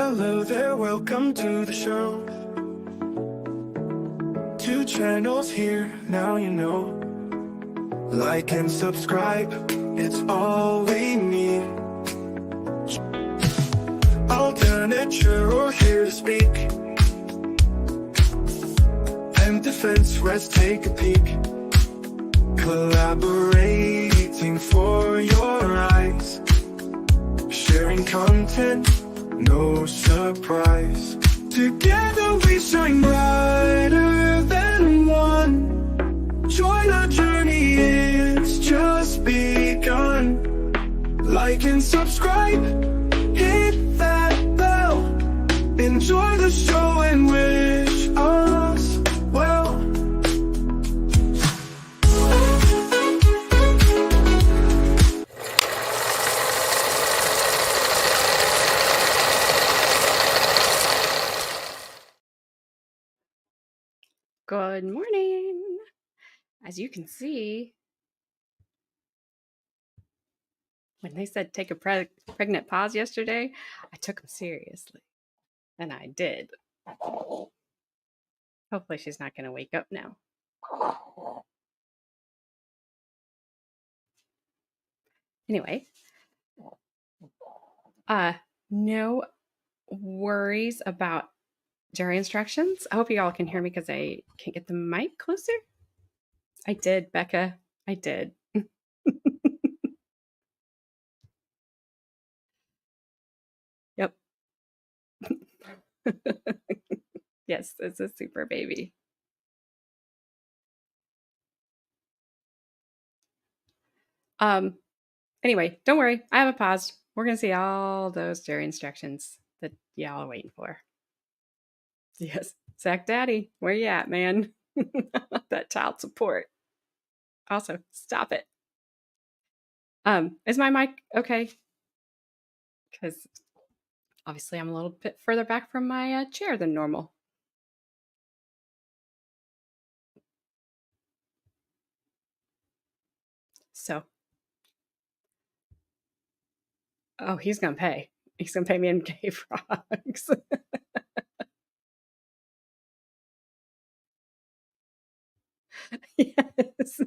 Hello there, welcome to the show. 2 channels here, now you know. Like and subscribe, it's all we need. Alternature or here to speak. And defense, let's take a peek. Collaborating for your eyes. Sharing content, no surprise. Together we shine brighter than one. Join our journey, it's just begun. Like and subscribe, hit that bell. Enjoy the show and wish us well. Good morning. As you can see, when they said take a pregnant pause yesterday, I took them seriously. And I did. Hopefully she's not going to wake up now. Anyway, no worries about jury instructions. I hope you all can hear me because I can't get the mic closer. I did, Becca. I did. Yep. Yes, it's a super baby. Anyway, don't worry. I have a pause. We're going to see all those jury instructions that y'all are waiting for. Yes. Zach Daddy, where you at, man? That child support. Also, stop it. Is my mic okay? Because obviously I'm a little bit further back from my chair than normal. So, oh, he's going to pay. He's going to pay me in gay frogs. Yes.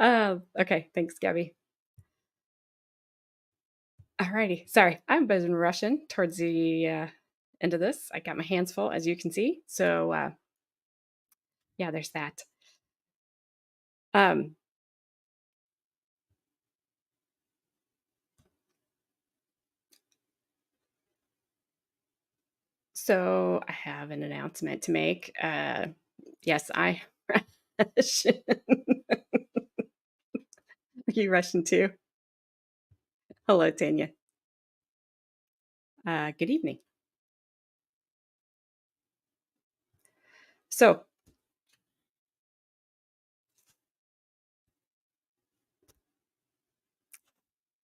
Okay. Thanks, Gabby. Alrighty. Sorry, I've been rushing towards the end of this. I got my hands full, as you can see. So, yeah, there's that. So I have an announcement to make. Yes, I Russian. Are you Russian too? Hello, Tanya. Good evening. So,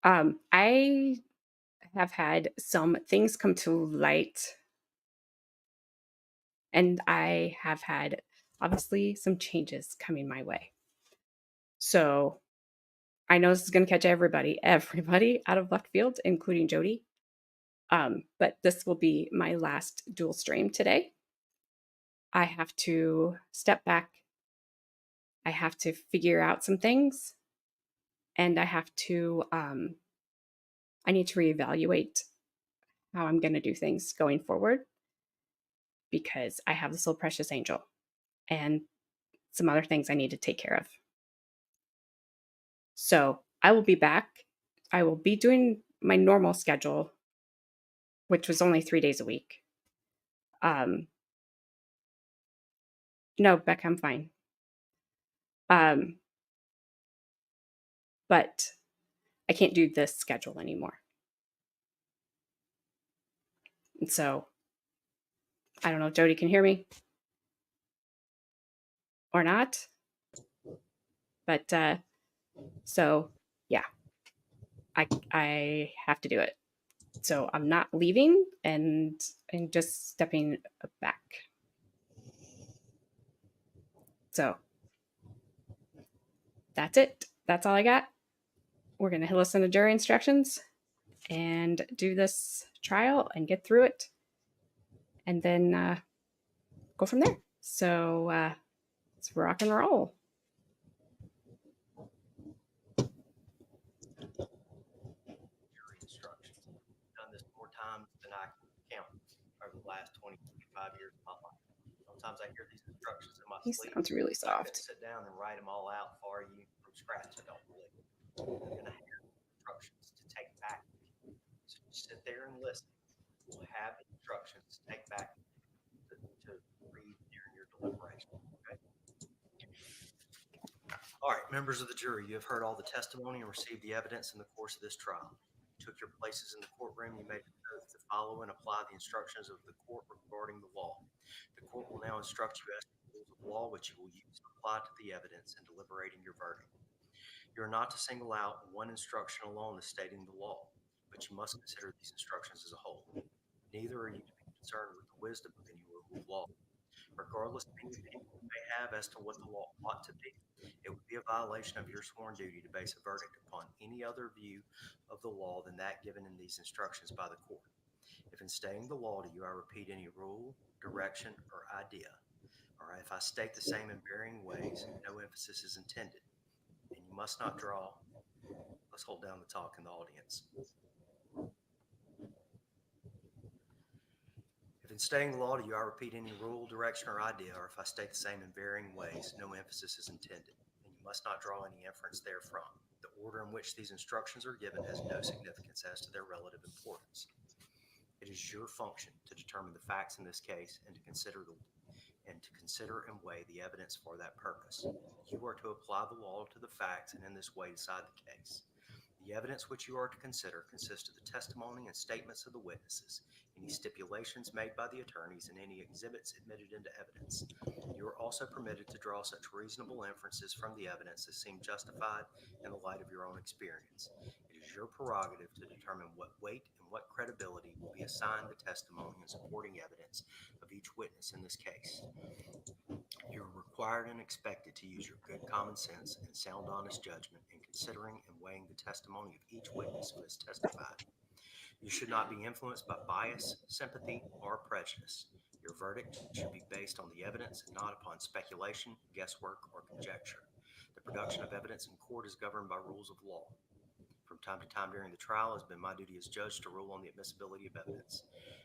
I have had some things come to light, and I have had obviously some changes coming my way. So I know this is going to catch everybody out of left field, including Jody. But this will be my last dual stream today. I have to step back. I have to figure out some things, and I have to, I need to reevaluate how I'm going to do things going forward, because I have this little precious angel and some other things I need to take care of. So I will be back. I will be doing my normal schedule, which was only 3 days a week. No, Beck, I'm fine. But I can't do this schedule anymore. And so I don't know if Jody can hear me or not. But so yeah, I have to do it. So I'm not leaving and just stepping back. So that's it. That's all I got. We're going to listen to jury instructions, and do this trial and get through it, and then go from there. So let's rock and roll. Jury instructions. I've done this more times than I can count over the last 25 years of my life. Sometimes I hear these instructions in my He sleep. sounds really I couldn't soft. sit down and write them all out for you from scratch. I don't believe it. You're going to have instructions to take back. So you sit there and listen. You'll have instructions to take back to read during your deliberation. Okay. All right, members of the jury, you have heard all the testimony and received the evidence in the course of this trial. You took your places in the courtroom. You made an oath to follow and apply the instructions of the court regarding the law. The court will now instruct you as to the rules of law which you will use to apply to the evidence in deliberating your verdict. You are not to single out one instruction alone as stating the law, but you must consider these instructions as a whole. Neither are you to be concerned with the wisdom of any rule of law. Regardless of any opinion you may have as to what the law ought to be, it would be a violation of your sworn duty to base a verdict upon any other view of the law than that given in these instructions by the court. If in stating the law to you I repeat any rule, direction, or idea, or if I state the same in varying ways, no emphasis is intended, and you must not draw. Let's hold down the talk in the audience. If in stating the law to you I repeat any rule, direction, or idea, or if I state the same in varying ways, no emphasis is intended, and you must not draw any inference therefrom. The order in which these instructions are given has no significance as to their relative importance. It is your function to determine the facts in this case and to consider and weigh the evidence for that purpose. You are to apply the law to the facts and in this way decide the case. The evidence which you are to consider consists of the testimony and statements of the witnesses, any stipulations made by the attorneys, and any exhibits admitted into evidence. You are also permitted to draw such reasonable inferences from the evidence as seem justified in the light of your own experience. It is your prerogative to determine what weight and what credibility will be assigned the testimony and supporting evidence of each witness in this case. You are required and expected to use your good common sense and sound honest judgment in considering and weighing the testimony of each witness who has testified. You should not be influenced by bias, sympathy, or prejudice. Your verdict should be based on the evidence and not upon speculation, guesswork, or conjecture. The production of evidence in court is governed by rules of law. From time to time during the trial, it has been my duty as judge to rule on the admissibility of evidence.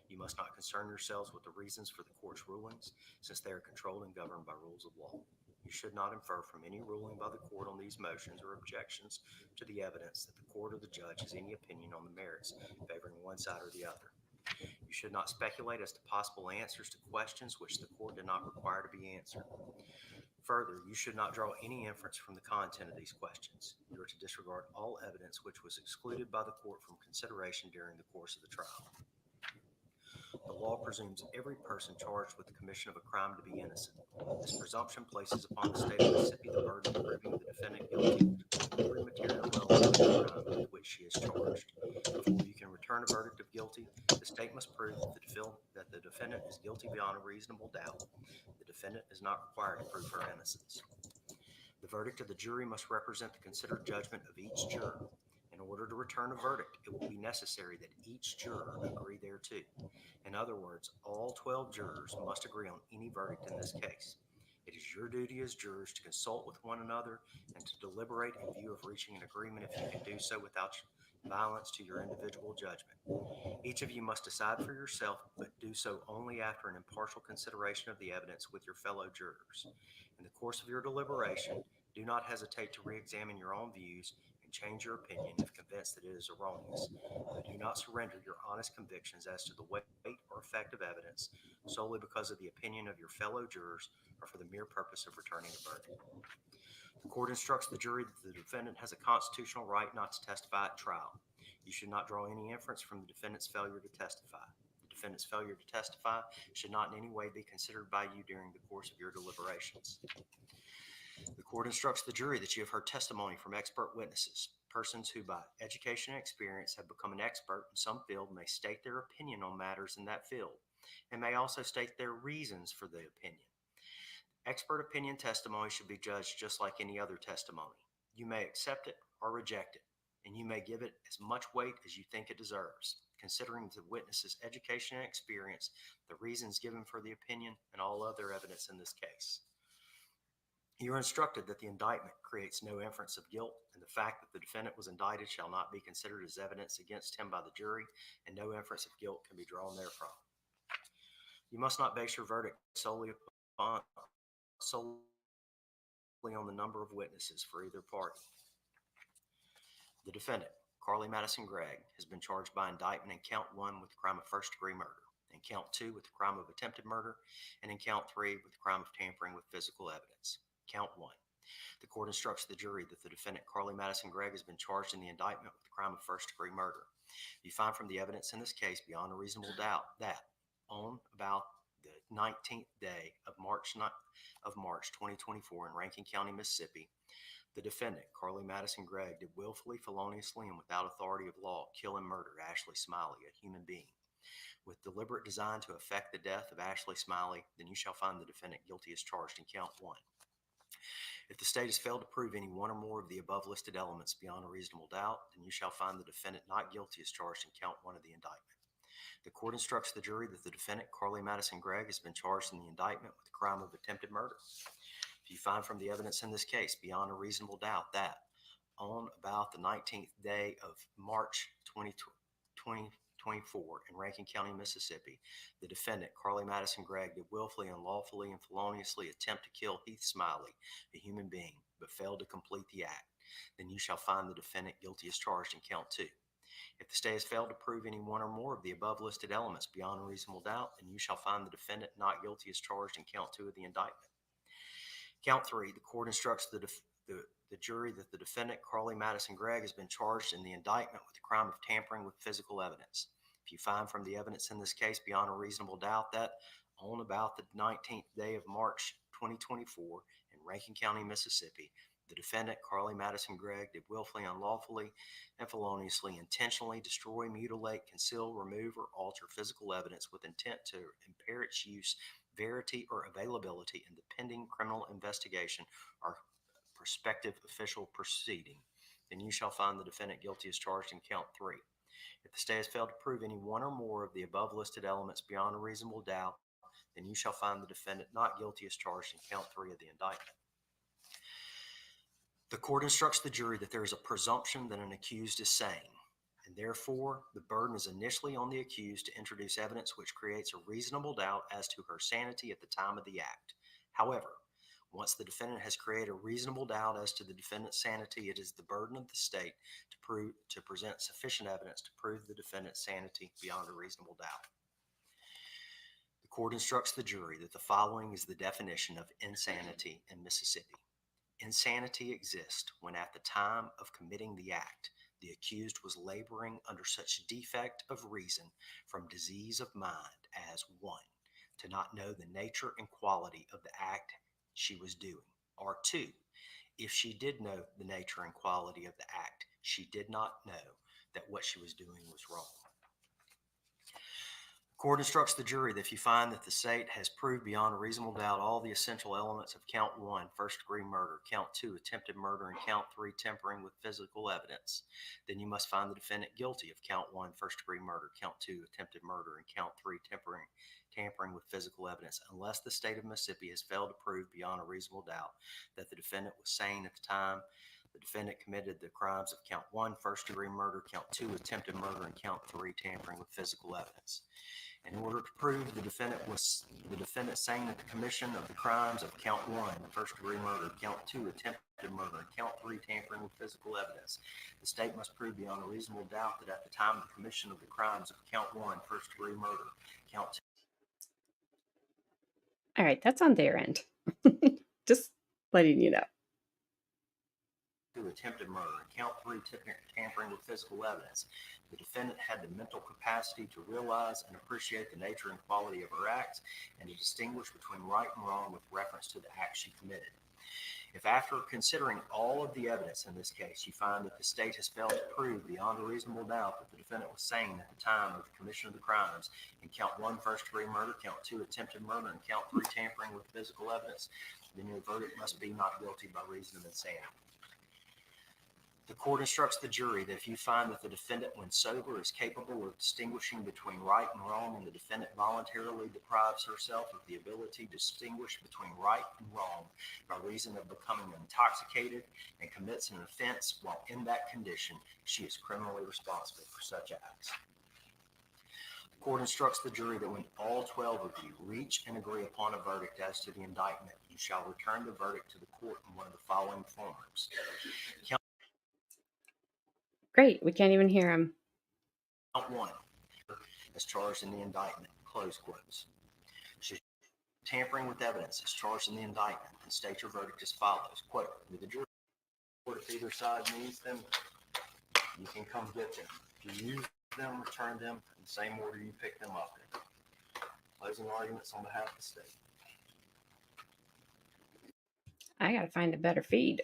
You must not concern yourselves with the reasons for the court's rulings, since they are controlled and governed by rules of law. You should not infer from any ruling by the court on these motions or objections to the evidence that the court or the judge has any opinion on the merits favoring one side or the other. You should not speculate as to possible answers to questions which the court did not require to be answered. Further, you should not draw any inference from the content of these questions. You are to disregard all evidence which was excluded by the court from consideration during the course of the trial. The law presumes every person charged with the commission of a crime to be innocent. This presumption places upon the state of Mississippi the burden of proving the defendant guilty of every material element of the crime with which she is charged. Before you can return a verdict of guilty, the state must prove that the defendant is guilty beyond a reasonable doubt. The defendant is not required to prove her innocence. The verdict of the jury must represent the considered judgment of each juror. In order to return a verdict, it will be necessary that each juror agree thereto. In other words, all 12 jurors must agree on any verdict in this case. It is your duty as jurors to consult with one another and to deliberate in view of reaching an agreement if you can do so without violence to your individual judgment. Each of you must decide for yourself, but do so only after an impartial consideration of the evidence with your fellow jurors. In the course of your deliberation, do not hesitate to re-examine your own views and change your opinion if convinced that it is erroneous, but do not surrender your honest convictions as to the weight or effect of evidence solely because of the opinion of your fellow jurors or for the mere purpose of returning a verdict. The court instructs the jury that the defendant has a constitutional right not to testify at trial. You should not draw any inference from the defendant's failure to testify. The defendant's failure to testify should not in any way be considered by you during the course of your deliberations. The court instructs the jury that you have heard testimony from expert witnesses. Persons who by education and experience have become an expert in some field may state their opinion on matters in that field and may also state their reasons for the opinion. Expert opinion testimony should be judged just like any other testimony. You may accept it or reject it. and you may give it as much weight as you think it deserves, considering the witness's education and experience, the reasons given for the opinion, and all other evidence in this case. You are instructed that the indictment creates no inference of guilt, and the fact that the defendant was indicted shall not be considered as evidence against him by the jury, and no inference of guilt can be drawn therefrom. You must not base your verdict solely on the number of witnesses for either party. The defendant, Carly Madison Gregg, has been charged by indictment in count 1 with the crime of first-degree murder, in count 2 with the crime of attempted murder, and in count 3 with the crime of tampering with physical evidence. Count 1. The court instructs the jury that the defendant, Carly Madison Gregg, has been charged in the indictment with the crime of first-degree murder. You find from the evidence in this case beyond a reasonable doubt that on about the 19th day of March 2024 in Rankin County, Mississippi, the defendant, Carly Madison Gregg, did willfully, feloniously, and without authority of law kill and murder Ashley Smiley, a human being. With deliberate design to effect the death of Ashley Smiley, then you shall find the defendant guilty as charged in count 1. If the state has failed to prove any one or more of the above listed elements beyond a reasonable doubt, then you shall find the defendant not guilty as charged in count 1 of the indictment. The court instructs the jury that the defendant, Carly Madison Gregg, has been charged in the indictment with the crime of attempted murder. If you find from the evidence in this case beyond a reasonable doubt that on about the 19th day of March 2024 in Rankin County, Mississippi, the defendant, Carly Madison Gregg, did willfully, unlawfully, and feloniously attempt to kill Heath Smiley, a human being, but failed to complete the act, then you shall find the defendant guilty as charged in count 2. If the state has failed to prove any one or more of the above listed elements beyond a reasonable doubt, then you shall find the defendant not guilty as charged in count 2 of the indictment. Count 3, the court instructs the jury that the defendant, Carly Madison Gregg, has been charged in the indictment with the crime of tampering with physical evidence. If you find from the evidence in this case beyond a reasonable doubt that on about the 19th day of March 2024 in Rankin County, Mississippi, the defendant, Carly Madison Gregg, did willfully, unlawfully, and feloniously intentionally destroy, mutilate, conceal, remove, or alter physical evidence with intent to impair its use, verity, or availability in the pending criminal investigation or prospective official proceeding, then you shall find the defendant guilty as charged in count 3. If the state has failed to prove any one or more of the above listed elements beyond a reasonable doubt, then you shall find the defendant not guilty as charged in count 3 of the indictment. The court instructs the jury that there is a presumption that an accused is sane, and therefore the burden is initially on the accused to introduce evidence which creates a reasonable doubt as to her sanity at the time of the act. However, once the defendant has created a reasonable doubt as to the defendant's sanity, it is the burden of the state to present sufficient evidence to prove the defendant's sanity beyond a reasonable doubt. The court instructs the jury that the following is the definition of insanity in Mississippi. Insanity exists when at the time of committing the act, the accused was laboring under such defect of reason from disease of mind as 1, to not know the nature and quality of the act she was doing, or 2, if she did know the nature and quality of the act, she did not know that what she was doing was wrong. The court instructs the jury that if you find that the state has proved beyond a reasonable doubt all the essential elements of count 1, first-degree murder, count 2, attempted murder, and count 3, tampering with physical evidence, then you must find the defendant guilty of count 1, first-degree murder, count 2, attempted murder, and count 3, tampering with physical evidence, unless the state of Mississippi has failed to prove beyond a reasonable doubt that the defendant was sane at the time the defendant committed the crimes of count 1, first-degree murder, count 2, attempted murder, and count 3, tampering with physical evidence. In order to prove the defendant sane at the commission of the crimes of count 1, first-degree murder, count 2, attempted murder, and count 3, tampering with physical evidence, the state must prove beyond a reasonable doubt that at the time of the commission of the crimes of count 1, first-degree murder, count 2. All right, that's on their end. Just letting you know. Attempted murder, and count 3, tampering with physical evidence. The defendant had the mental capacity to realize and appreciate the nature and quality of her acts and to distinguish between right and wrong with reference to the act she committed. If after considering all of the evidence in this case, you find that the state has failed to prove beyond a reasonable doubt that the defendant was sane at the time of the commission of the crimes in count 1, first-degree murder, count 2, attempted murder, and count 3, tampering with physical evidence, then your verdict must be not guilty by reason of insanity. The court instructs the jury that if you find that the defendant, when sober, is capable of distinguishing between right and wrong, and the defendant voluntarily deprives herself of the ability to distinguish between right and wrong by reason of becoming intoxicated and commits an offense while in that condition, she is criminally responsible for such acts. The court instructs the jury that when all 12 of you reach and agree upon a verdict as to the indictment, you shall return the verdict to the court in one of the following forms. Great. We can't even hear him. Count one, as charged in the indictment, close quotes. Should tampering with evidence as charged in the indictment, and state your verdict as follows. Quote, with the jury, if either side needs them, you can come get them. If you use them, return them in the same order you pick them up in. Closing arguments on behalf of the state. I got to find a better feed.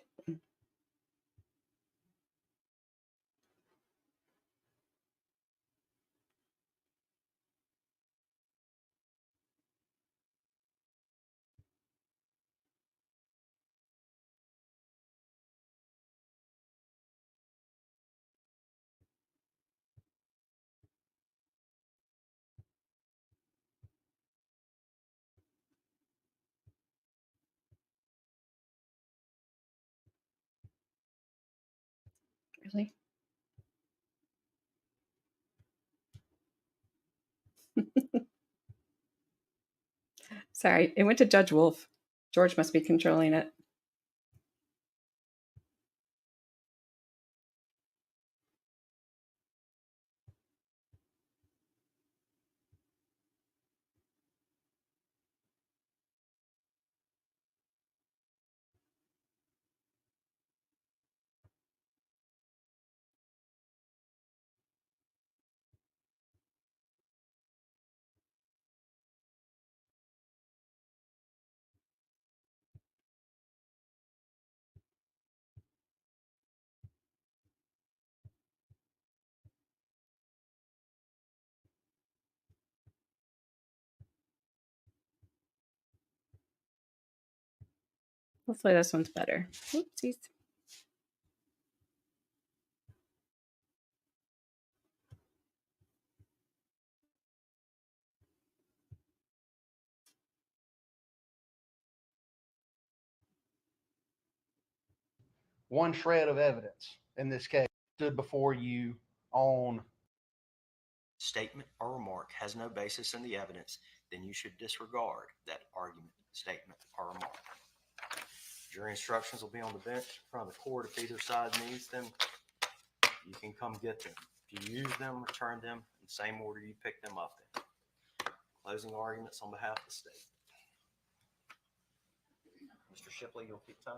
Really? Sorry, it went to Judge Wolf. George must be controlling it. Hopefully this one's better. Oopsies. One shred of evidence in this case stood before you on Statement or remark has no basis in the evidence, then you should disregard that argument, statement, or remark. Jury instructions will be on the bench in front of the court. If either side needs them, you can come get them. If you use them, return them in the same order you pick them up in. Closing arguments on behalf of the state. Mr. Shipley, you'll keep time.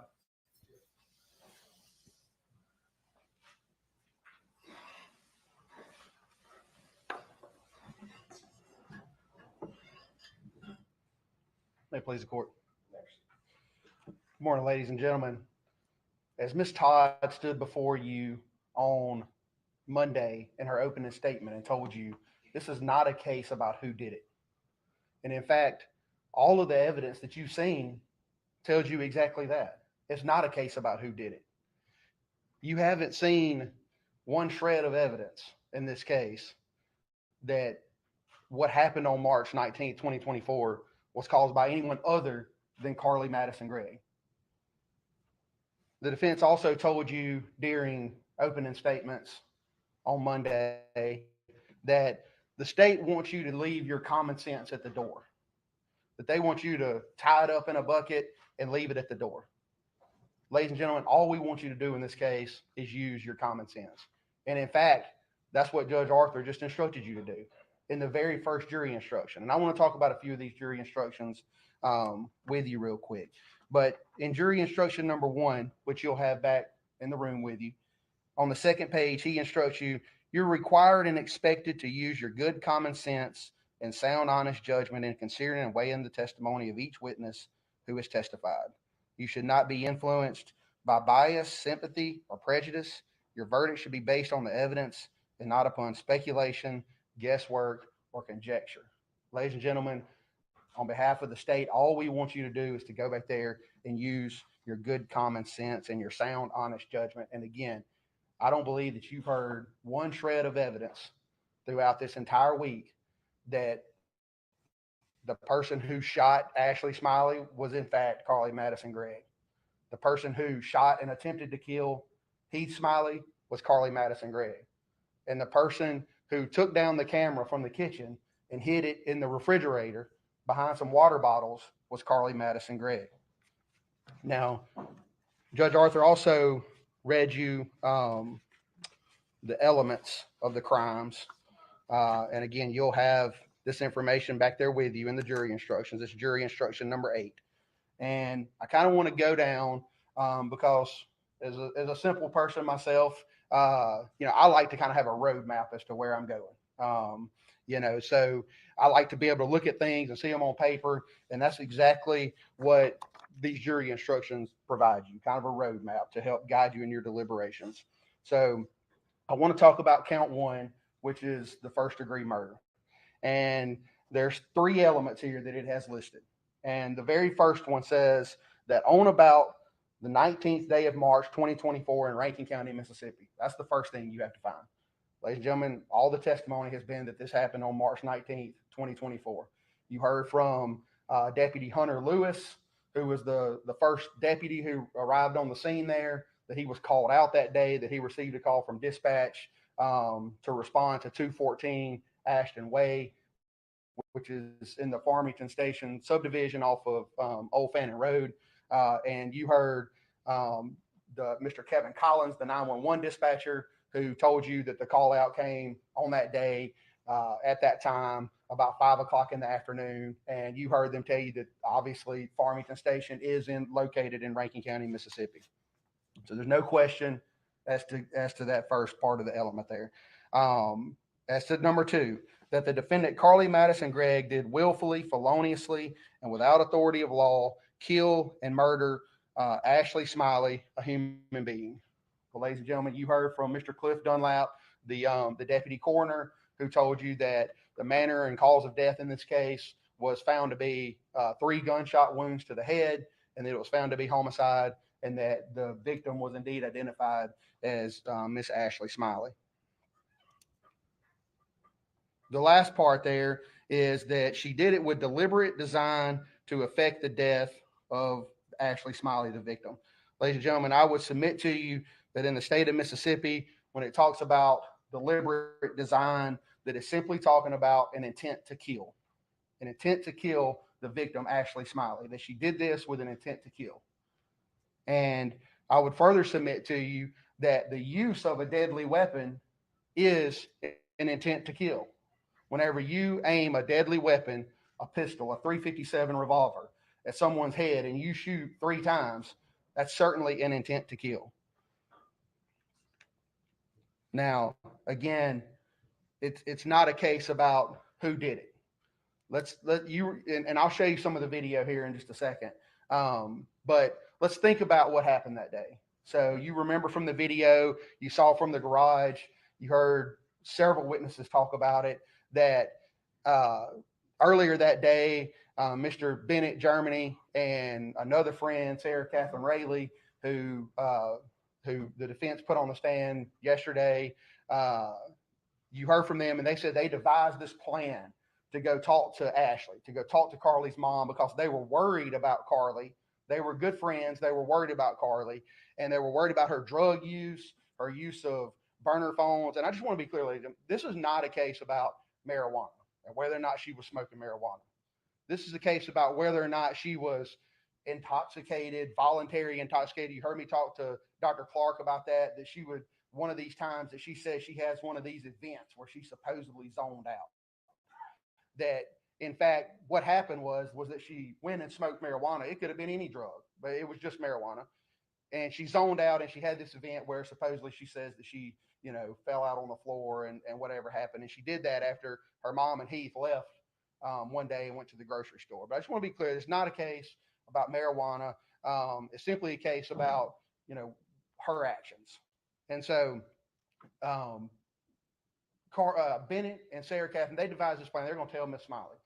May it please the court. Good morning, ladies and gentlemen. As Ms. Todd stood before you on Monday in her opening statement and told you this is not a case about who did it. And in fact, all of the evidence that you've seen tells you exactly that. It's not a case about who did it. You haven't seen one shred of evidence in this case that what happened on March 19th, 2024 was caused by anyone other than Carly Madison Gregg. The defense also told you during opening statements on Monday that the state wants you to leave your common sense at the door, that they want you to tie it up in a bucket and leave it at the door. Ladies and gentlemen, all we want you to do in this case is use your common sense. And in fact, that's what Judge Arthur just instructed you to do in the very first jury instruction. And I want to talk about a few of these jury instructions with you real quick. But in jury instruction number 1, which you'll have back in the room with you, on the second page, he instructs you, you're required and expected to use your good common sense and sound, honest judgment in considering and weighing the testimony of each witness who has testified. You should not be influenced by bias, sympathy, or prejudice. Your verdict should be based on the evidence and not upon speculation, guesswork, or conjecture. Ladies and gentlemen, on behalf of the state, all we want you to do is to go back there and use your good common sense and your sound, honest judgment. And again, I don't believe that you've heard one shred of evidence throughout this entire week that the person who shot Ashley Smiley was in fact Carly Madison Gregg. The person who shot and attempted to kill Heath Smiley was Carly Madison Gregg. And the person who took down the camera from the kitchen and hid it in the refrigerator behind some water bottles was Carly Madison Gregg. Now, Judge Arthur also read you the elements of the crimes. And again, you'll have this information back there with you in the jury instructions. It's jury instruction number 8. And I kind of want to go down because as a simple person myself, I like to kind of have a roadmap as to where I'm going. So I like to be able to look at things and see them on paper. And that's exactly what these jury instructions provide you, kind of a roadmap to help guide you in your deliberations. So I want to talk about count 1, which is the first degree murder. And there's 3 elements here that it has listed. And the very first one says that on about the 19th day of March, 2024 in Rankin County, Mississippi. That's the first thing you have to find. Ladies and gentlemen, all the testimony has been that this happened on March 19th, 2024. You heard from Deputy Hunter Lewis, who was the first deputy who arrived on the scene there, that he was called out that day, that he received a call from dispatch to respond to 214 Ashton Way, which is in the Farmington Station subdivision off of Old Fannin Road. And you heard Mr. Kevin Collins, the 911 dispatcher, who told you that the call out came on that day at that time about 5 o'clock in the afternoon. And you heard them tell you that obviously Farmington Station is located in Rankin County, Mississippi. So there's no question as to that first part of the element there. As to number 2, that the defendant Carly Madison Gregg did willfully, feloniously, and without authority of law kill and murder Ashley Smiley, a human being. Well, ladies and gentlemen, you heard from Mr. Cliff Dunlap, the deputy coroner, who told you that the manner and cause of death in this case was found to be 3 gunshot wounds to the head, and that it was found to be homicide, and that the victim was indeed identified as Miss Ashley Smiley. The last part there is that she did it with deliberate design to affect the death of Ashley Smiley, the victim. Ladies and gentlemen, I would submit to you that in the state of Mississippi, when it talks about deliberate design, that it's simply talking about an intent to kill the victim, Ashley Smiley, that she did this with an intent to kill. And I would further submit to you that the use of a deadly weapon is an intent to kill. Whenever you aim a deadly weapon, a pistol, a .357 revolver, at someone's head and you shoot 3 times, that's certainly an intent to kill. Now, again, it's not a case about who did it. And I'll show you some of the video here in just a second. But let's think about what happened that day. So you remember from the video, you saw from the garage, you heard several witnesses talk about it, that earlier that day, Mr. Bennett Germany and another friend, Sarah Catherine Rayleigh, who the defense put on the stand yesterday, you heard from them, and they said they devised this plan to go talk to Ashley, to go talk to Carly's mom, because they were worried about Carly. They were good friends. They were worried about Carly, and they were worried about her drug use, her use of burner phones. And I just want to be clear, ladies, this is not a case about marijuana and whether or not she was smoking marijuana. This is a case about whether or not she was intoxicated, voluntary intoxicated. You heard me talk to Dr. Clark about that she would, one of these times that she says she has one of these events where she supposedly zoned out. That in fact, what happened was that she went and smoked marijuana. It could have been any drug, but it was just marijuana. And she zoned out, and she had this event where supposedly she says that she, fell out on the floor and whatever happened. And she did that after her mom and Heath left one day and went to the grocery store. But I just want to be clear, it's not a case about marijuana. It's simply a case about, her actions. And so Bennett and Sarah Catherine, they devised this plan. They're going to tell Miss Smiley.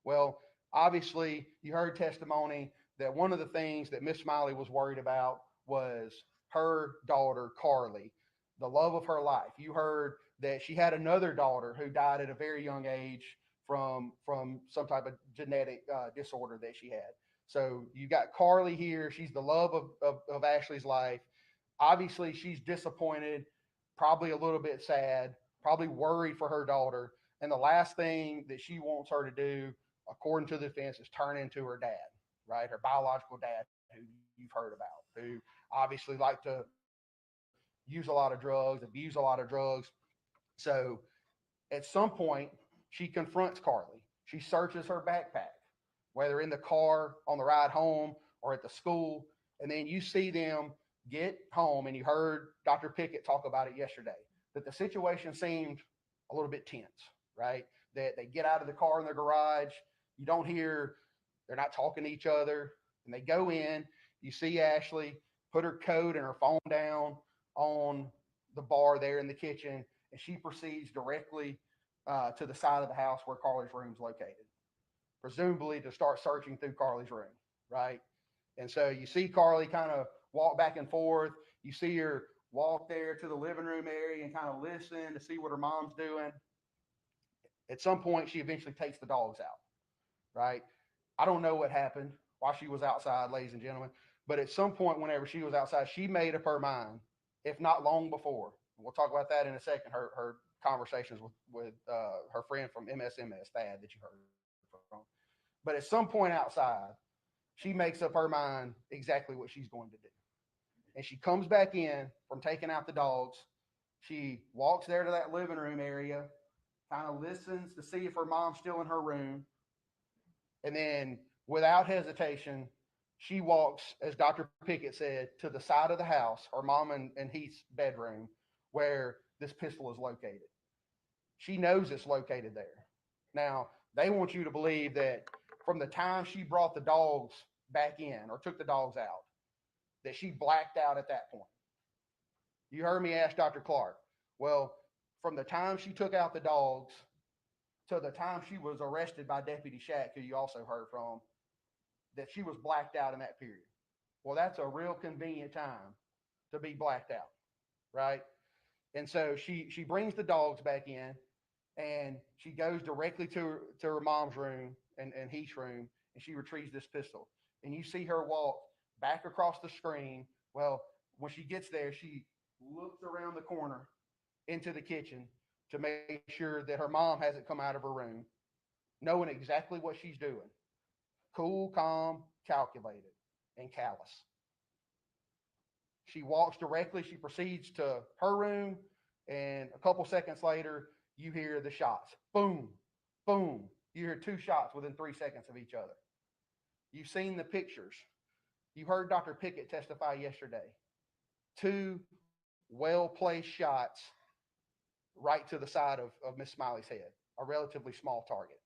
Well, obviously, you heard testimony that one of the things that Miss Smiley was worried about was her daughter, Carly, the love of her life. You heard that she had another daughter who died at a very young age from some type of genetic disorder that she had. So you got Carly here. She's the love of Ashley's life. Obviously, she's disappointed, probably a little bit sad, probably worried for her daughter. And the last thing that she wants her to do, according to the defense, is turn into her dad, right? Her biological dad, who you've heard about, who obviously liked to use a lot of drugs, abuse a lot of drugs. So at some point, she confronts Carly. She searches her backpack, whether in the car on the ride home or at the school. And then you see them get home, and you heard Dr. Pickett talk about it yesterday, that the situation seemed a little bit tense, right? That they get out of the car in their garage. You don't hear, they're not talking to each other. And they go in, you see Ashley put her coat and her phone down on the bar there in the kitchen, and she proceeds directly to the side of the house where Carly's room is located, presumably to start searching through Carly's room, right? And so you see Carly kind of walk back and forth. You see her walk there to the living room area and kind of listen to see what her mom's doing. At some point, she eventually takes the dogs out, right? I don't know what happened while she was outside, ladies and gentlemen, but at some point, whenever she was outside, she made up her mind, if not long before. We'll talk about that in a second, her conversations with her friend from MSMS, Thad, that you heard from. But at some point outside, she makes up her mind exactly what she's going to do. And she comes back in from taking out the dogs. She walks there to that living room area, kind of listens to see if her mom's still in her room. And then, without hesitation, she walks, as Dr. Pickett said, to the side of the house, her mom and Heath's bedroom, where this pistol is located. She knows it's located there. Now, they want you to believe that from the time she brought the dogs back in or took the dogs out, that she blacked out at that point. You heard me ask Dr. Clark. Well, from the time she took out the dogs to the time she was arrested by Deputy Shack, who you also heard from, that she was blacked out in that period. Well, that's a real convenient time to be blacked out, right? And so she brings the dogs back in, and she goes directly to her mom's room and Heath's room, and she retrieves this pistol. And you see her walk back across the screen. Well, when she gets there, she looks around the corner into the kitchen to make sure that her mom hasn't come out of her room, knowing exactly what she's doing. Cool, calm, calculated, and callous. She walks directly, she proceeds to her room, and a couple seconds later, you hear the shots. Boom, boom. You hear two shots within 3 seconds of each other. You've seen the pictures. You heard Dr. Pickett testify yesterday. Two well-placed shots right to the side of Miss Smiley's head, a relatively small target.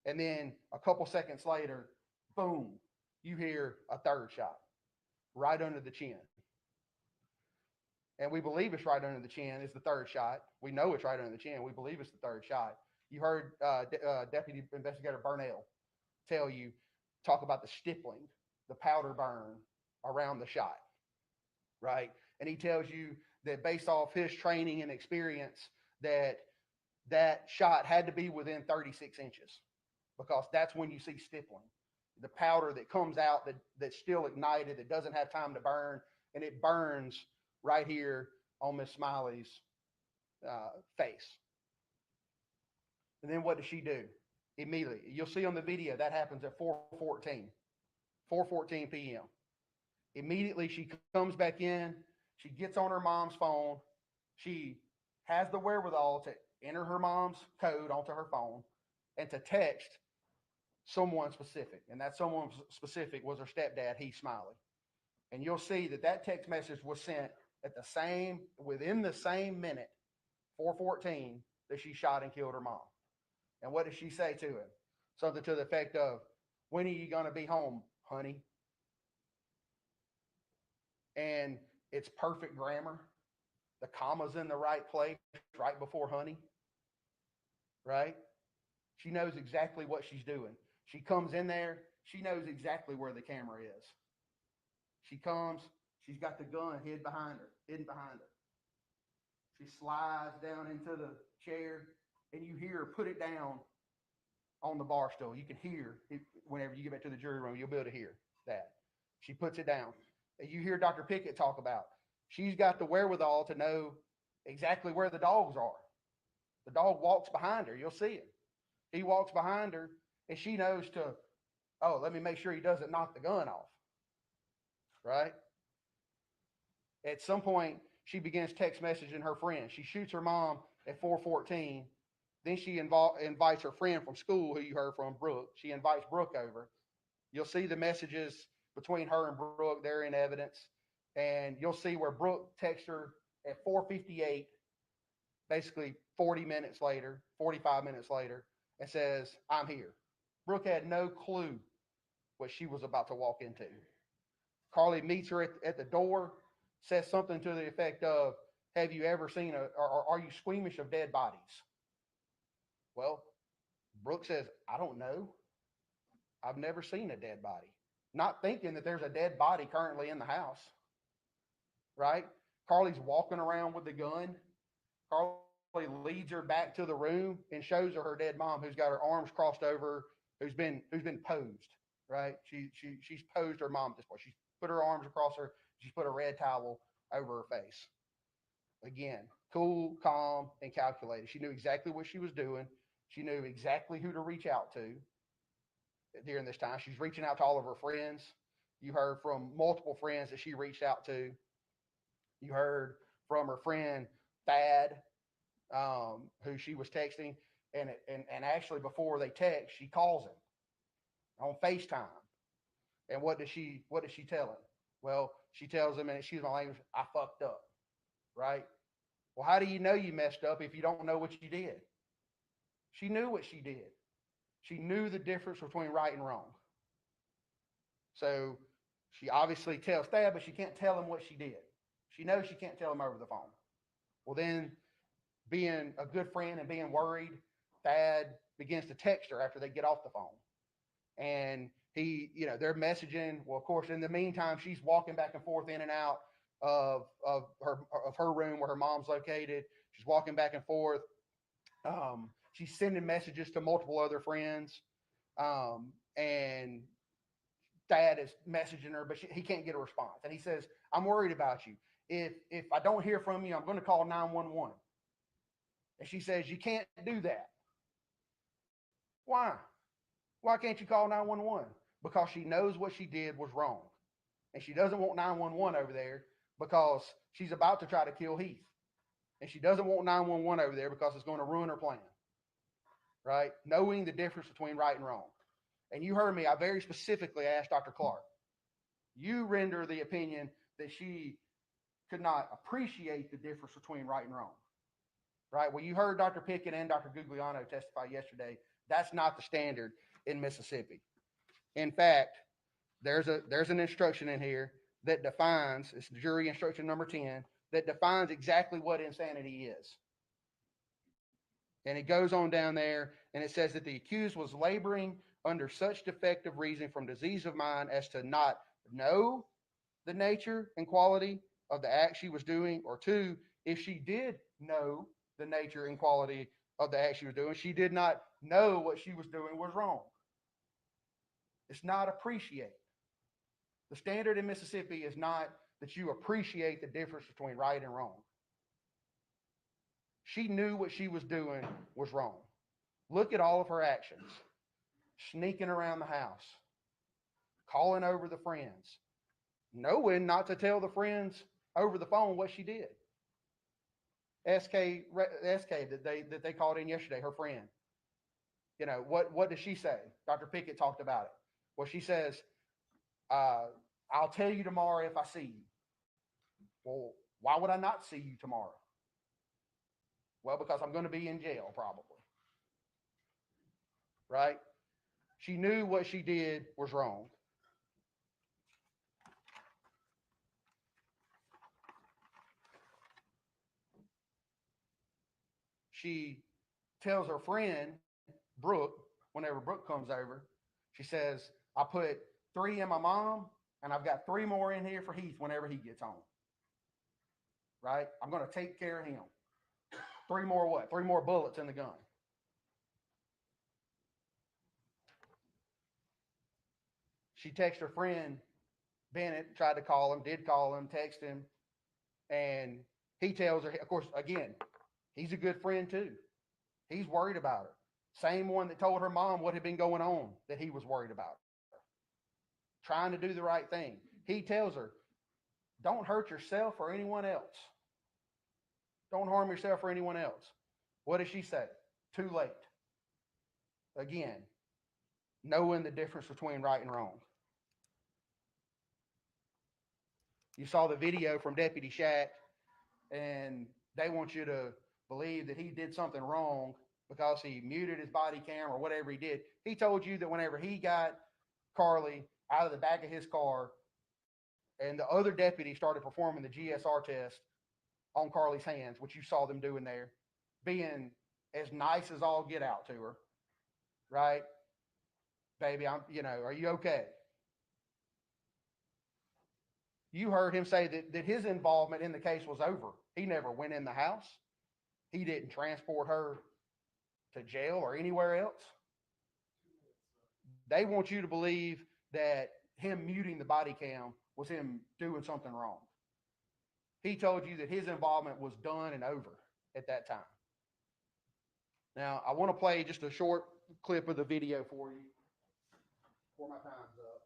And then a couple seconds later, boom, you hear a third shot right under the chin. And we believe it's right under the chin is the third shot. We know it's right under the chin. We believe it's the third shot. You heard Deputy Investigator Burnell talk about the stippling, the powder burn around the shot, right? And he tells you that based off his training and experience, that shot had to be within 36 inches, because that's when you see stippling, the powder that comes out that's still ignited, that doesn't have time to burn, and it burns right here on Miss Smiley's face. And then what does she do? Immediately, you'll see on the video that happens at 4:14 p.m. Immediately, she comes back in. She gets on her mom's phone. She has the wherewithal to enter her mom's code onto her phone and to text someone specific. And that someone specific was her stepdad, Heath Smiley. And you'll see that text message was sent within the same minute, 4:14, that she shot and killed her mom. And what did she say to him? Something to the effect of, "When are you going to be home, honey?" And it's perfect grammar. The comma's in the right place, right before honey, right? She knows exactly what she's doing. She comes in there. She knows exactly where the camera is. She comes. She's got the gun hidden behind her. She slides down into the chair, and you hear her put it down on the bar stool. You can hear it whenever you get back to the jury room, you'll be able to hear that. She puts it down. And you hear Dr. Pickett talk about, she's got the wherewithal to know exactly where the dogs are. The dog walks behind her. You'll see it. He walks behind her, and she knows to, oh, let me make sure he doesn't knock the gun off. Right? At some point, she begins text messaging her friend. She shoots her mom at 4:14. Then she invites her friend from school, who you heard from, Brooke. She invites Brooke over. You'll see the messages between her and Brooke. They're in evidence. And you'll see where Brooke texts her at 4:58, basically 40 minutes later, 45 minutes later, and says, I'm here. Brooke had no clue what she was about to walk into. Carly meets her at the door, says something to the effect of, have you ever seen or are you squeamish of dead bodies? Well, Brooke says, I don't know. I've never seen a dead body. Not thinking that there's a dead body currently in the house, right? Carly's walking around with the gun. Carly leads her back to the room and shows her dead mom, who's got her arms crossed over, who's been posed, right? She's posed her mom at this point. She's put her arms across her. She's put a red towel over her face. Again, cool, calm, and calculated. She knew exactly what she was doing. She knew exactly who to reach out to during this time. She's reaching out to all of her friends. You heard from multiple friends that she reached out to. You heard from her friend Thad, who she was texting, and actually before they text, she calls him on FaceTime. And what does she tell him? Well, she tells him, and excuse my language, I fucked up, right? Well, how do you know you messed up if you don't know what you did? She knew what she did. She knew the difference between right and wrong. So she obviously tells Thad, but she can't tell him what she did. She knows she can't tell him over the phone. Well, then, being a good friend and being worried, Thad begins to text her after they get off the phone. And they're messaging. Well, of course, in the meantime, she's walking back and forth in and out of her room where her mom's located. She's walking back and forth. She's sending messages to multiple other friends. And Thad is messaging her, but he can't get a response. And he says, I'm worried about you. If I don't hear from you, I'm going to call 911. And she says, you can't do that. Why? Why can't you call 911? Because she knows what she did was wrong. And she doesn't want 911 over there because she's about to try to kill Heath. And she doesn't want 911 over there because it's going to ruin her plan. Right? Knowing the difference between right and wrong. And you heard me, I very specifically asked Dr. Clark, you render the opinion that she could not appreciate the difference between right and wrong. Right? Well, you heard Dr. Pickett and Dr. Gugliano testify yesterday. That's not the standard in Mississippi. In fact, there's an instruction in here that defines, it's jury instruction number 10, that defines exactly what insanity is. And it goes on down there, and it says that the accused was laboring under such defective reasoning from disease of mind as to not know the nature and quality of the act she was doing, or two, if she did know the nature and quality of the act she was doing, she did not know what she was doing was wrong. It's not appreciate. The standard in Mississippi is not that you appreciate the difference between right and wrong. She knew what she was doing was wrong. Look at all of her actions. Sneaking around the house, calling over the friends, knowing not to tell the friends over the phone what she did. SK that they called in yesterday, her friend. What does she say? Dr. Pickett talked about it. Well, she says, I'll tell you tomorrow if I see you. Well, why would I not see you tomorrow? Well, because I'm going to be in jail probably. Right? She knew what she did was wrong. She tells her friend, Brooke, whenever Brooke comes over, she says, I put 3 in my mom, and I've got 3 more in here for Heath whenever he gets home. Right? I'm going to take care of him. Three more what? Three more bullets in the gun. She texted her friend Bennett, tried to call him, did call him, text him, and he tells her, of course, again, he's a good friend too. He's worried about her. Same one that told her mom what had been going on, that he was worried about her. Trying to do the right thing. He tells her, don't hurt yourself or anyone else. Don't harm yourself or anyone else. What does she say? Too late. Again, knowing the difference between right and wrong. You saw the video from Deputy Shack, and they want you to believe that he did something wrong because he muted his body cam or whatever he did. He told you that whenever he got Carly out of the back of his car and the other deputy started performing the GSR test on Carly's hands, which you saw them doing there, being as nice as all get out to her, right? Baby, are you okay? You heard him say that his involvement in the case was over. He never went in the house. He didn't transport her to jail or anywhere else. They want you to believe that him muting the body cam was him doing something wrong. He told you that his involvement was done and over at that time. Now, I want to play just a short clip of the video for you before my time's up.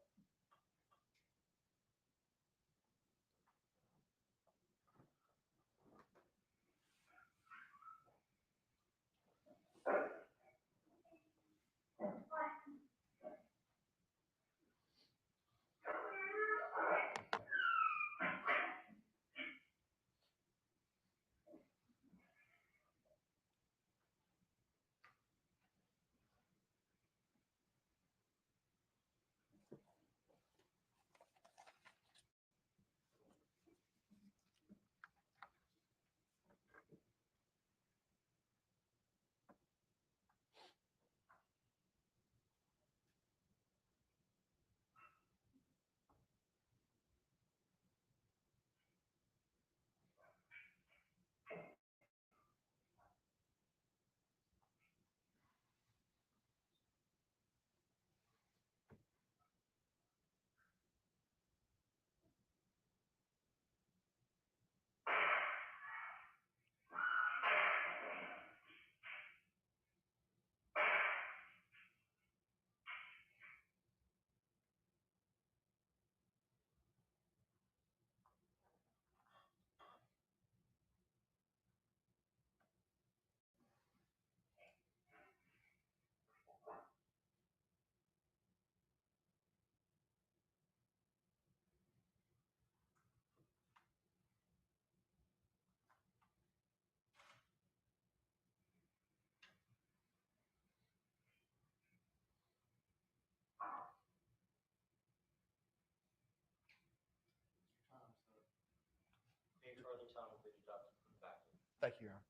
Thank you, Aaron.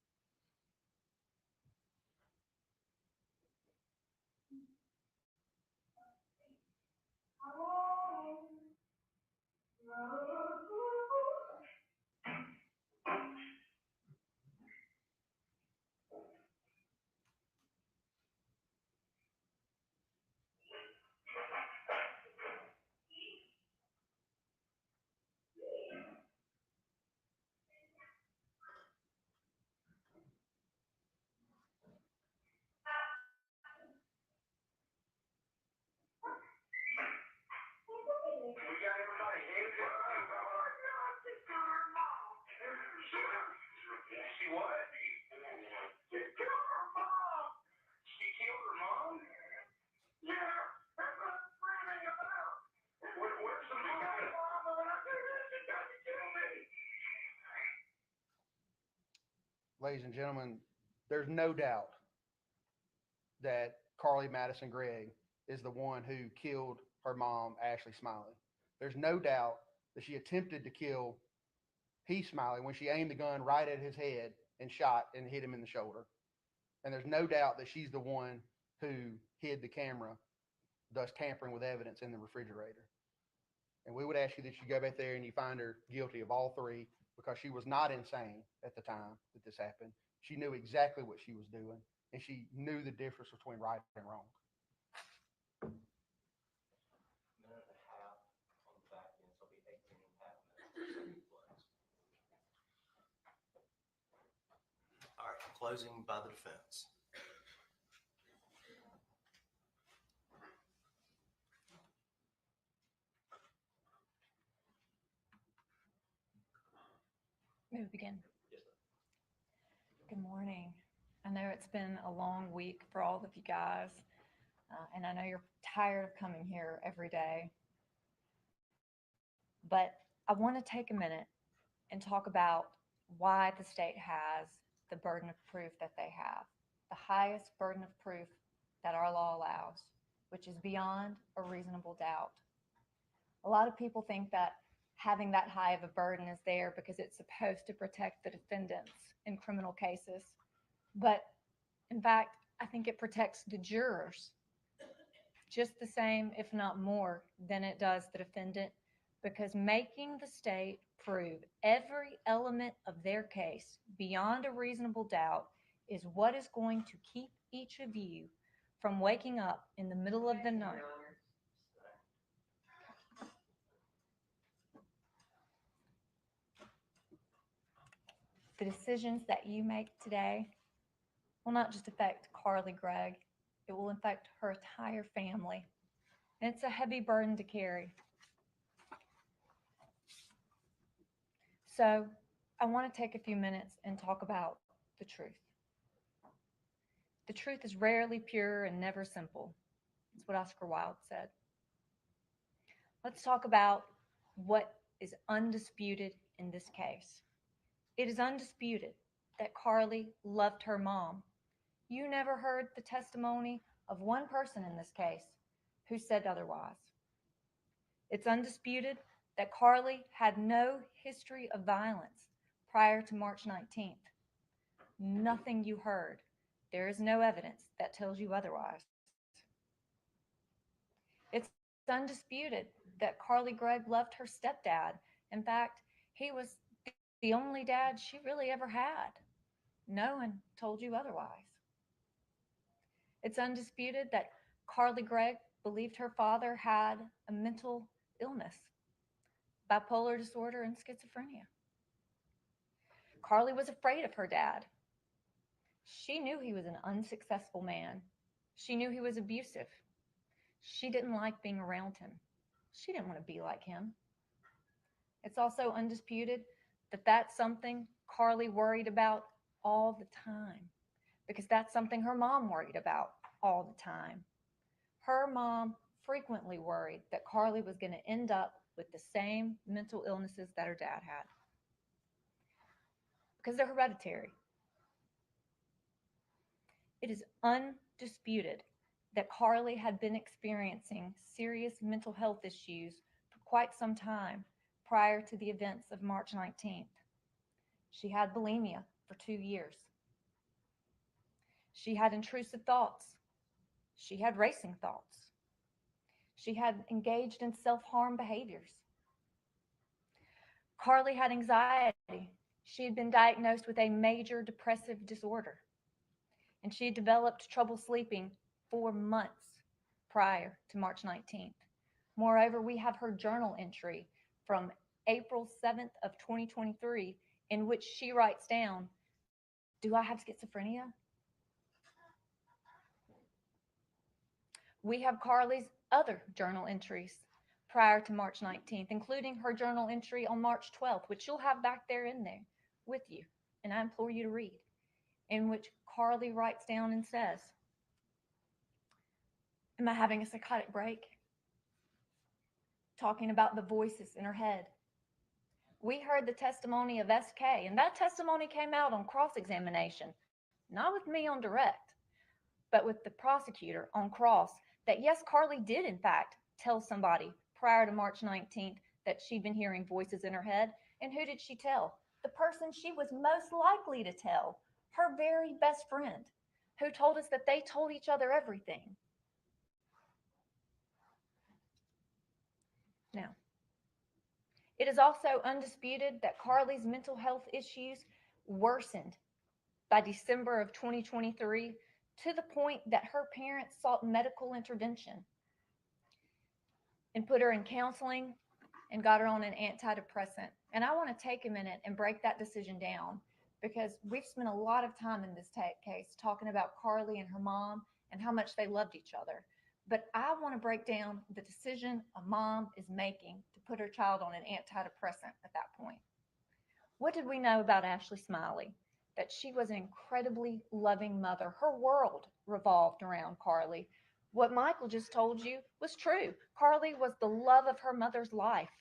Ladies and gentlemen, there's no doubt that Carly Madison Gregg is the one who killed her mom, Ashley Smiley. There's no doubt that she attempted to kill P. Smiley when she aimed the gun right at his head and shot and hit him in the shoulder. And there's no doubt that she's the one who hid the camera, thus tampering with evidence in the refrigerator. And we would ask you that you go back there and you find her guilty of all three, because she was not insane at the time that this happened. She knew exactly what she was doing, and she knew the difference between right and wrong. Minute and a half on the back end, so it'll be 18 and a half minutes. All right, closing by the defense. May we begin? Yes, sir. Good morning. I know it's been a long week for all of you guys, and I know you're tired of coming here every day. But I want to take a minute and talk about why the state has the burden of proof that they have, the highest burden of proof that our law allows, which is beyond a reasonable doubt. A lot of people think that having that high of a burden is there because it's supposed to protect the defendants in criminal cases. But in fact, I think it protects the jurors just the same, if not more, than it does the defendant, because making the state prove every element of their case beyond a reasonable doubt is what is going to keep each of you from waking up in the middle of the night. The decisions that you make today will not just affect Carly Gregg, it will affect her entire family. And it's a heavy burden to carry. So I want to take a few minutes and talk about the truth. The truth is rarely pure and never simple. That's what Oscar Wilde said. Let's talk about what is undisputed in this case. It is undisputed that Carly loved her mom. You never heard the testimony of one person in this case who said otherwise. It's undisputed that Carly had no history of violence prior to March 19th. Nothing you heard. There is no evidence that tells you otherwise. It's undisputed that Carly Gregg loved her stepdad. In fact, he was the only dad she really ever had. No one told you otherwise. It's undisputed that Carly Gregg believed her father had a mental illness, bipolar disorder, and schizophrenia. Carly was afraid of her dad. She knew he was an unsuccessful man. She knew he was abusive. She didn't like being around him. She didn't want to be like him. It's also undisputed that that's something Carly worried about all the time, because that's something her mom worried about all the time. Her mom frequently worried that Carly was going to end up with the same mental illnesses that her dad had, because they're hereditary. It is undisputed that Carly had been experiencing serious mental health issues for quite some time prior to the events of March 19th. She had bulimia for 2 years. She had intrusive thoughts. She had racing thoughts. She had engaged in self-harm behaviors. Carly had anxiety. She had been diagnosed with a major depressive disorder, and she had developed trouble sleeping for months prior to March 19th. Moreover, we have her journal entry from April 7th of 2023 in which she writes down, "Do I have schizophrenia?" We have Carly's other journal entries prior to March 19th, including her journal entry on March 12th, which you'll have back there in there with you, and I implore you to read, in which Carly writes down and says, "Am I having a psychotic break?" Talking about the voices in her head. We heard the testimony of SK, and that testimony came out on cross-examination, not with me on direct, but with the prosecutor on cross, that yes, Carly did in fact tell somebody prior to March 19th that she'd been hearing voices in her head. And who did she tell? The person she was most likely to tell, her very best friend, who told us that they told each other everything. Now, it is also undisputed that Carly's mental health issues worsened by December of 2023 to the point that her parents sought medical intervention and put her in counseling and got her on an antidepressant. And I want to take a minute and break that decision down because we've spent a lot of time in this case talking about Carly and her mom and how much they loved each other. But I want to break down the decision a mom is making to put her child on an antidepressant at that point. What did we know about Ashley Smiley? That she was an incredibly loving mother. Her world revolved around Carly. What Michael just told you was true. Carly was the love of her mother's life.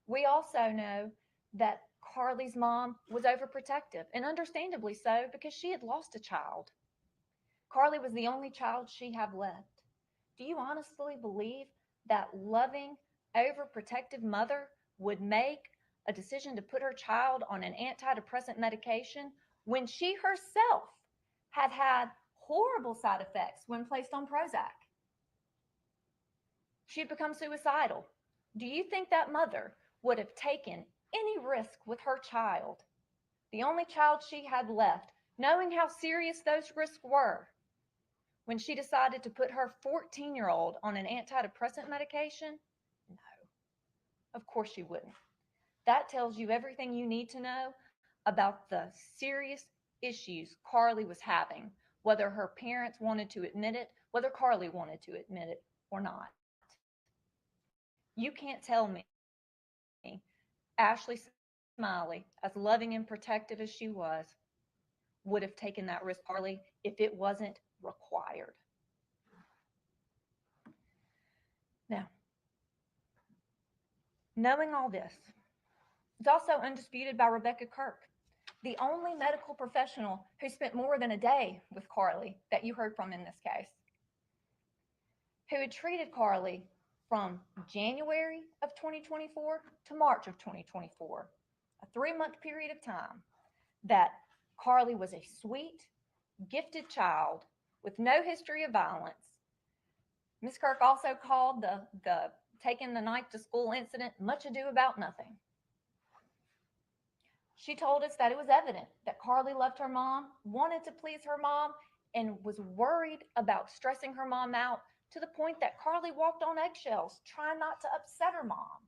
We also know that Carly's mom was overprotective, and understandably so, because she had lost a child. Carly was the only child she had left. Do you honestly believe that loving, overprotective mother would make a decision to put her child on an antidepressant medication when she herself had had horrible side effects when placed on Prozac? She'd become suicidal. Do you think that mother would have taken any risk with her child, the only child she had left, knowing how serious those risks were, when she decided to put her 14-year-old on an antidepressant medication? No, of course she wouldn't. That tells you everything you need to know about the serious issues Carly was having, whether her parents wanted to admit it, whether Carly wanted to admit it or not. You can't tell me Ashley Smiley, as loving and protective as she was, would have taken that risk, Carly, if it wasn't required. Now, knowing all this, it's also undisputed by Rebecca Kirk, the only medical professional who spent more than a day with Carly that you heard from in this case, who had treated Carly from January of 2024 to March of 2024, a 3-month period of time, that Carly was a sweet, gifted child with no history of violence. Ms. Kirk also called the taking the knife to school incident much ado about nothing. She told us that it was evident that Carly loved her mom, wanted to please her mom, and was worried about stressing her mom out to the point that Carly walked on eggshells, trying not to upset her mom.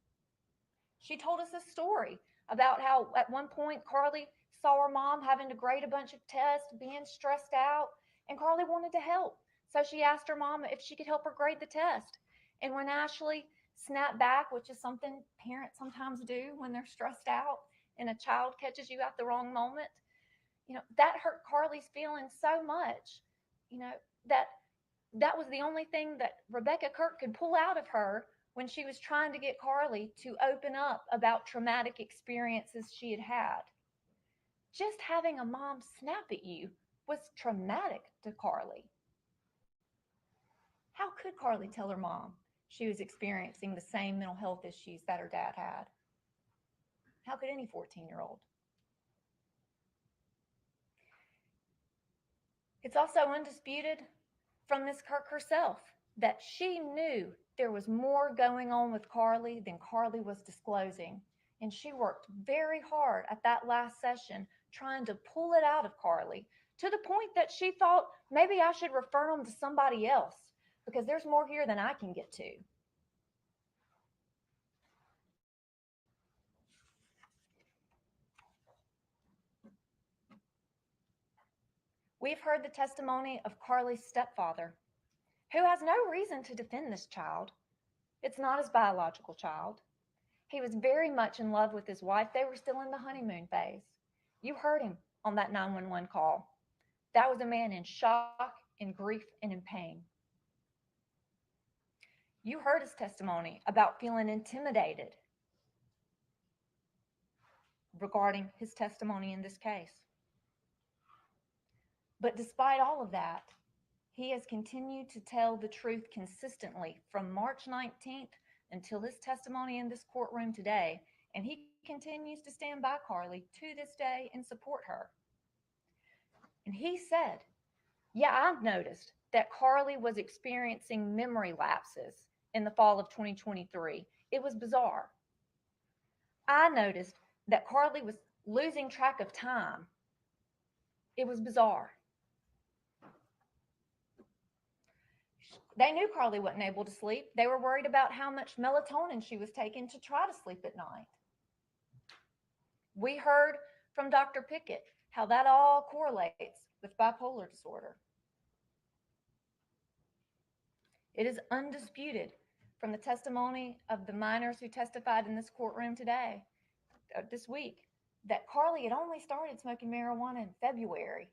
She told us a story about how at one point Carly saw her mom having to grade a bunch of tests, being stressed out, and Carly wanted to help. So she asked her mom if she could help her grade the test. And when Ashley snapped back, which is something parents sometimes do when they're stressed out and a child catches you at the wrong moment, that hurt Carly's feelings so much, that was the only thing that Rebecca Kirk could pull out of her when she was trying to get Carly to open up about traumatic experiences she had had. Just having a mom snap at you was traumatic to Carly. How could Carly tell her mom she was experiencing the same mental health issues that her dad had? How could any 14-year-old? It's also undisputed from Ms. Kirk herself that she knew there was more going on with Carly than Carly was disclosing. And she worked very hard at that last session trying to pull it out of Carly, to the point that she thought, maybe I should refer them to somebody else because there's more here than I can get to. We've heard the testimony of Carly's stepfather, who has no reason to defend this child. It's not his biological child. He was very much in love with his wife. They were still in the honeymoon phase. You heard him on that 911 call. That was a man in shock, in grief, and in pain. You heard his testimony about feeling intimidated regarding his testimony in this case. But despite all of that, he has continued to tell the truth consistently from March 19th until his testimony in this courtroom today, and he continues to stand by Carly to this day and support her. And he said, yeah, I've noticed that Carly was experiencing memory lapses in the fall of 2023. It was bizarre. I noticed that Carly was losing track of time It was bizarre. They knew Carly wasn't able to sleep. They were worried about how much melatonin she was taking to try to sleep at night. We heard from Dr. Pickett how that all correlates with bipolar disorder. It is undisputed from the testimony of the minors who testified in this courtroom today, this week, that Carly had only started smoking marijuana in February.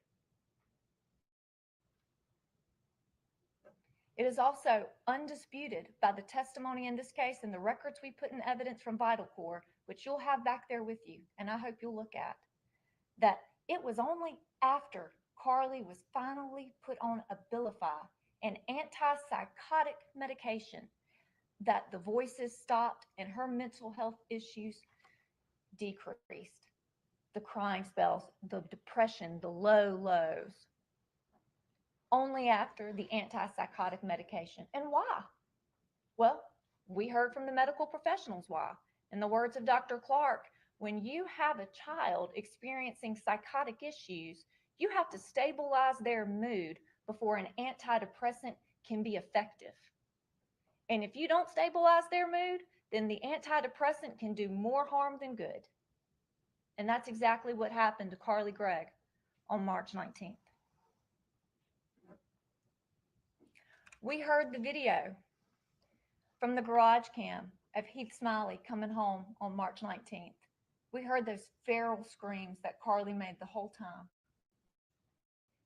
It is also undisputed by the testimony in this case and the records we put in evidence from Vital Corps, which you'll have back there with you, and I hope you'll look at, that it was only after Carly was finally put on Abilify, an antipsychotic medication, that the voices stopped and her mental health issues decreased. The crying spells, the depression, the low lows. Only after the antipsychotic medication. And why? Well, we heard from the medical professionals why. In the words of Dr. Clark, when you have a child experiencing psychotic issues, you have to stabilize their mood before an antidepressant can be effective. And if you don't stabilize their mood, then the antidepressant can do more harm than good. And that's exactly what happened to Carly Gregg on March 19th. We heard the video from the garage cam of Heath Smiley coming home on March 19th. We heard those feral screams that Carly made the whole time.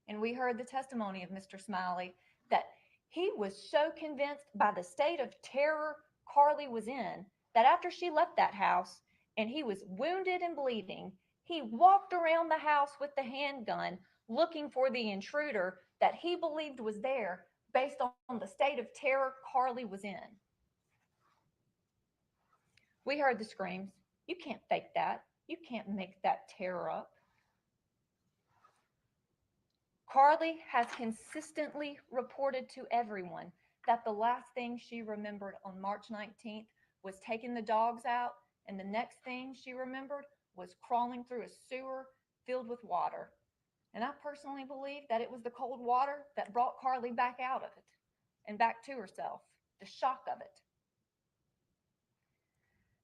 And we heard the testimony of Mr. Smiley that he was so convinced by the state of terror Carly was in that after she left that house and he was wounded and bleeding, he walked around the house with the handgun looking for the intruder that he believed was there based on the state of terror Carly was in. We heard the screams. You can't fake that. You can't make that terror up. Carly has consistently reported to everyone that the last thing she remembered on March 19th was taking the dogs out, and the next thing she remembered was crawling through a sewer filled with water. And I personally believe that it was the cold water that brought Carly back out of it and back to herself, the shock of it.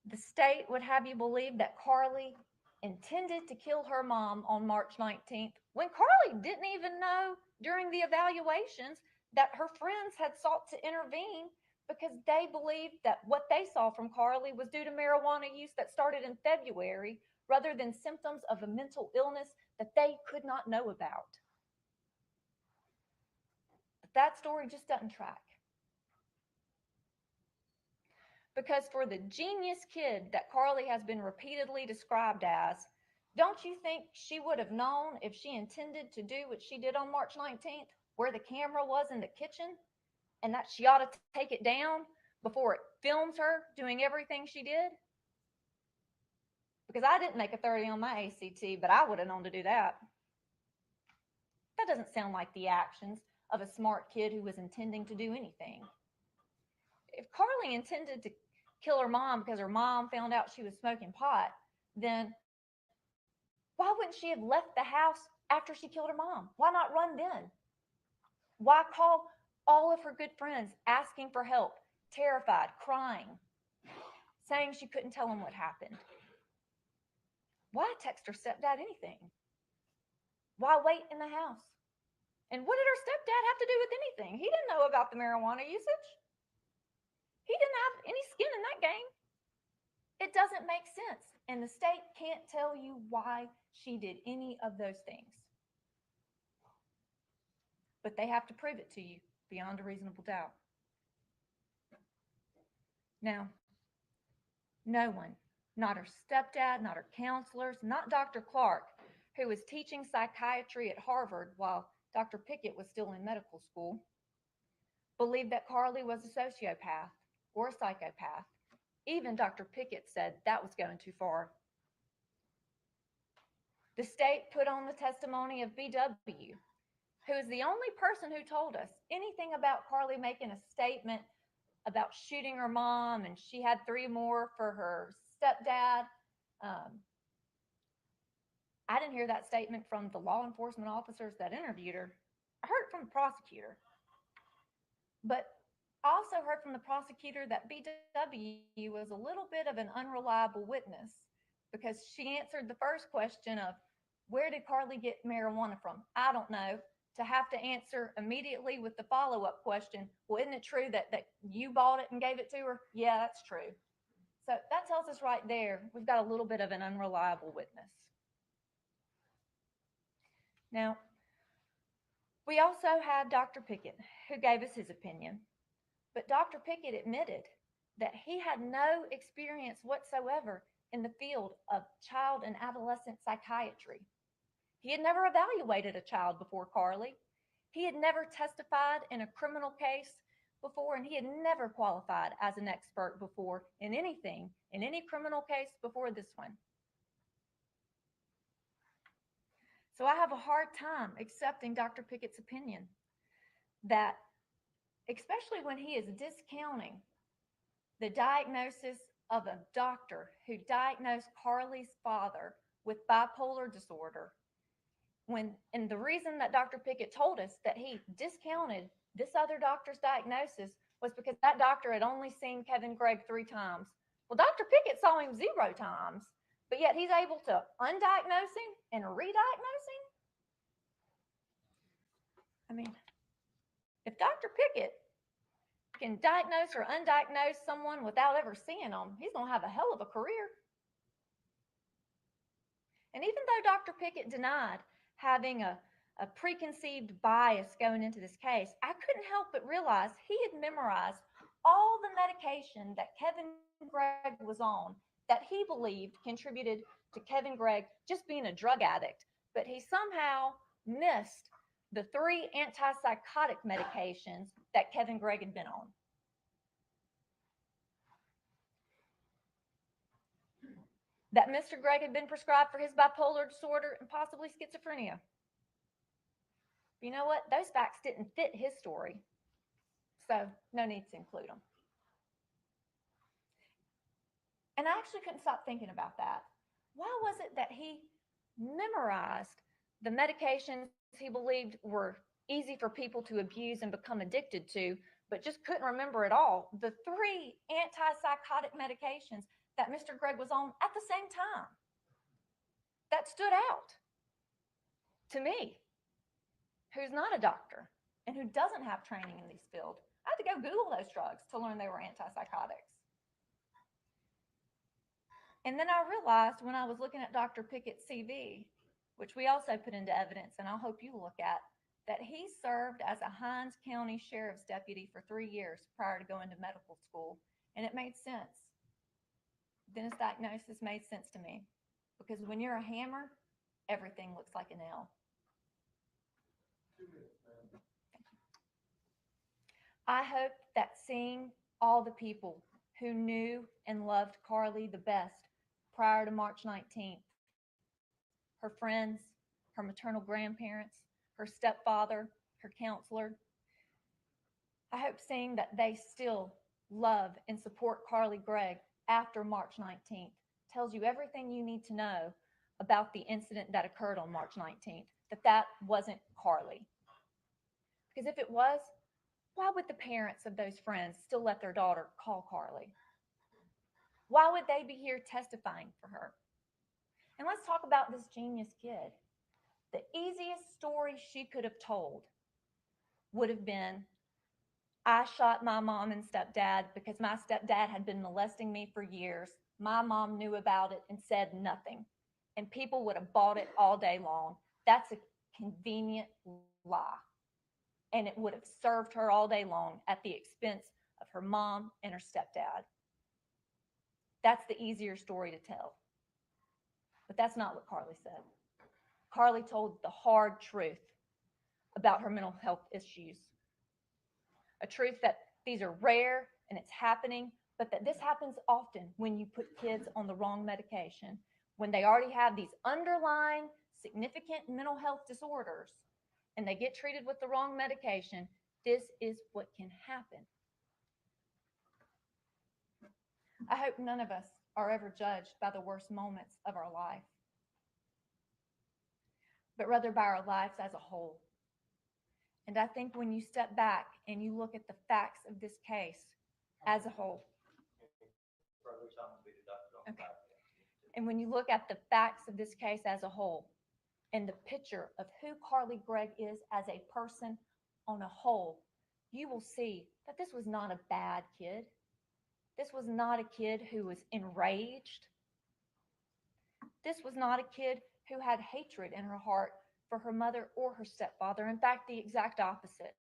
The state would have you believe that Carly intended to kill her mom on March 19th when Carly didn't even know during the evaluations that her friends had sought to intervene because they believed that what they saw from Carly was due to marijuana use that started in February rather than symptoms of a mental illness that they could not know about. But that story just doesn't track. Because for the genius kid that Carly has been repeatedly described as, don't you think she would have known if she intended to do what she did on March 19th, where the camera was in the kitchen, and that she ought to take it down before it films her doing everything she did? Because I didn't make a 30 on my ACT, but I would have known to do that. That doesn't sound like the actions of a smart kid who was intending to do anything. If Carly intended to kill her mom because her mom found out she was smoking pot, then why wouldn't she have left the house after she killed her mom? Why not run then? Why call all of her good friends asking for help, terrified, crying, saying she couldn't tell them what happened? Why text her stepdad anything? Why wait in the house? And what did her stepdad have to do with anything? He didn't know about the marijuana usage. He didn't have any skin in that game. It doesn't make sense. And the state can't tell you why she did any of those things. But they have to prove it to you beyond a reasonable doubt. Now, no one, not her stepdad, not her counselors, not Dr. Clark, who was teaching psychiatry at Harvard while Dr. Pickett was still in medical school, believed that Carly was a sociopath or a psychopath. Even Dr. Pickett said that was going too far. The state put on the testimony of BW, who is the only person who told us anything about Carly making a statement about shooting her mom, and she had 3 more for her stepdad. I didn't hear that statement from the law enforcement officers that interviewed her. I heard it from the prosecutor. But I also heard from the prosecutor that BW was a little bit of an unreliable witness because she answered the first question of, where did Carly get marijuana from? I don't know. To have to answer immediately with the follow up question, well, isn't it true that you bought it and gave it to her? Yeah, that's true. So that tells us right there we've got a little bit of an unreliable witness. Now, we also had Dr. Pickett, who gave us his opinion. But Dr. Pickett admitted that he had no experience whatsoever in the field of child and adolescent psychiatry. He had never evaluated a child before Carly. He had never testified in a criminal case before, and he had never qualified as an expert before in anything, in any criminal case before this one. So I have a hard time accepting Dr. Pickett's opinion that, especially when he is discounting the diagnosis of a doctor who diagnosed Carly's father with bipolar disorder, and the reason that Dr. Pickett told us that he discounted this other doctor's diagnosis was because that doctor had only seen Kevin Gregg 3 times. Well, Dr. Pickett saw him 0 times, but yet he's able to undiagnose him and re-diagnose him. I mean, if Dr. Pickett can diagnose or undiagnose someone without ever seeing them, he's going to have a hell of a career. And even though Dr. Pickett denied having a preconceived bias going into this case, I couldn't help but realize he had memorized all the medication that Kevin Gregg was on that he believed contributed to Kevin Gregg just being a drug addict. But he somehow missed the 3 antipsychotic medications that Kevin Gregg had been on. That Mr. Gregg had been prescribed for his bipolar disorder and possibly schizophrenia. But you know what? Those facts didn't fit his story, so no need to include them. And I actually couldn't stop thinking about that. Why was it that he memorized the medications he believed were easy for people to abuse and become addicted to, but just couldn't remember it all? The 3 antipsychotic medications that Mr. Gregg was on at the same time. That stood out to me, who's not a doctor and who doesn't have training in these fields. I had to go Google those drugs to learn they were antipsychotics. And then I realized when I was looking at Dr. Pickett's CV, which we also put into evidence, and I hope you look at, that he served as a Hinds County Sheriff's deputy for 3 years prior to going to medical school. And it made sense. Dennis' diagnosis made sense to me, because when you're a hammer, everything looks like a nail. I hope that seeing all the people who knew and loved Carly the best prior to March 19th, her friends, her maternal grandparents, her stepfather, her counselor, I hope seeing that they still love and support Carly Gregg after March 19th tells you everything you need to know about the incident that occurred on March 19th, that wasn't Carly. Because if it was, why would the parents of those friends still let their daughter call Carly? Why would they be here testifying for her? And let's talk about this genius kid. The easiest story she could have told would have been, I shot my mom and stepdad because my stepdad had been molesting me for years. My mom knew about it and said nothing. And people would have bought it all day long. That's a convenient lie. And it would have served her all day long at the expense of her mom and her stepdad. That's the easier story to tell. But that's not what Carly said. Carly told the hard truth about her mental health issues. A truth that these are rare and it's happening, but that this happens often when you put kids on the wrong medication, when they already have these underlying significant mental health disorders and they get treated with the wrong medication. This is what can happen. I hope none of us are ever judged by the worst moments of our life. but rather by our lives as a whole. And I think when you step back and you look at the facts of this case as a whole, okay, and when you look at the facts of this case as a whole, and the picture of who Carly Gregg is as a person on a whole, you will see that this was not a bad kid. This was not a kid who was enraged. This was not a kid who had hatred in her heart for her mother or her stepfather. In fact, the exact opposite.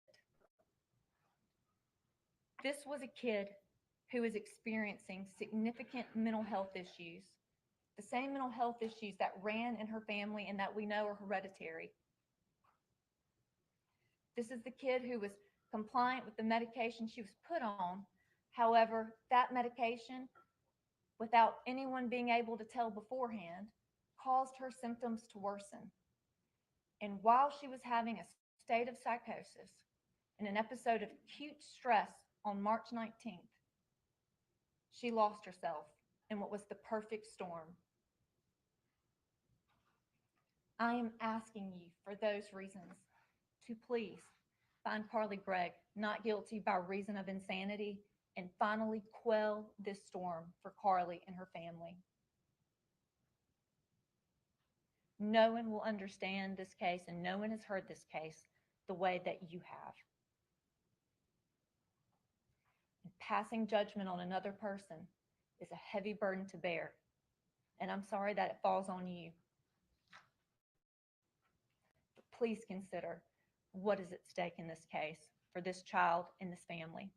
This was a kid who was experiencing significant mental health issues, the same mental health issues that ran in her family and that we know are hereditary. This is the kid who was compliant with the medication she was put on. However, that medication, without anyone being able to tell beforehand, caused her symptoms to worsen. And while she was having a state of psychosis in an episode of acute stress on March 19th, she lost herself in what was the perfect storm. I am asking you, for those reasons, to please find Carly Gregg not guilty by reason of insanity and finally quell this storm for Carly and her family. No one will understand this case and no one has heard this case the way that you have. And passing judgment on another person is a heavy burden to bear. And I'm sorry that it falls on you. But please consider what is at stake in this case for this child and this family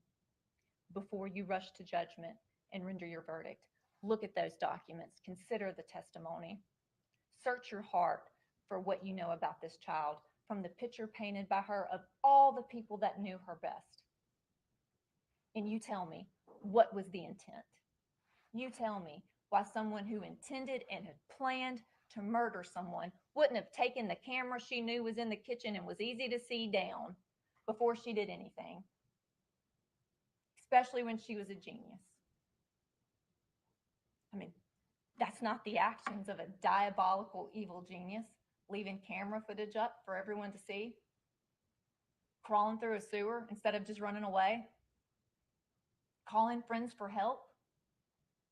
before you rush to judgment and render your verdict. Look at those documents. Consider the testimony. Search your heart for what you know about this child from the picture painted by her of all the people that knew her best. And you tell me, what was the intent? You tell me why someone who intended and had planned to murder someone wouldn't have taken the camera she knew was in the kitchen and was easy to see down before she did anything, especially when she was a genius. I mean, that's not the actions of a diabolical, evil genius, leaving camera footage up for everyone to see, crawling through a sewer instead of just running away, calling friends for help,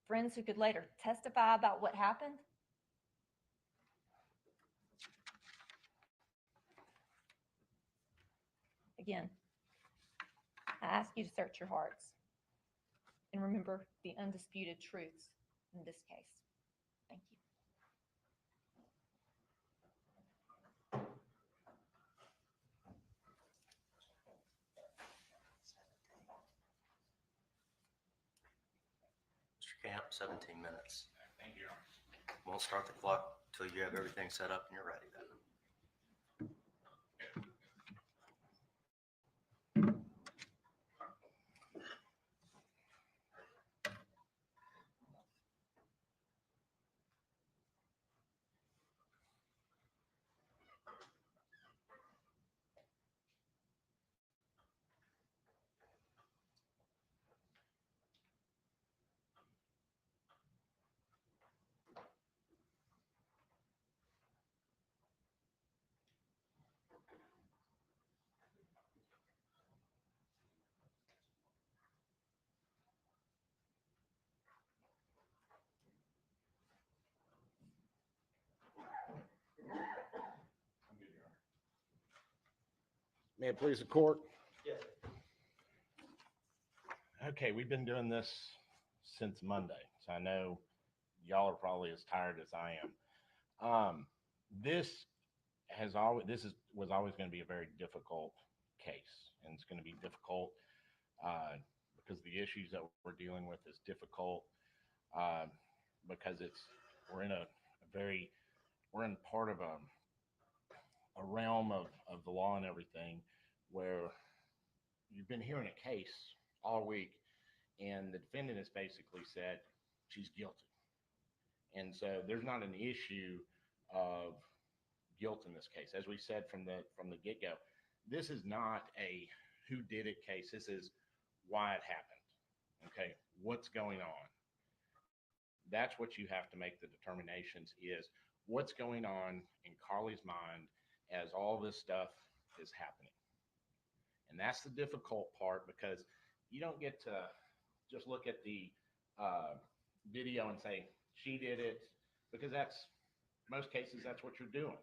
friends who could later testify about what happened. Again, I ask you to search your hearts and remember the undisputed truths in this case. Thank you. Mr. Camp, 17 minutes. Thank you. Won't start the clock until you have everything set up and you're ready then. May it please the court? Yes. Okay, we've been doing this since Monday, so I know y'all are probably as tired as I am. This was always going to be a very difficult case, and it's going to be difficult because the issues that we're dealing with is difficult because we're in part of a realm of the law and everything where you've been hearing a case all week and the defendant has basically said she's guilty. And so there's not an issue of guilt in this case. As we said from the get-go, this is not a who did it case. This is why it happened. Okay, what's going on? That's what you have to make the determinations is what's going on in Carly's mind as all this stuff is happening. And that's the difficult part, because you don't get to just look at the video and say, she did it, because that's, most cases, that's what you're doing.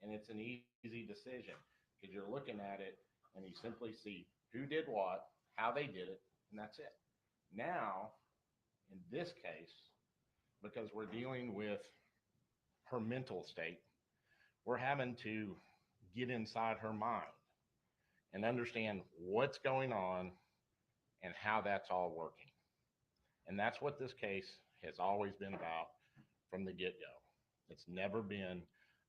And it's an easy decision, because you're looking at it and you simply see who did what, how they did it, and that's it. Now, in this case, because we're dealing with her mental state, we're having to get inside her mind and understand what's going on and how that's all working. And that's what this case has always been about from the get-go. It's never been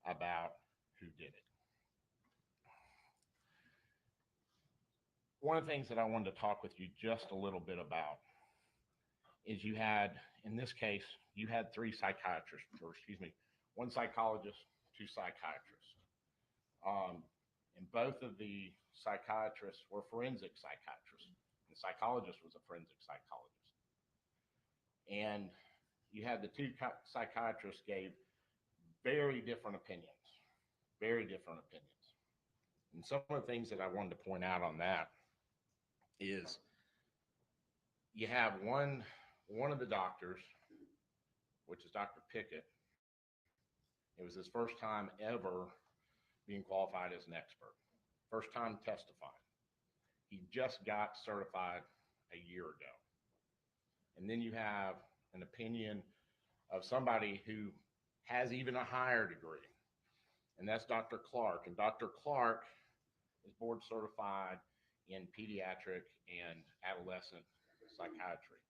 about who did it. One of the things that I wanted to talk with you just a little bit about is you had, in this case, you had 3 psychiatrists, or excuse me, 1 psychologist, 2 psychiatrists. And both of the psychiatrists were forensic psychiatrists. The psychologist was a forensic psychologist. And you had the 2 psychiatrists gave very different opinions, very different opinions. And some of the things that I wanted to point out on that is you have one of the doctors, which is Dr. Pickett. It was his first time ever being qualified as an expert, first time testifying. He just got certified a year ago. And then you have an opinion of somebody who has even a higher degree, and that's Dr. Clark. And Dr. Clark is board certified in pediatric and adolescent psychiatry,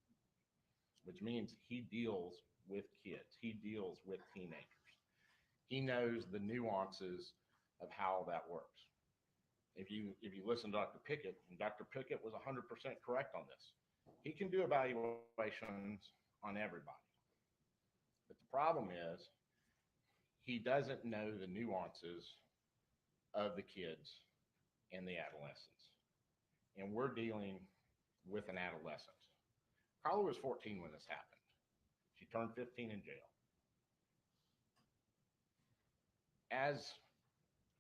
which means he deals with kids. He deals with teenagers. He knows the nuances of how that works. If you listen to Dr. Pickett, and Dr. Pickett was 100% correct on this. He can do evaluations on everybody. But the problem is he doesn't know the nuances of the kids and the adolescents. And we're dealing with an adolescent. Carla was 14 when this happened. She turned 15 in jail. As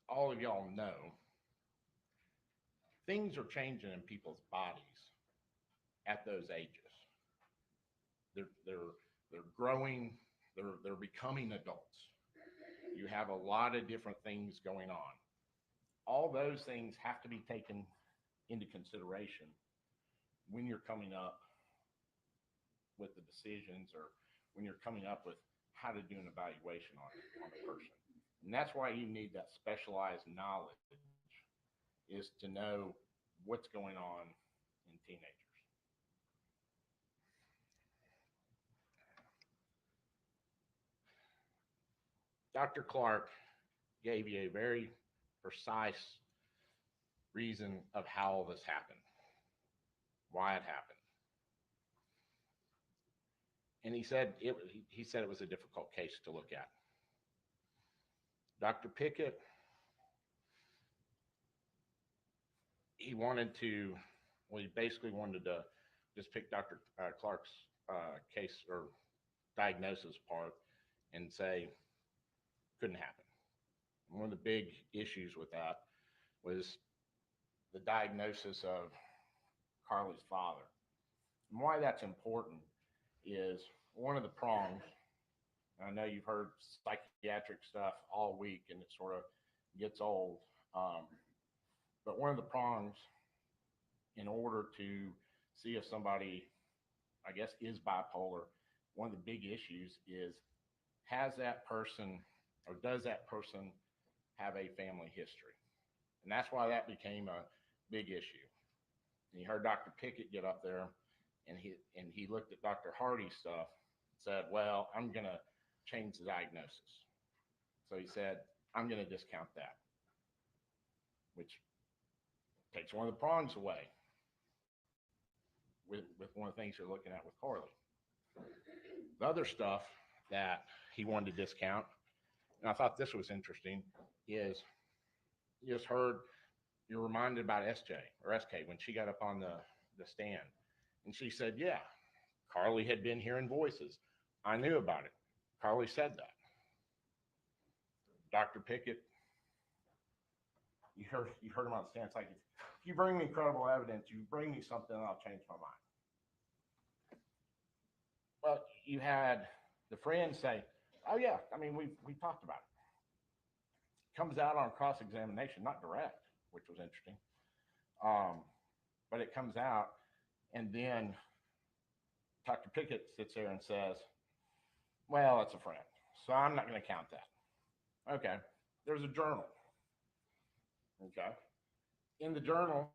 all of y'all know, things are changing in people's bodies at those ages. They're growing, they're becoming adults. You have a lot of different things going on. All those things have to be taken into consideration when you're coming up with the decisions, or when you're coming up with how to do an evaluation on a person. And that's why you need that specialized knowledge, is to know what's going on in teenagers. Dr. Clark gave you a very precise reason of how all this happened, why it happened. And he said it was a difficult case to look at. Dr. Pickett, he basically wanted to just pick Dr. Clark's case or diagnosis part and say, couldn't happen. And one of the big issues with that was the diagnosis of Carly's father. And why that's important is one of the prongs. I know you've heard psychiatric stuff all week and it sort of gets old. But one of the prongs in order to see if somebody, I guess, is bipolar, one of the big issues is, has that person, or does that person have a family history? And that's why that became a big issue. And you heard Dr. Pickett get up there and he looked at Dr. Hardy's stuff, said, well, I'm going to change the diagnosis. So he said, I'm going to discount that, which takes one of the prongs away with one of the things you're looking at with Carly. The other stuff that he wanted to discount, and I thought this was interesting, is you just heard, you're reminded about SJ or SK when she got up on the stand. And she said, yeah, Carly had been hearing voices. I knew about it. Carly said that. Dr. Pickett you heard him on the stand. It's like, if you bring me credible evidence, you bring me something, I'll change my mind. Well, you had the friend say, oh yeah, I mean, we talked about it. Comes out on cross-examination, not direct, which was interesting. But it comes out, and then Dr. Pickett sits there and says, well, it's a friend, so I'm not going to count that. Okay, there's a journal. Okay, in the journal,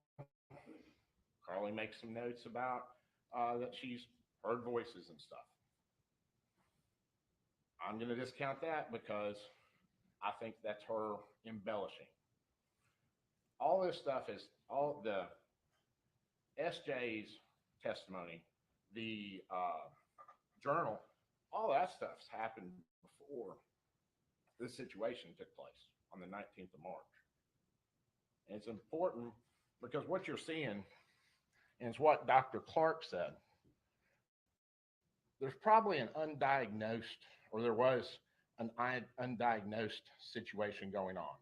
Carly makes some notes about that she's heard voices and stuff. I'm going to discount that because I think that's her embellishing. All this stuff is all the SJ's testimony, the journal, all that stuff's happened before this situation took place on the 19th of March. And it's important because what you're seeing, and it's what Dr. Clark said, there's probably an undiagnosed, or there was an undiagnosed situation going on.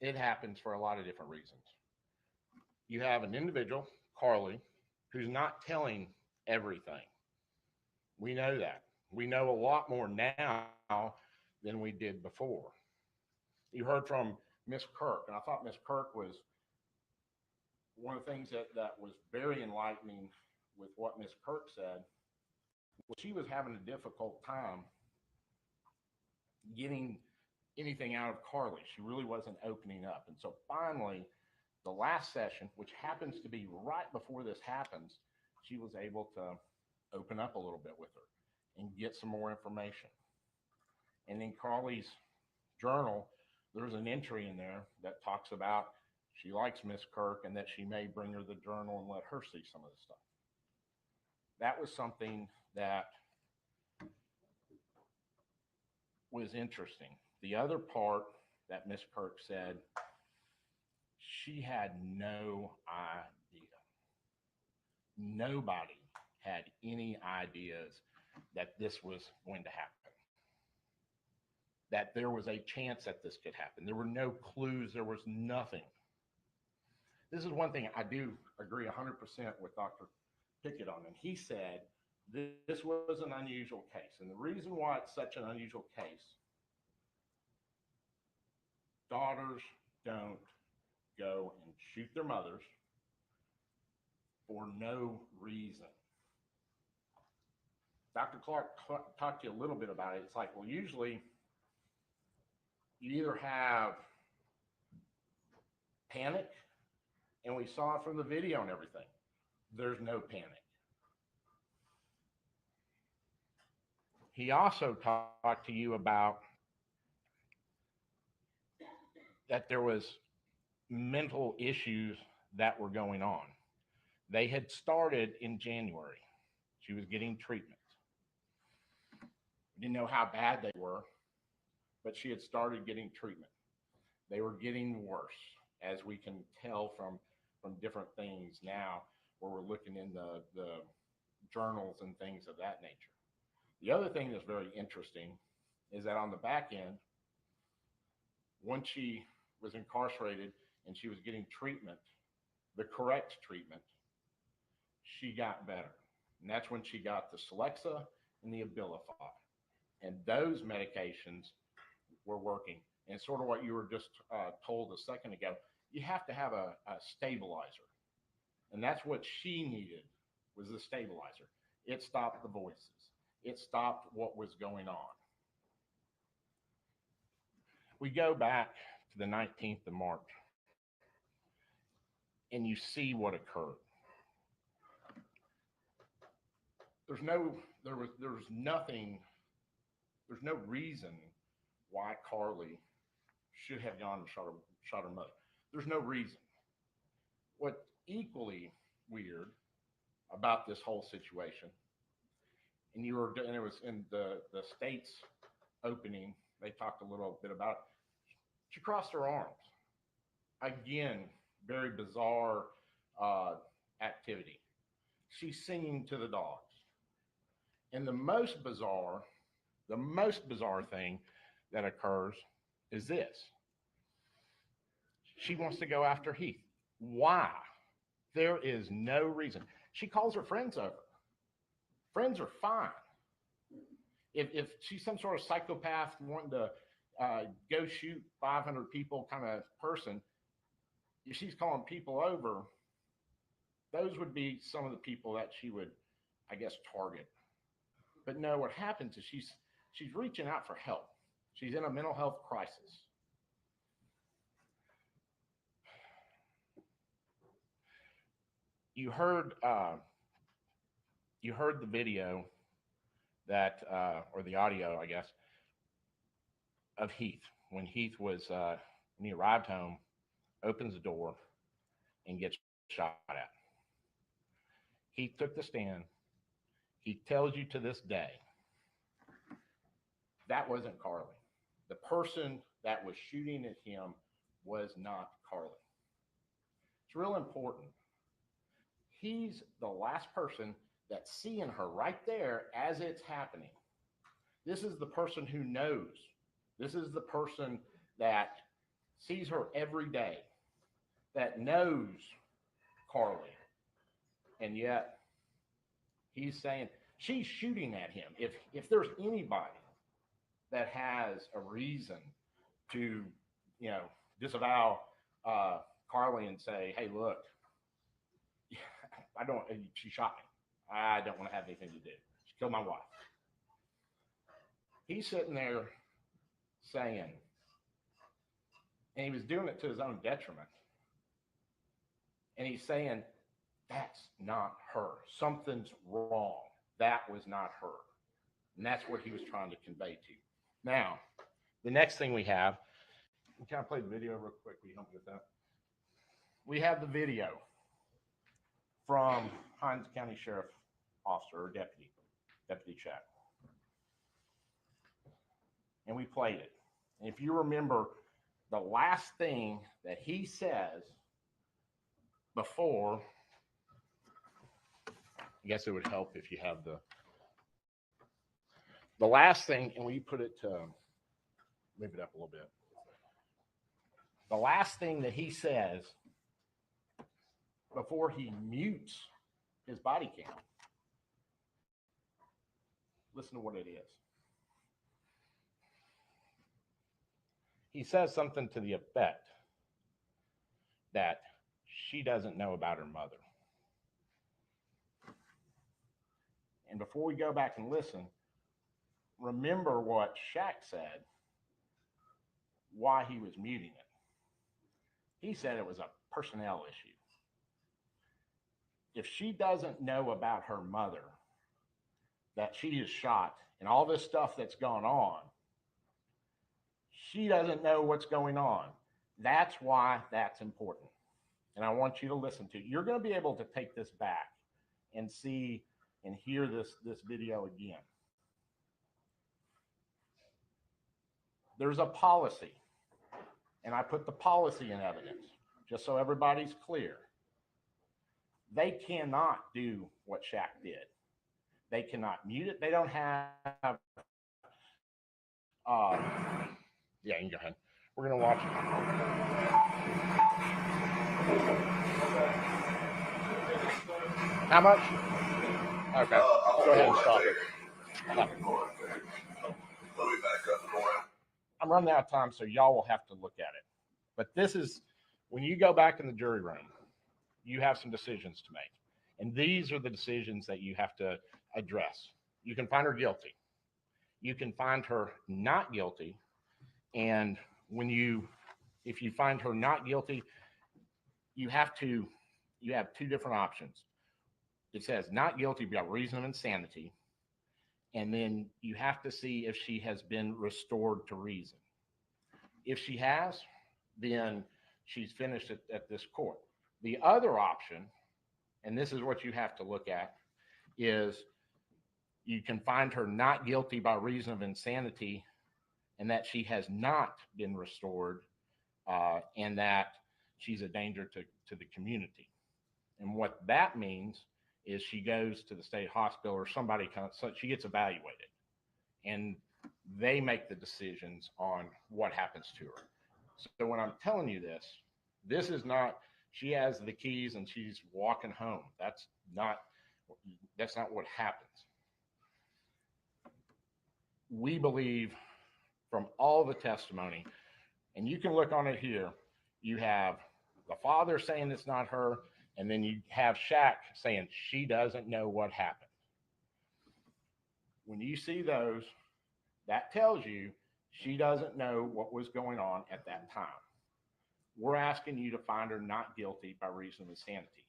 It happens for a lot of different reasons. You have an individual, Carly, who's not telling everything. We know that. We know a lot more now than we did before. You heard from Miss Kirk, and I thought Miss Kirk was one of the things that was very enlightening with what Miss Kirk said. She was having a difficult time getting anything out of Carly. She really wasn't opening up. And so finally, the last session, which happens to be right before this happens, she was able to open up a little bit with her and get some more information. And in Carly's journal, there's an entry in there that talks about she likes Miss Kirk and that she may bring her the journal and let her see some of the stuff. That was something that was interesting. The other part that Miss Kirk said, she had no idea. Nobody had any ideas that this was going to happen, that there was a chance that this could happen. There were no clues. There was nothing. This is one thing I do agree 100% with Dr. Pickett on, and he said this was an unusual case. And the reason why it's such an unusual case, daughters don't go and shoot their mothers for no reason. Dr. Clark talked to you a little bit about it. It's like, well, usually you either have panic, and we saw it from the video and everything. There's no panic. He also talked to you about that there was mental issues that were going on. They had started in January. She was getting treatment. We didn't know how bad they were, but she had started getting treatment. They were getting worse, as we can tell from different things now, where we're looking in the journals and things of that nature. The other thing that's very interesting is that on the back end, once she was incarcerated and she was getting treatment, the correct treatment, she got better. And that's when she got the Celexa and the Abilify. And those medications were working. And sort of what you were just told a second ago, you have to have a stabilizer. And that's what she needed, was the stabilizer. It stopped the voices. It stopped what was going on. We go back to the 19th of March, and you see what occurred. There's no reason why Carly should have gone and shot her mother. There's no reason. What's equally weird about this whole situation, and it was in the state's opening, they talked a little bit about it. She crossed her arms. Again, very bizarre activity. She's singing to the dogs. And the most bizarre thing that occurs is this. she wants to go after Heath. Why? There is no reason. She calls her friends over. Friends are fine. If she's some sort of psychopath wanting to go shoot 500 people kind of person, if she's calling people over, those would be some of the people that she would, I guess, target. But no, what happens is she's reaching out for help. She's in a mental health crisis. You heard the video that or the audio, I guess, of Heath when Heath was when he arrived home, opens the door, and gets shot at. Heath took the stand. He tells you to this day that wasn't Carly. The person that was shooting at him was not Carly. It's real important. He's the last person that's seeing her right there as it's happening. This is the person who knows. This is the person that sees her every day, that knows Carly. And yet he's saying she's shooting at him. If there's anybody that has a reason to, disavow Carly and say, hey, look, she shot me. I don't want to have anything to do. She killed my wife. He's sitting there saying, and he was doing it to his own detriment. And he's saying, that's not her. Something's wrong. That was not her. And that's what he was trying to convey to you. Now, the next thing we have, can I play the video real quick? Will you help me with that? We have the video from Hinds County Sheriff Officer or Deputy Chat. And we played it. And if you remember, the last thing that he says before, I guess it would help if you have the last thing, and we put it to move it up a little bit. The last thing that he says before he mutes his body cam. Listen to what it is. He says something to the effect that she doesn't know about her mother. And before we go back and listen, remember what Shaq said, why he was muting it. He said it was a personnel issue. If she doesn't know about her mother, that she is shot, and all this stuff that's gone on, she doesn't know what's going on. That's why that's important. And I want you to listen to it. You're going to be able to take this back and see and hear this video again. There's a policy, and I put the policy in evidence just so everybody's clear. They cannot do what Shaq did. They cannot mute it. They don't have yeah, you can go ahead. We're going to watch it. How much? Okay. Go ahead and stop it. I'm running out of time, so y'all will have to look at it. But this is, when you go back in the jury room, you have some decisions to make. And these are the decisions that you have to address. You can find her guilty. You can find her not guilty. And if you find her not guilty, you have two different options. It says not guilty by reason of insanity. And then you have to see if she has been restored to reason. If she has, then she's finished at this court. The other option, and this is what you have to look at, is you can find her not guilty by reason of insanity and that she has not been restored and that she's a danger to the community. And what that means is she goes to the state hospital or somebody comes, so she gets evaluated and they make the decisions on what happens to her. So when I'm telling you this, This is not, she has the keys and she's walking home. That's not what happens. We believe from all the testimony, and you can look on it here, you have the father saying it's not her, and then you have Shaq saying she doesn't know what happened. When you see those, that tells you she doesn't know what was going on at that time. We're asking you to find her not guilty by reason of insanity.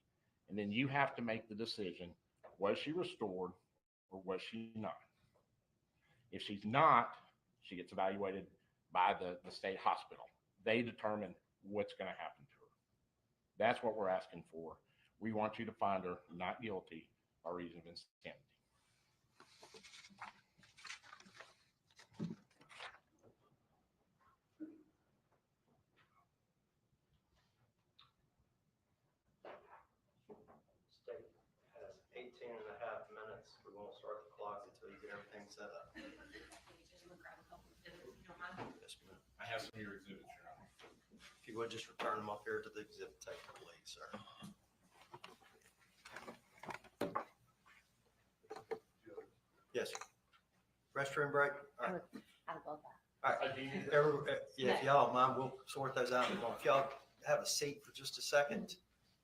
And then you have to make the decision, was she restored or was she not? If she's not, she gets evaluated by the state hospital. They determine what's going to happen to her. That's what we're asking for. We want you to find her not guilty by reason of insanity. State has 18 and a half minutes. We won't start the clock until you get everything set up. Yes, ma'am. I have some of your exhibits here. If you would just return them up here to the exhibit table, please, sir. Yes, sir. Restroom break? All right. I love that. All right. Yeah, if y'all don't mind, we'll sort those out. If y'all have a seat for just a second,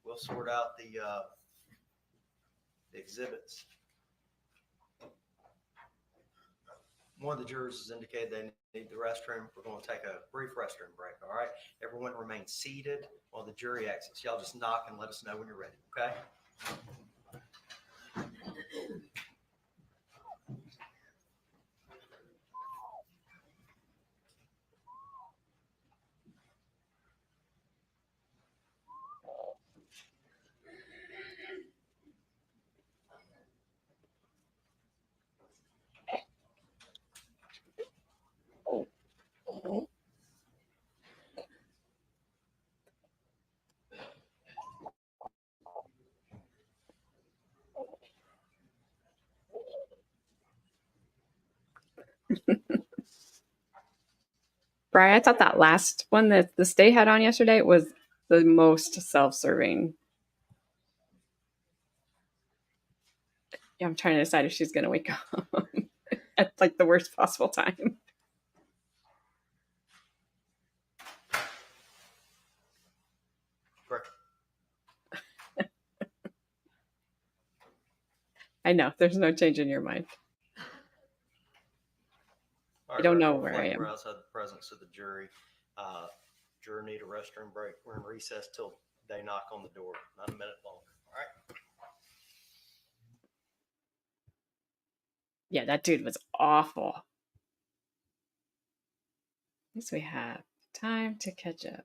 we'll sort out the exhibits. One of the jurors has indicated they need the restroom. We're going to take a brief restroom break, all right? Everyone remain seated while the jury exits. Y'all just knock and let us know when you're ready, okay? Brian, I thought that last one that the state had on yesterday was the most self-serving. Yeah, I'm trying to decide if she's going to wake up at like the worst possible time. Correct. I know there's no change in your mind. All I don't know we're where I am. We're outside the presence of the jury. Juror need a restroom break. We're in recess till they knock on the door. Not a minute longer. All right. Yeah, that dude was awful. At least we have time to catch up.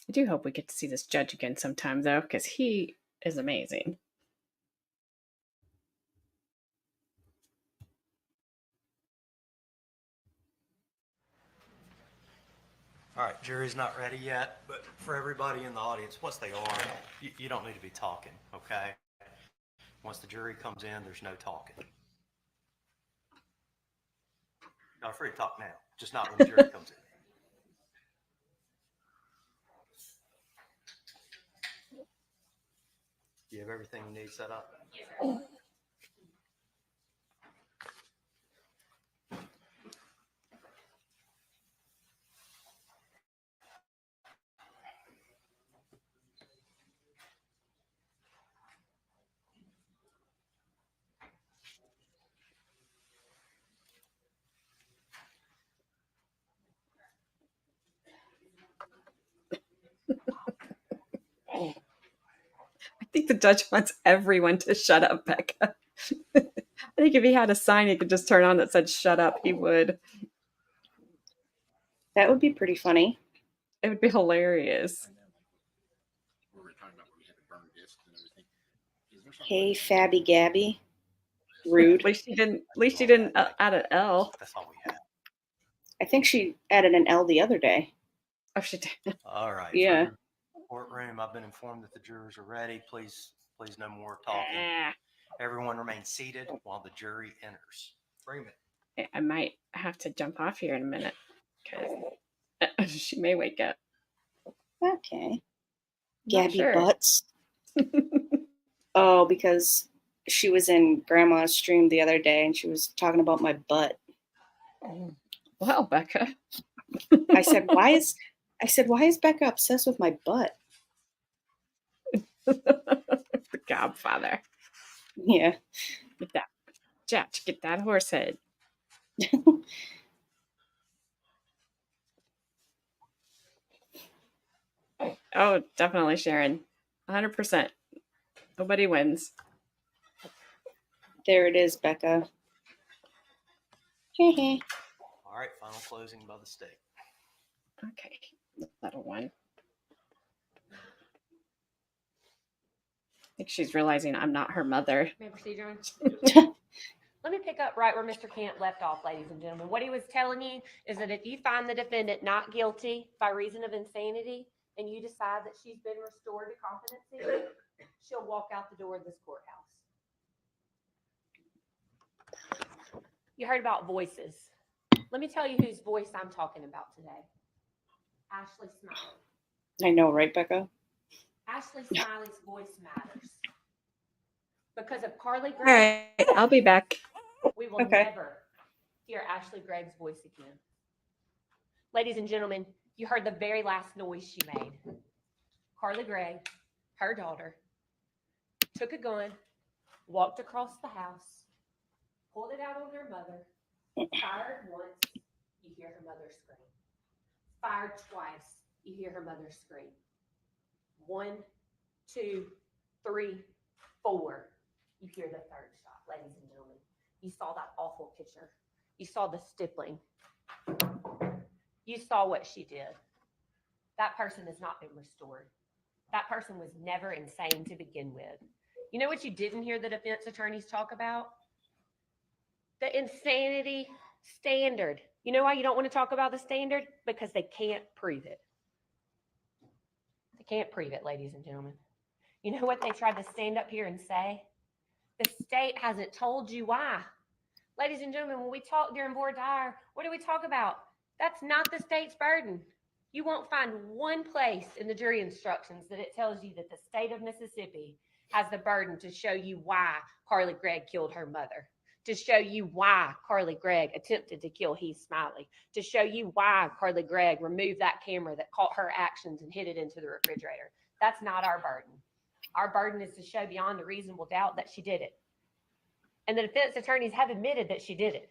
I do hope we get to see this judge again sometime, though, because he is amazing. All right, jury's not ready yet, but for everybody in the audience, once they are, you don't need to be talking, okay? Once the jury comes in, there's no talking. Y'all are free to talk now, just not when the jury comes in. You have everything you need set up? I think the judge wants everyone to shut up, Becca. I think if he had a sign he could just turn on that said shut up, he would. That would be pretty funny. It would be hilarious. Hey, Fabby Gabby. Rude. At least she didn't add an L. That's all we have. I think she added an L the other day. Oh, she did. All right. Yeah. Courtroom, I've been informed that the jurors are ready. Please no more talking. Ah, Everyone remain seated while the jury enters. Freeman. I might have to jump off here in a minute because she may wake up. Okay. Not Gabby sure. Butts. Oh, because she was in Grandma's stream the other day and she was talking about my butt. Well, Becca. I said, why is Becca obsessed with my butt? The Godfather. Yeah. Get that, Judge, get that horse head. Oh, definitely, Sharon. 100%. Nobody wins. There it is, Becca. Heh. All right, final closing by the state. Okay, little one. I think she's realizing I'm not her mother. May I proceed, Your Honor? Let me pick up right where Mr. Kent left off, ladies and gentlemen. What he was telling you is that if you find the defendant not guilty by reason of insanity and you decide that she's been restored to competency, she'll walk out the door of this courthouse. You heard about voices. Let me tell you whose voice I'm talking about today. Ashley Smiley. I know, right, Becca? Ashley Smiley's voice matters. Because of Carly All Gregg, right, I'll be back. we will Okay. never hear Ashley Gregg's voice again. Ladies and gentlemen, you heard the very last noise she made. Carly Gregg, her daughter, took a gun, walked across the house, pulled it out on her mother, fired once, you hear her mother scream. Fired twice, you hear her mother scream. 1, 2, 3, 4, you hear the third shot, ladies and gentlemen. You saw that awful picture. You saw the stippling. You saw what she did. That person has not been restored. That person was never insane to begin with. You know what you didn't hear the defense attorneys talk about? The insanity standard. You know why you don't want to talk about the standard? Because they can't prove it. They can't prove it, ladies and gentlemen. You know what they tried to stand up here and say? The state hasn't told you why. Ladies and gentlemen, when we talk during voir dire, what do we talk about? That's not the state's burden. You won't find one place in the jury instructions that it tells you that the state of Mississippi has the burden to show you why Carly Gregg killed her mother, to show you why Carly Gregg attempted to kill Heath Smiley, to show you why Carly Gregg removed that camera that caught her actions and hid it into the refrigerator. That's not our burden. Our burden is to show beyond a reasonable doubt that she did it. And the defense attorneys have admitted that she did it.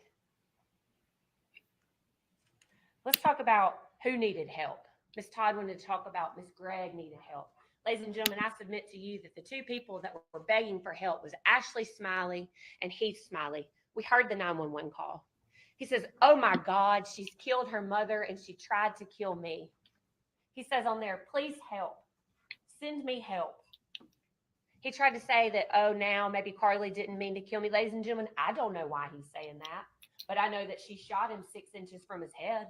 Let's talk about who needed help. Ms. Todd wanted to talk about Ms. Gregg needed help. Ladies and gentlemen, I submit to you that the two people that were begging for help was Ashley Smiley and Heath Smiley. We heard the 911 call. He says, oh my God, she's killed her mother and she tried to kill me. He says on there, please help. Send me help. He tried to say that, oh, now maybe Carly didn't mean to kill me. Ladies and gentlemen, I don't know why he's saying that, but I know that she shot him 6 inches from his head.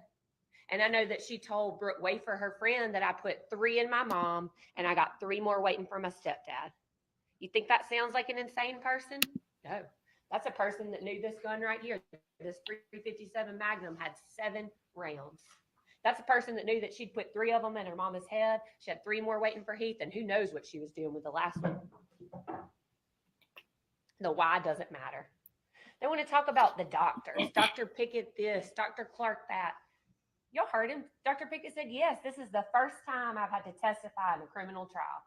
And I know that she told Brooke Wafer, her friend, that I put 3 in my mom and I got 3 more waiting for my stepdad. You think that sounds like an insane person? No. That's a person that knew this gun right here. This .357 Magnum had 7 rounds. That's a person that knew that she'd put 3 of them in her mama's head. She had 3 more waiting for Heath, and who knows what she was doing with the last one. The why doesn't matter. They want to talk about the doctors. Dr. Pickett this, Dr. Clark that. Y'all heard him. Dr. Pickett said, yes, this is the first time I've had to testify in a criminal trial.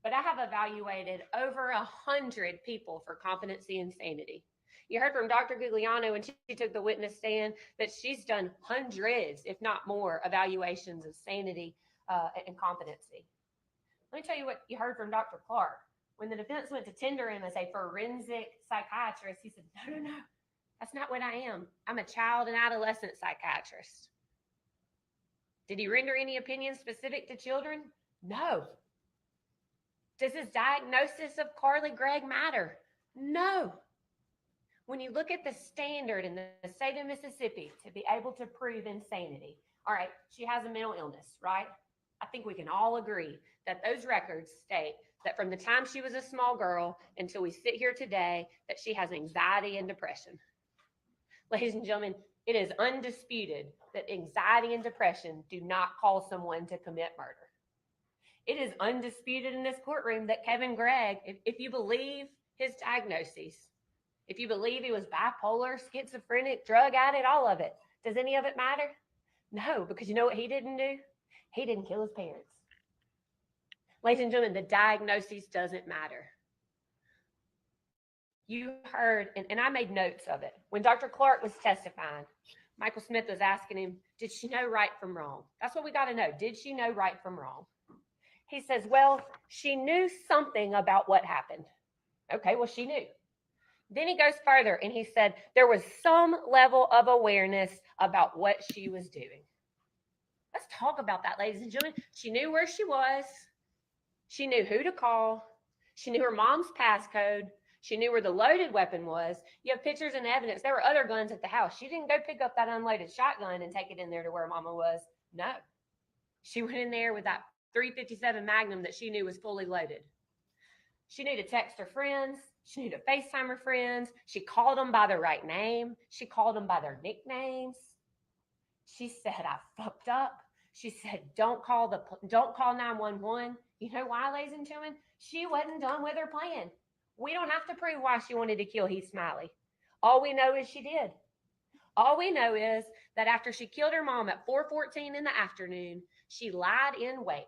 But I have evaluated over 100 people for competency and sanity. You heard from Dr. Gugliano when she took the witness stand that she's done hundreds, if not more, evaluations of sanity and competency. Let me tell you what you heard from Dr. Clark. When the defense went to tender him as a forensic psychiatrist, he said, no, that's not what I am. I'm a child and adolescent psychiatrist. Did he render any opinions specific to children? No. Does his diagnosis of Carly Gregg matter? No. When you look at the standard in the state of Mississippi to be able to prove insanity, all right, she has a mental illness, right? I think we can all agree that those records state that from the time she was a small girl until we sit here today, that she has anxiety and depression. Ladies and gentlemen, it is undisputed that anxiety and depression do not cause someone to commit murder. It is undisputed in this courtroom that Kevin Gregg, if you believe his diagnoses, if you believe he was bipolar, schizophrenic, drug addict, all of it, does any of it matter? No, because you know what he didn't do? He didn't kill his parents. Ladies and gentlemen, the diagnosis doesn't matter. You heard, and I made notes of it. When Dr. Clark was testifying, Michael Smith was asking him, did she know right from wrong? That's what we got to know. Did she know right from wrong? He says, well, she knew something about what happened. Okay, well, she knew. Then he goes further and he said there was some level of awareness about what she was doing. Let's talk about that, ladies and gentlemen. She knew where she was. She knew who to call. She knew her mom's passcode. She knew where the loaded weapon was. You have pictures and evidence. There were other guns at the house. She didn't go pick up that unloaded shotgun and take it in there to where Mama was. No. She went in there with that .357 Magnum that she knew was fully loaded. She knew to text her friends. She knew to FaceTime her friends. She called them by the right name. She called them by their nicknames. She said, I fucked up. She said, don't call 911. You know why, ladies and gentlemen? She wasn't done with her plan. We don't have to prove why she wanted to kill Heath Smiley. All we know is she did. All we know is that after she killed her mom at 4:14 in the afternoon, she lied in wait,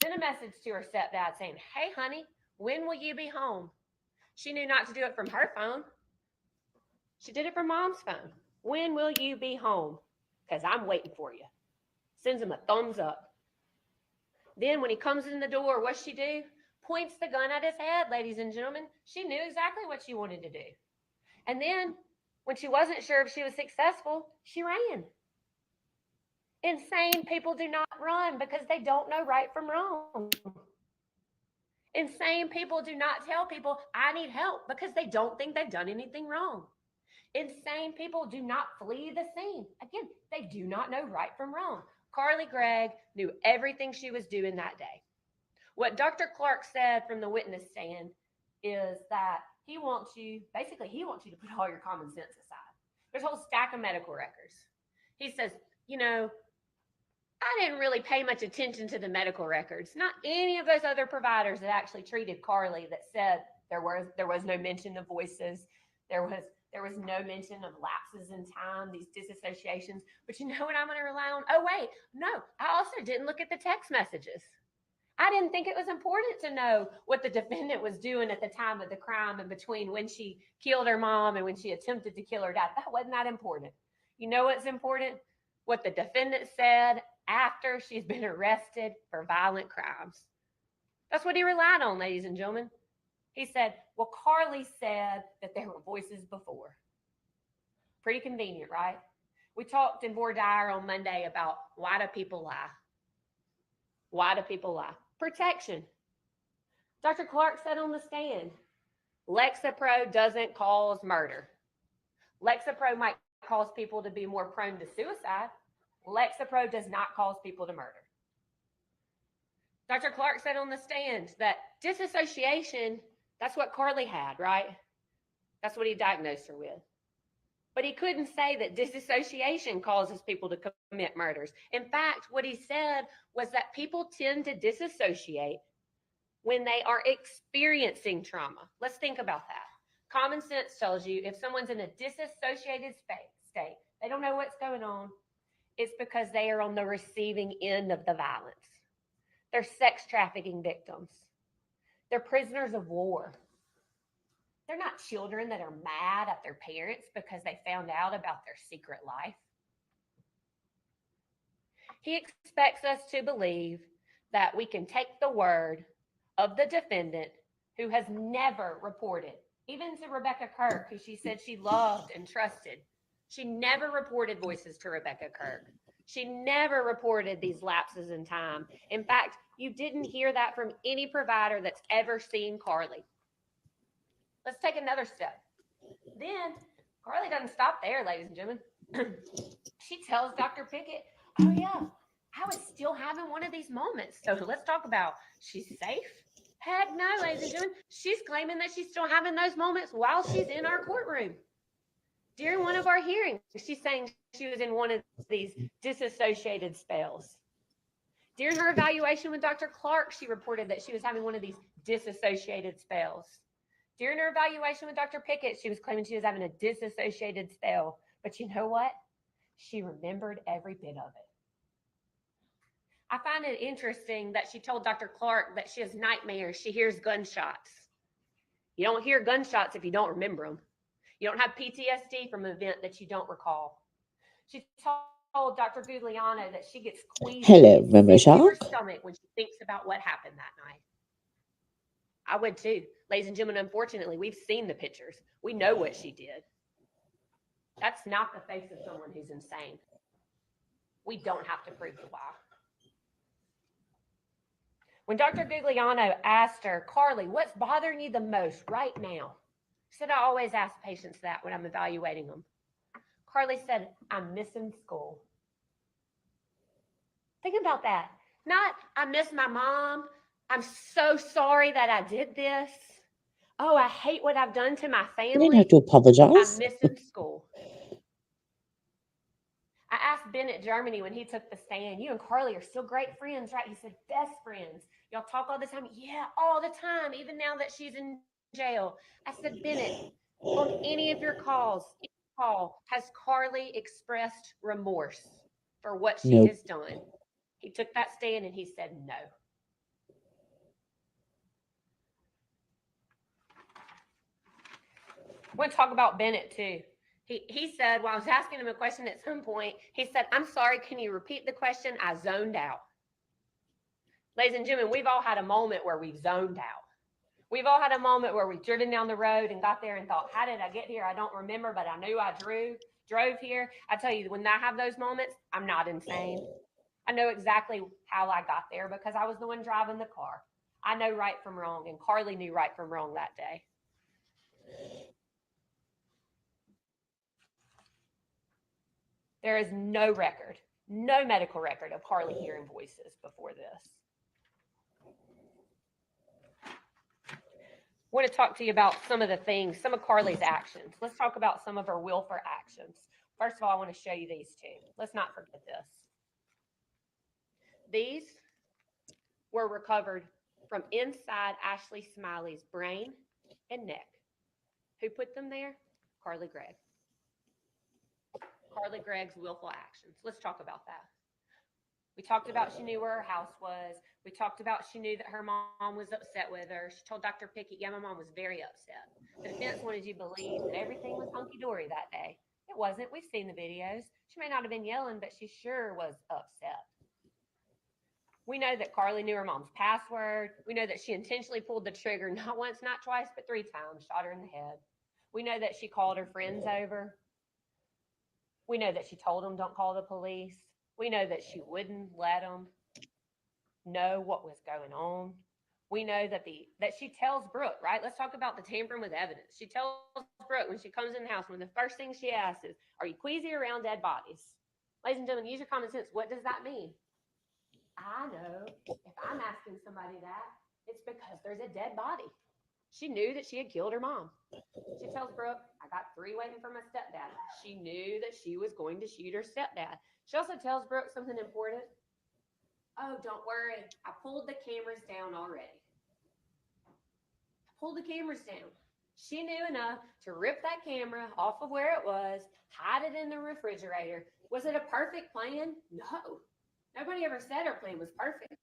sent a message to her stepdad saying, hey, honey, when will you be home? She knew not to do it from her phone. She did it from mom's phone. When will you be home? Because I'm waiting for you. Sends him a thumbs up. Then when he comes in the door, what's she do? Points the gun at his head, ladies and gentlemen. She knew exactly what she wanted to do. And then when she wasn't sure if she was successful, she ran. Insane people do not run because they don't know right from wrong. Insane people do not tell people, I need help, because they don't think they've done anything wrong. Insane people do not flee the scene. Again, they do not know right from wrong. Carly Gregg knew everything she was doing that day. What Dr. Clark said from the witness stand is that he wants you to put all your common sense aside. There's a whole stack of medical records. He says, I didn't really pay much attention to the medical records. Not any of those other providers that actually treated Carly that said there was no mention of voices. There was no mention of lapses in time, these disassociations. But you know what I'm going to rely on? Oh, wait, no, I also didn't look at the text messages. I didn't think it was important to know what the defendant was doing at the time of the crime and between when she killed her mom and when she attempted to kill her dad. That wasn't that important. You know what's important? What the defendant said after she's been arrested for violent crimes. That's what he relied on, ladies and gentlemen. He said, well, Carly said that there were voices before. Pretty convenient, right? We talked in voir dire on Monday about why do people lie? Why do people lie? Protection. Dr. Clark said on the stand, Lexapro doesn't cause murder. Lexapro might cause people to be more prone to suicide. Lexapro does not cause people to murder. Dr. Clark said on the stand that disassociation, that's what Carly had, right? That's what he diagnosed her with. But he couldn't say that disassociation causes people to commit murders. In fact, what he said was that people tend to disassociate when they are experiencing trauma. Let's think about that. Common sense tells you if someone's in a disassociated state, they don't know what's going on, it's because they are on the receiving end of the violence. They're sex trafficking victims. They're prisoners of war. They're not children that are mad at their parents because they found out about their secret life. He expects us to believe that we can take the word of the defendant who has never reported, even to Rebecca Kirk, who she said she loved and trusted. She never reported voices to Rebecca Kirk. She never reported these lapses in time. In fact, you didn't hear that from any provider that's ever seen Carly. Let's take another step. Then Carly doesn't stop there, ladies and gentlemen. She tells Dr. Pickett, oh yeah, I was still having one of these moments. So let's talk about she's safe. Heck no, ladies and gentlemen. She's claiming that she's still having those moments while she's in our courtroom. During one of our hearings, she's saying she was in one of these disassociated spells. During her evaluation with Dr. Clark, she reported that she was having one of these disassociated spells. During her evaluation with Dr. Pickett, she was claiming she was having a disassociated spell. But you know what? She remembered every bit of it. I find it interesting that she told Dr. Clark that she has nightmares. She hears gunshots. You don't hear gunshots if you don't remember them. You don't have PTSD from an event that you don't recall. She told Dr. Gugliano that she gets queasy Hello, in Mama her Shark. stomach when she thinks about what happened that night. I would too. Ladies and gentlemen, unfortunately, we've seen the pictures. We know what she did. That's not the face of someone who's insane. We don't have to prove the why. When Dr. Gugliano asked her, Carly, what's bothering you the most right now? She said, I always ask patients that when I'm evaluating them. Carly said, I'm missing school. Think about that. Not, I miss my mom. I'm so sorry that I did this. Oh, I hate what I've done to my You didn't family. have to I'm apologize. missing school. I asked Ben at Germany when he took the stand, you and Carly are still great friends, right? He said, best friends. Y'all talk all the time? Yeah, all the time, even now that she's in jail. I said, Bennett, on any of your calls, has Carly expressed remorse for what she Nope. has done? He took that stand and he said no. I want to talk about Bennett too. He said, while I was asking him a question at some point, he said, I'm sorry, can you repeat the question? I zoned out. Ladies and gentlemen, we've all had a moment where we've zoned out. We've all had a moment where we've driven down the road and got there and thought, how did I get here? I don't remember, but I knew I drove here. I tell you, when I have those moments, I'm not insane. I know exactly how I got there because I was the one driving the car. I know right from wrong, and Carly knew right from wrong that day. There is no record, no medical record of Carly hearing voices before this. I want to talk to you about some of the things, some of Carly's actions. Let's talk about some of her willful actions. First of all, I want to show you these two. Let's not forget this. These were recovered from inside Ashley Smiley's brain and neck. Who put them there? Carly Gregg. Carly Gregg's willful actions. Let's talk about that. We talked about she knew where her house was. We talked about she knew that her mom was upset with her. She told Dr. Pickett, yeah, my mom was very upset. The defense wanted you to believe that everything was hunky-dory that day. It wasn't. We've seen the videos. She may not have been yelling, but she sure was upset. We know that Carly knew her mom's password. We know that she intentionally pulled the trigger not once, not twice, but 3 times, shot her in the head. We know that she called her friends over. We know that she told them don't call the police. We know that she wouldn't let them know what was going on. We know that she tells Brooke, right? Let's talk about the tampering with evidence. She tells Brooke when she comes in the house, one of the first things she asks is, are you queasy around dead bodies? Ladies and gentlemen, use your common sense. What does that mean? I know if I'm asking somebody that, it's because there's a dead body. She knew that she had killed her mom. She tells Brooke, I got 3 waiting for my stepdad. She knew that she was going to shoot her stepdad. She also tells Brooke something important. Oh, don't worry. I pulled the cameras down already. I pulled the cameras down. She knew enough to rip that camera off of where it was, hide it in the refrigerator. Was it a perfect plan? No. Nobody ever said her plan was perfect.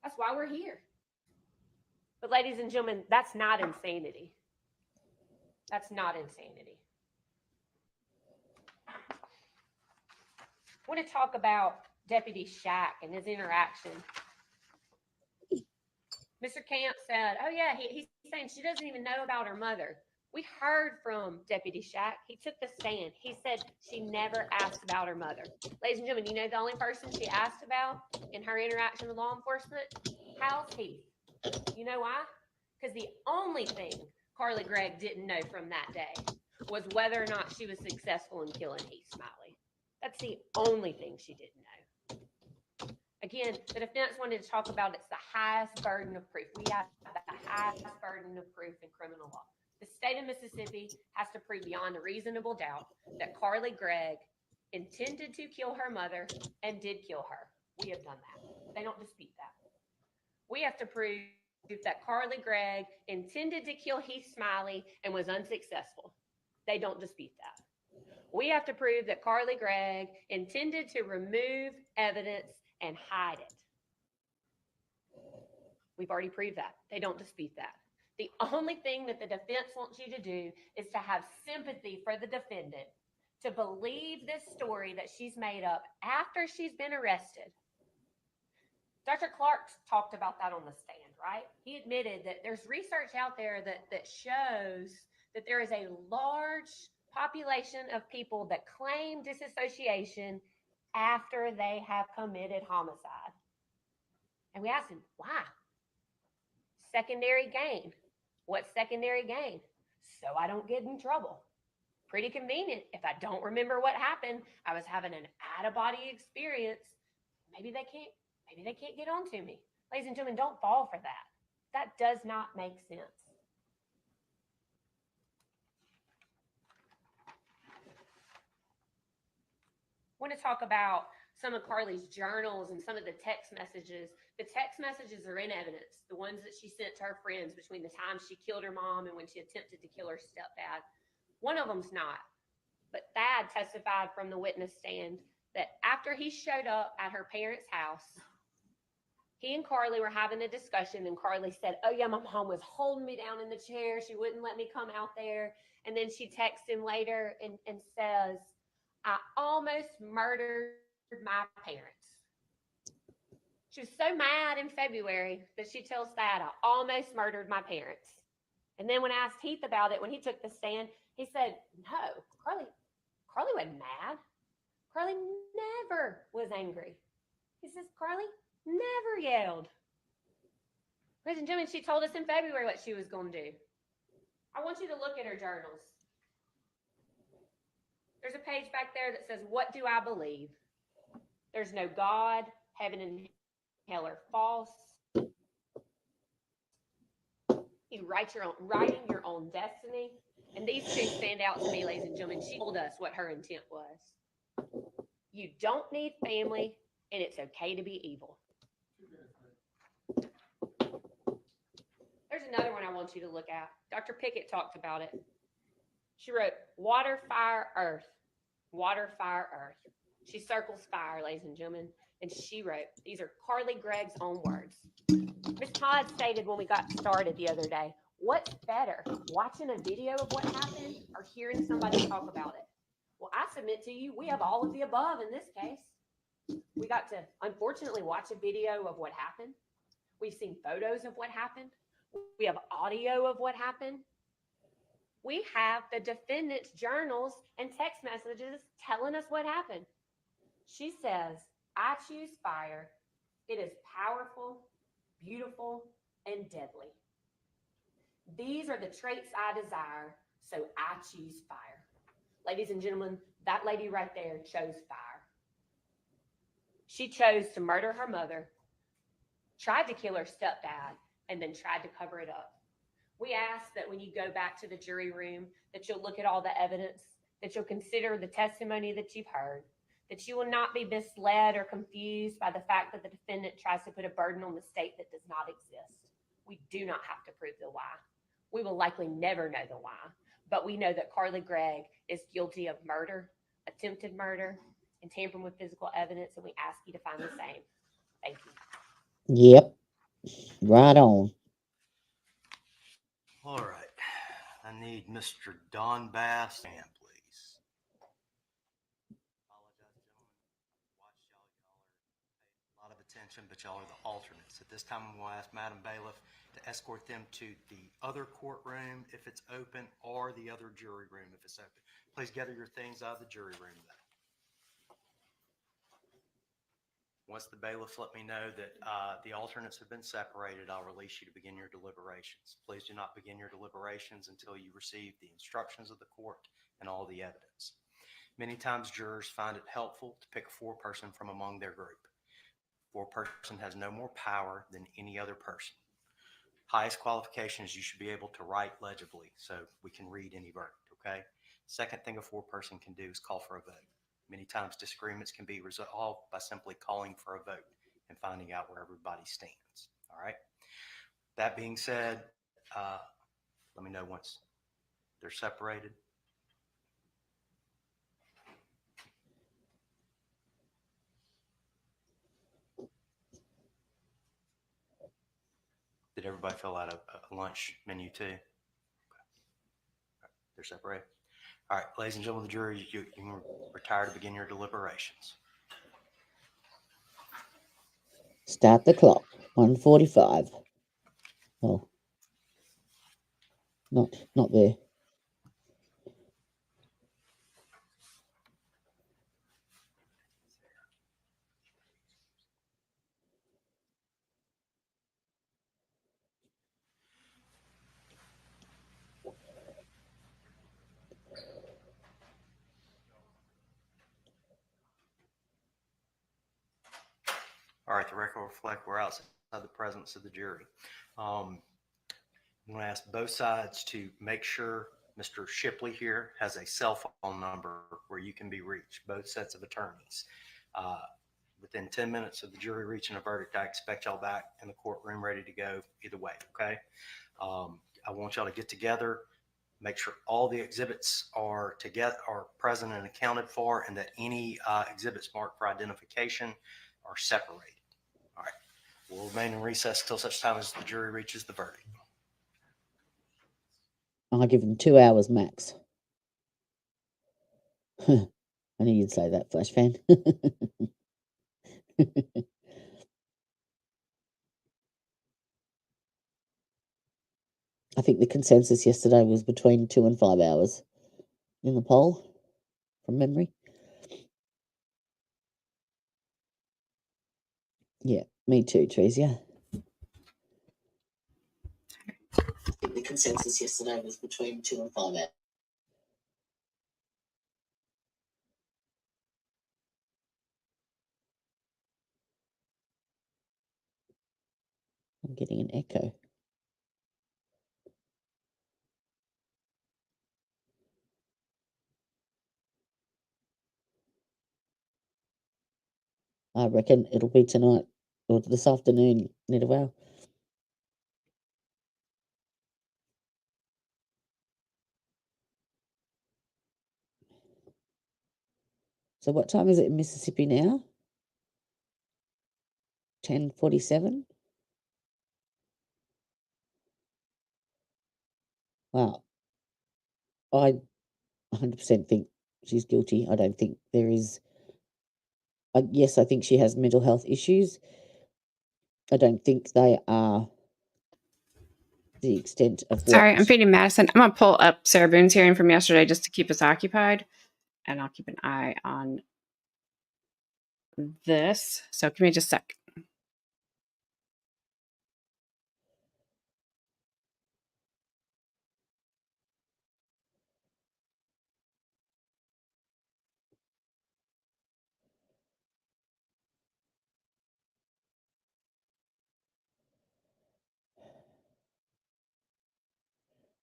That's why we're here. But ladies and gentlemen, that's not insanity. That's not insanity. I want to talk about Deputy Shack and his interaction. Mr. Camp said, oh yeah, he's saying she doesn't even know about her mother. We heard from Deputy Shack. He took the stand. He said she never asked about her mother. Ladies and gentlemen, you know the only person she asked about in her interaction with law enforcement? How's Heath? You know why? Because the only thing Carly Gregg didn't know from that day was whether or not she was successful in killing Heath Smiley. That's the only thing she didn't know. Again, the defense wanted to talk about it's the highest burden of proof. We have the highest burden of proof in criminal law. The state of Mississippi has to prove beyond a reasonable doubt that Carly Gregg intended to kill her mother and did kill her. We have done that. They don't dispute that. We have to prove that Carly Gregg intended to kill Heath Smiley and was unsuccessful. They don't dispute that. We have to prove that Carly Gregg intended to remove evidence and hide it. We've already proved that. They don't dispute that. The only thing that the defense wants you to do is to have sympathy for the defendant, to believe this story that she's made up after she's been arrested. Dr. Clark talked about that on the stand, right? He admitted that there's research out there that shows that there is a large population of people that claim disassociation after they have committed homicide. And we asked him, why? Secondary gain. What's secondary gain? So I don't get in trouble. Pretty convenient. If I don't remember what happened, I was having an out-of-body experience. Maybe they can't get on to me. Ladies and gentlemen, don't fall for that. That does not make sense. I want to talk about some of Carly's journals and some of the text messages. The text messages are in evidence, the ones that she sent to her friends between the time she killed her mom and when she attempted to kill her stepdad. One of them's not, but Thad testified from the witness stand that after he showed up at her parents' house, he and Carly were having a discussion, and Carly said, oh yeah, my mom was holding me down in the chair. She wouldn't let me come out there. And then she texts him later and says, I almost murdered my parents. She was so mad in February that she tells Thad, I almost murdered my parents. And then when I asked Heath about it, when he took the stand, he said, no, Carly wasn't mad. Carly never was angry. He says, Carly never yelled. Ladies and gentlemen, she told us in February what she was going to do. I want you to look at her journals. There's a page back there that says, what do I believe? There's no God, heaven and hell are false. You writing your own destiny. And these two stand out to me, ladies and gentlemen. She told us what her intent was. You don't need family, and it's okay to be evil. There's another one I want you to look at. Dr. Pickett talked about it. She wrote, water, fire, earth. Water, fire, earth. She circles fire, ladies and gentlemen. And she wrote, these are Carly Gregg's own words. Ms. Todd stated when we got started the other day, what's better, watching a video of what happened or hearing somebody talk about it? Well, I submit to you, we have all of the above in this case. We got to, unfortunately, watch a video of what happened. We've seen photos of what happened. We have audio of what happened. We have the defendant's journals and text messages telling us what happened. She says, I choose fire. It is powerful, beautiful, and deadly. These are the traits I desire, so I choose fire. Ladies and gentlemen, that lady right there chose fire. She chose to murder her mother, tried to kill her stepdad, and then tried to cover it up. We ask that when you go back to the jury room, that you'll look at all the evidence, that you'll consider the testimony that you've heard, that you will not be misled or confused by the fact that the defendant tries to put a burden on the state that does not exist. We do not have to prove the why. We will likely never know the why, but we know that Carly Gregg is guilty of murder, attempted murder, and tampering with physical evidence, and we ask you to find the same. Thank you. Yep. Right on. All right. I need Mr. Don Bass, please. Apologize, gentlemen. Watch y'all. Y'all are paying a lot of attention, but y'all are the alternates. At this time, I'm going to ask Madam Bailiff to escort them to the other courtroom if it's open or the other jury room if it's open. Please gather your things out of the jury room, though. Once the bailiff let me know that the alternates have been separated, I'll release you to begin your deliberations. Please do not begin your deliberations until you receive the instructions of the court and all the evidence. Many times jurors find it helpful to pick a foreperson from among their group. Foreperson has no more power than any other person. Highest qualification is you should be able to write legibly so we can read any verdict, okay? Second thing a foreperson can do is call for a vote. Many times disagreements can be resolved by simply calling for a vote and finding out where everybody stands, all right? That being said, let me know once they're separated. Did everybody fill out a lunch menu too? Okay. They're separated. All right, ladies and gentlemen of the jury, you can retire to begin your deliberations. Start the clock. 1:45. Oh, not there. All right, the record will reflect we're outside the presence of the jury. I'm going to ask both sides to make sure Mr. Shipley here has a cell phone number where you can be reached, both sets of attorneys. Within 10 minutes of the jury reaching a verdict, I expect y'all back in the courtroom ready to go either way, okay? I want y'all to get together, make sure all the exhibits are present and accounted for, and that any exhibits marked for identification are separated. All right, we'll remain in recess until such time as the jury reaches the verdict. I give them 2 hours max. I knew you'd say that, Flash fan. I think the consensus yesterday was between 2 and 5 hours in the poll, from memory. Yeah, me too, Trees, I think the consensus yesterday was between 2 and 5 hours. I'm getting an echo. I reckon it'll be tonight or this afternoon, Nidawal. So what time is it in Mississippi now? 10:47? Wow. I 100% think she's guilty. I don't think there is... yes, I think she has mental health issues. I don't think they are the extent of what... Sorry, I'm feeding Madison. I'm going to pull up Sarah Boone's hearing from yesterday just to keep us occupied. And I'll keep an eye on this. So give me just a sec.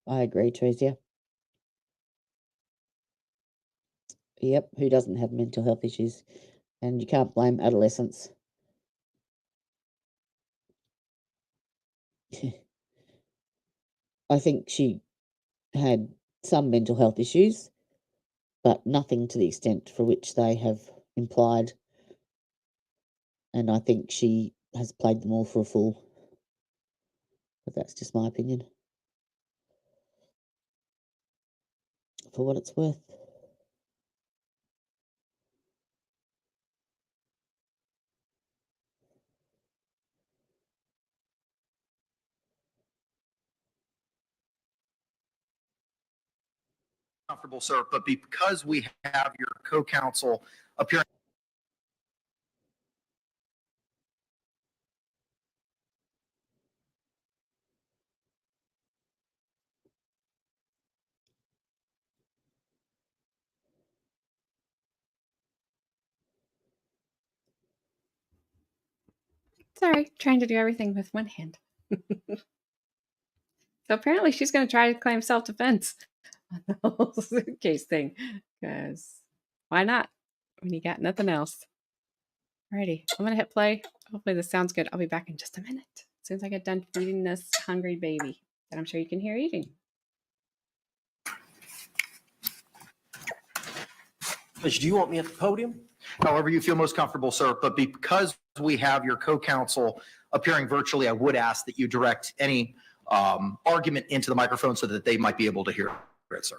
I agree, Trees, Yep, who doesn't have mental health issues? And you can't blame adolescents. I think she had some mental health issues, but nothing to the extent for which they have implied. And I think she has played them all for a fool. But that's just my opinion. For what it's worth. Comfortable, sir, but because we have your co-counsel appearing. Sorry, trying to do everything with one hand. So apparently she's going to try to claim self-defense on the whole suitcase thing. Because why not when you got nothing else? Alrighty, I'm going to hit play. Hopefully this sounds good. I'll be back in just a minute. As soon as I get done feeding this hungry baby that I'm sure you can hear eating. Judge, do you want me at the podium? However you feel most comfortable, sir. But because we have your co-counsel appearing virtually, I would ask that you direct any argument into the microphone so that they might be able to hear it, sir.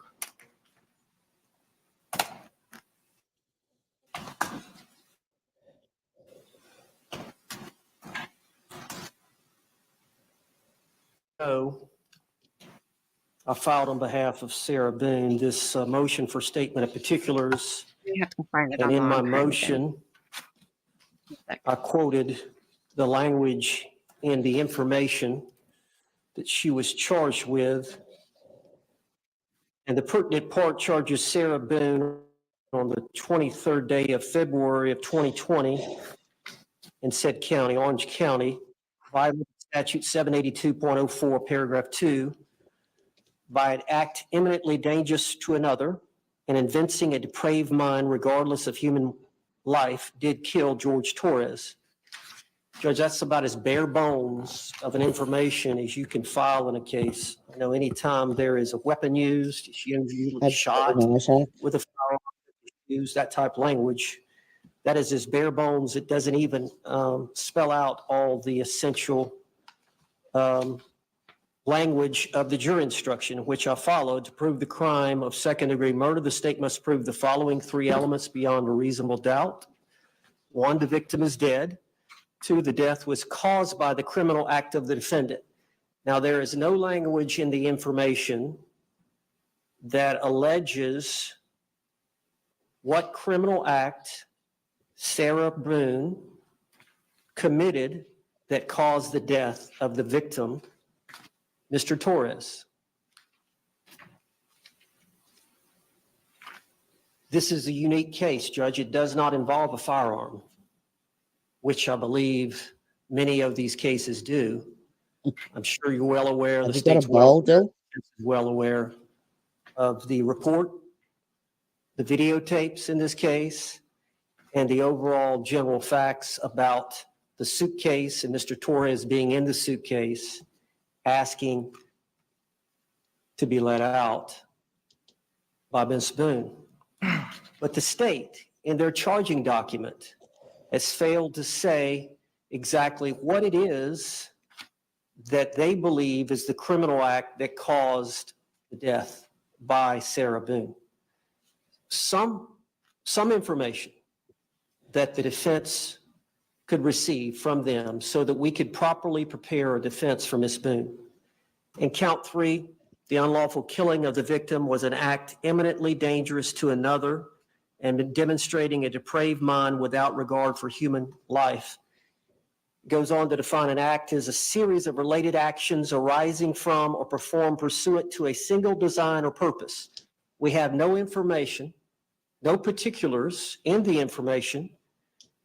So I filed on behalf of Sarah Boone this motion for statement of particulars. You have to find it And in my online, kind of motion, I quoted the language in the information that she was charged with. And the pertinent part charges Sarah Boone on the 23rd day of February of 2020 in said county, Orange County, violating statute 782.04, paragraph 2, by an act eminently dangerous to another and evincing a depraved mind regardless of human life, did kill George Torres. Judge, that's about as bare bones of an information as you can file in a case. I know anytime there is a weapon used, she usually shot with a firearm, use that type of language. That is as bare bones. It doesn't even spell out all the essential language of the jury instruction, which I followed. To prove the crime of second-degree murder, the state must prove the following three elements beyond a reasonable doubt. 1, the victim is dead. 2, the death was caused by the criminal act of the defendant. Now, there is no language in the information that alleges what criminal act Sarah Boone committed that caused the death of the victim, Mr. Torres. This is a unique case, Judge. It does not involve a firearm, which I believe many of these cases do. I'm sure you're well aware, the state's well aware of the report, the videotapes in this case, and the overall general facts about the suitcase and Mr. Torres being in the suitcase asking to be let out by Ms. Boone. But the state, in their charging document, has failed to say exactly what it is that they believe is the criminal act that caused the death by Sarah Boone. Some information that the defense could receive from them so that we could properly prepare a defense for Ms. Boone. In count 3, the unlawful killing of the victim was an act eminently dangerous to another and demonstrating a depraved mind without regard for human life. It goes on to define an act as a series of related actions arising from or performed pursuant to a single design or purpose. We have no information, no particulars in the information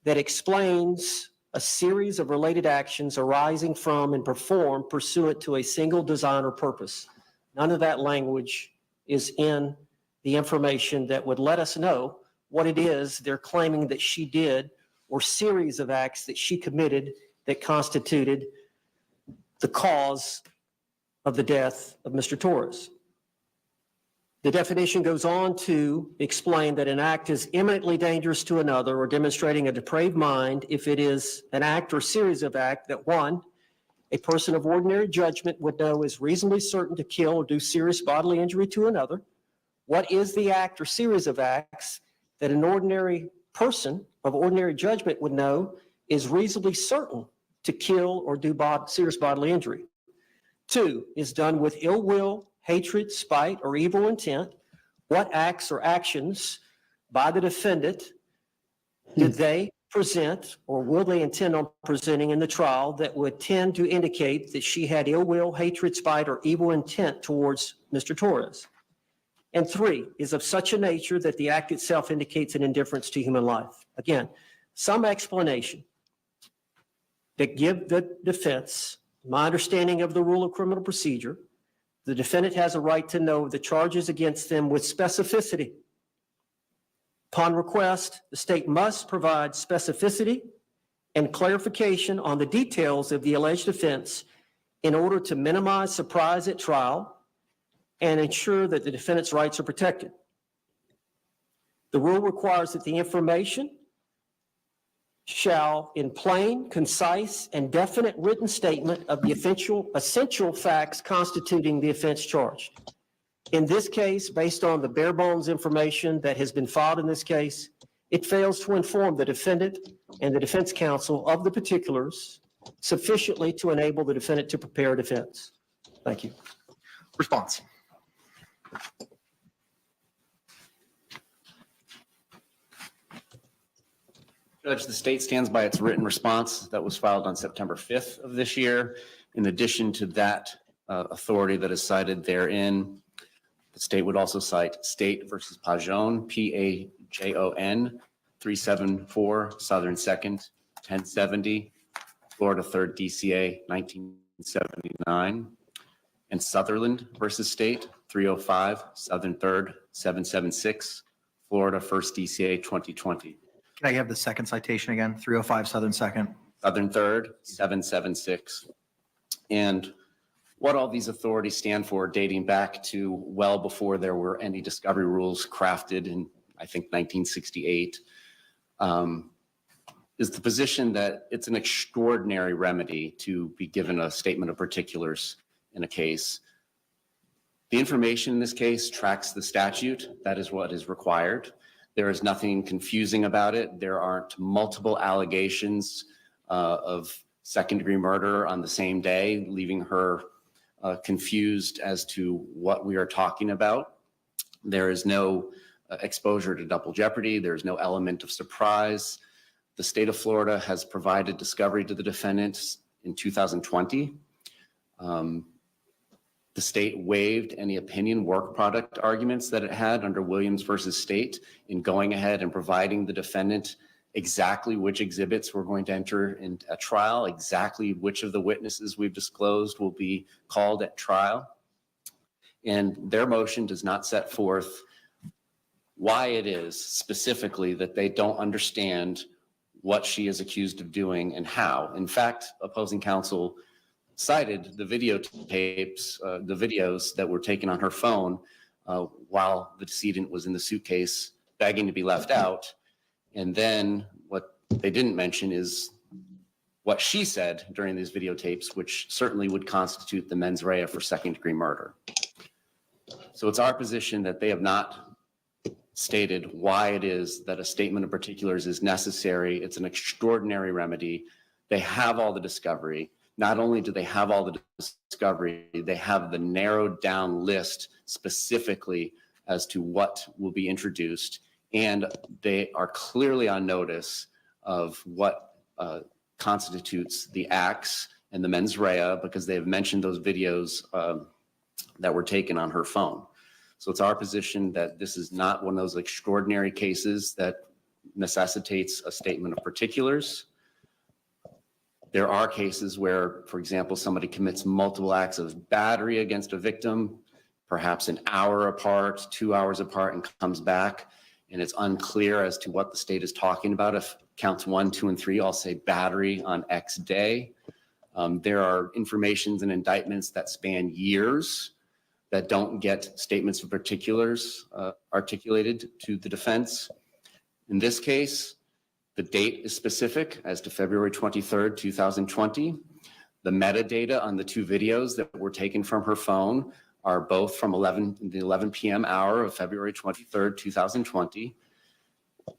that explains a series of related actions arising from and performed pursuant to a single design or purpose. None of that language is in the information that would let us know what it is they're claiming that she did or series of acts that she committed that constituted the cause of the death of Mr. Torres. The definition goes on to explain that an act is eminently dangerous to another or demonstrating a depraved mind if it is an act or series of acts that 1, a person of ordinary judgment would know is reasonably certain to kill or do serious bodily injury to another. What is the act or series of acts that an ordinary person of ordinary judgment would know is reasonably certain to kill or do serious bodily injury? 2, is done with ill will, hatred, spite, or evil intent. What acts or actions by the defendant did they present or will they intend on presenting in the trial that would tend to indicate that she had ill will, hatred, spite, or evil intent towards Mr. Torres? And 3, is of such a nature that the act itself indicates an indifference to human life. Again, some explanation that give the defense, my understanding of the rule of criminal procedure, the defendant has a right to know the charges against them with specificity. Upon request, the state must provide specificity and clarification on the details of the alleged offense in order to minimize surprise at trial and ensure that the defendant's rights are protected. The rule requires that the information shall, in plain, concise, and definite written statement of the essential facts constituting the offense charged. In this case, based on the bare bones information that has been filed in this case, it fails to inform the defendant and the defense counsel of the particulars sufficiently to enable the defendant to prepare a defense. Thank you. Response. Judge, the state stands by its written response that was filed on September 5th of this year. In addition to that authority that is cited therein, the state would also cite State versus Pajon, P-A-J-O-N, 374 Southern 2nd, 1070, Florida 3rd DCA, 1979, and Sutherland versus State, 305 Southern 3rd, 776, Florida 1st DCA, 2020. Can I have the second citation again? 305 Southern 2nd. Southern 3rd, 776. And what all these authorities stand for, dating back to well before there were any discovery rules crafted in, I think, 1968, is the position that it's an extraordinary remedy to be given a statement of particulars in a case. The information in this case tracks the statute. That is what is required. There is nothing confusing about it. There aren't multiple allegations of second-degree murder on the same day, leaving her confused as to what we are talking about. There is no exposure to double jeopardy. There's no element of surprise. The state of Florida has provided discovery to the defendant in 2020. The state waived any opinion work product arguments that it had under Williams versus State in going ahead and providing the defendant exactly which exhibits we're going to enter in a trial, exactly which of the witnesses we've disclosed will be called at trial. And their motion does not set forth why it is specifically that they don't understand what she is accused of doing and how. In fact, opposing counsel cited the videotapes, the videos that were taken on her phone while the decedent was in the suitcase begging to be left out. And then what they didn't mention is what she said during these videotapes, which certainly would constitute the mens rea for second-degree murder. So it's our position that they have not stated why it is that a statement of particulars is necessary. It's an extraordinary remedy. They have all the discovery. Not only do they have all the discovery, they have the narrowed down list specifically as to what will be introduced. And they are clearly on notice of what constitutes the acts and the mens rea because they have mentioned those videos that were taken on her phone. So it's our position that this is not one of those extraordinary cases that necessitates a statement of particulars. There are cases where, for example, somebody commits multiple acts of battery against a victim, perhaps an hour apart, 2 hours apart, and comes back, and it's unclear as to what the state is talking about. If counts 1, 2, and 3 all say battery on X day. There are informations and indictments that span years that don't get statements of particulars articulated to the defense. In this case, the date is specific as to February 23rd, 2020. The metadata on the two videos that were taken from her phone are both from the 11 p.m. hour of February 23rd, 2020.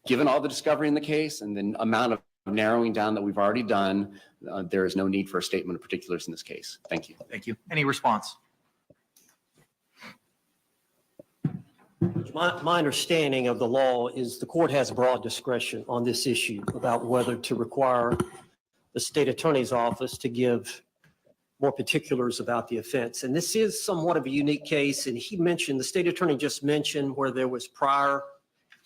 Given all the discovery in the case and the amount of narrowing down that we've already done, there is no need for a statement of particulars in this case. Thank you. Thank you. Any response? My understanding of the law is the court has broad discretion on this issue about whether to require the state attorney's office to give more particulars about the offense. And this is somewhat of a unique case. And the state attorney just mentioned where there was prior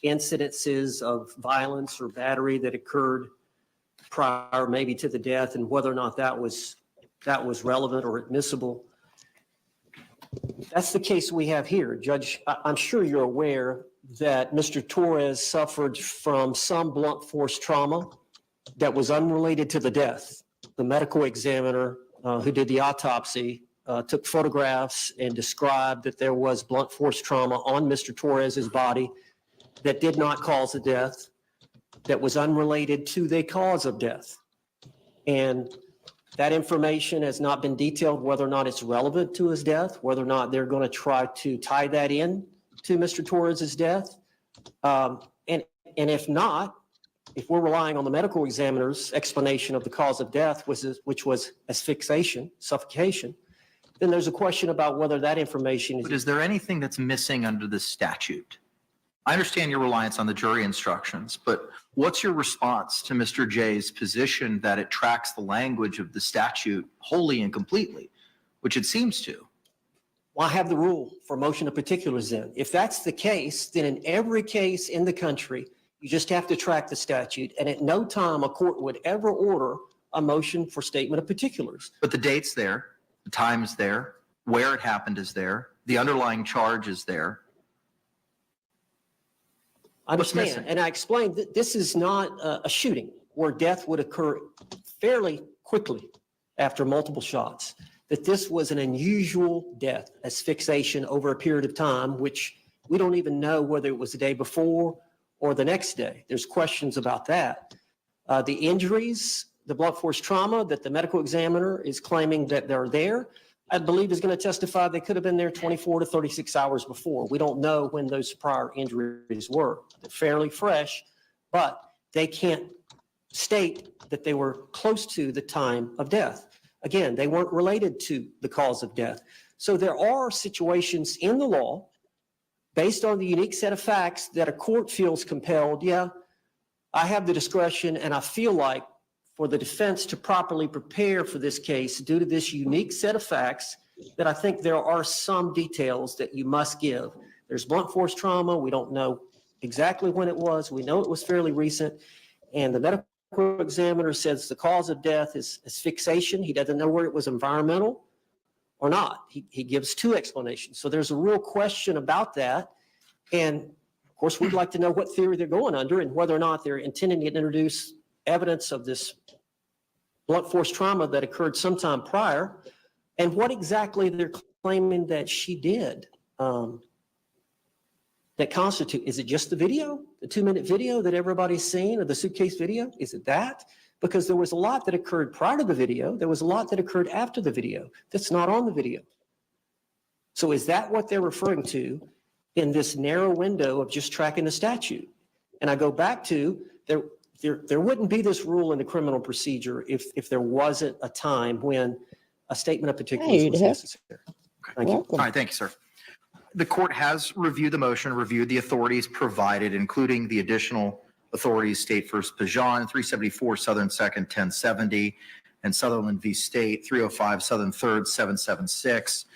incidences of violence or battery that occurred prior maybe to the death and whether or not that was relevant or admissible. That's the case we have here. Judge, I'm sure you're aware that Mr. Torres suffered from some blunt force trauma that was unrelated to the death. The medical examiner who did the autopsy took photographs and described that there was blunt force trauma on Mr. Torres's body that did not cause the death, that was unrelated to the cause of death. And that information has not been detailed, whether or not it's relevant to his death, whether or not they're going to try to tie that in to Mr. Torres's death. And if not, if we're relying on the medical examiner's explanation of the cause of death, which was asphyxiation, suffocation, then there's a question about whether that information is. But is there anything that's missing under the statute? I understand your reliance on the jury instructions, but what's your response to Mr. J's position that it tracks the language of the statute wholly and completely, which it seems to? Well, I have the rule for motion of particulars then. If that's the case, then in every case in the country, you just have to track the statute, and at no time a court would ever order a motion for statement of particulars. But the date's there, the time's there, where it happened is there, the underlying charge is there. I understand, and I explained that this is not a shooting where death would occur fairly quickly after multiple shots, that this was an unusual death, asphyxiation over a period of time, which we don't even know whether it was the day before or the next day. There's questions about that. The injuries, the blunt force trauma that the medical examiner is claiming that they're there, I believe is going to testify they could have been there 24 to 36 hours before. We don't know when those prior injuries were. They're fairly fresh, but they can't state that they were close to the time of death. Again, they weren't related to the cause of death. So there are situations in the law based on the unique set of facts that a court feels compelled, yeah, I have the discretion and I feel like for the defense to properly prepare for this case due to this unique set of facts, that I think there are some details that you must give. There's blunt force trauma. We don't know exactly when it was. We know it was fairly recent. And the medical examiner says the cause of death is asphyxiation. He doesn't know where it was environmental or not. He gives two explanations. So there's a real question about that. And of course, we'd like to know what theory they're going under and whether or not they're intending to introduce evidence of this blunt force trauma that occurred sometime prior, and what exactly they're claiming that she did that constitute. Is it just the video, the 2-minute video that everybody's seen, or the suitcase video? Is it that? Because there was a lot that occurred prior to the video. There was a lot that occurred after the video that's not on the video. So is that what they're referring to in this narrow window of just tracking the statute? And I go back to there wouldn't be this rule in the criminal procedure if there wasn't a time when a statement of particulars was necessary. Thank you. All right, thank you, sir. The court has reviewed the motion, reviewed the authorities provided, including the additional authorities, State v. Pajan, 374 Southern 2nd, 1070, and Sutherland v. State, 305 Southern 3rd, 776,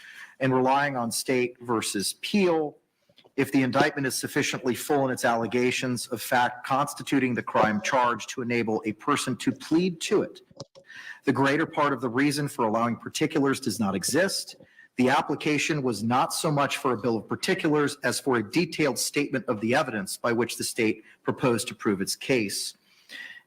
and relying on State v. Peel, if the indictment is sufficiently full in its allegations of fact constituting the crime charged to enable a person to plead to it. The greater part of the reason for allowing particulars does not exist. The application was not so much for a bill of particulars as for a detailed statement of the evidence by which the state proposed to prove its case.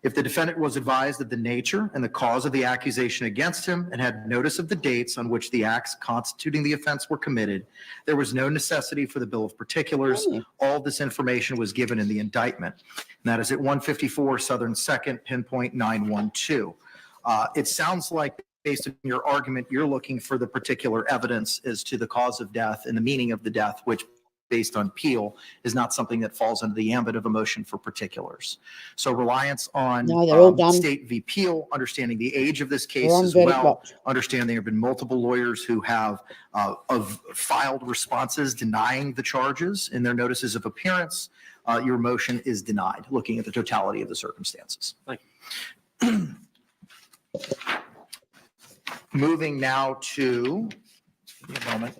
If the defendant was advised of the nature and the cause of the accusation against him and had notice of the dates on which the acts constituting the offense were committed, there was no necessity for the bill of particulars. All of this information was given in the indictment. And that is at 154 Southern 2nd, pinpoint 912. It sounds like, based on your argument, you're looking for the particular evidence as to the cause of death and the meaning of the death, which, based on Peel, is not something that falls under the ambit of a motion for particulars. So reliance on State v. Peel, understanding the age of this case as well, understanding there have been multiple lawyers who have filed responses denying the charges in their notices of appearance, your motion is denied, looking at the totality of the circumstances. Thank you. Moving now to, give me a moment.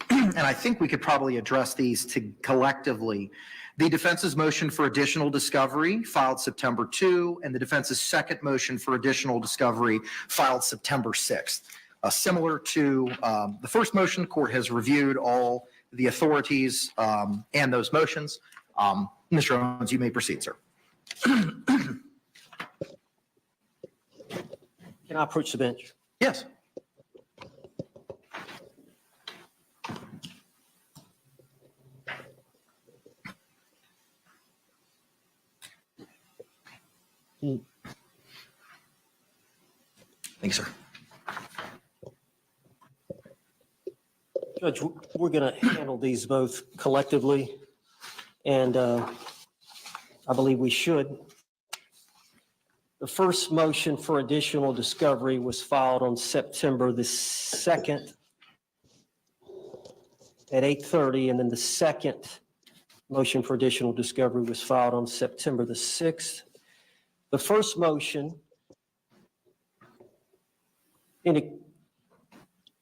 And I think we could probably address these collectively. The defense's motion for additional discovery filed September 2, and the defense's second motion for additional discovery filed September 6th. Similar to the first motion, the court has reviewed all the authorities and those motions. Mr. Owens, you may proceed, sir. Can I approach the bench? Yes. Thanks, sir. Judge, we're going to handle these both collectively, and I believe we should. The first motion for additional discovery was filed on September the 2nd at 8:30, and then the second motion for additional discovery was filed on September the 6th. The first motion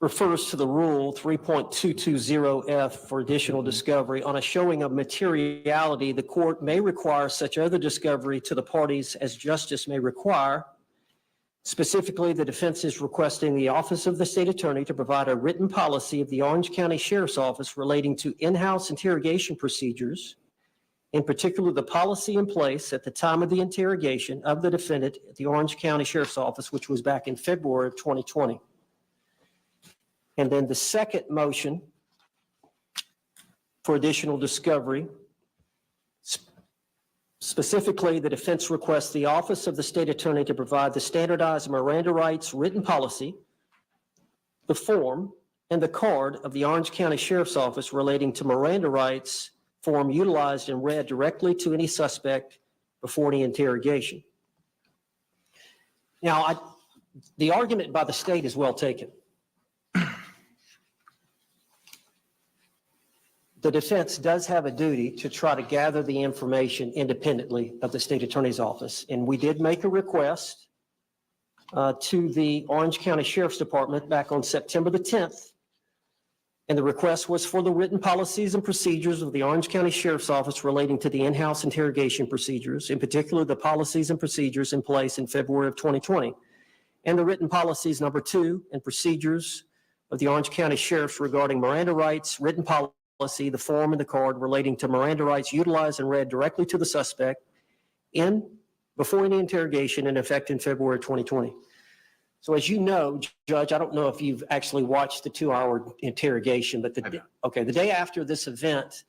refers to the rule 3.220F for additional discovery. On a showing of materiality, the court may require such other discovery to the parties as justice may require. Specifically, the defense is requesting the Office of the State Attorney to provide a written policy of the Orange County Sheriff's Office relating to in-house interrogation procedures, in particular the policy in place at the time of the interrogation of the defendant at the Orange County Sheriff's Office, which was back in February of 2020. And then the second motion for additional discovery, specifically the defense requests the Office of the State Attorney to provide the standardized Miranda rights written policy, the form, and the card of the Orange County Sheriff's Office relating to Miranda rights form utilized and read directly to any suspect before any interrogation. Now, the argument by the state is well taken. The defense does have a duty to try to gather the information independently of the state attorney's office. And we did make a request to the Orange County Sheriff's Department back on September the 10th. And the request was for the written policies and procedures of the Orange County Sheriff's Office relating to the in-house interrogation procedures, in particular the policies and procedures in place in February of 2020. And the written policies number 2 and procedures of the Orange County Sheriff's regarding Miranda rights, written policy, the form and the card relating to Miranda rights utilized and read directly to the suspect before any interrogation in effect in February 2020. So as you know, Judge, I don't know if you've actually watched the 2-hour interrogation, but the day after this event,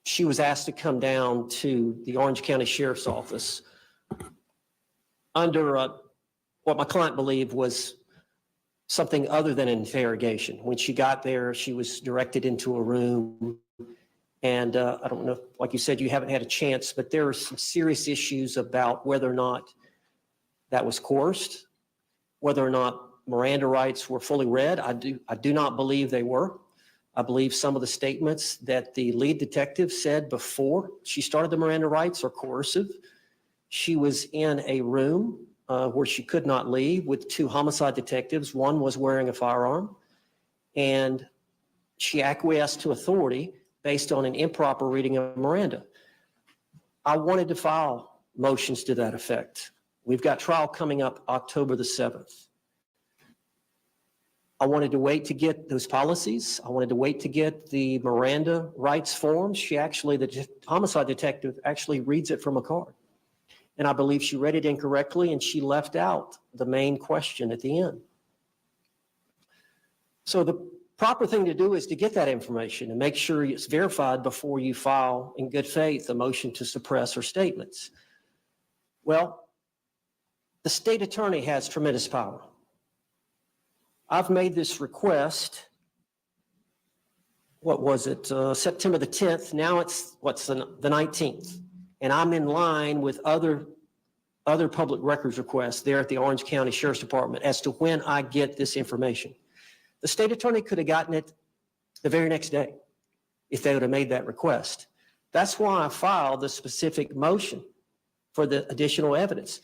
she was asked to come down to the Orange County Sheriff's Office under what my client believed was something other than an interrogation. When she got there, she was directed into a room. And I don't know, like you said, you haven't had a chance, but there are some serious issues about whether or not that was coerced, whether or not Miranda rights were fully read. I do not believe they were. I believe some of the statements that the lead detective said before she started the Miranda rights are coercive. She was in a room where she could not leave with 2 homicide detectives. One was wearing a firearm, and she acquiesced to authority based on an improper reading of Miranda. I wanted to file motions to that effect. We've got trial coming up October the 7th. I wanted to wait to get those policies. I wanted to wait to get the Miranda rights forms. The homicide detective actually reads it from a card. And I believe she read it incorrectly, and she left out the main question at the end. So the proper thing to do is to get that information and make sure it's verified before you file in good faith a motion to suppress her statements. Well, the state attorney has tremendous power. I've made this request, September the 10th. Now it's, the 19th. And I'm in line with other public records requests there at the Orange County Sheriff's Department as to when I get this information. The state attorney could have gotten it the very next day if they would have made that request. That's why I filed the specific motion for the additional evidence.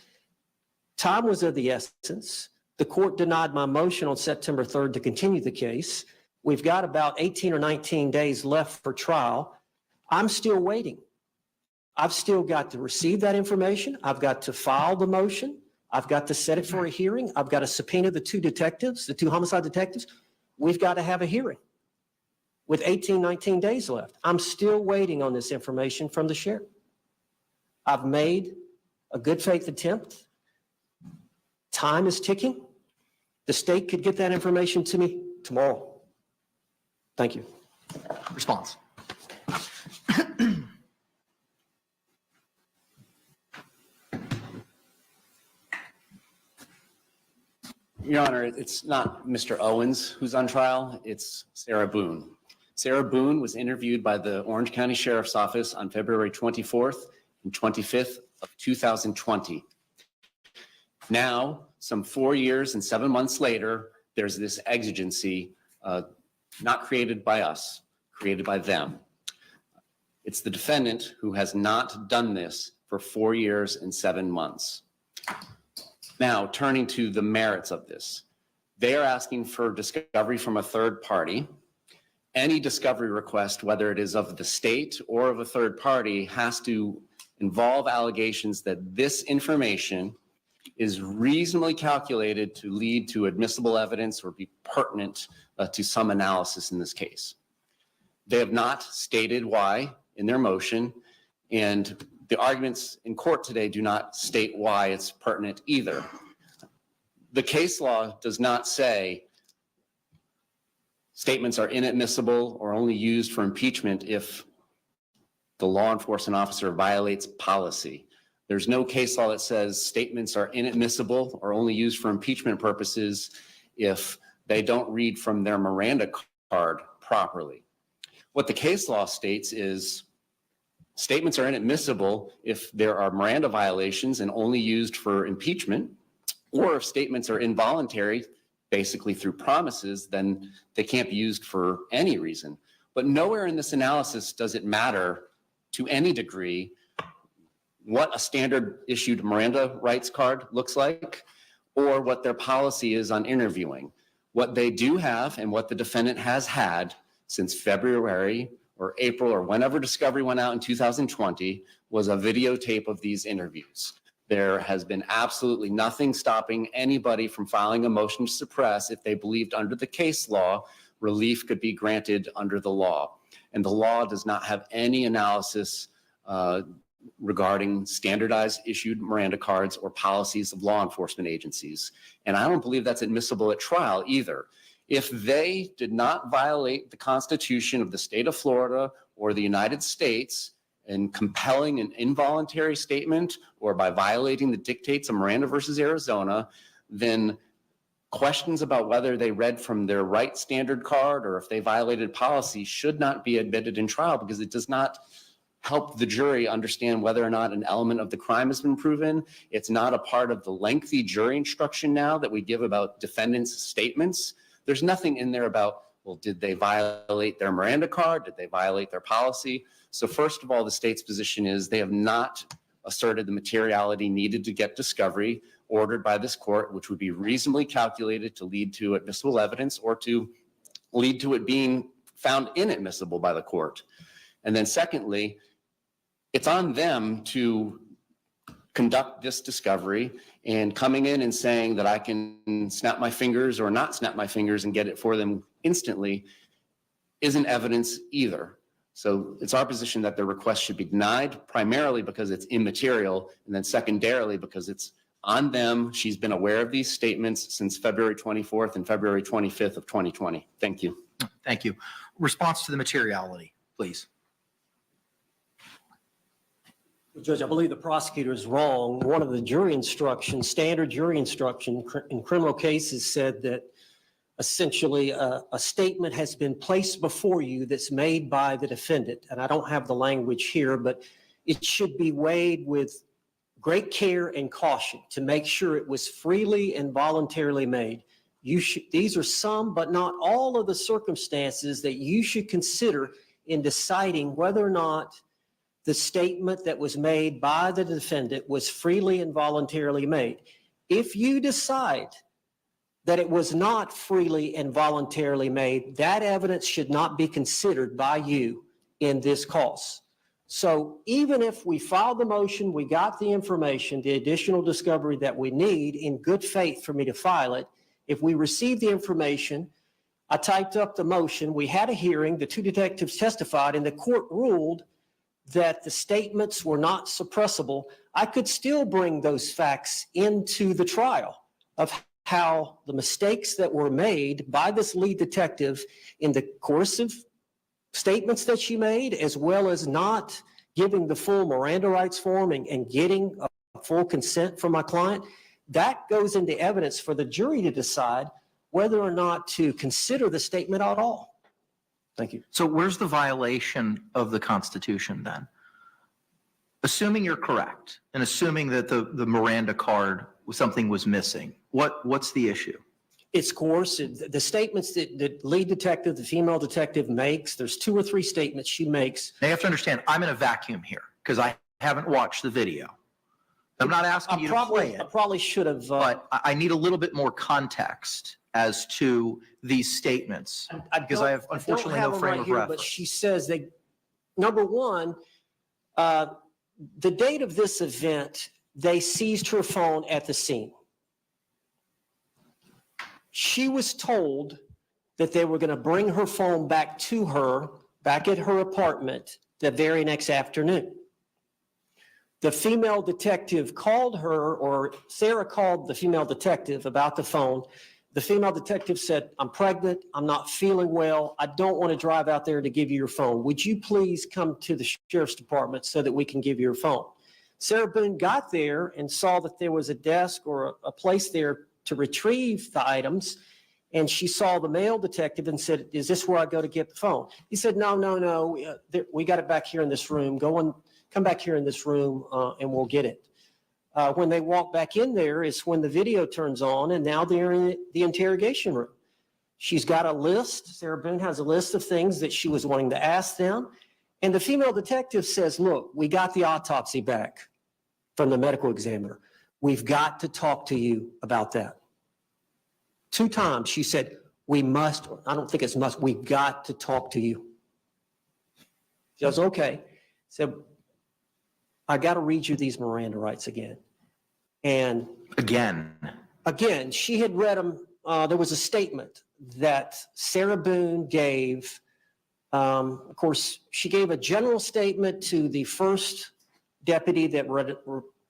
Time was of the essence. The court denied my motion on September 3rd to continue the case. We've got about 18 or 19 days left for trial. I'm still waiting. I've still got to receive that information. I've got to file the motion. I've got to set it for a hearing. I've got to subpoena the two detectives, the two homicide detectives. We've got to have a hearing with 18, 19 days left. I'm still waiting on this information from the sheriff. I've made a good faith attempt. Time is ticking. The state could get that information to me tomorrow. Thank you. Response. Your Honor, it's not Mr. Owens who's on trial, it's Sarah Boone. Sarah Boone was interviewed by the Orange County Sheriff's Office on February 24th and 25th of 2020. Now, some 4 years and 7 months later, there's this exigency not created by us, created by them. It's the defendant who has not done this for 4 years and 7 months. Now, turning to the merits of this, they are asking for discovery from a third party. Any discovery request, whether it is of the state or of a third party, has to involve allegations that this information is reasonably calculated to lead to admissible evidence or be pertinent to some analysis in this case. They have not stated why in their motion, and the arguments in court today do not state why it's pertinent either. The case law does not say statements are inadmissible or only used for impeachment if the law enforcement officer violates policy. There's no case law that says statements are inadmissible or only used for impeachment purposes if they don't read from their Miranda card properly. What the case law states is statements are inadmissible if there are Miranda violations and only used for impeachment, or if statements are involuntary, basically through promises, then they can't be used for any reason. But nowhere in this analysis does it matter to any degree what a standard issued Miranda rights card looks like or what their policy is on interviewing. What they do have and what the defendant has had since February or April or whenever discovery went out in 2020 was a videotape of these interviews. There has been absolutely nothing stopping anybody from filing a motion to suppress if they believed under the case law, relief could be granted under the law. And the law does not have any analysis regarding standardized issued Miranda cards or policies of law enforcement agencies. And I don't believe that's admissible at trial either. If they did not violate the Constitution of the state of Florida or the United States in compelling an involuntary statement or by violating the dictates of Miranda versus Arizona, then questions about whether they read from their right standard card or if they violated policy should not be admitted in trial because it does not help the jury understand whether or not an element of the crime has been proven. It's not a part of the lengthy jury instruction now that we give about defendants' statements. There's nothing in there about, well, did they violate their Miranda card? Did they violate their policy? So first of all, the state's position is they have not asserted the materiality needed to get discovery ordered by this court, which would be reasonably calculated to lead to admissible evidence or to lead to it being found inadmissible by the court. And then secondly, it's on them to conduct this discovery, and coming in and saying that I can snap my fingers or not snap my fingers and get it for them instantly isn't evidence either. So it's our position that the request should be denied, primarily because it's immaterial, and then secondarily because it's on them. She's been aware of these statements since February 24th and February 25th of 2020. Thank you. Thank you. Response to the materiality, please. Judge, I believe the prosecutor is wrong. One of the jury instructions, standard jury instruction in criminal cases said that essentially a statement has been placed before you that's made by the defendant. And I don't have the language here, but it should be weighed with great care and caution to make sure it was freely and voluntarily made. These are some, but not all of the circumstances that you should consider in deciding whether or not the statement that was made by the defendant was freely and voluntarily made. If you decide that it was not freely and voluntarily made, that evidence should not be considered by you in this cause. So even if we filed the motion, we got the information, the additional discovery that we need in good faith for me to file it, if we received the information, I typed up the motion, we had a hearing, the two detectives testified, and the court ruled that the statements were not suppressible, I could still bring those facts into the trial of how the mistakes that were made by this lead detective in the coercive statements that she made, as well as not giving the full Miranda rights form and getting a full consent from my client, that goes into evidence for the jury to decide whether or not to consider the statement at all. Thank you. So where's the violation of the Constitution then? Assuming you're correct and assuming that the Miranda card, something was missing, what's the issue? It's coercive. The statements that the lead detective, the female detective makes, there's 2 or 3 statements she makes. Now you have to understand, I'm in a vacuum here because I haven't watched the video. I'm not asking you to play it. I probably should have. But I need a little bit more context as to these statements because I have unfortunately no frame of reference. But she says that, number one, the date of this event, they seized her phone at the scene. She was told that they were going to bring her phone back to her, back at her apartment the very next afternoon. The female detective called her, or Sarah called the female detective about the phone. The female detective said, I'm pregnant, I'm not feeling well, I don't want to drive out there to give you your phone. Would you please come to the sheriff's department so that we can give you your phone? Sarah Boone got there and saw that there was a desk or a place there to retrieve the items, and she saw the male detective and said, is this where I go to get the phone? He said, no, we got it back here in this room. Come back here in this room and we'll get it. When they walk back in there is when the video turns on, and now they're in the interrogation room. She's got a list. Sarah Boone has a list of things that she was wanting to ask them. And the female detective says, look, we got the autopsy back from the medical examiner. We've got to talk to you about that. 2 times she said, we must, I don't think it's must, we've got to talk to you. She goes, okay. So I got to read you these Miranda rights again. And Again, she had read them. There was a statement that Sarah Boone gave. Of course, she gave a general statement to the first deputy that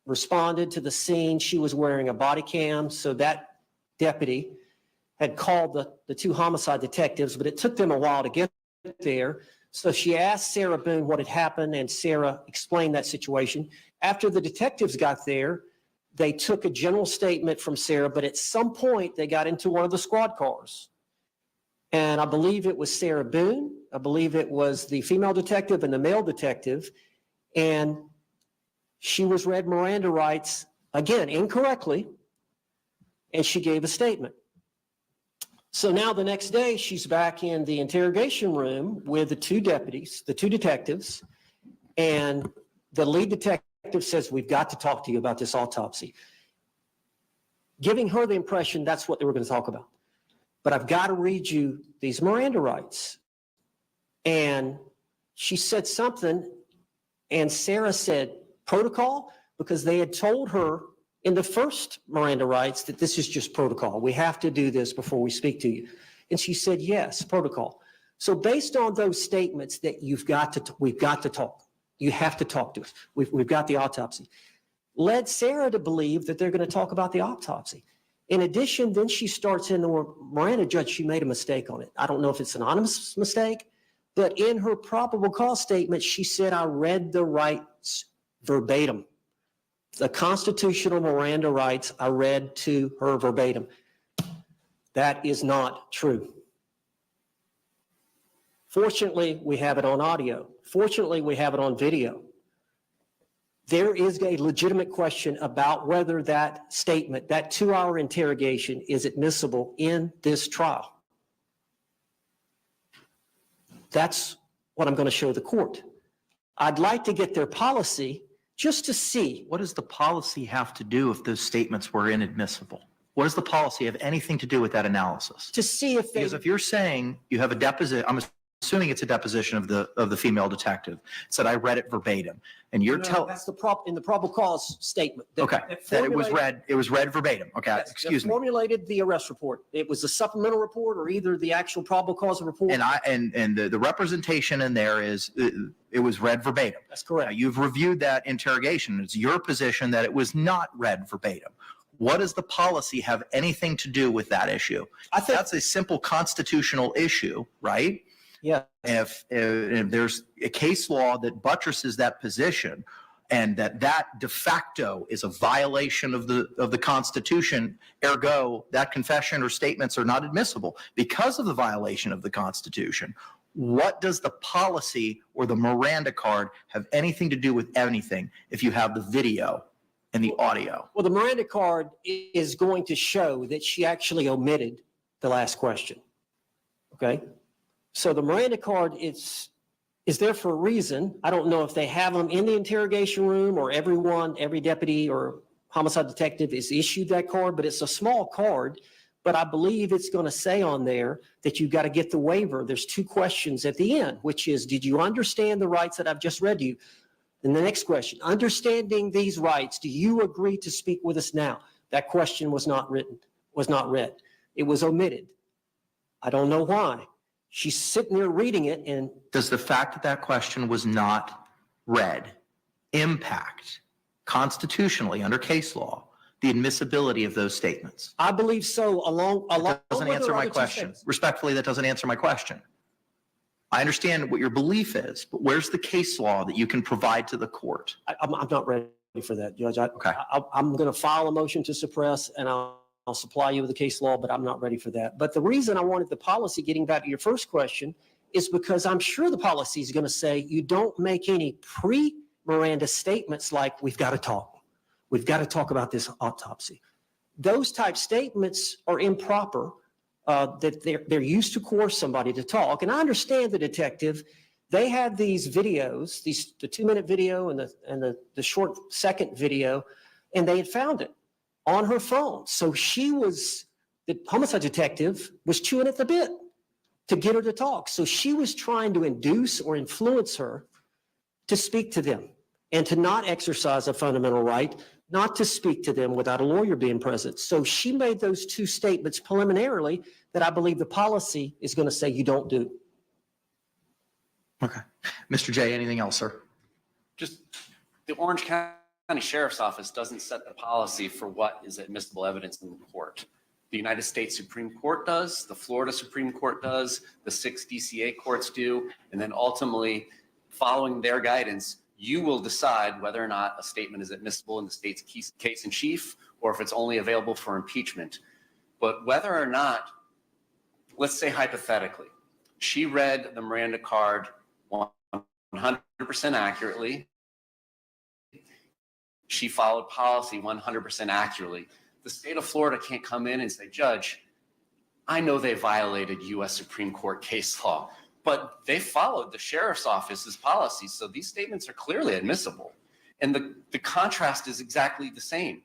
responded to the scene. She was wearing a body cam, so that deputy had called the 2 homicide detectives, but it took them a while to get there. So she asked Sarah Boone what had happened, and Sarah explained that situation. After the detectives got there, they took a general statement from Sarah, but at some point they got into one of the squad cars. And I believe it was Sarah Boone. I believe it was the female detective and the male detective. And she was read Miranda rights, again, incorrectly, and she gave a statement. So now the next day, she's back in the interrogation room with the 2 deputies, the 2 detectives, and the lead detective says, we've got to talk to you about this autopsy. Giving her the impression that's what they were going to talk about. But I've got to read you these Miranda rights. And she said something, and Sarah said, protocol, because they had told her in the first Miranda rights that this is just protocol. We have to do this before we speak to you. And she said, yes, protocol. So based on those statements that we've got to talk. You have to talk to us. We've got the autopsy. Led Sarah to believe that they're going to talk about the autopsy. In addition, then she starts in the Miranda, judge, she made a mistake on it. I don't know if it's an honest mistake, but in her probable cause statement, she said, I read the rights verbatim. The constitutional Miranda rights I read to her verbatim. That is not true. Fortunately, we have it on audio. Fortunately, we have it on video. There is a legitimate question about whether that statement, that 2-hour interrogation, is admissible in this trial. That's what I'm going to show the court. I'd like to get their policy just to see. what does the policy have to do if those statements were inadmissible? What does the policy have anything to do with that analysis? To see if they, Because if you're saying you have a deposition, I'm assuming it's a deposition of the female detective, said I read it verbatim, and you're no, telling, that's in the probable cause statement. okay, that it was formulated- read verbatim. Okay, yes, that excuse me. formulated the arrest report. It was a supplemental report or either the actual probable cause report. And the representation in there is, it was read verbatim. That's Now, correct. you've reviewed that interrogation. It's your position that it was not read verbatim. What does the policy have anything to do with that issue? I think, That's a simple constitutional issue, right? yeah, If there's a case law that buttresses that position and that de facto is a violation of the Constitution, ergo, that confession or statements are not admissible because of the violation of the Constitution, what does the policy or the Miranda card have anything to do with anything if you have the video and the audio? well, the Miranda card is going to show that she actually omitted the last question. Okay? So the Miranda card is there for a reason. I don't know if they have them in the interrogation room or every deputy or homicide detective is issued that card, but it's a small card. But I believe it's going to say on there that you've got to get the waiver. There's 2 questions at the end, which is, did you understand the rights that I've just read to you? And the next question, understanding these rights, do you agree to speak with us now? That question was not read. It was omitted. I don't know why. She's sitting there reading it, and Does the fact that that question was not read impact constitutionally under case law the admissibility of those statements? I believe so. That doesn't with answer her my other 2 question. statements. Respectfully, that doesn't answer my question. I understand what your belief is, but where's the case law that you can provide to the court? I'm not ready for that, Judge. Okay. I'm going to file a motion to suppress, and I'll supply you with the case law, but I'm not ready for that. But the reason I wanted the policy, getting back to your first question, is because I'm sure the policy is going to say you don't make any pre-Miranda statements like, we've got to talk. We've got to talk about this autopsy. Those type statements are improper, that they're used to coerce somebody to talk. And I understand the detective, they had these videos, the 2-minute video and the short second video, and they had found it on her phone. So the homicide detective was chewing at the bit to get her to talk. So she was trying to induce or influence her to speak to them and to not exercise a fundamental right, not to speak to them without a lawyer being present. So she made those 2 statements preliminarily that I believe the policy is going to say you don't do. Okay. Mr. J, anything else, sir? Just the Orange County Sheriff's Office doesn't set the policy for what is admissible evidence in the court. The United States Supreme Court does, the Florida Supreme Court does, the 6 DCA courts do, and then ultimately, following their guidance, you will decide whether or not a statement is admissible in the state's case in chief, or if it's only available for impeachment. But whether or not, let's say hypothetically, she read the Miranda card 100% accurately, she followed policy 100% accurately. The state of Florida can't come in and say, Judge, I know they violated U.S. Supreme Court case law, but they followed the sheriff's office's policy. So these statements are clearly admissible. And the contrast is exactly the same.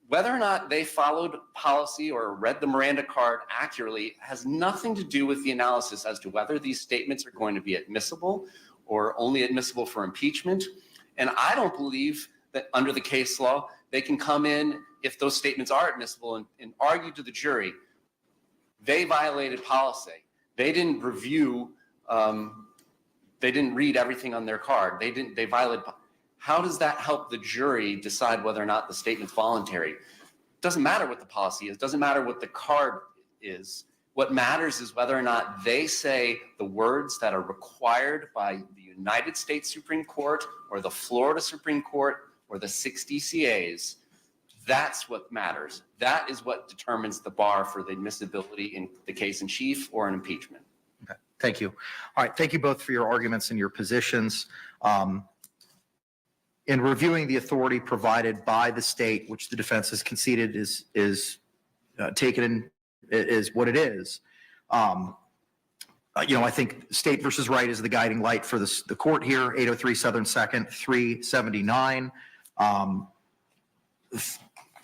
Whether or not they followed policy or read the Miranda card accurately has nothing to do with the analysis as to whether these statements are going to be admissible or only admissible for impeachment. And I don't believe that under the case law, they can come in if those statements are admissible and argue to the jury, they violated policy. They didn't review, they didn't read everything on their card. They violated. How does that help the jury decide whether or not the statement's voluntary? It doesn't matter what the policy is. It doesn't matter what the card is. What matters is whether or not they say the words that are required by the United States Supreme Court or the Florida Supreme Court or the 6 DCAs. That's what matters. That is what determines the bar for the admissibility in the case in chief or an impeachment. Okay, thank you. All right, thank you both for your arguments and your positions. In reviewing the authority provided by the state, which the defense has conceded is taken is what it is. I think state versus right is the guiding light for the court here. 803 Southern 2nd, 379.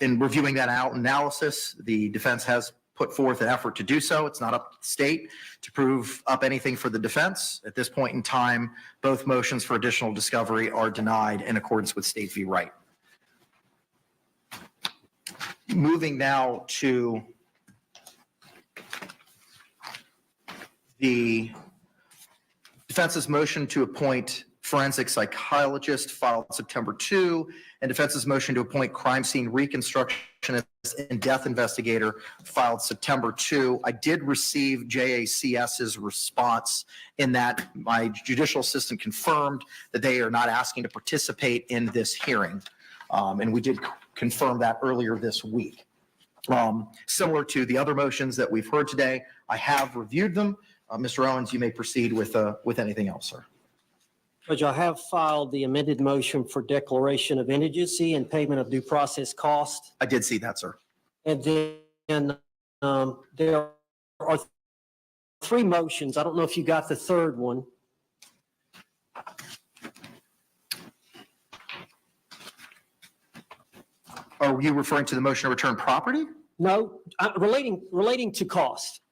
In reviewing that analysis, the defense has put forth an effort to do so. It's not up to the state to prove up anything for the defense. At this point in time, both motions for additional discovery are denied in accordance with State v. Wright. Moving now to the defense's motion to appoint forensic psychologist filed September 2, and defense's motion to appoint crime scene reconstructionist and death investigator filed September 2. I did receive JACS's response in that my judicial assistant confirmed that they are not asking to participate in this hearing. And we did confirm that earlier this week. Similar to the other motions that we've heard today, I have reviewed them. Mr. Owens, you may proceed with anything else, sir. Judge, I have filed the amended motion for declaration of indigency and payment of due process cost. I did see that, sir. And then there are 3 motions. I don't know if you got the third one. Are you referring to the motion to return property? No, relating to cost.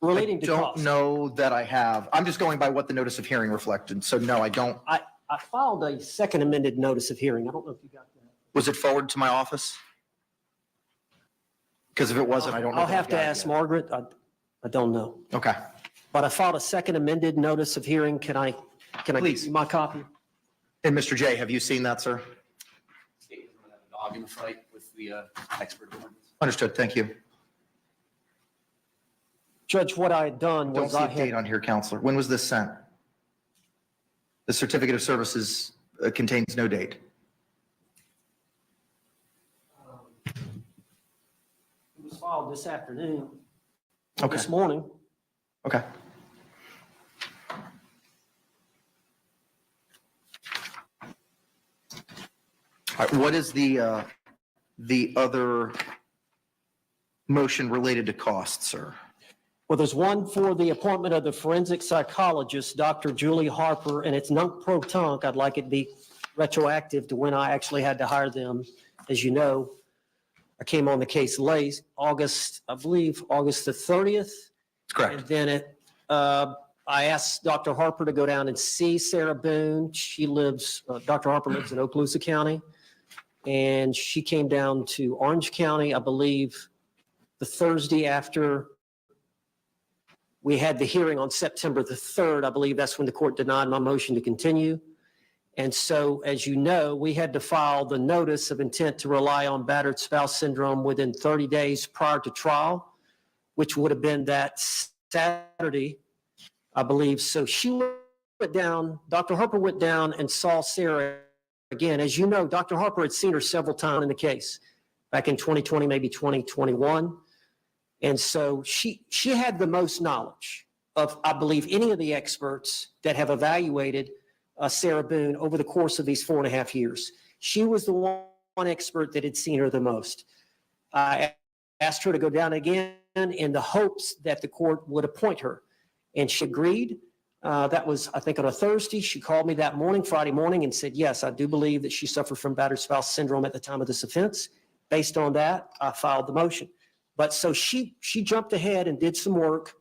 Relating to I cost. don't know that I have. I'm just going by what the notice of hearing reflected. So no, I don't. I filed a second amended notice of hearing. I don't know if you got that. Was it forwarded to my office? Because if it wasn't, I don't know. I'll that I have to got it ask yet. Margaret. I don't know. Okay. But I filed a second amended notice of hearing. Can I give Please. you my copy? And Mr. J, have you seen that, sir? State doesn't have a dog in the fight with the expert witness. Understood. Thank you. Judge, what I had done Don't was see I a date had, on here, Counselor. When was this sent? The certificate of services contains no date. it was filed this afternoon, or Okay. this morning. Okay. All right, what is the other motion related to cost, sir? Well, there's one for the appointment of the forensic psychologist, Dr. Julie Harper, and it's nunc-pro-tunc. I'd like it to be retroactive to when I actually had to hire them. As you know, I came on the case late, I believe August the 30th. Correct. And then I asked Dr. Harper to go down and see Sarah Boone. Dr. Harper lives in Okaloosa County. And she came down to Orange County, I believe, the Thursday after we had the hearing on September the 3rd. I believe that's when the court denied my motion to continue. And so, as you know, we had to file the notice of intent to rely on battered spouse syndrome within 30 days prior to trial, which would have been that Saturday, I believe. So she went down, Dr. Harper went down and saw Sarah again. As you know, Dr. Harper had seen her several times in the case, back in 2020, maybe 2021. And so she had the most knowledge of, I believe, any of the experts that have evaluated Sarah Boone over the course of these 4.5 years. She was the one expert that had seen her the most. I asked her to go down again in the hopes that the court would appoint her. And she agreed. That was, I think, on a Thursday. She called me that morning, Friday morning, and said, yes, I do believe that she suffered from battered spouse syndrome at the time of this offense. Based on that, I filed the motion. But so she jumped ahead and did some work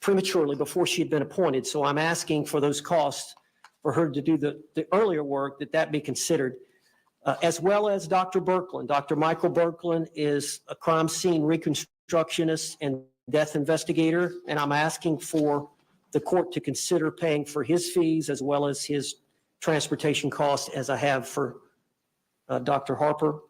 prematurely before she had been appointed. So I'm asking for those costs for her to do the earlier work, that be considered, as well as Dr. Berkland. Dr. Michael Berkland is a crime scene reconstructionist and death investigator, and I'm asking for the court to consider paying for his fees as well as his transportation costs, as I have for Dr. Harper.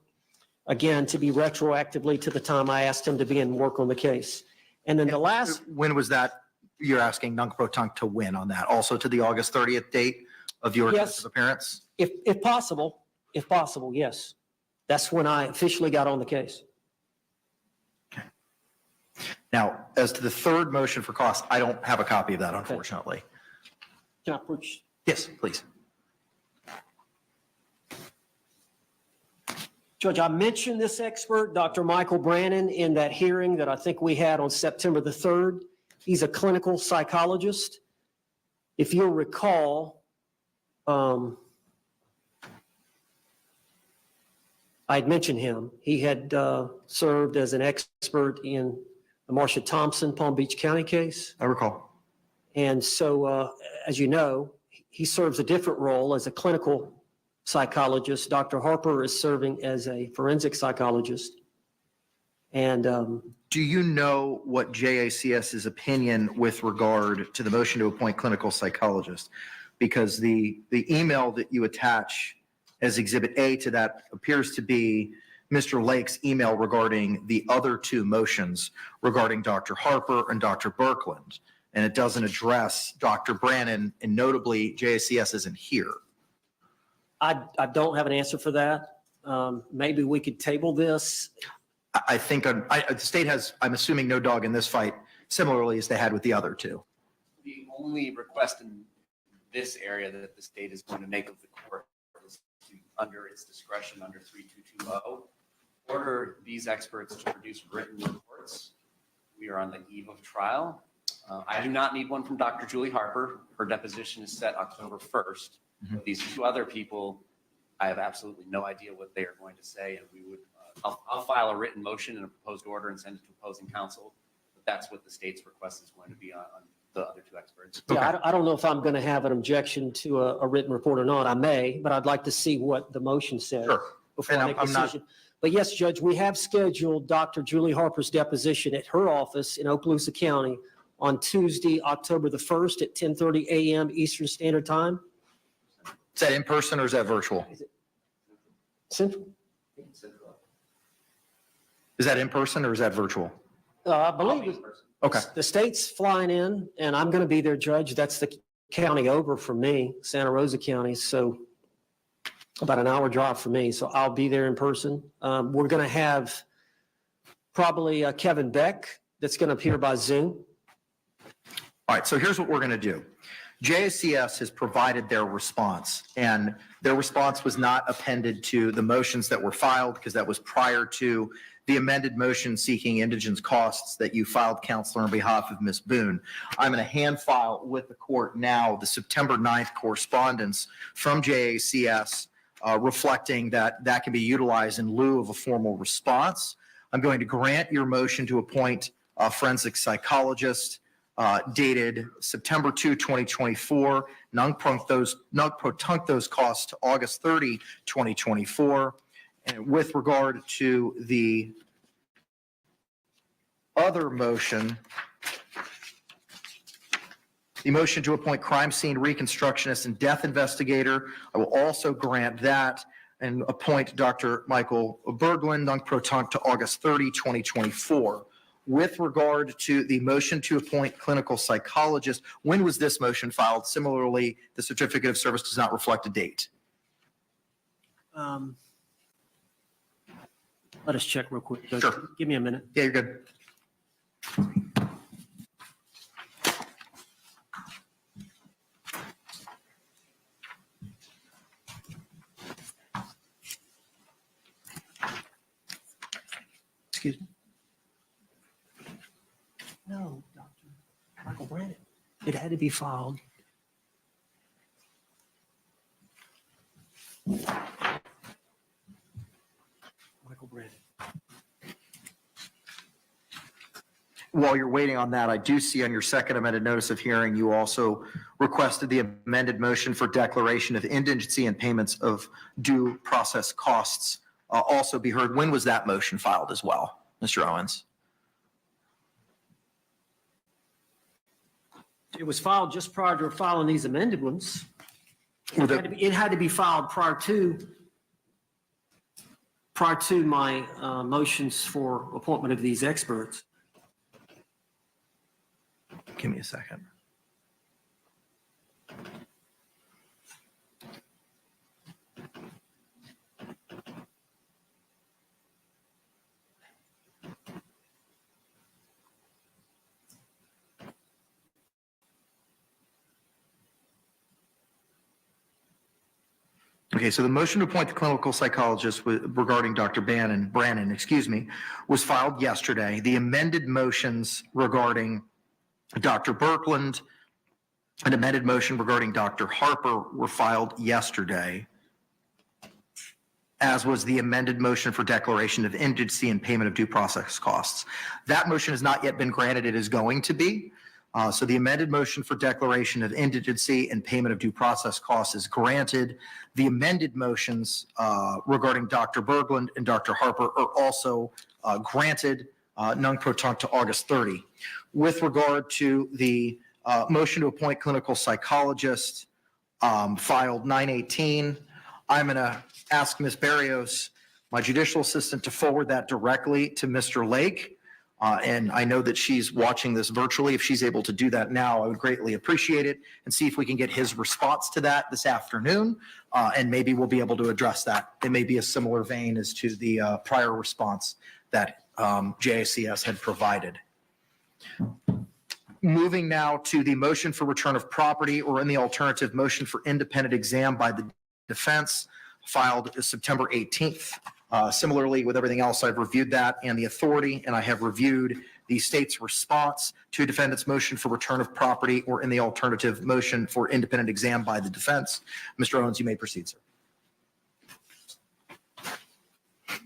Again, to be retroactively to the time I asked him to begin work on the case. And then the last. When was that? You're asking nunc-pro-tunc to win on that, also to the August 30th date of your Yes. appearance? If possible, yes. That's when I officially got on the case. Now, as to the third motion for cost, I don't have a copy of that, unfortunately. Can I approach? Yes, please. Judge, I mentioned this expert, Dr. Michael Brannon, in that hearing that I think we had on September the 3rd. He's a clinical psychologist. If you'll recall, I'd mentioned him. He had served as an expert in the Marsha Thompson Palm Beach County case. I recall. And so, as you know, he serves a different role as a clinical psychologist. Dr. Harper is serving as a forensic psychologist. And Do you know what JACS's opinion with regard to the motion to appoint clinical psychologist? Because the email that you attach as Exhibit A to that appears to be Mr. Lake's email regarding the other two motions regarding Dr. Harper and Dr. Birkeland. And it doesn't address Dr. Brannon, and notably JACS isn't here. I don't have an answer for that. Maybe we could table this. I think the state has, I'm assuming, no dog in this fight, similarly as they had with the other two. The only request in this area that the state is going to make of the court is to, under its discretion under 3220, order these experts to produce written reports. We are on the eve of trial. I do not need one from Dr. Julie Harper. Her deposition is set October 1st. These two other people, I have absolutely no idea what they are going to say, and we would, I'll file a written motion and a proposed order and send it to opposing counsel. But that's what the state's request is going to be on the other two experts. Yeah, I don't know if I'm going to have an objection to a written report or not. I may, but I'd like to see what the motion says Sure. before And I make a I'm not- decision. But yes, Judge, we have scheduled Dr. Julie Harper's deposition at her office in Okaloosa County on Tuesday, October the 1st at 10:30 a.m. Eastern Standard Time. Is that in person or is that virtual? Central. Is that in person or is that virtual? I believe Okay. the state's flying in, and I'm going to be there, Judge. That's the county over from me, Santa Rosa County, so about an hour drive for me. So I'll be there in person. We're going to have probably Kevin Beck that's going to appear by Zoom. All right, so here's what we're going to do. JACS has provided their response, and their response was not appended to the motions that were filed because that was prior to the amended motion seeking indigent costs that you filed, Counselor, on behalf of Ms. Boone. I'm going to hand file with the court now the September 9th correspondence from JACS reflecting that that can be utilized in lieu of a formal response. I'm going to grant your motion to appoint a forensic psychologist dated September 2, 2024, non-protunct those costs to August 30, 2024. And with regard to the other motion, the motion to appoint crime scene reconstructionist and death investigator, I will also grant that and appoint Dr. Michael Berglund, non-protunct, to August 30, 2024. With regard to the motion to appoint clinical psychologist, when was this motion filed? Similarly, the certificate of service does not reflect a date. Let us check real quick, Judge. Sure. Give me a minute. Yeah, you're good. Excuse me. No, Dr. Michael Brannon. It had to be filed. Michael Brannon. While you're waiting on that, I do see on your second amended notice of hearing, you also requested the amended motion for declaration of indigency and payments of due process costs also be heard. When was that motion filed as well, Mr. Owens? It was filed just prior to filing these amended ones. It had to be filed prior to my motions for appointment of these experts. Give me a second. Okay, so the motion to appoint the clinical psychologist regarding Dr. Brannon, was filed yesterday. The amended motions regarding Dr. Birkeland, an amended motion regarding Dr. Harper were filed yesterday. as was the amended motion for declaration of indigency and payment of due process costs. That motion has not yet been granted. It is going to be. So the amended motion for declaration of indigency and payment of due process costs is granted. The amended motions regarding Dr. Berglund and Dr. Harper are also granted non pro tunc to August 30. With regard to the motion to appoint clinical psychologist filed 9/18, I'm going to ask Ms. Barrios, my judicial assistant, to forward that directly to Mr. Lake. And I know that she's watching this virtually. If she's able to do that now, I would greatly appreciate it, and see if we can get his response to that this afternoon. And maybe we'll be able to address that. It may be a similar vein as to the prior response that JICS had provided. Moving now to the motion for return of property, or in the alternative, motion for independent exam by the defense, filed September 18th. Similarly, with everything else, I've reviewed that and the authority, and I have reviewed the state's response to defendant's motion for return of property, or in the alternative, motion for independent exam by the defense. Mr. Owens, you may proceed, sir.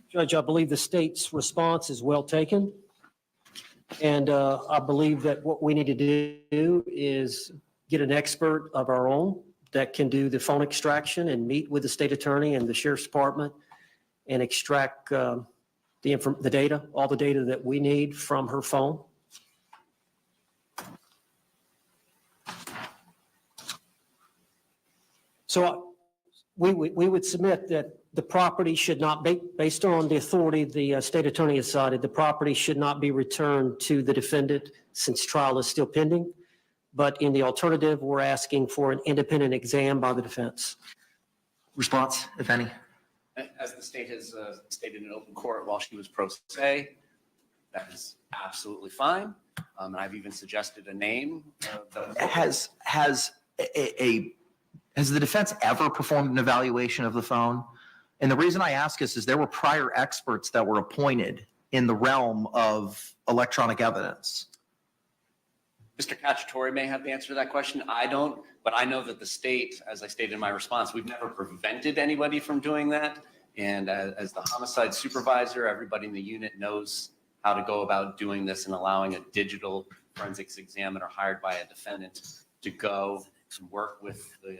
Judge, I believe the state's response is well taken. And I believe that what we need to do is get an expert of our own that can do the phone extraction and meet with the state attorney and the sheriff's department and extract the data, all the data that we need from her phone. So we would submit that the property should not be, based on the authority the state attorney has cited, the property should not be returned to the defendant since trial is still pending. But in the alternative, we're asking for an independent exam by the defense. Response, if any? As the state has stated in open court while she was pro se, that is absolutely fine. And I've even suggested a name. Has the defense ever performed an evaluation of the phone? And the reason I ask is there were prior experts that were appointed in the realm of electronic evidence. Mr. Cacciatore may have the answer to that question. I don't, but I know that the state, as I stated in my response, we've never prevented anybody from doing that. And as the homicide supervisor, everybody in the unit knows how to go about doing this and allowing a digital forensics examiner hired by a defendant to go and work with the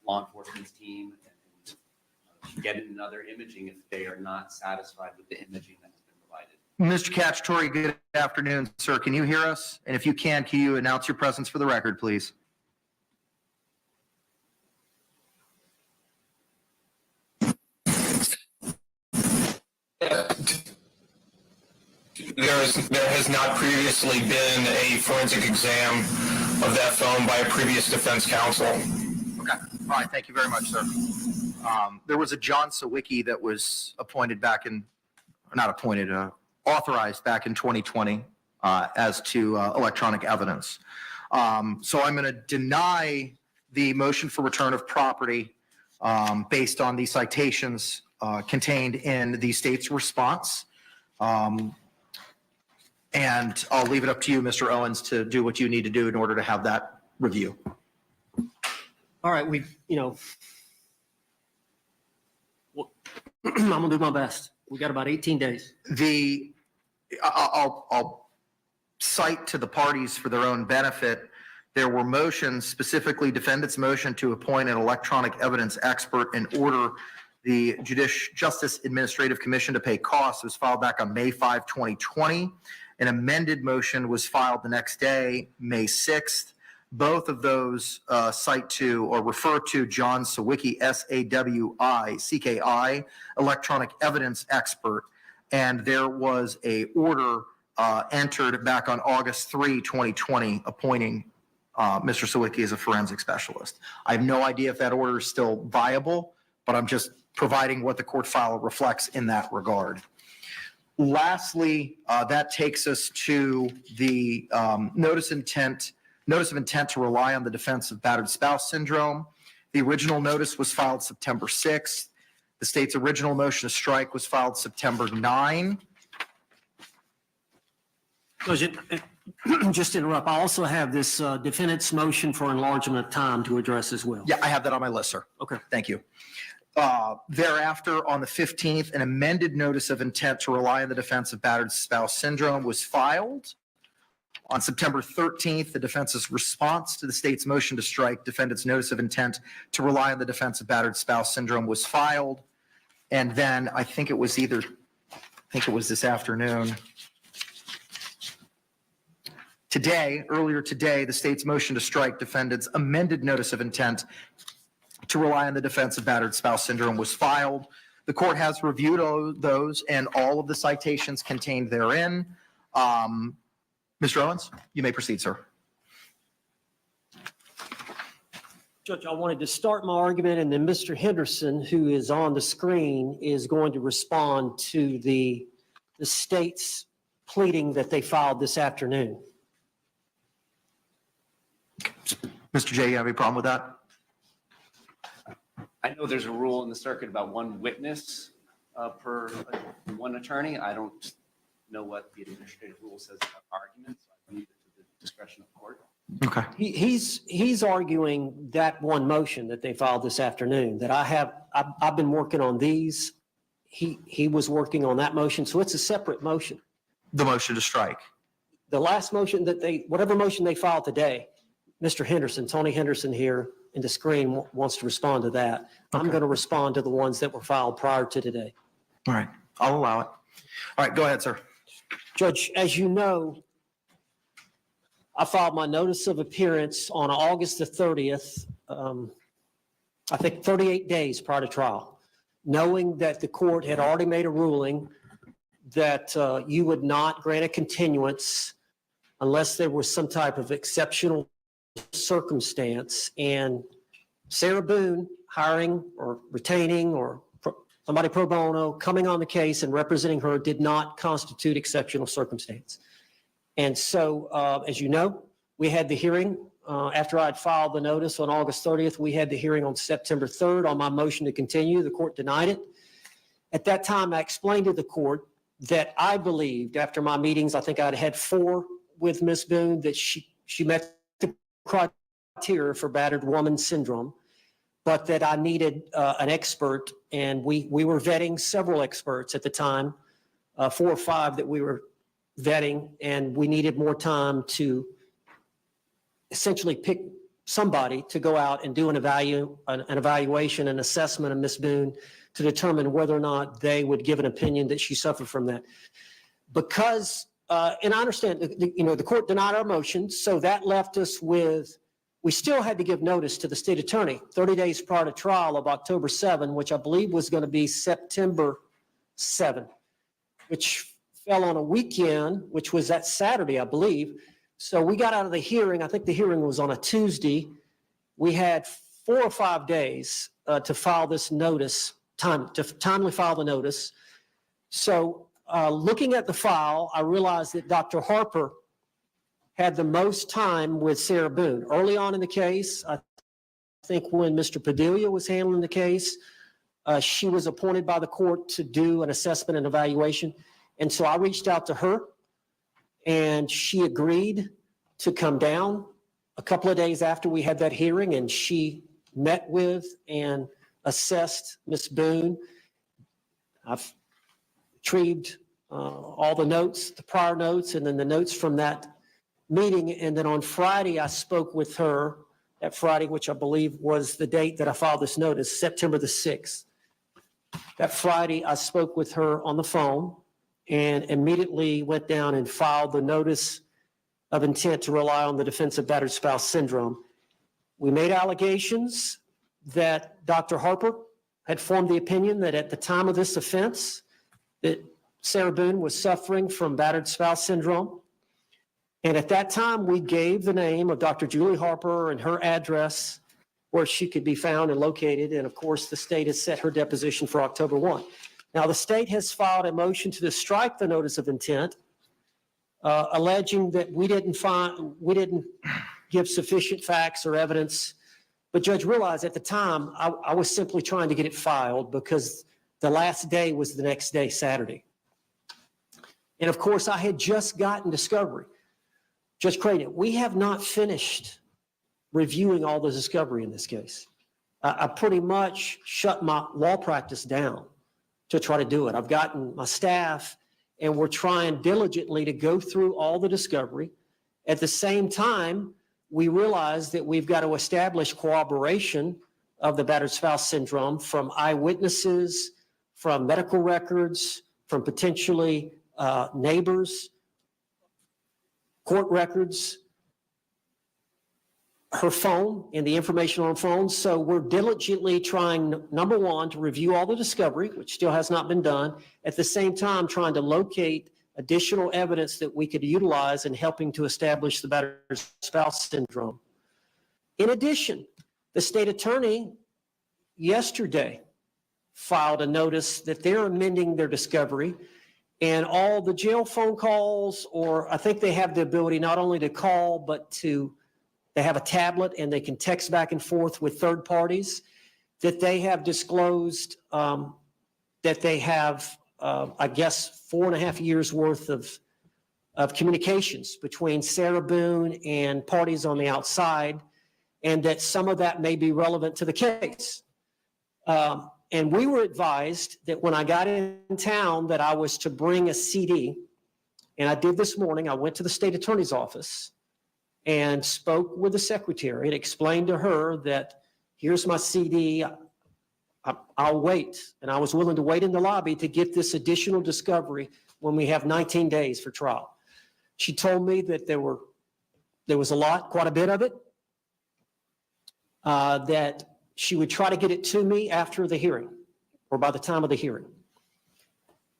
law enforcement team and get another imaging if they are not satisfied with the imaging that has been provided. Mr. Cacciatore, good afternoon, sir. Can you hear us? And if you can you announce your presence for the record, please? There has not previously been a forensic exam of that phone by a previous defense counsel. Okay. All right. Thank you very much, sir. There was a John Sawicki that was appointed back in, not appointed, authorized back in 2020 as to electronic evidence. So I'm going to deny the motion for return of property based on the citations contained in the state's response. And I'll leave it up to you, Mr. Owens, to do what you need to do in order to have that review. All right, I'm gonna do my best. We got about 18 days. I'll cite to the parties for their own benefit. There were motions, specifically defendant's motion to appoint an electronic evidence expert and order the Justice Administrative Commission to pay costs. It was filed back on May 5, 2020. An amended motion was filed the next day, May 6th. Both of those cite to or refer to John Sawicki, S-A-W-I-C-K-I, electronic evidence expert. And there was a order entered back on August 3, 2020, appointing Mr. Sawicki as a forensic specialist. I have no idea if that order is still viable, but I'm just providing what the court file reflects in that regard. Lastly, that takes us to the notice of intent to rely on the defense of battered spouse syndrome. The original notice was filed September 6th. The state's original motion to strike was filed September 9. Just to interrupt, I also have this defendant's motion for enlargement of time to address as well. Yeah, I have that on my list, sir. Okay. Thank you. Thereafter, on the 15th, an amended notice of intent to rely on the defense of battered spouse syndrome was filed. On September 13th, the defense's response to the state's motion to strike defendant's notice of intent to rely on the defense of battered spouse syndrome was filed. And then I think it was this afternoon. Earlier today, the state's motion to strike defendant's amended notice of intent to rely on the defense of battered spouse syndrome was filed. The court has reviewed those and all of the citations contained therein. Mr. Owens, you may proceed, sir. Judge, I wanted to start my argument, and then Mr. Henderson, who is on the screen, is going to respond to the state's pleading that they filed this afternoon. Mr. J, you have any problem with that? I know there's a rule in the circuit about one witness per one attorney. I don't know what the administrative rule says about arguments. I leave it to the discretion of the court. Okay. He's arguing that one motion that they filed this afternoon that I've been working on these. He was working on that motion, so it's a separate motion. The motion to strike. The last motion whatever motion they filed today, Mr. Henderson, Tony Henderson here in the screen wants to respond to that. Okay. I'm going to respond to the ones that were filed prior to today. All right, I'll allow it. All right, go ahead, sir. Judge, as you know, I filed my notice of appearance on August the 30th, I think 38 days prior to trial, knowing that the court had already made a ruling that you would not grant a continuance unless there was some type of exceptional circumstance. And Sarah Boone hiring or retaining or somebody pro bono coming on the case and representing her did not constitute exceptional circumstance. And so, as you know, we had the hearing after I'd filed the notice on August 30th. We had the hearing on September 3rd on my motion to continue. The court denied it. At that time, I explained to the court that I believed after my meetings, I think I'd had 4 with Ms. Boone, that she met the criteria for battered woman syndrome, but that I needed an expert. And we were vetting several experts at the time, 4 or 5 that we were vetting, and we needed more time to essentially pick somebody to go out and do an evaluation, an assessment of Ms. Boone to determine whether or not they would give an opinion that she suffered from that. Because, and I understand, the court denied our motion, so that left us with, we still had to give notice to the state attorney 30 days prior to trial of October 7, which I believe was going to be September 7, which fell on a weekend, which was that Saturday, I believe. So we got out of the hearing. I think the hearing was on a Tuesday. We had 4 or 5 days to file this notice, to timely file the notice. So looking at the file, I realized that Dr. Harper had the most time with Sarah Boone. Early on in the case, I think when Mr. Padilla was handling the case, she was appointed by the court to do an assessment and evaluation. And so I reached out to her, and she agreed to come down a couple of days after we had that hearing, and she met with and assessed Ms. Boone. I've retrieved all the notes, the prior notes, and then the notes from that meeting. And then on Friday, I spoke with her, that Friday, which I believe was the date that I filed this notice, September the 6th. That Friday, I spoke with her on the phone and immediately went down and filed the notice of intent to rely on the defense of battered spouse syndrome. We made allegations that Dr. Harper had formed the opinion that at the time of this offense, that Sarah Boone was suffering from battered spouse syndrome. And at that time, we gave the name of Dr. Julie Harper and her address where she could be found and located. And of course, the state has set her deposition for October 1. Now, the state has filed a motion to strike the notice of intent, alleging that we didn't give sufficient facts or evidence. But Judge, realized at the time, I was simply trying to get it filed because the last day was the next day, Saturday. And of course, I had just gotten discovery. Judge Creighton, we have not finished reviewing all the discovery in this case. I pretty much shut my law practice down to try to do it. I've gotten my staff, and we're trying diligently to go through all the discovery. At the same time, we realize that we've got to establish corroboration of the battered spouse syndrome from eyewitnesses, from medical records, from potentially neighbors, court records, her phone and the information on phone. So we're diligently trying, number one, to review all the discovery, which still has not been done. At the same time, trying to locate additional evidence that we could utilize in helping to establish the battered spouse syndrome. In addition, the state attorney yesterday filed a notice that they're amending their discovery, and all the jail phone calls, or I think they have the ability not only to call, but they have a tablet and they can text back and forth with third parties, that they have disclosed that they have, I guess, 4.5 years worth of communications between Sarah Boone and parties on the outside, and that some of that may be relevant to the case. And we were advised that when I got in town that I was to bring a CD, and I did this morning. I went to the state attorney's office and spoke with the secretary and explained to her that here's my CD, I'll wait. And I was willing to wait in the lobby to get this additional discovery when we have 19 days for trial. She told me that there was quite a bit of it, that she would try to get it to me after the hearing or by the time of the hearing.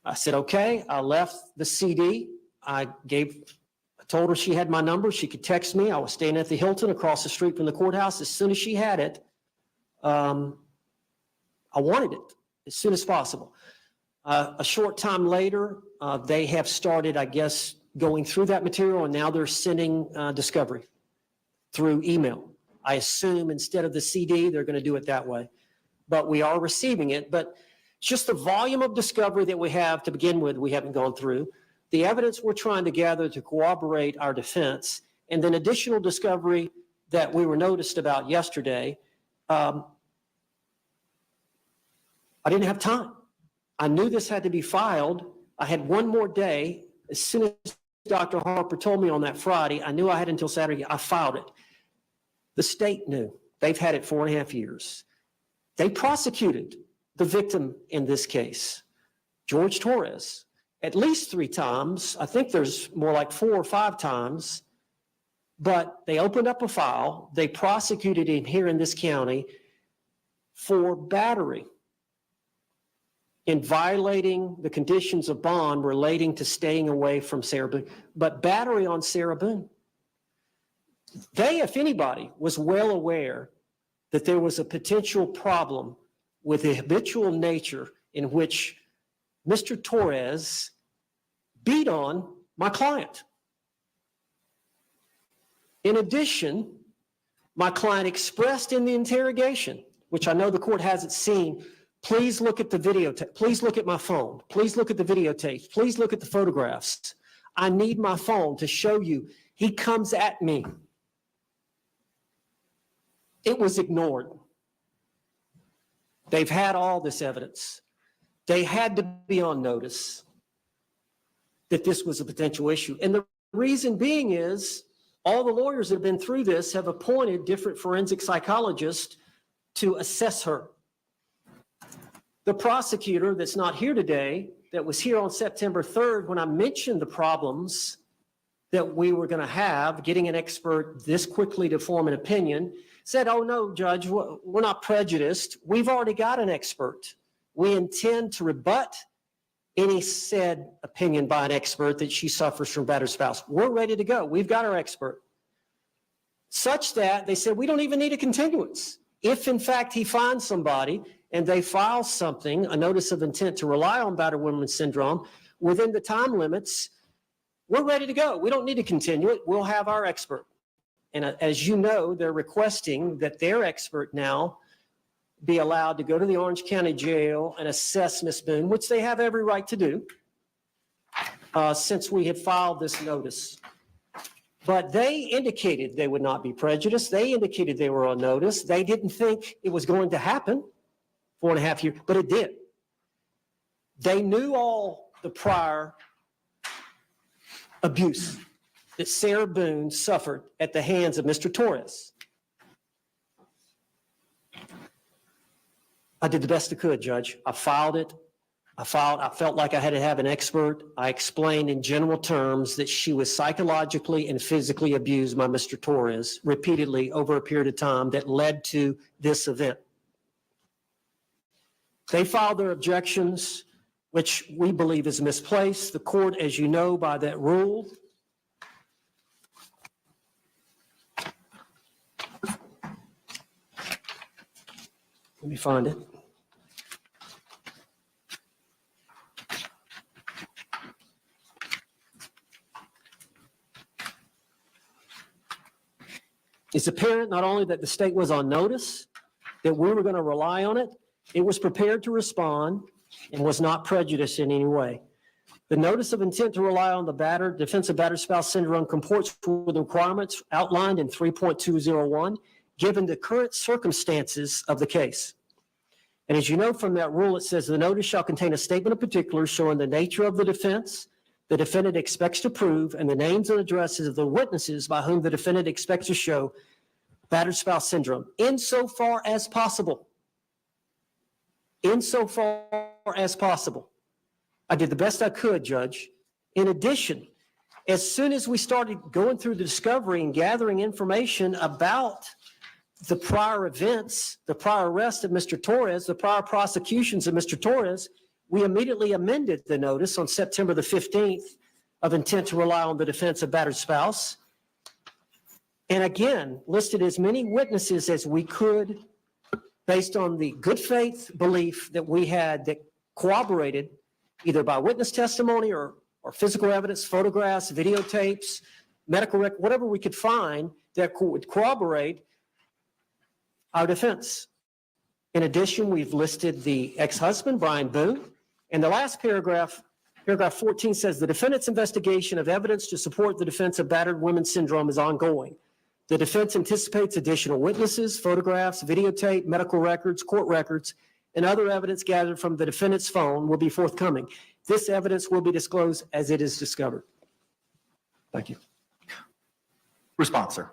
I said, okay. I left the CD. I told her she had my number. She could text me. I was staying at the Hilton across the street from the courthouse. As soon as she had it, I wanted it as soon as possible. A short time later, they have started, I guess, going through that material, and now they're sending discovery through email. I assume instead of the CD, they're going to do it that way. But we are receiving it. But just the volume of discovery that we have to begin with, we haven't gone through. The evidence we're trying to gather to corroborate our defense, and then additional discovery that we were noticed about yesterday. I didn't have time. I knew this had to be filed. I had one more day. As soon as Dr. Harper told me on that Friday, I knew I had until Saturday. I filed it. The state knew. They've had it 4.5 years. They prosecuted the victim in this case, George Torres, at least 3 times. I think there's more like 4 or 5 times. But they opened up a file. They prosecuted him here in this county for battery in violating the conditions of bond relating to staying away from Sarah Boone, but battery on Sarah Boone. They, if anybody, was well aware that there was a potential problem with the habitual nature in which Mr. Torres beat on my client. In addition, my client expressed in the interrogation, which I know the court hasn't seen, please look at the videotape, please look at my phone, please look at the videotapes, please look at the photographs. I need my phone to show you. He comes at me. It was ignored. They've had all this evidence. They had to be on notice that this was a potential issue. And the reason being is all the lawyers that have been through this have appointed different forensic psychologists to assess her. The prosecutor that's not here today, that was here on September 3rd, when I mentioned the problems that we were going to have, getting an expert this quickly to form an opinion, said, oh no, Judge, we're not prejudiced. We've already got an expert. We intend to rebut any said opinion by an expert that she suffers from battered spouse. We're ready to go. We've got our expert. Such that they said, we don't even need a continuance. If in fact he finds somebody and they file something, a notice of intent to rely on battered woman syndrome within the time limits, we're ready to go. We don't need to continue it. We'll have our expert. And as you know, they're requesting that their expert now be allowed to go to the Orange County Jail and assess Ms. Boone, which they have every right to do, since we had filed this notice. But they indicated they would not be prejudiced. They indicated they were on notice. They didn't think it was going to happen 4.5 years, but it did. They knew all the prior abuse that Sarah Boone suffered at the hands of Mr. Torres. I did the best I could, Judge. I filed it. I felt like I had to have an expert. I explained in general terms that she was psychologically and physically abused by Mr. Torres repeatedly over a period of time that led to this event. They filed their objections, which we believe is misplaced. The court, as you know, by that rule, let me find it. It's apparent not only that the state was on notice, that we were going to rely on it, it was prepared to respond and was not prejudiced in any way. The notice of intent to rely on the defense of battered spouse syndrome comports with the requirements outlined in 3.201, given the current circumstances of the case. And as you know from that rule, it says the notice shall contain a statement of particulars showing the nature of the defense the defendant expects to prove and the names and addresses of the witnesses by whom the defendant expects to show battered spouse syndrome, insofar as possible. Insofar as possible. I did the best I could, Judge. In addition, as soon as we started going through the discovery and gathering information about the prior events, the prior arrest of Mr. Torres, the prior prosecutions of Mr. Torres, we immediately amended the notice on September the 15th of intent to rely on the defense of battered spouse. And again, listed as many witnesses as we could based on the good faith belief that we had that corroborated either by witness testimony or physical evidence, photographs, videotapes, medical record, whatever we could find that would corroborate our defense. In addition, we've listed the ex-husband, Brian Boone, and the last paragraph, paragraph 14 says the defendant's investigation of evidence to support the defense of battered women syndrome is ongoing. The defense anticipates additional witnesses, photographs, videotape, medical records, court records, and other evidence gathered from the defendant's phone will be forthcoming. This evidence will be disclosed as it is discovered. Thank you. Response, sir.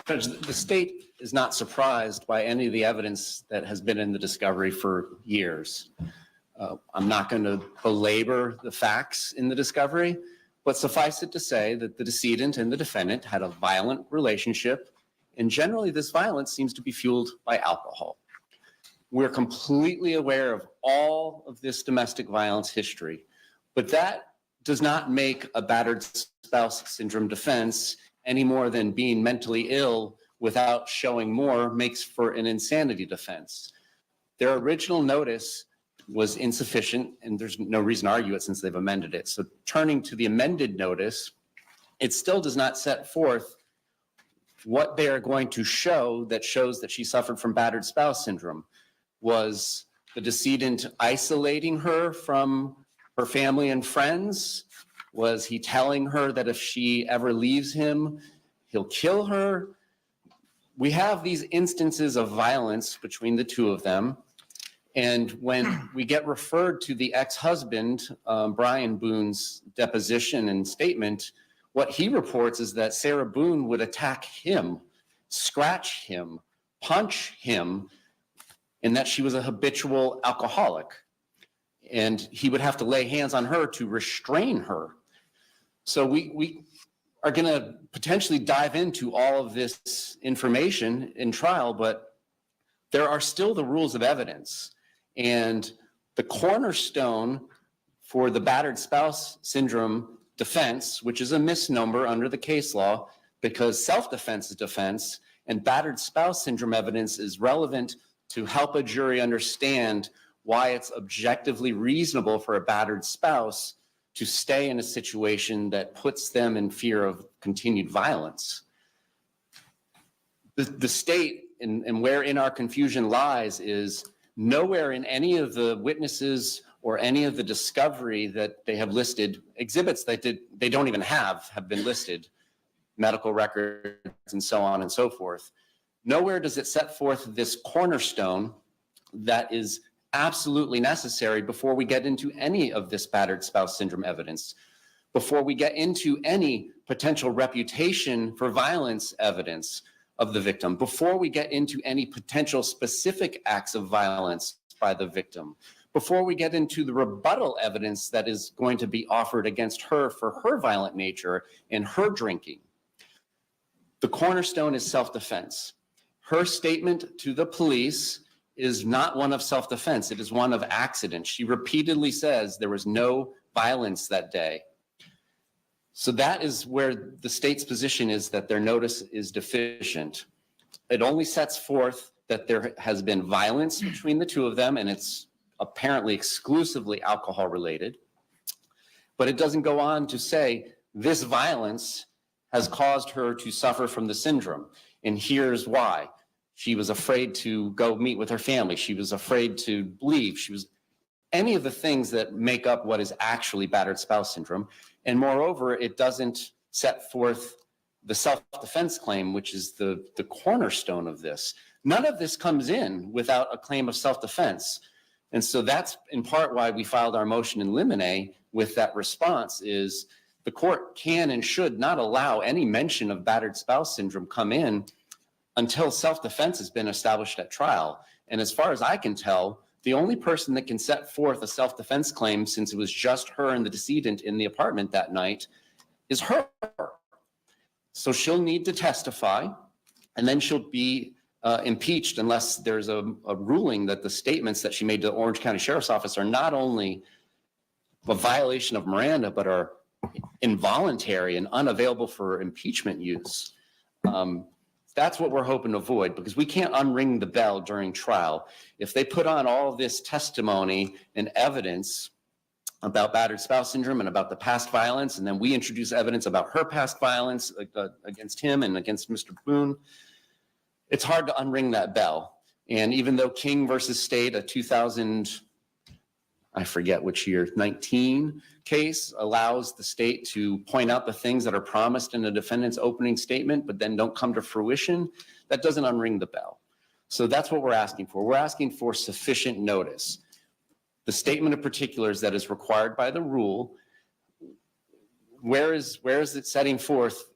Judge, the state is not surprised by any of the evidence that has been in the discovery for years. I'm not going to belabor the facts in the discovery, but suffice it to say that the decedent and the defendant had a violent relationship, and generally this violence seems to be fueled by alcohol. We're completely aware of all of this domestic violence history, but that does not make a battered spouse syndrome defense any more than being mentally ill without showing more makes for an insanity defense. Their original notice was insufficient, and there's no reason to argue it since they've amended it. So turning to the amended notice, it still does not set forth what they are going to show that shows that she suffered from battered spouse syndrome. Was the decedent isolating her from her family and friends? Was he telling her that if she ever leaves him, he'll kill her? We have these instances of violence between the two of them. And when we get referred to the ex-husband, Brian Boone's deposition and statement, what he reports is that Sarah Boone would attack him, scratch him, punch him, and that she was a habitual alcoholic. And he would have to lay hands on her to restrain her. So we are going to potentially dive into all of this information in trial, but there are still the rules of evidence. And the cornerstone for the battered spouse syndrome defense, which is a misnomer under the case law because self-defense is defense and battered spouse syndrome evidence is relevant to help a jury understand why it's objectively reasonable for a battered spouse to stay in a situation that puts them in fear of continued violence. The state and wherein our confusion lies is nowhere in any of the witnesses or any of the discovery that they have listed, exhibits that they don't even have been listed, medical records and so on and so forth. Nowhere does it set forth this cornerstone that is absolutely necessary before we get into any of this battered spouse syndrome evidence, before we get into any potential reputation for violence evidence of the victim, before we get into any potential specific acts of violence by the victim, before we get into the rebuttal evidence that is going to be offered against her for her violent nature and her drinking. The cornerstone is self-defense. Her statement to the police is not one of self-defense. It is one of accident. She repeatedly says there was no violence that day. So that is where the state's position is, that their notice is deficient. It only sets forth that there has been violence between the two of them, and it's apparently exclusively alcohol related. But it doesn't go on to say this violence has caused her to suffer from the syndrome. And here's why. She was afraid to go meet with her family. She was afraid to leave. She was any of the things that make up what is actually battered spouse syndrome. And moreover, it doesn't set forth the self-defense claim, which is the cornerstone of this. None of this comes in without a claim of self-defense. And so that's in part why we filed our motion in limine with that response, is the court can and should not allow any mention of battered spouse syndrome come in until self-defense has been established at trial. And as far as I can tell, the only person that can set forth a self-defense claim, since it was just her and the decedent in the apartment that night, is her. So she'll need to testify, and then she'll be impeached unless there's a ruling that the statements that she made to the Orange County Sheriff's Office are not only a violation of Miranda, but are involuntary and unavailable for impeachment use. That's what we're hoping to avoid, because we can't unring the bell during trial. If they put on all this testimony and evidence about battered spouse syndrome and about the past violence, and then we introduce evidence about her past violence against him and against Mr. Boone, it's hard to unring that bell. And even though King versus State, a 2000, I forget which year, 19 case allows the state to point out the things that are promised in a defendant's opening statement, but then don't come to fruition, that doesn't unring the bell. So that's what we're asking for. We're asking for sufficient notice. The statement of particulars that is required by the rule, where is it setting forth?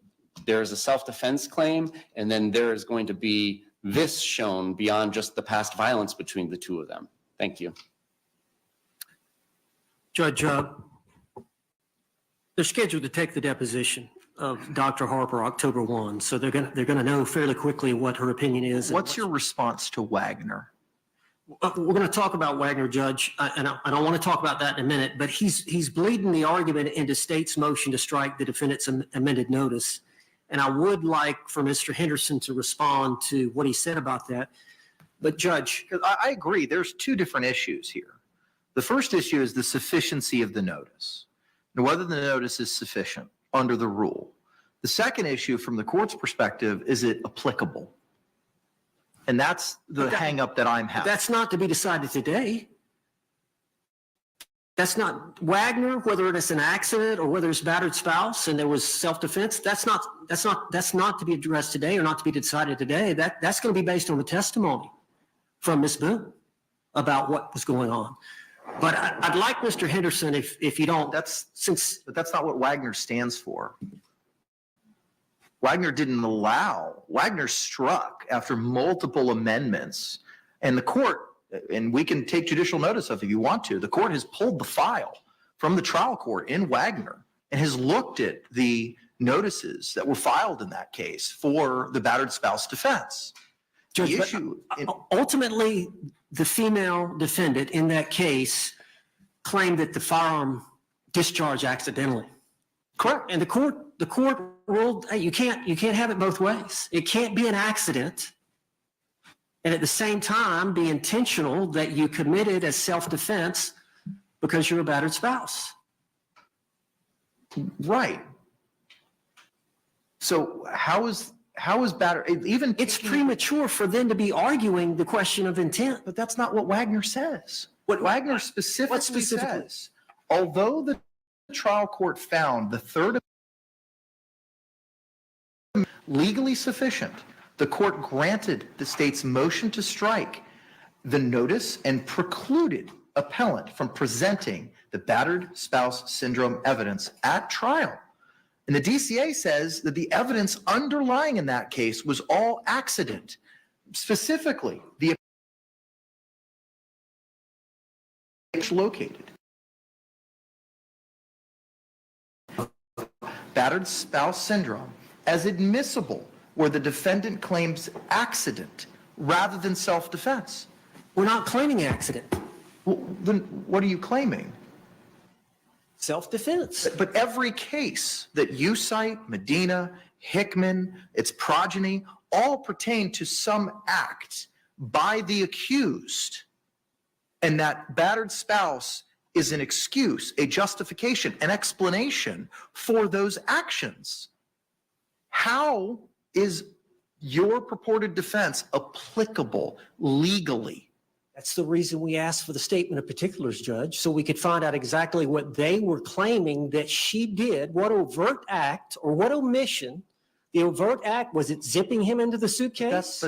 There is a self-defense claim, and then there is going to be this shown beyond just the past violence between the two of them. Thank you. Judge, they're scheduled to take the deposition of Dr. Harper October 1, so they're gonna know fairly quickly what her opinion is. What's your response to Wagner? We're going to talk about Wagner, Judge, and I don't want to talk about that in a minute, but he's bleeding the argument into state's motion to strike the defendant's amended notice. And I would like for Mr. Henderson to respond to what he said about that. But Judge. I agree. There's two different issues here. The first issue is the sufficiency of the notice, and whether the notice is sufficient under the rule. The second issue from the court's perspective, is it applicable? And that's the hang up that I'm having. That's not to be decided today. That's not Wagner, whether it's an accident or whether it's battered spouse and there was self-defense. That's not to be addressed today or not to be decided today. That's going to be based on the testimony from Ms. Boone about what was going on. But I'd like Mr. Henderson, if you don't, but that's not what Wagner stands for. Wagner didn't allow, Wagner struck after multiple amendments, and the court, and we can take judicial notice of it if you want to, the court has pulled the file from the trial court in Wagner and has looked at the notices that were filed in that case for the battered spouse defense. Judge, ultimately, the female defendant in that case claimed that the firearm discharged accidentally. Correct. And the court ruled, hey, you can't have it both ways. It can't be an accident and at the same time be intentional that you committed as self-defense because you're a battered spouse. Right. So how is battered, it's premature for them to be arguing the question of intent. But that's not what Wagner says. What Wagner specifically says, although the trial court found the third legally sufficient, the court granted the state's motion to strike the notice and precluded appellant from presenting the battered spouse syndrome evidence at trial. And the DCA says that the evidence underlying in that case was all accident. Specifically, the located battered spouse syndrome as admissible where the defendant claims accident rather than self-defense. We're not claiming accident. Well, then what are you claiming? Self-defense. But every case that you cite, Medina, Hickman, its progeny, all pertain to some act by the accused. And that battered spouse is an excuse, a justification, an explanation for those actions. How is your purported defense applicable legally? That's the reason we asked for the statement of particulars, Judge, so we could find out exactly what they were claiming that she did, what overt act or what omission. The overt act, was it zipping him into the suitcase?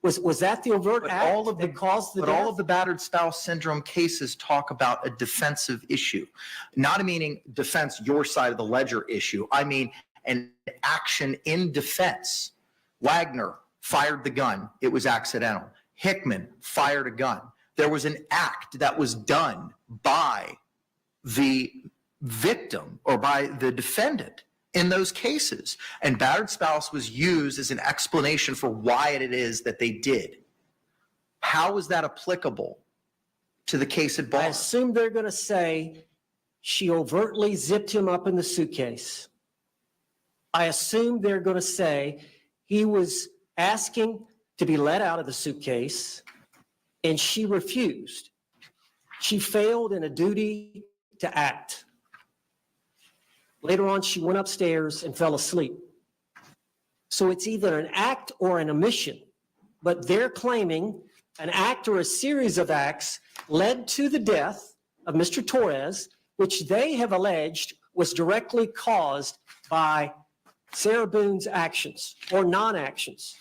Was that the overt act that caused the death? But all of the battered spouse syndrome cases talk about a defensive issue. Not meaning defense, your side of the ledger issue. I mean an action in defense. Wagner fired the gun. It was accidental. Hickman fired a gun. There was an act that was done by the victim or by the defendant in those cases. And battered spouse was used as an explanation for why it is that they did. How is that applicable to the case at bar? I assume they're going to say she overtly zipped him up in the suitcase. I assume they're going to say he was asking to be let out of the suitcase and she refused. She failed in a duty to act. Later on, she went upstairs and fell asleep. So it's either an act or an omission, but they're claiming an act or a series of acts led to the death of Mr. Torres, which they have alleged was directly caused by Sarah Boone's actions or non-actions.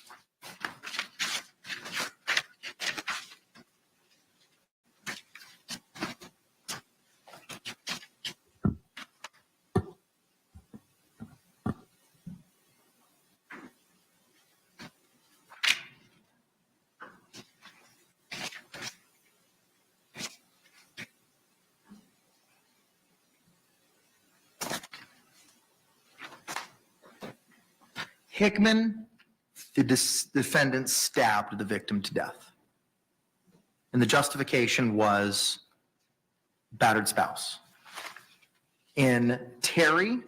Hickman, the defendant, stabbed the victim to death. And the justification was battered spouse. In Terry,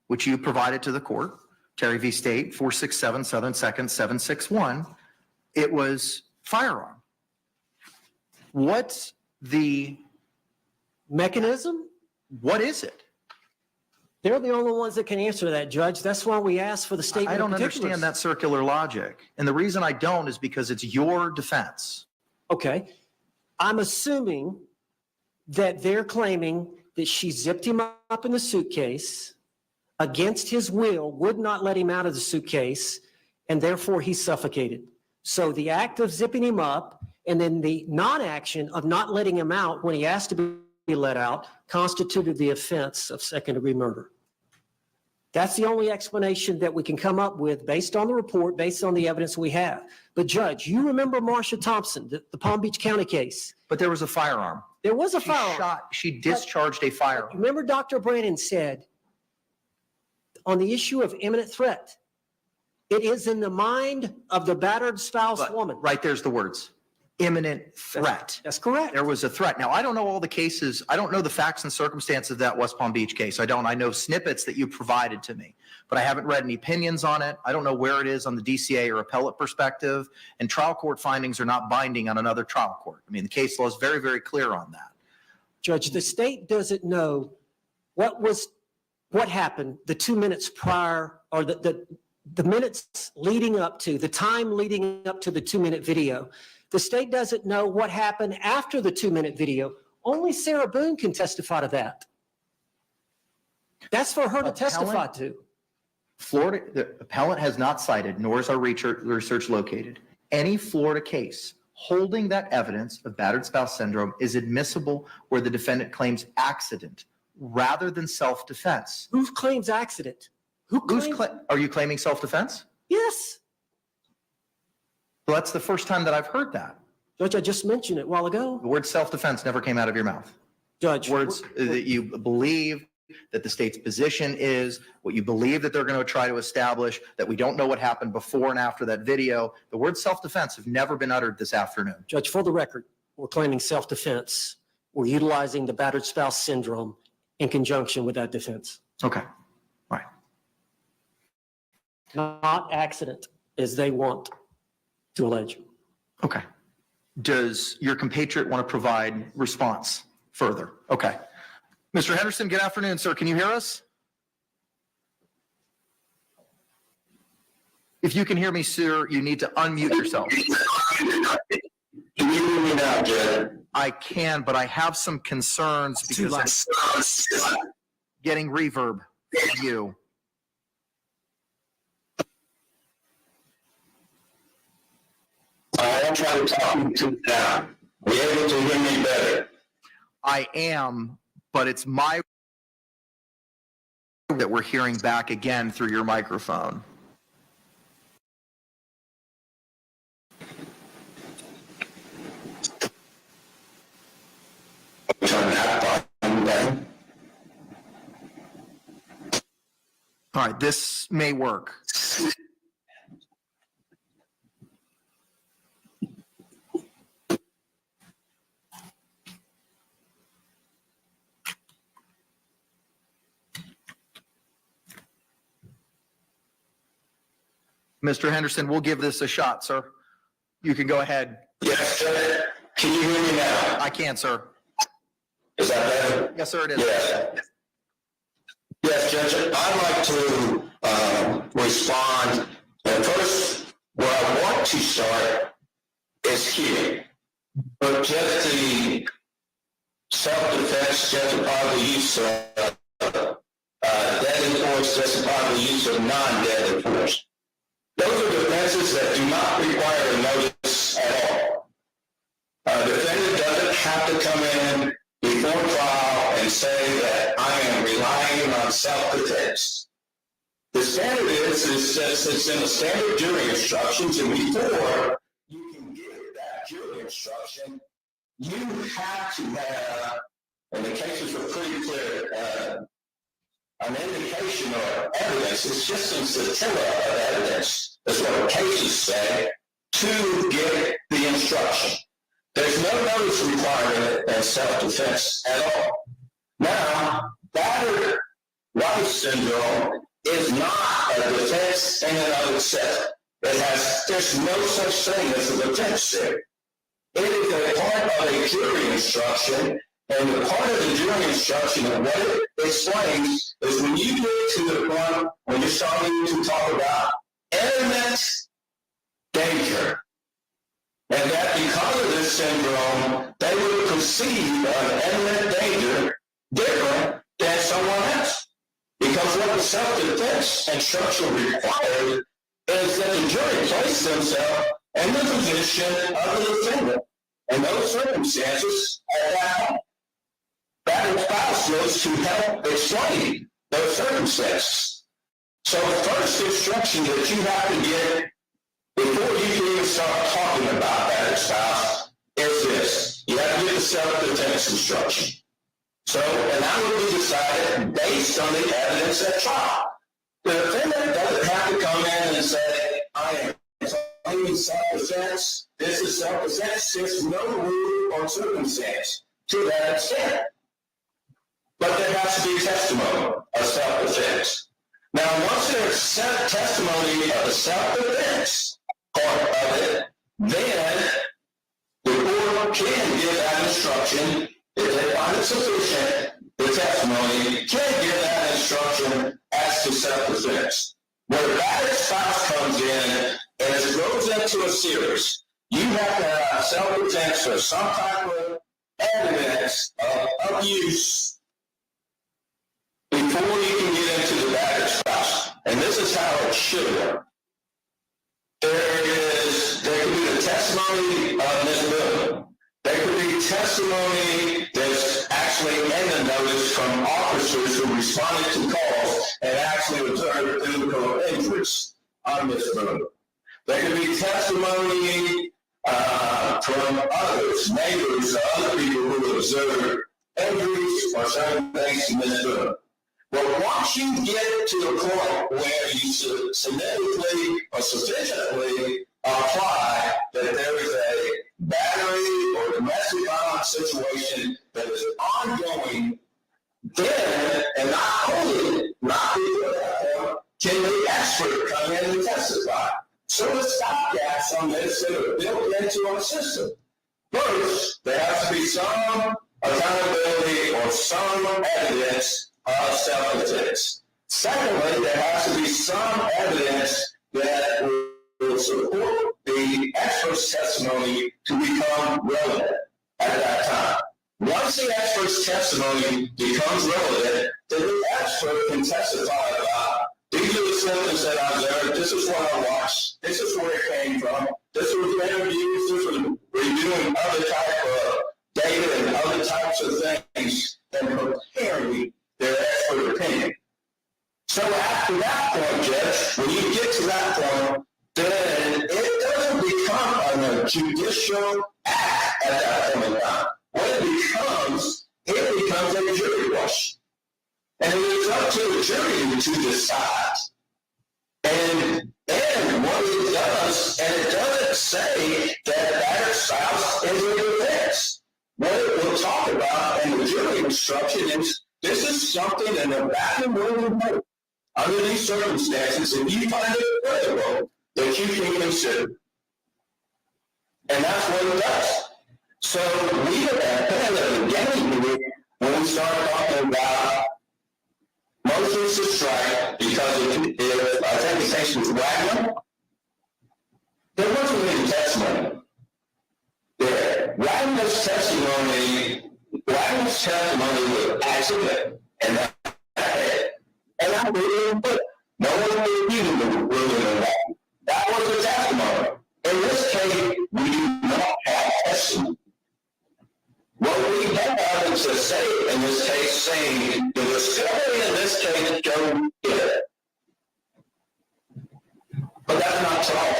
which you provided to the court, Terry v. State, 467 Southern 2nd, 761, it was firearm. What's the mechanism? What is it? They're the only ones that can answer that, Judge. That's why we asked for the statement. I don't of particulars. understand that circular logic. And the reason I don't is because it's your defense. Okay. I'm assuming that they're claiming that she zipped him up in the suitcase against his will, would not let him out of the suitcase, and therefore he suffocated. So the act of zipping him up and then the non-action of not letting him out when he asked to be let out constituted the offense of second-degree murder. That's the only explanation that we can come up with based on the report, based on the evidence we have. But Judge, you remember Marsha Thompson, the Palm Beach County case? But there was a firearm. There was a firearm. She discharged a firearm. Remember Dr. Brannon said on the issue of imminent threat, it is in the mind of the battered spouse woman. Right there's the words. Imminent threat. That's correct. There was a threat. Now, I don't know all the cases. I don't know the facts and circumstances of that West Palm Beach case. I don't. I know snippets that you provided to me, but I haven't read any opinions on it. I don't know where it is on the DCA or appellate perspective, and trial court findings are not binding on another trial court. I mean, the case law is very, very clear on that. Judge, the state doesn't know what happened the 2 minutes prior or the minutes leading up to, the time leading up to the 2-minute video. The state doesn't know what happened after the 2-minute video. Only Sarah Boone can testify to that. That's for her to testify to. Florida, the appellant has not cited, nor is our research located, any Florida case holding that evidence of battered spouse syndrome is admissible where the defendant claims accident rather than self-defense. Who claims accident? Are you claiming self-defense? Yes. Well, that's the first time that I've heard that. Judge, I just mentioned it a while ago. The word self-defense never came out of your mouth. Judge. Words that you believe that the state's position is, what you believe that they're going to try to establish, that we don't know what happened before and after that video. The word self-defense have never been uttered this afternoon. Judge, for the record, we're claiming self-defense. We're utilizing the battered spouse syndrome in conjunction with that defense. Okay. Right. Not accident, as they want to allege. Okay. Does your compatriot want to provide response further? Okay. Mr. Henderson, good afternoon, sir. Can you hear us? If you can hear me, sir, you need to unmute yourself. Can you hear me now, Judge? I can, but I have some concerns because I'm getting reverb from you. I am trying to talk you to now. Are you able to hear me better? I am, but it's my that we're hearing back again through your microphone. All right, this may work. Mr. Henderson, we'll give this a shot, sir. You can go ahead. Yes, sir. Can you hear me now? I can, sir. Is that better? Yes, sir, it is. Yes. Yes, Judge, I'd like to respond. And first, where I want to start is here. But just the self-defense, justifiable use of deadly force, justifiable use of non-deadly force. Those are defenses that do not require a notice at all. A defendant doesn't have to come in before trial and say that I am relying on self-defense. The standard is it's in the standard jury instructions, and before you can give that jury instruction, you have to have, and the cases are pretty clear, an indication or evidence. It's just a scintilla of evidence, is what the cases say, to get the instruction. There's no notice requirement in self-defense at all. Now, battered wife syndrome is not a defense in and of itself. There's no such thing as a defense there. It is a part of a jury instruction, and the part of the jury instruction of what it explains is when you get to the point when you're starting to talk about imminent danger, and that because of this syndrome, they would perceive an imminent danger different than someone else. Because what the self-defense instruction required is that the jury place themselves in the position of the defendant in those circumstances at that point. That spouse was to help explain those circumstances. So the first instruction that you have to get before you can even start talking about that spouse is this. You have to get the self-defense instruction. So, and that will be decided based on the evidence at trial. The defendant doesn't have to come in and say, I am claiming self-defense. This is self-defense. There's no rule or circumstance to that extent. But there has to be testimony of self-defense. Now, once there's testimony of the self-defense part of it, then the court can give that instruction. If they find it sufficient, the testimony can give that instruction as to self-defense. Where battered spouse comes in and it goes into a series, you have to have self-defense or some type of evidence of abuse before you can get into the battered spouse. And this is how it should work. There could be the testimony of Ms. Miller. There could be testimony that's actually in the notice from officers who responded to calls and actually observed physical injuries on Ms. Miller. There could be testimony from others, neighbors, or other people who observed injuries or certain things to Ms. Miller. But once you get to the point where you significantly or sufficiently apply that there is a battery or domestic violence situation that is ongoing, then, and not only, not before that point, can the expert come in and testify. So the stopgaps on this that are built into our system. First, there has to be some accountability or some evidence of self-defense. Secondly, there has to be some evidence that will support the expert's testimony to become relevant at that time. Once the expert's testimony becomes relevant, then the expert can testify about these are the symptoms that I observed, this is what I watched, this is where it came from, this was interviews, this was reviewing other type of data and other types of things and preparing their expert opinion. So after that point, Judge, when you get to that point, then it doesn't become a judicial act at that point in time. What it becomes a jury question. And it is up to the jury to decide. And what it does, and it doesn't say that battered spouse is a defense. What it will talk about in the jury instruction is this is something in the bathroom will know. Under these circumstances, if you find it critical, that you can consider. And that's what it does. So we at the beginning, when we start talking about motions to strike, because if I think the case was Wagner, there wasn't any testimony there. Wagner's testimony was accident, and I really put no one was even the ruling of that. That was the testimony. In this case, we do not have testimony. What we have is to say in this case, saying the discovery in this case go get it. But that's not all.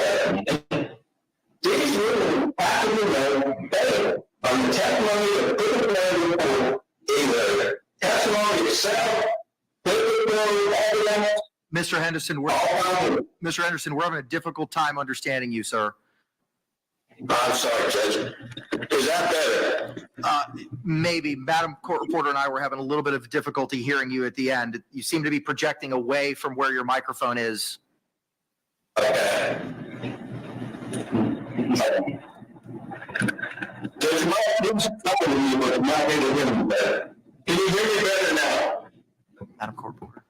These rulings have to be made based on the testimony of the report, either testimony itself, physical evidence. Mr. Henderson, we're having a difficult time understanding you, sir. I'm sorry, Judge. Is that better? Maybe. Madam Court Reporter and I were having a little bit of difficulty hearing you at the end. You seem to be projecting away from where your microphone is. Okay. There's my stopping you, but I'm not able to hear me better. Can you hear me better now? Madam Court Reporter.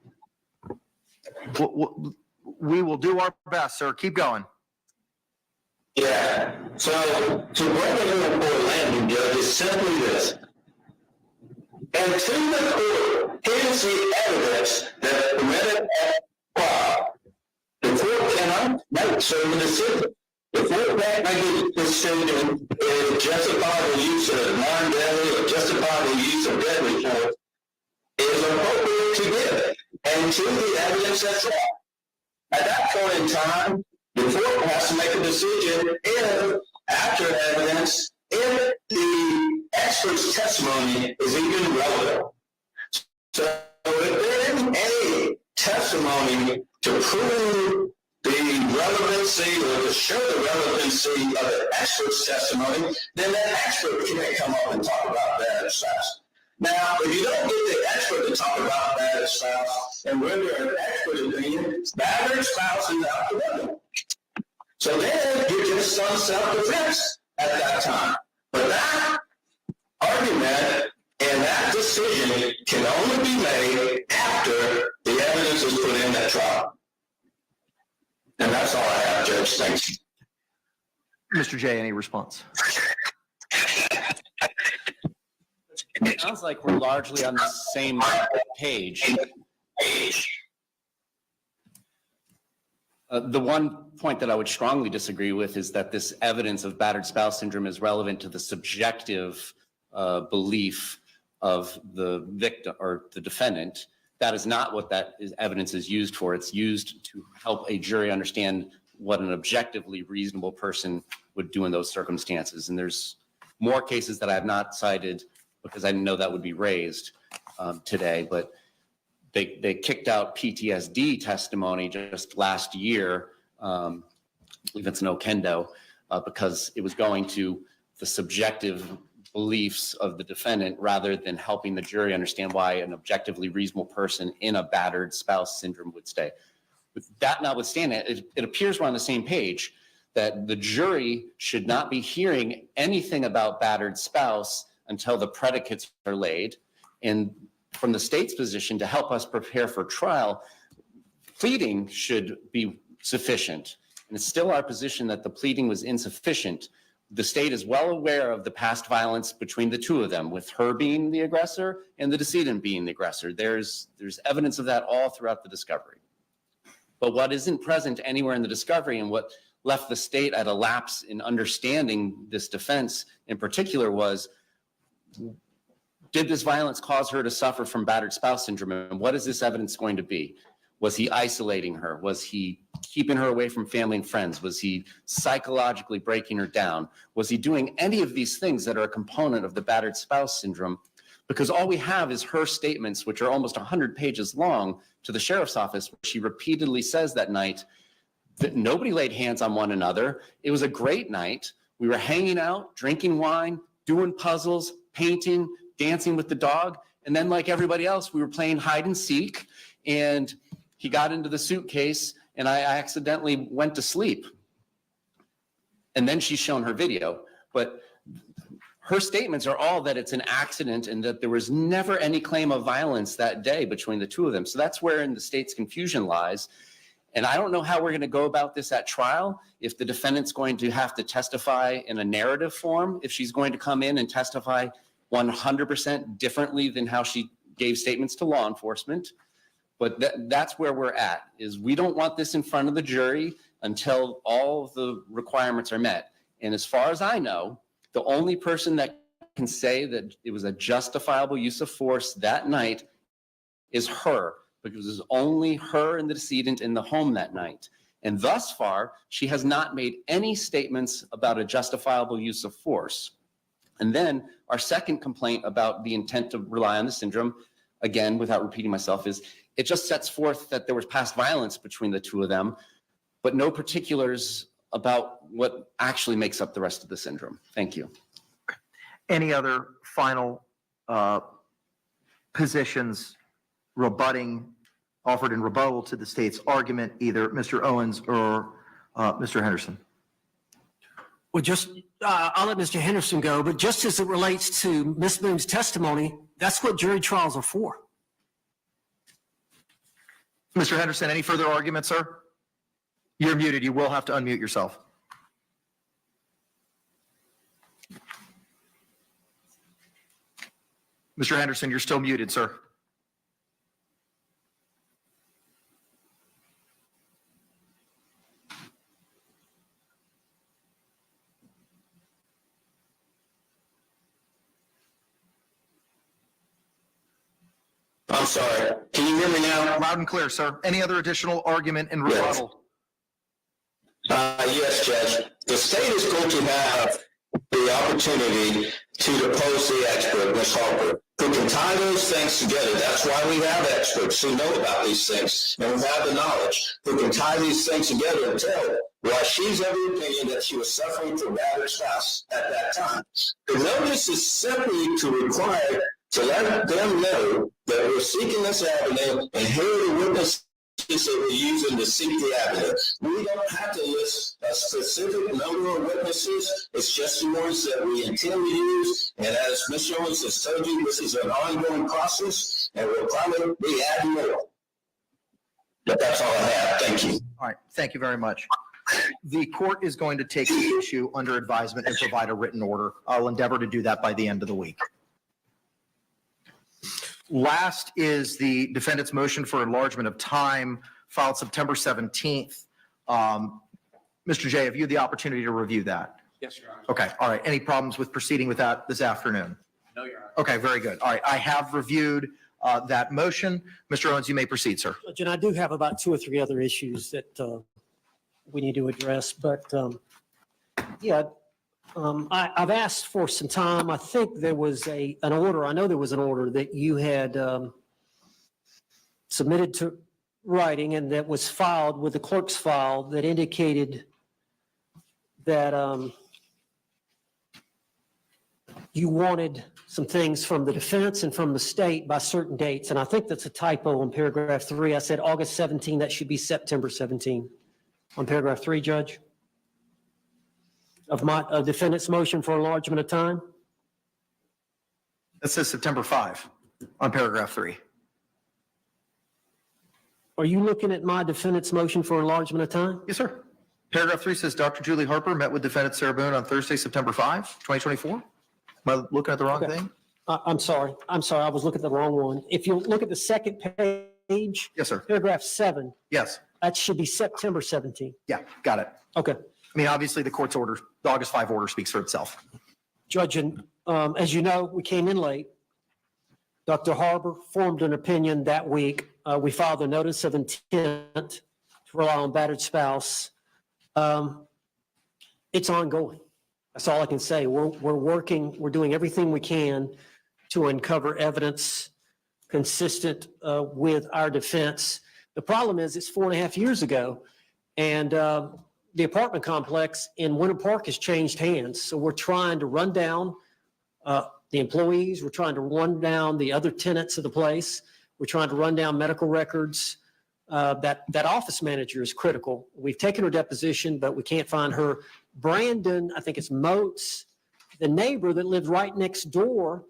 We will do our best, sir. Keep going. Yeah. So to bring it in for a landing, Judge, is simply this. And to the court, here's the evidence that permitted at trial. The court cannot make certain decisions. The court can't make a decision if justifiable use of non-deadly or justifiable use of deadly force is appropriate to give and to the evidence at trial. At that point in time, the court has to make a decision if, after evidence, if the expert's testimony is even relevant. So if there isn't any testimony to prove the relevancy or to show the relevancy of the expert's testimony, then that expert can't come up and talk about that as fast. Now, if you don't get the expert to talk about that as spouse and render an expert opinion, battered spouse is out the window. So then you're just on self-defense at that time. But that argument and that decision can only be made after the evidence is put in that trial. And that's all I have, Judge. Thank you. Mr. J, any response? It sounds like we're largely on the same page. The one point that I would strongly disagree with is that this evidence of battered spouse syndrome is relevant to the subjective belief of the victim or the defendant. That is not what evidence is used for. It's used to help a jury understand what an objectively reasonable person would do in those circumstances. And there's more cases that I have not cited because I didn't know that would be raised today, but they kicked out PTSD testimony just last year, I believe it's in Okendo, because it was going to the subjective beliefs of the defendant rather than helping the jury understand why an objectively reasonable person in a battered spouse syndrome would stay. With that notwithstanding, it appears we're on the same page that the jury should not be hearing anything about battered spouse until the predicates are laid. And from the state's position to help us prepare for trial, pleading should be sufficient. And it's still our position that the pleading was insufficient. The state is well aware of the past violence between the two of them, with her being the aggressor and the decedent being the aggressor. There's evidence of that all throughout the discovery. But what isn't present anywhere in the discovery and what left the state at a lapse in understanding this defense in particular was, did this violence cause her to suffer from battered spouse syndrome? And what is this evidence going to be? Was he isolating her? Was he keeping her away from family and friends? Was he psychologically breaking her down? Was he doing any of these things that are a component of the battered spouse syndrome? Because all we have is her statements, which are almost 100 pages long, to the sheriff's office, where she repeatedly says that night that nobody laid hands on one another. It was a great night. We were hanging out, drinking wine, doing puzzles, painting, dancing with the dog. And then like everybody else, we were playing hide and seek, and he got into the suitcase and I accidentally went to sleep. And then she's shown her video, but her statements are all that it's an accident and that there was never any claim of violence that day between the two of them. So that's wherein the state's confusion lies. And I don't know how we're going to go about this at trial, if the defendant's going to have to testify in a narrative form, if she's going to come in and testify 100% differently than how she gave statements to law enforcement. But that's where we're at, is we don't want this in front of the jury until all of the requirements are met. And as far as I know, the only person that can say that it was a justifiable use of force that night is her, because it was only her and the decedent in the home that night. And thus far, she has not made any statements about a justifiable use of force. And then our second complaint about the intent to rely on the syndrome, again, without repeating myself, is it just sets forth that there was past violence between the two of them, but no particulars about what actually makes up the rest of the syndrome. Thank you. Any other final positions offered in rebuttal to the state's argument, either Mr. Owens or Mr. Henderson? Well, I'll let Mr. Henderson go, but just as it relates to Ms. Boone's testimony, that's what jury trials are for. Mr. Henderson, any further arguments, sir? You're muted. You will have to unmute yourself. Mr. Henderson, you're still muted, sir. I'm sorry. Can you hear me now? Loud and clear, sir. Any other additional argument in rebuttal? Yes, Judge. The state is going to have the opportunity to depose the expert, Ms. Harper, who can tie those things together. That's why we have experts who know about these things and who have the knowledge, who can tie these things together and tell why she's of the opinion that she was suffering from battered spouse at that time. The notice is simply to require to let them know that we're seeking this avenue, and here are the witnesses that we're using to seek the avenue. We don't have to list a specific number of witnesses. It's just the ones that we intend to use. And as Ms. Owens has told you, this is an ongoing process, and we'll probably be adding more. But that's all I have. Thank you. All right, thank you very much. The court is going to take the issue under advisement and provide a written order. I'll endeavor to do that by the end of the week. Last is the defendant's motion for enlargement of time filed September 17th. Mr. Jay, have you had the opportunity to review that? Yes, Your Honor. Okay, all right. Any problems with proceeding with that this afternoon? No, Your Honor. Okay, very good. All right, I have reviewed that motion. Mr. Owens, you may proceed, sir. Judge, and I do have about 2 or 3 other issues that we need to address, but I've asked for some time. I think there was an order, I know there was an order that you had submitted to writing and that was filed with the clerk's file that indicated that you wanted some things from the defense and from the state by certain dates. And I think that's a typo in paragraph 3. I said August 17, that should be September 17 on paragraph 3, Judge, of my defendant's motion for enlargement of time. That says September 5 on paragraph 3. Are you looking at my defendant's motion for enlargement of time? Yes, sir. Paragraph 3 says Dr. Julie Harper met with defendant Sarah Boone on Thursday, September 5, 2024. Am I looking at the wrong Okay. thing? I'm sorry. I was looking at the wrong one. If you look at the second page, Yes, sir. paragraph 7, Yes. that should be September 17. Yeah, got it. Okay. I mean, obviously, the court's order, the August 5 order speaks for itself. Judge, and as you know, we came in late. Dr. Harper formed an opinion that week. We filed a notice of intent to rely on battered spouse. It's ongoing. That's all I can say. We're working, we're doing everything we can to uncover evidence consistent with our defense. The problem is it's 4.5 years ago, and the apartment complex in Winter Park has changed hands. So we're trying to run down the employees. We're trying to run down the other tenants of the place. We're trying to run down medical records. That office manager is critical. We've taken her deposition, but we can't find her. Brandon, I think it's Moats, the neighbor that lived right next door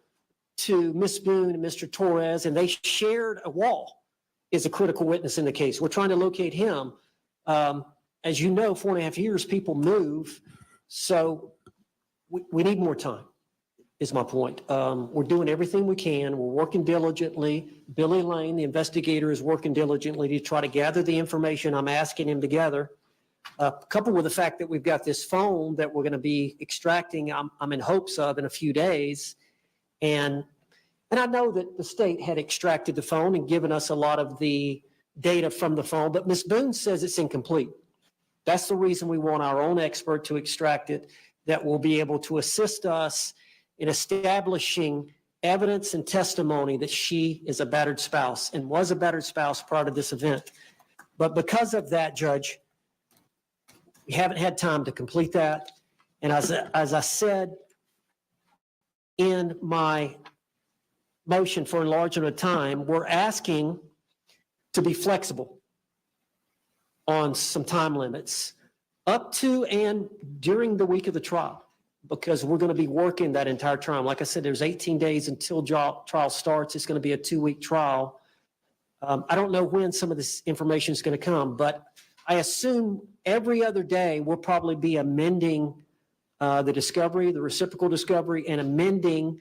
to Miss Boone and Mr. Torres, and they shared a wall, is a critical witness in the case. We're trying to locate him. As you know, 4.5 years, people move. So we need more time, is my point. We're doing everything we can. We're working diligently. Billy Lane, the investigator, is working diligently to try to gather the information I'm asking him to gather. Coupled with the fact that we've got this phone that we're going to be extracting, I'm in hopes of in a few days. And I know that the state had extracted the phone and given us a lot of the data from the phone, but Ms. Boone says it's incomplete. That's the reason we want our own expert to extract it, that will be able to assist us in establishing evidence and testimony that she is a battered spouse and was a battered spouse prior to this event. But because of that, Judge, we haven't had time to complete that. And as I said in my motion for enlargement of time, we're asking to be flexible on some time limits up to and during the week of the trial, because we're going to be working that entire trial. Like I said, there's 18 days until trial starts. It's going to be a 2-week trial. I don't know when some of this information is going to come, but I assume every other day we'll probably be amending the discovery, the reciprocal discovery, and amending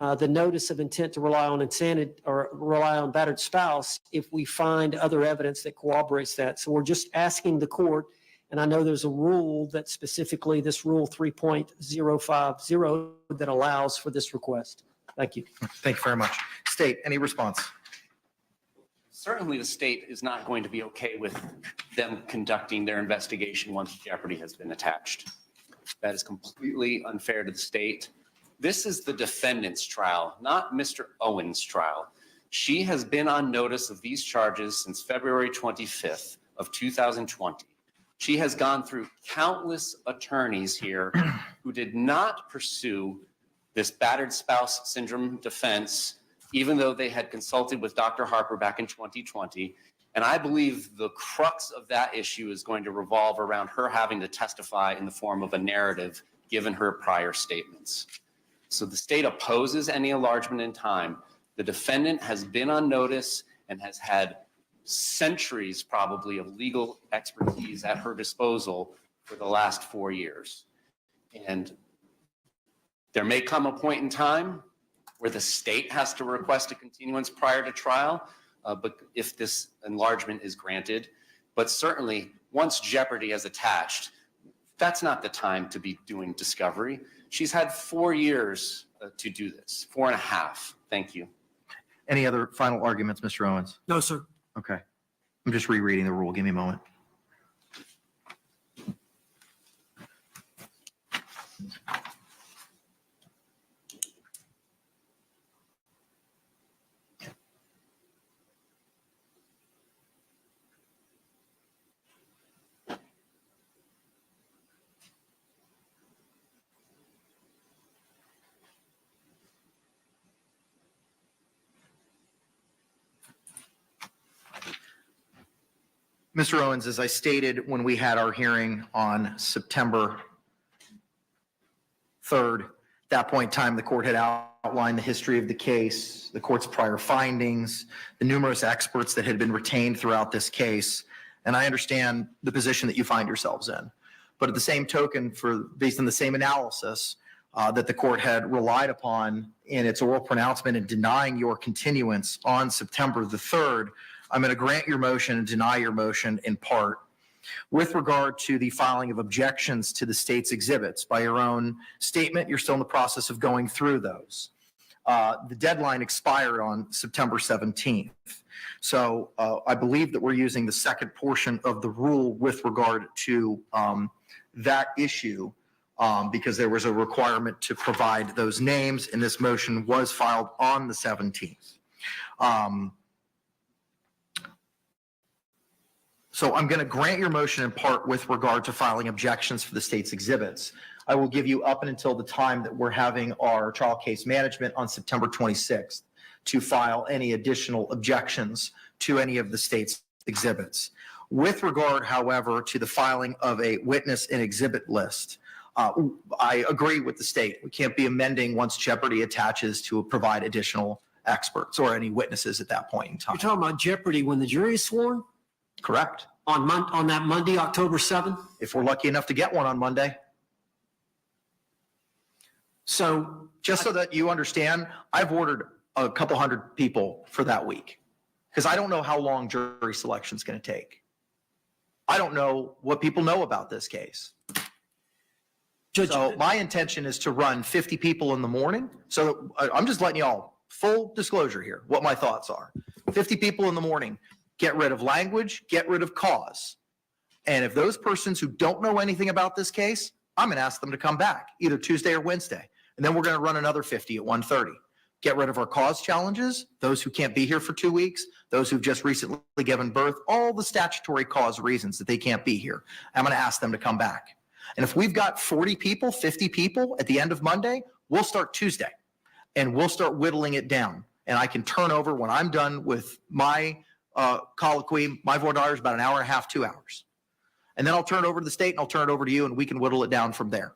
the notice of intent to rely on insanity or rely on battered spouse if we find other evidence that corroborates that. So we're just asking the court, and I know there's a rule that specifically this rule 3.050 that allows for this request. Thank you. Thank you very much. State, any response? Certainly the state is not going to be okay with them conducting their investigation once jeopardy has been attached. That is completely unfair to the state. This is the defendant's trial, not Mr. Owen's trial. She has been on notice of these charges since February 25th of 2020. She has gone through countless attorneys here who did not pursue this battered spouse syndrome defense, even though they had consulted with Dr. Harper back in 2020. And I believe the crux of that issue is going to revolve around her having to testify in the form of a narrative given her prior statements. So the state opposes any enlargement in time. The defendant has been on notice and has had centuries probably of legal expertise at her disposal for the last 4 years. And there may come a point in time where the state has to request a continuance prior to trial, but if this enlargement is granted. But certainly, once jeopardy is attached, that's not the time to be doing discovery. She's had 4 years to do this, 4.5. Thank you. Any other final arguments, Mr. Owens? No, sir. Okay. I'm just rereading the rule. Give me a moment. Mr. Owens, as I stated when we had our hearing on September 3rd, at that point in time, the court had outlined the history of the case, the court's prior findings, the numerous experts that had been retained throughout this case, and I understand the position that you find yourselves in. But at the same token, based on the same analysis that the court had relied upon in its oral pronouncement in denying your continuance on September the 3rd, I'm going to grant your motion and deny your motion in part. With regard to the filing of objections to the state's exhibits, by your own statement, you're still in the process of going through those. The deadline expired on September 17th. So I believe that we're using the second portion of the rule with regard to that issue because there was a requirement to provide those names, and this motion was filed on the 17th. So I'm going to grant your motion in part with regard to filing objections for the state's exhibits. I will give you up and until the time that we're having our trial case management on September 26th to file any additional objections to any of the state's exhibits. With regard, however, to the filing of a witness and exhibit list, I agree with the state. We can't be amending once jeopardy attaches to provide additional experts or any witnesses at that point in time. You're talking about jeopardy when the jury is sworn? Correct. On that Monday, October 7th? If we're lucky enough to get one on Monday. So just so that you understand, I've ordered a couple hundred people for that week because I don't know how long jury selection is going to take. I don't know what people know about this case. Judge, so my intention is to run 50 people in the morning. So I'm just letting you all full disclosure here, what my thoughts are. 50 people in the morning. Get rid of language, get rid of cause. And if those persons who don't know anything about this case, I'm going to ask them to come back either Tuesday or Wednesday. And then we're going to run another 50 at 1:30. Get rid of our cause challenges, those who can't be here for 2 weeks, those who've just recently given birth, all the statutory cause reasons that they can't be here. I'm going to ask them to come back. And if we've got 40 people, 50 people at the end of Monday, we'll start Tuesday and we'll start whittling it down. And I can turn over when I'm done with my colloquy, my voir dire is about an hour and a half, 2 hours. And then I'll turn it over to the state and I'll turn it over to you and we can whittle it down from there.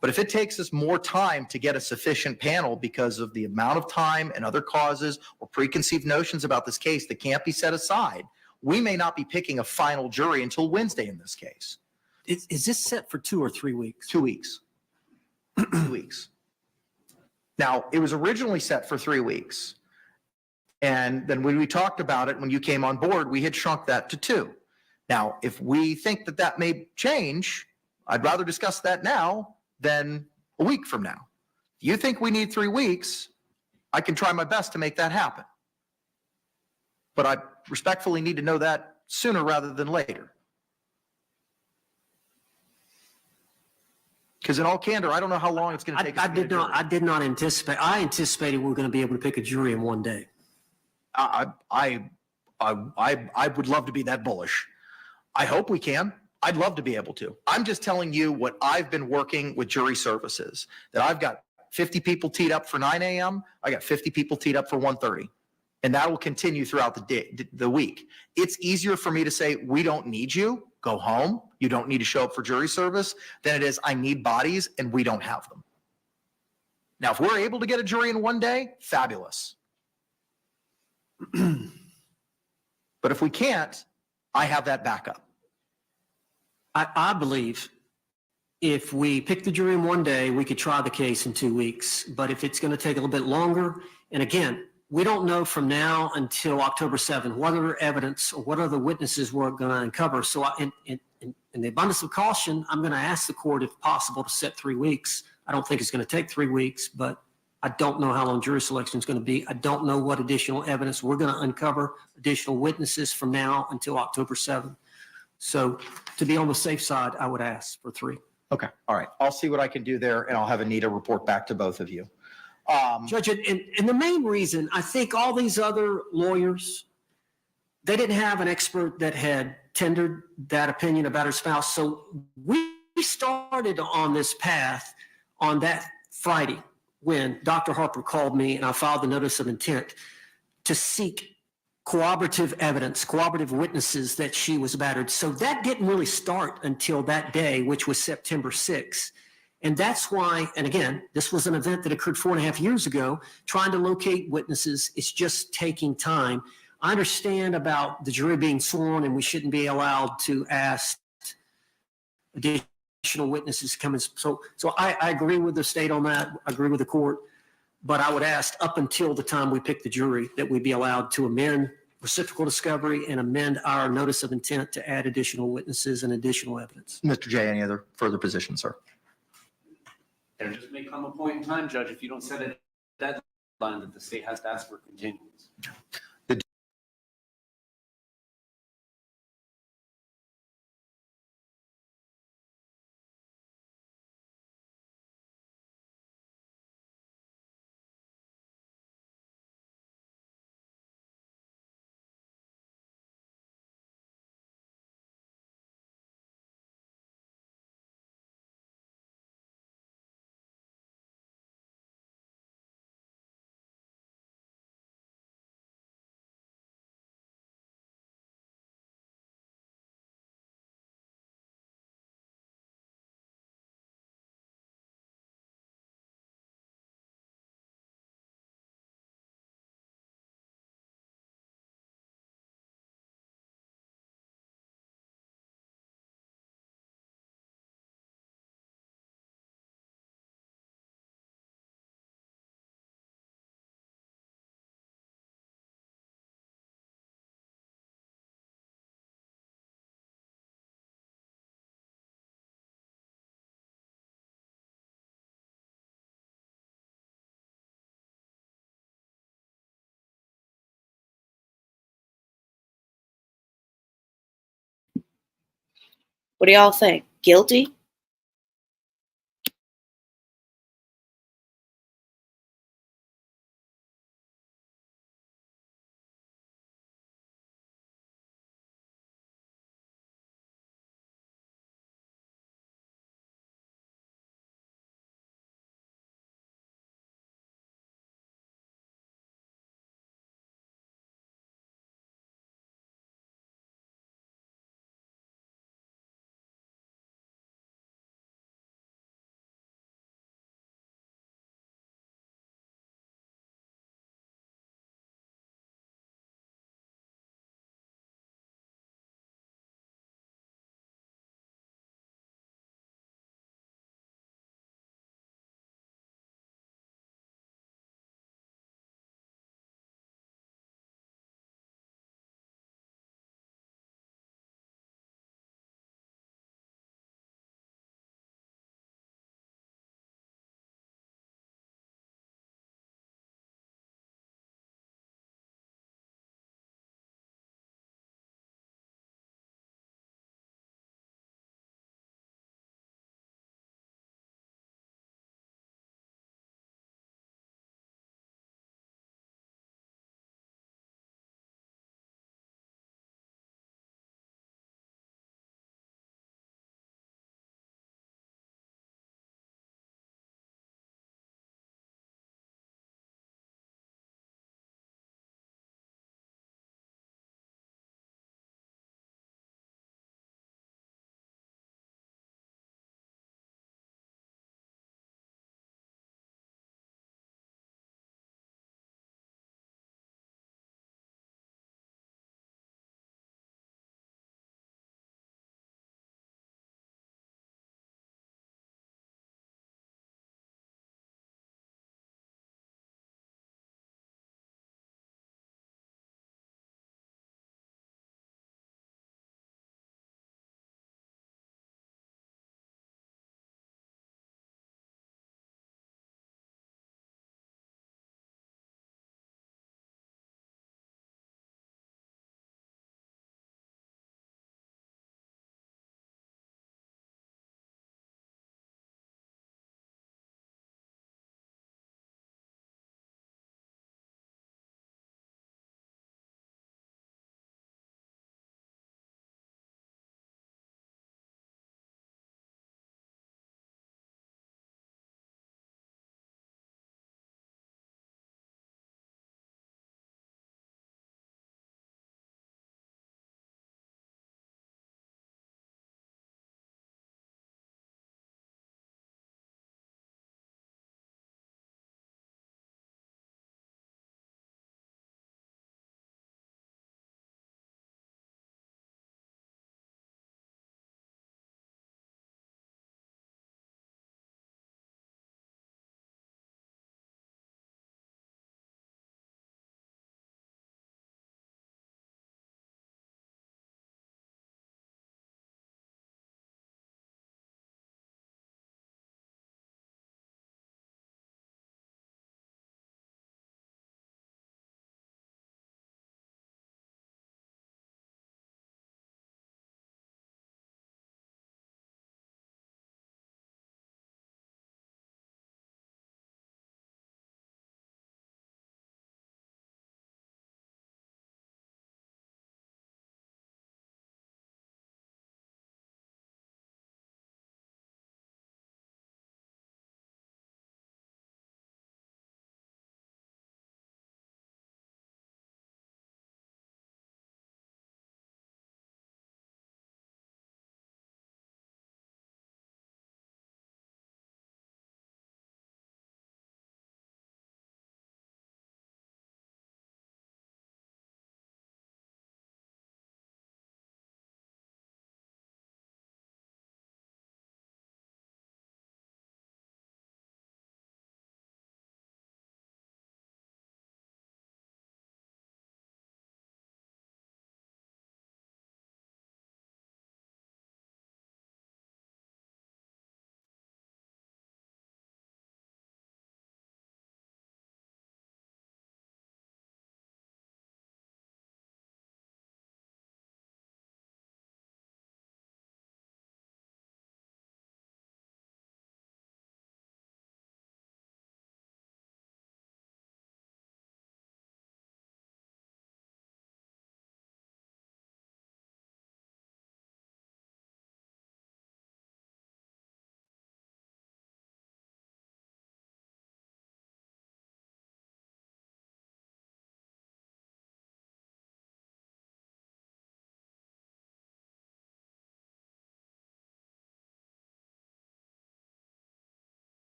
But if it takes us more time to get a sufficient panel because of the amount of time and other causes or preconceived notions about this case that can't be set aside, we may not be picking a final jury until Wednesday in this case. Is this set for 2 or 3 weeks? 2 weeks. 2 weeks. Now, it was originally set for 3 weeks. And then when we talked about it, when you came on board, we had shrunk that to 2. Now, if we think that that may change, I'd rather discuss that now than a week from now. If you think we need 3 weeks, I can try my best to make that happen. But I respectfully need to know that sooner rather than later. Because in all candor, I don't know how long it's going to take. I did not anticipate. I anticipated we were going to be able to pick a jury in one day. I would love to be that bullish. I hope we can. I'd love to be able to. I'm just telling you what I've been working with jury services, that I've got 50 people teed up for 9 a.m. I got 50 people teed up for 1:30. And that will continue throughout the week. It's easier for me to say, we don't need you, go home, you don't need to show up for jury service, than it is, I need bodies and we don't have them. Now, if we're able to get a jury in one day, fabulous. But if we can't, I have that backup. I believe if we pick the jury in one day, we could try the case in 2 weeks. But if it's going to take a little bit longer, and again, we don't know from now until October 7th what other evidence or what other witnesses we're going to uncover. So in the abundance of caution, I'm going to ask the court, if possible, to set 3 weeks. I don't think it's going to take 3 weeks, but I don't know how long jury selection is going to be. I don't know what additional evidence we're going to uncover, additional witnesses from now until October 7th. So to be on the safe side, I would ask for 3. Okay. All right. I'll see what I can do there, and I'll have Anita report back to both of you. Judge, and the main reason, I think all these other lawyers, they didn't have an expert that had tendered that opinion about her spouse. So we started on this path on that Friday when Dr. Harper called me and I filed the notice of intent to seek corroborative evidence, corroborative witnesses that she was battered. So that didn't really start until that day, which was September 6th. And that's why, and again, this was an event that occurred 4.5 years ago. Trying to locate witnesses, it's just taking time. I understand about the jury being sworn and we shouldn't be allowed to ask additional witnesses to come in. So I agree with the state on that. I agree with the court. But I would ask up until the time we pick the jury that we be allowed to amend reciprocal discovery and amend our notice of intent to add additional witnesses and additional evidence. Mr. J, any other further positions, sir? There just may come a point in time, Judge, if you don't set a deadline, that the state has to ask for continuance. What do y'all think? Guilty?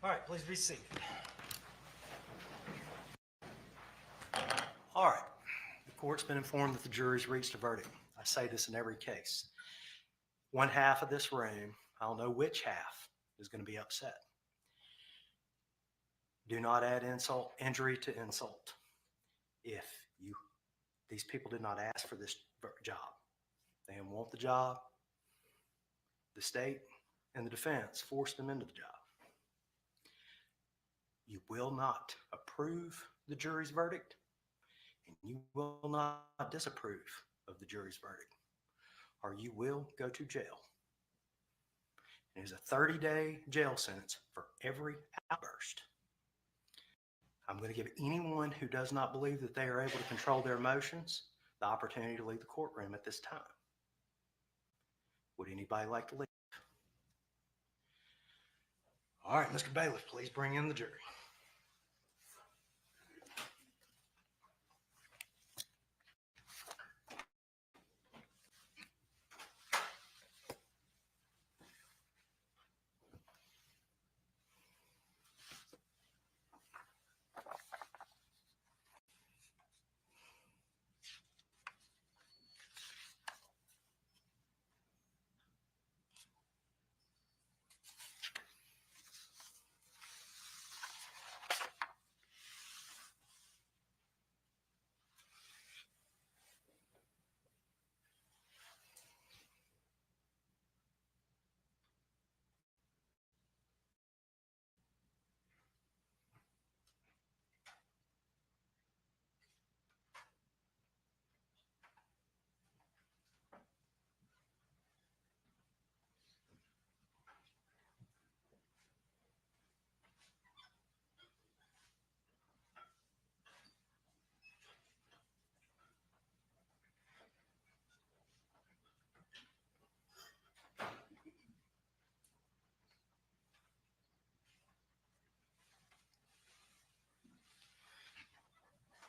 All right, please be seated. All right, the court's been informed that the jury's reached a verdict. I say this in every case. One half of this room, I don't know which half, is going to be upset. Do not add injury to insult. If these people did not ask for this job, they didn't want the job, the state and the defense forced them into the job. You will not approve the jury's verdict, and you will not disapprove of the jury's verdict, or you will go to jail. It is a 30-day jail sentence for every outburst. I'm going to give anyone who does not believe that they are able to control their emotions the opportunity to leave the courtroom at this time. Would anybody like to leave? All right, Mr. Bailiff, please bring in the jury.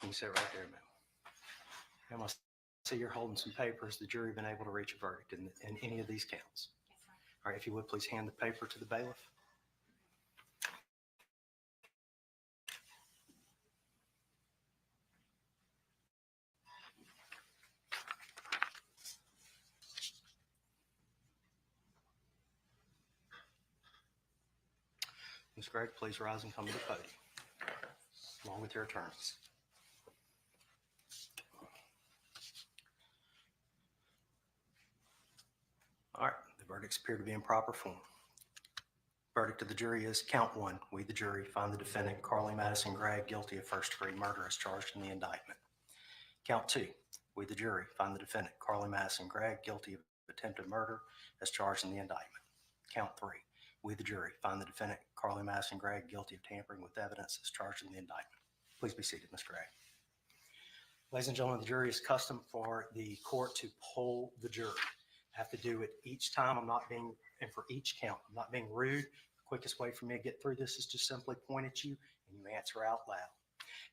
You can sit right there, ma'am. Ma'am, I see you're holding some papers. The jury been able to reach a verdict in any of these counts. All right, if you would, please hand the paper to the bailiff. Ms. Gregg, please rise and come to the podium, along with your attorneys. All right, the verdicts appear to be in proper form. Verdict of the jury is count one. We, the jury, find the defendant, Carly Madison Gregg, guilty of first-degree murder as charged in the indictment. Count two. We, the jury, find the defendant, Carly Madison Gregg, guilty of attempted murder as charged in the indictment. Count three. We, the jury, find the defendant, Carly Madison Gregg, guilty of tampering with evidence as charged in the indictment. Please be seated, Ms. Gregg. Ladies and gentlemen, the jury is custom for the court to poll the jury. I have to do it each time. And for each count, I'm not being rude. The quickest way for me to get through this is to simply point at you and you answer out loud.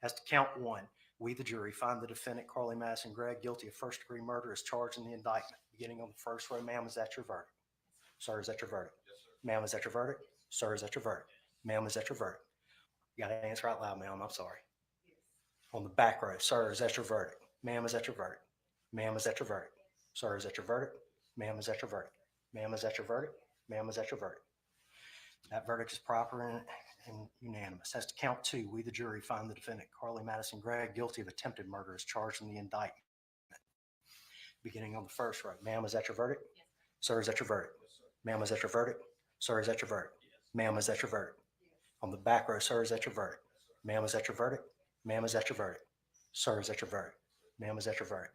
As to count one, we, the jury, find the defendant, Carly Madison Gregg, guilty of first-degree murder as charged in the indictment. Beginning on the first row, ma'am, is that your verdict? Sir, is that your verdict? Yes, sir. Ma'am, is that your verdict? Sir, is that your verdict? Ma'am, is that your verdict? You got to answer out loud, ma'am. I'm sorry. Yes. On the back row, sir, is that your verdict? Ma'am, is that your verdict? Ma'am, is that your verdict? Sir, is that your verdict? Ma'am, is that your verdict? Ma'am, is that your verdict? Ma'am, is that your verdict? That verdict is proper and unanimous. As to count two, we, the jury, find the defendant, Carly Madison Gregg, guilty of attempted murder as charged in the indictment. Beginning on the first row, ma'am, is that your verdict? Yes. Sir, is that your verdict? Yes, sir. Ma'am, is that your verdict? Sir, is that your verdict? Yes. Ma'am, is that your verdict? Yes. On the back row, sir, is that your verdict? Yes, ma'am, is that your verdict? Ma'am, is that your verdict? Sir, is that your verdict? Ma'am, is that your verdict?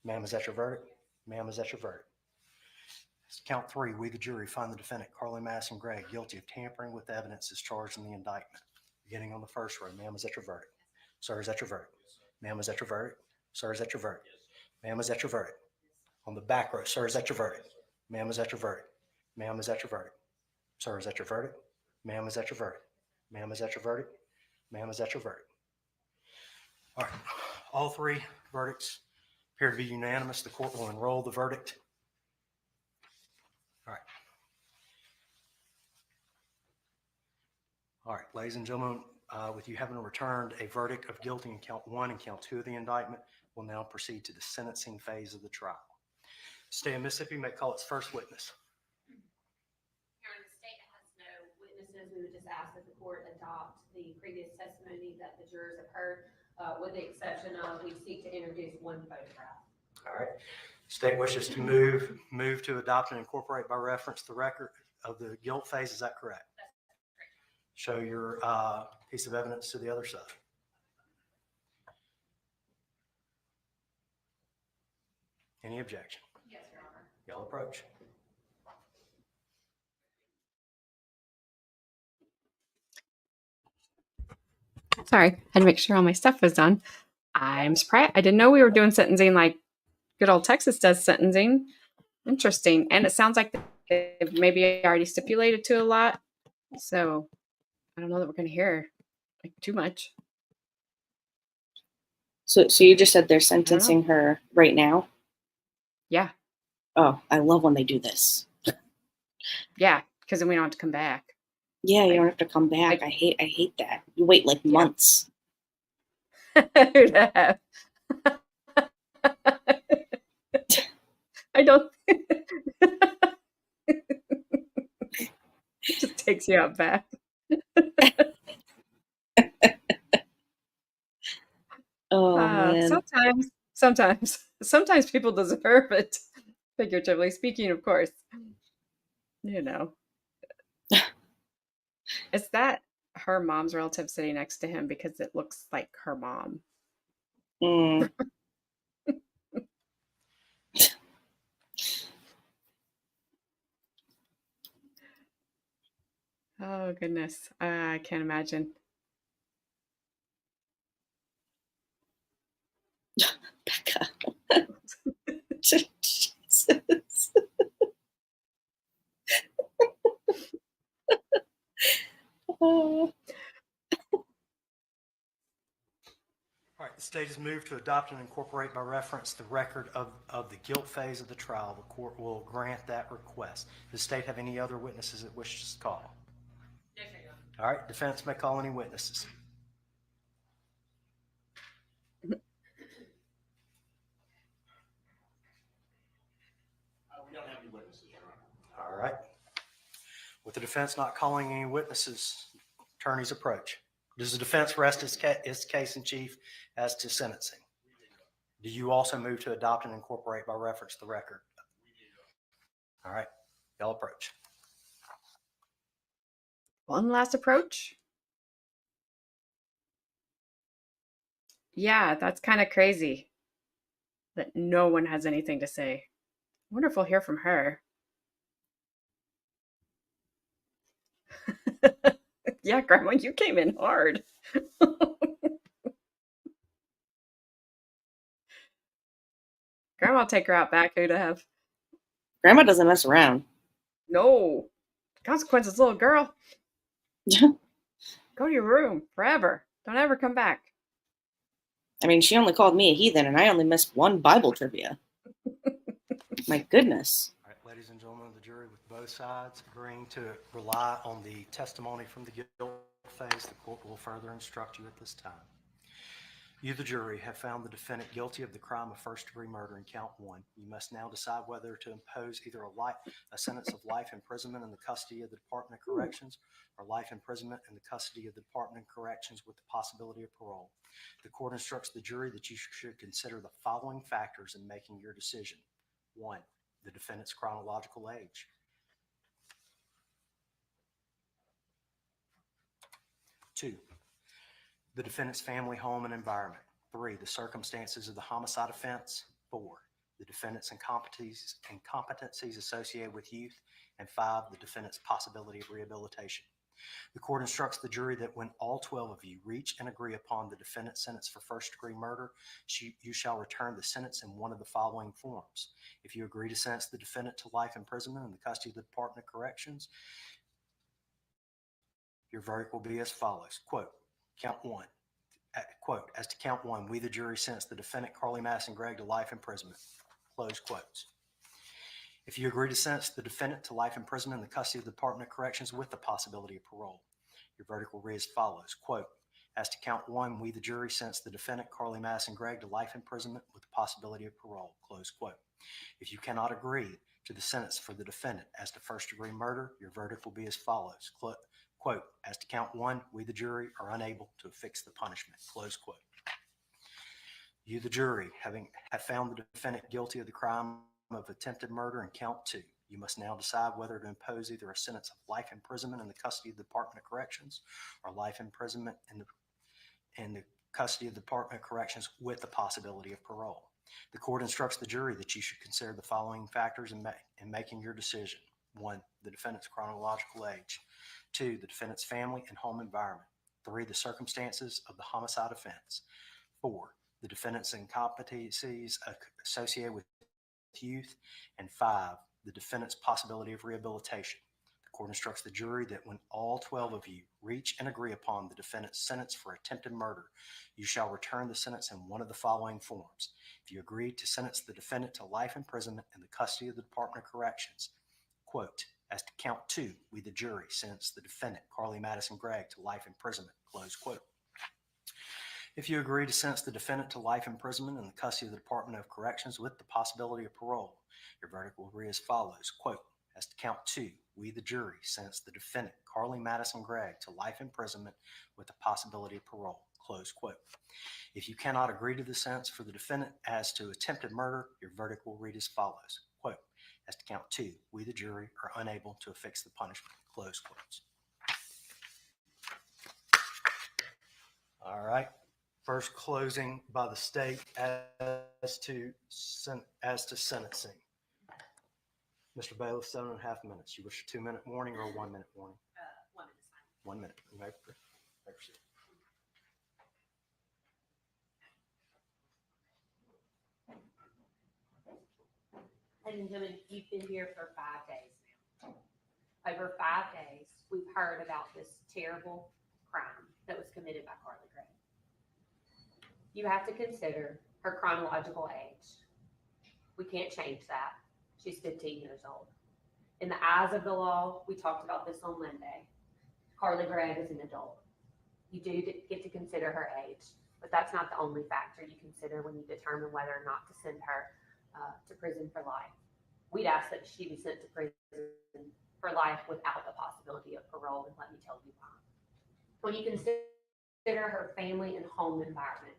Ma'am, is that your verdict? Ma'am, is that your verdict? Count three, we, the jury, find the defendant, Carly Madison Gregg, guilty of tampering with evidence as charged in the indictment. Beginning on the first row, ma'am, is that your verdict? Sir, is that your verdict? Ma'am, is that your verdict? Sir, is that your verdict? Ma'am, is that your verdict? On the back row, sir, is that your verdict? Ma'am, is that your verdict? Ma'am, is that your verdict? Sir, is that your verdict? Ma'am, is that your verdict? Ma'am, is that your verdict? Ma'am, is that your verdict? All right, all three verdicts appear to be unanimous. The court will enroll the verdict. All right. All right, ladies and gentlemen, with you having returned a verdict of guilty in count 1 and count 2 of the indictment, we'll now proceed to the sentencing phase of the trial. State of Mississippi may call its first witness. Your Honor, the state has no witnesses. We would just ask that the court adopt the previous testimony that the jurors have heard, with the exception of we seek to introduce one photograph. All right. State wishes to move to adopt and incorporate by reference the record of the guilt phase. Is that correct? That's correct. Show your piece of evidence to the other side. Any objection? Yes, Your Honor. Y'all approach. Sorry, had to make sure all my stuff was done. I'm surprised. I didn't know we were doing sentencing like good old Texas does sentencing. Interesting. And it sounds like they've maybe already stipulated to a lot. So I don't know that we're going to hear like too much. So you just said they're sentencing her right now? Yeah. Oh, I love when they do this. Yeah, because then we don't have to come back. Yeah, you don't have to come back. I hate that. You wait like months. I don't. It just takes you out back. Oh man. Sometimes people deserve it. Figuratively speaking, of course. You know. Is that her mom's relative sitting next to him because it looks like her mom? Mm. Oh goodness, I can't imagine. Becca. Jesus. Oh. All right, the state has moved to adopt and incorporate by reference the record of the guilt phase of the trial. The court will grant that request. Does the state have any other witnesses it wishes to call? Yes, Your Honor. All right, defense may call any witnesses. We don't have any witnesses, Your Honor. All right. With the defense not calling any witnesses, attorneys approach. Does the defense rest its case in chief as to sentencing? Do you also move to adopt and incorporate by reference the record? All right, y'all approach. One last approach. Yeah, that's kind of crazy that no one has anything to say. I wonder if we'll hear from her. Yeah, Grandma, you came in hard. Grandma will take her out back. Who'd have? Grandma doesn't mess around. No. Consequences, little girl. Go to your room forever. Don't ever come back. I mean, she only called me a heathen, and I only missed one Bible trivia. My goodness. All right, ladies and gentlemen of the jury, with both sides agreeing to rely on the testimony from the guilt phase, the court will further instruct you at this time. You, the jury, have found the defendant guilty of the crime of first-degree murder in count 1. You must now decide whether to impose either a sentence of life imprisonment in the custody of the Department of Corrections or life imprisonment in the custody of the Department of Corrections with the possibility of parole. The court instructs the jury that you should consider the following factors in making your decision. 1, the defendant's chronological age. 2, the defendant's family, home, and environment. 3, the circumstances of the homicide offense. 4, the defendant's incompetencies associated with youth. And 5, the defendant's possibility of rehabilitation. The court instructs the jury that when all 12 of you reach and agree upon the defendant's sentence for first-degree murder, you shall return the sentence in one of the following forms. If you agree to sentence the defendant to life imprisonment in the custody of the Department of Corrections, your verdict will be as follows. Quote, count 1. Quote, as to count 1, we, the jury, sentence the defendant, Carly Madison Gregg, to life imprisonment. Close quotes. If you agree to sentence the defendant to life imprisonment in the custody of the Department of Corrections with the possibility of parole, Your verdict will read as follows, quote, as to count one, we, the jury, sentence the defendant, Carly Madison Gregg, to life imprisonment with the possibility of parole, close quote. If you cannot agree to the sentence for the defendant as to first-degree murder, your verdict will be as follows, quote, as to count one, we, the jury, are unable to affix the punishment, close quote. You, the jury, have found the defendant guilty of the crime of attempted murder in count two. You must now decide whether to impose either a sentence of life imprisonment in the custody of the Department of Corrections or life imprisonment in the custody of the Department of Corrections with the possibility of parole. The court instructs the jury that you should consider the following factors in making your decision. 1, the defendant's chronological age. 2, the defendant's family and home environment. 3, the circumstances of the homicide offense. 4, the defendant's incompetencies associated with youth. And 5, the defendant's possibility of rehabilitation. The court instructs the jury that when all 12 of you reach and agree upon the defendant's sentence for attempted murder, you shall return the sentence in one of the following forms. If you agree to sentence the defendant to life imprisonment in the custody of the Department of Corrections, quote, as to count two, we, the jury, sentence the defendant, Carly Madison Gregg, to life imprisonment, close quote. If you agree to sentence the defendant to life imprisonment in the custody of the Department of Corrections with the possibility of parole, your verdict will read as follows, quote, as to count two, we, the jury, sentence the defendant, Carly Madison Gregg, to life imprisonment with the possibility of parole, close quote. If you cannot agree to the sentence for the defendant as to attempted murder, your verdict will read as follows, quote, as to count two, we, the jury, are unable to affix the punishment, close quotes. All right. First closing by the state as to sentencing. Mr. Bailiff, 7.5 minutes. You wish a 2-minute warning or a 1-minute warning? 1 minute is fine. 1 minute. You may proceed. Ladies and gentlemen, you've been here for 5 days now. Over 5 days, we've heard about this terrible crime that was committed by Carly Gregg. You have to consider her chronological age. We can't change that. She's 15 years old. In the eyes of the law, we talked about this on Monday, Carly Gregg is an adult. You do get to consider her age, but that's not the only factor you consider when you determine whether or not to send her to prison for life. We'd ask that she be sent to prison for life without the possibility of parole, and let me tell you why. When you consider her family and home environment,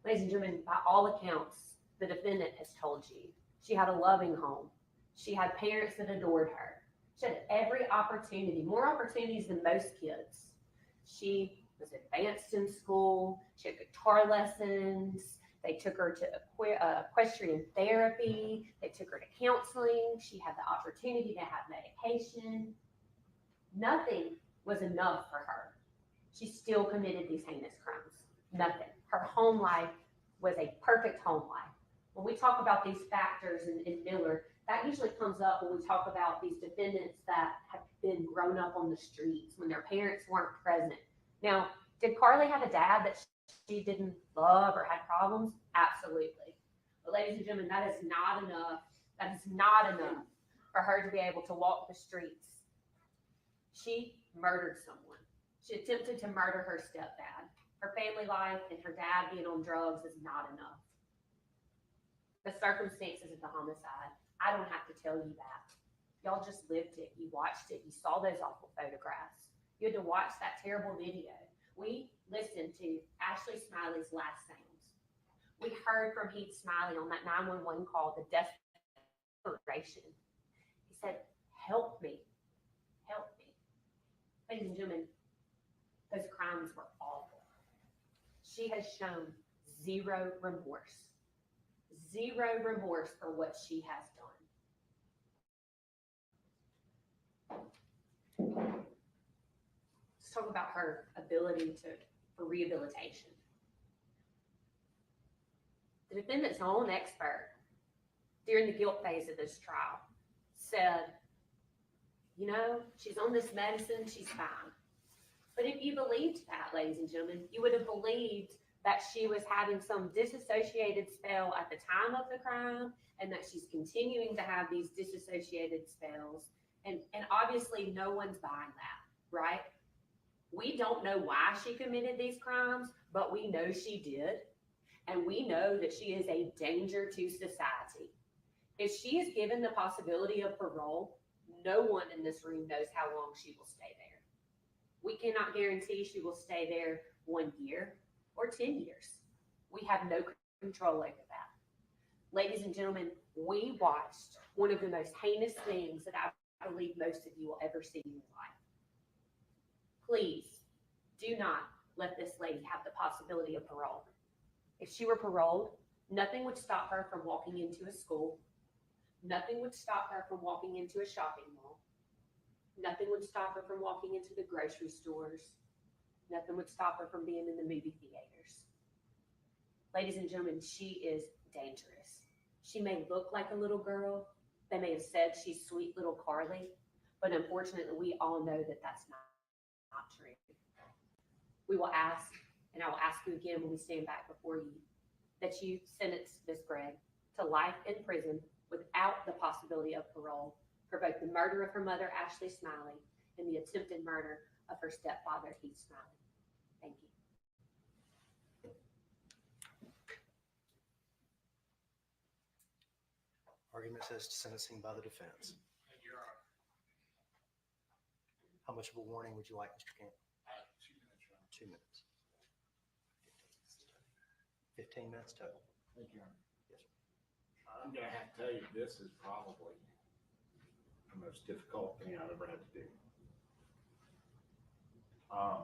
ladies and gentlemen, by all accounts, the defendant has told you she had a loving home. She had parents that adored her. She had every opportunity, more opportunities than most kids. She was advanced in school. She had guitar lessons. They took her to equestrian therapy. They took her to counseling. She had the opportunity to have medication. Nothing was enough for her. She still committed these heinous crimes. Nothing. Her home life was a perfect home life. When we talk about these factors in Miller, that usually comes up when we talk about these defendants that have been grown up on the streets when their parents weren't present. Now, did Carly have a dad that she didn't love or had problems? Absolutely. But ladies and gentlemen, that is not enough. That is not enough for her to be able to walk the streets. She murdered someone. She attempted to murder her stepdad. Her family life and her dad being on drugs is not enough. The circumstances of the homicide, I don't have to tell you that. Y'all just lived it. You watched it. You saw those awful photographs. You had to watch that terrible video. We listened to Ashley Smiley's last sounds. We heard from Heath Smiley on that 911 call, the desperation. He said, help me. Help me. Ladies and gentlemen, those crimes were awful. She has shown zero remorse. Zero remorse for what she has done. Let's talk about her ability for rehabilitation. The defendant's own expert during the guilt phase of this trial said, you know, she's on this medicine, she's fine. But if you believed that, ladies and gentlemen, you would have believed that she was having some disassociated spell at the time of the crime, and that she's continuing to have these disassociated spells. And obviously no one's buying that, right? We don't know why she committed these crimes, but we know she did. And we know that she is a danger to society. If she is given the possibility of parole, no one in this room knows how long she will stay there. We cannot guarantee she will stay there 1 year or 10 years. We have no control over that. Ladies and gentlemen, we watched one of the most heinous things that I believe most of you will ever see in your life. Please do not let this lady have the possibility of parole. If she were paroled, nothing would stop her from walking into a school. Nothing would stop her from walking into a shopping mall. Nothing would stop her from walking into the grocery stores. Nothing would stop her from being in the movie theaters. Ladies and gentlemen, she is dangerous. She may look like a little girl. They may have said she's sweet little Carly, but unfortunately, we all know that that's not true. We will ask, and I will ask you again when we stand back before you, that you sentence Ms. Gregg to life in prison without the possibility of parole for both the murder of her mother, Ashley Smiley, and the attempted murder of her stepfather, Heath Smiley. Thank you. Argument says sentencing by the defense. How much of a warning would you like, Mr. Camp? 2 minutes. 15 minutes total. Thank you, Your Honor. Yes, sir. I'm gonna have to tell you, this is probably the most difficult thing I've ever had to do. I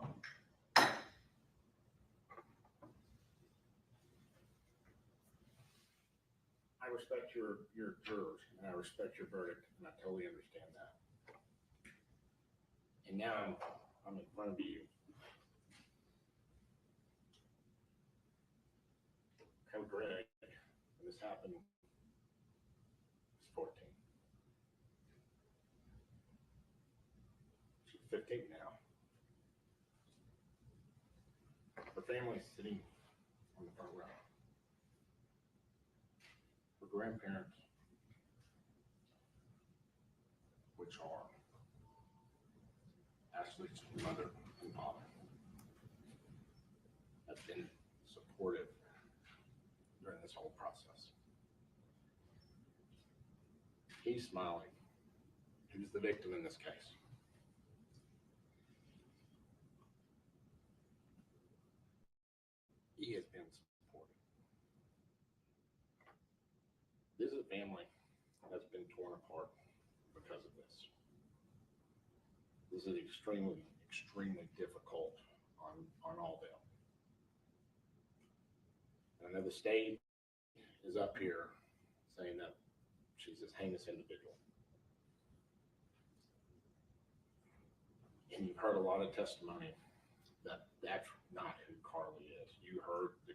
respect your jurors, and I respect your verdict, and I totally understand that. And now I'm in front of you. Tell Greg, when this happened, he's 14. She's 15 now. Her family's sitting on the front row. Her grandparents, which are Ashley's mother and father, have been supportive during this whole process. He's smiling. Who's the victim in this case? He has been supportive. This is a family that's been torn apart because of this. This is extremely, extremely difficult on all them. And I know the state is up here saying that she's this heinous individual. And you've heard a lot of testimony that that's not who Carly is. You heard the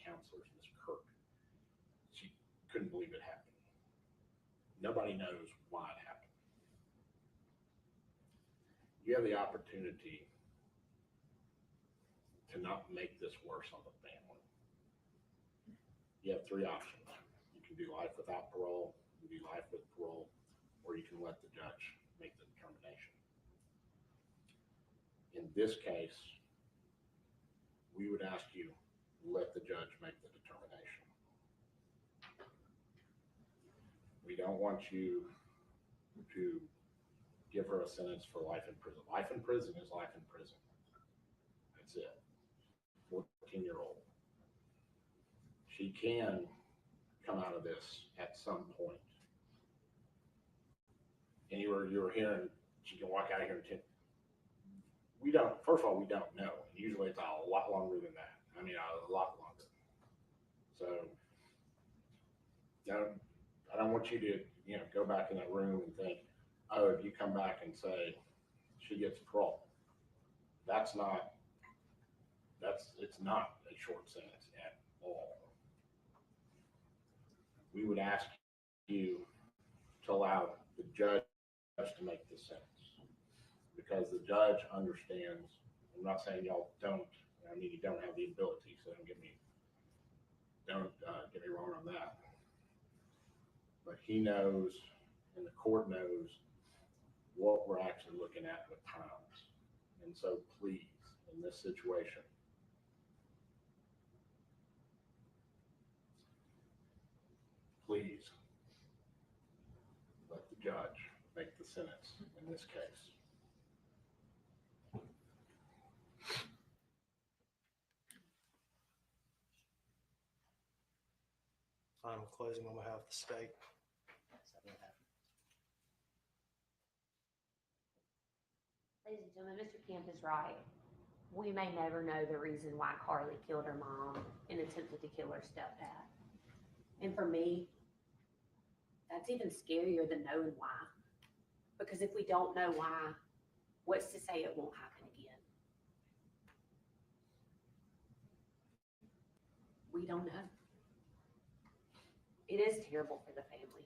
counselors, Ms. Kirk. She couldn't believe it happened. Nobody knows why it happened. You have the opportunity to not make this worse on the family. You have 3 options. You can do life without parole, you can do life with parole, or you can let the judge make the determination. In this case, we would ask you, let the judge make the determination. We don't want you to give her a sentence for life in prison. Life in prison is life in prison. That's it. 14-year-old. She can come out of this at some point. And you were hearing she can walk out of here in 10. We don't, first of all, we don't know. Usually it's a lot longer than that. I mean, a lot longer. So I don't want you to, go back in that room and think, oh, if you come back and say she gets parole, it's not a short sentence at all. We would ask you to allow the judge to make the sentence, because the judge understands. I'm not saying y'all don't. You don't have the ability, so don't get me wrong on that. But he knows, and the court knows, what we're actually looking at with times. And so please, in this situation, please let the judge make the sentence in this case. I'm closing on behalf of the state. Ladies and gentlemen, Mr. Camp is right. We may never know the reason why Carly killed her mom and attempted to kill her stepdad. And for me, that's even scarier than knowing why. Because if we don't know why, what's to say it won't happen again? We don't know. It is terrible for the family.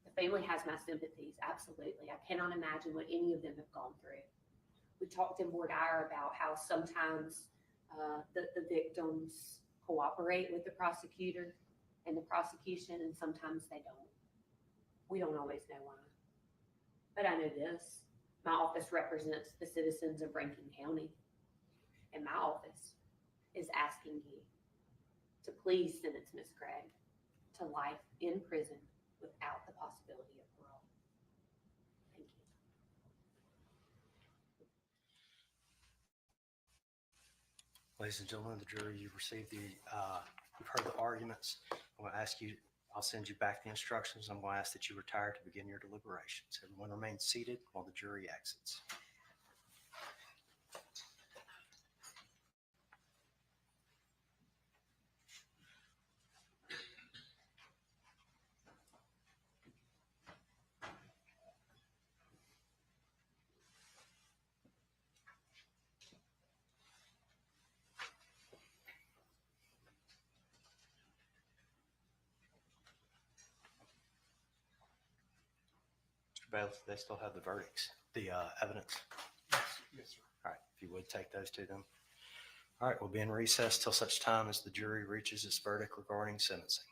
The family has my sympathies, absolutely. I cannot imagine what any of them have gone through. We talked in Board Ire about how sometimes the victims cooperate with the prosecutor and the prosecution, and sometimes they don't. We don't always know why. But I know this. My office represents the citizens of Rankin County, and my office is asking you to please sentence Ms. Gregg to life in prison without the possibility of parole. Thank you. Ladies and gentlemen of the jury, you've received you've heard the arguments. I'm going to ask you, I'll send you back the instructions. I'm going to ask that you retire to begin your deliberations. Everyone remain seated while the jury exits. Mr. Bailiff, they still have the verdicts, the evidence. Yes, sir. All right, if you would take those to them. All right, we'll be in recess till such time as the jury reaches its verdict regarding sentencing.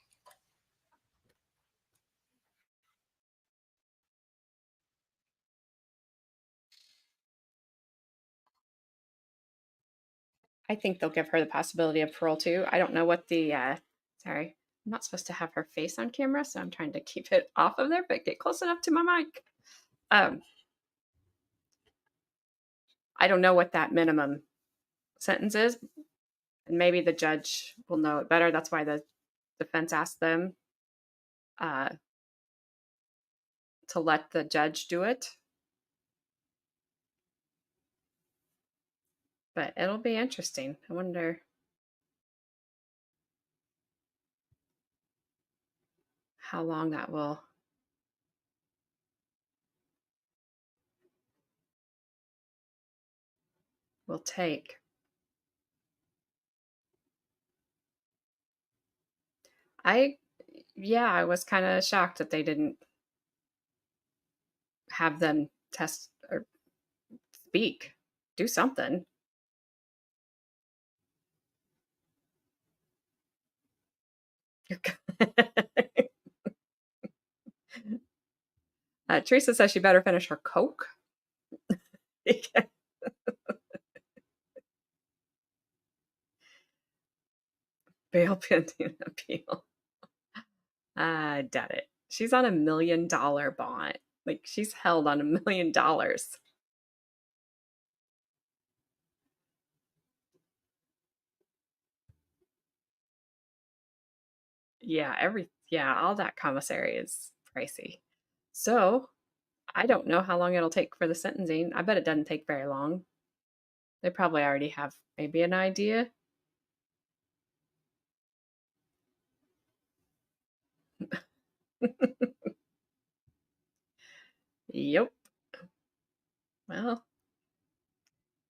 I think they'll give her the possibility of parole too. I don't know what the, sorry, I'm not supposed to have her face on camera, so I'm trying to keep it off of there, but get close enough to my mic. I don't know what that minimum sentence is, and maybe the judge will know it better. That's why the defense asked them to let the judge do it. But it'll be interesting. I wonder how long that will take. I was kind of shocked that they didn't have them test or speak, do something. Teresa says she better finish her Coke. Bail pending appeal. I doubt it. She's on $1 million bond. Like, she's held on $1 million. Yeah, all that commissary is pricey. So I don't know how long it'll take for the sentencing. I bet it doesn't take very long. They probably already have maybe an idea. Yep. Well,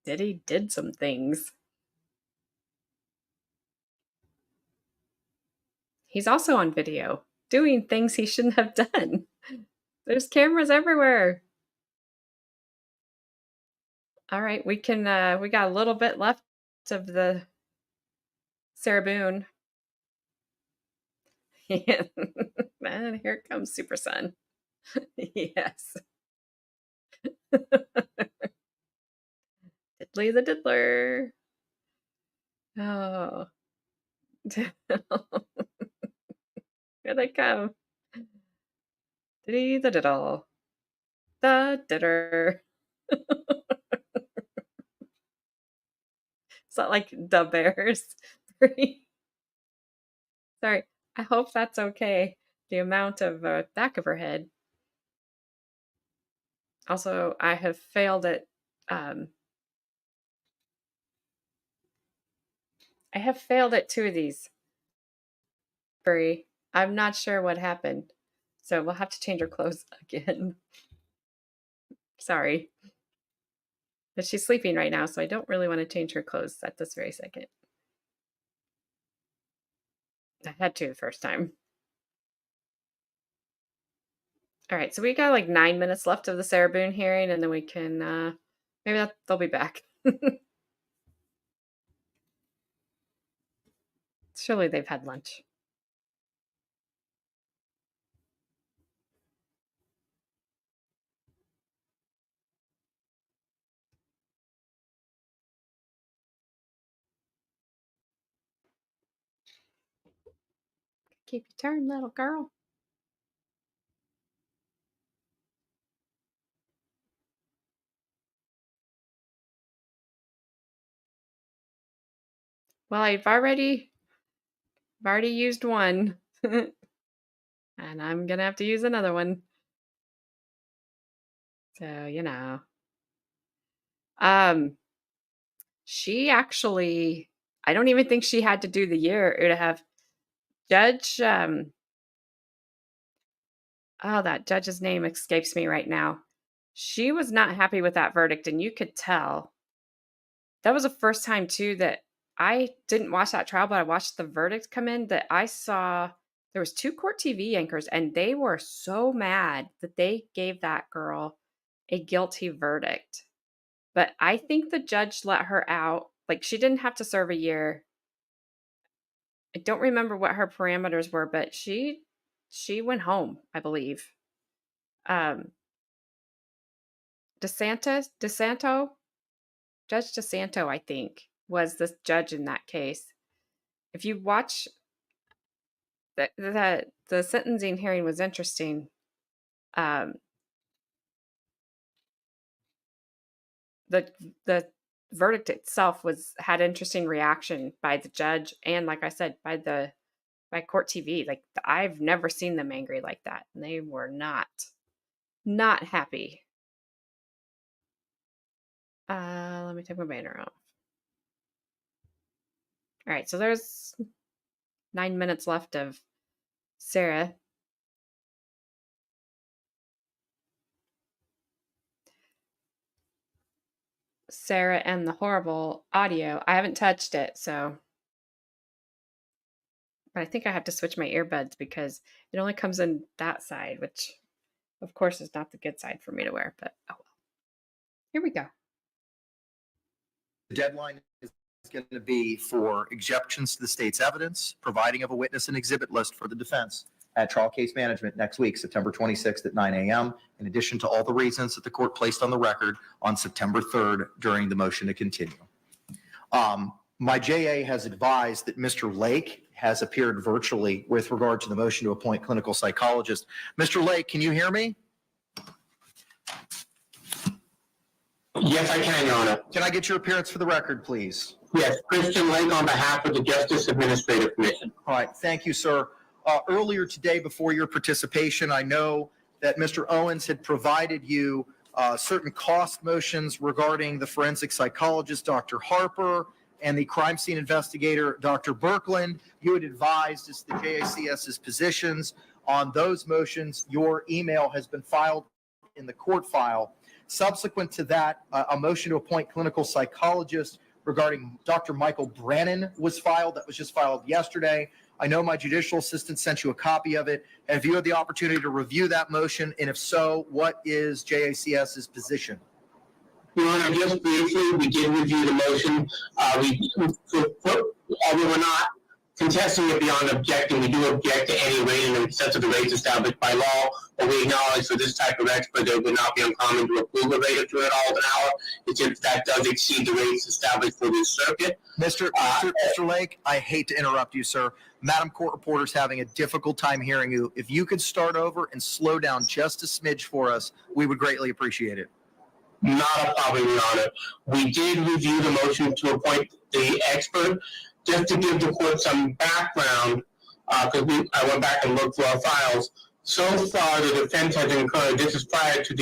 Diddy did some things. He's also on video doing things he shouldn't have done. There's cameras everywhere. All right, we can we got a little bit left of the Sarah Boone. And here comes Super Sun. Yes. Diddly the diddler. Oh. Here they come. Diddy the diddle. The didder. It's not like the Bears. Sorry. I hope that's okay. The amount of back of her head. Also, I have failed at I have failed at 2 of these. I'm not sure what happened. So we'll have to change her clothes again. Sorry. But she's sleeping right now, so I don't really want to change her clothes at this very second. I had to the first time. All right, so we got like 9 minutes left of the Sarah Boone hearing, and then we can, maybe they'll be back. Surely they've had lunch. Keep your turn, little girl. Well, I've already used one. And I'm gonna have to use another one. So, you know. She actually, I don't even think she had to do the year or to have Judge, oh, that judge's name escapes me right now. She was not happy with that verdict, and you could tell. That was the first time, too, that I didn't watch that trial, but I watched the verdict come in, that I saw there was 2 court TV anchors, and they were so mad that they gave that girl a guilty verdict. But I think the judge let her out. Like, she didn't have to serve a year. I don't remember what her parameters were, but she went home, I believe. DeSanto, Judge DeSanto, I think, was the judge in that case. If you watch the sentencing hearing was interesting. The verdict itself had interesting reaction by the judge, and like I said, by court TV. Like, I've never seen them angry like that, and they were not happy. Let me take my banner off. All right, so there's 9 minutes left of Sarah. Sarah and the horrible audio. I haven't touched it, so. But I think I have to switch my earbuds because it only comes in that side, which, of course, is not the good side for me to wear, but oh well. Here we go. The deadline is going to be for objections to the state's evidence, providing of a witness and exhibit list for the defense at trial case management next week, September 26th at 9 a.m., in addition to all the reasons that the court placed on the record on September 3rd during the motion to continue. My JA has advised that Mr. Lake has appeared virtually with regard to the motion to appoint clinical psychologist. Mr. Lake, can you hear me? Yes, I can, Your Honor. Can I get your appearance for the record, please? Yes, Christian Lake on behalf of the Justice Administrative Commission. All right, thank you, sir. Earlier today, before your participation, I know that Mr. Owens had provided you certain cost motions regarding the forensic psychologist, Dr. Harper, and the crime scene investigator, Dr. Birkland. You had advised as the JACS's positions on those motions. Your email has been filed in the court file. Subsequent to that, a motion to appoint clinical psychologist regarding Dr. Michael Brannon was filed. That was just filed yesterday. I know my judicial assistant sent you a copy of it. Have you had the opportunity to review that motion? And if so, what is JACS's position? Your Honor, just briefly, we did review the motion. We were not contesting it beyond objecting. We do object to any rate in excess of the rates established by law, but we acknowledge for this type of expert that it would not be uncommon to approve a rate of $200 an hour. It's if that does exceed the rates established for this circuit. Mr. Lake, I hate to interrupt you, sir. Madam Court Reporter's having a difficult time hearing you. If you could start over and slow down just a smidge for us, we would greatly appreciate it. Not a problem, Your Honor. We did review the motion to appoint the expert. Just to give the court some background, because I went back and looked through our files. So far, the defense has incurred, this is prior to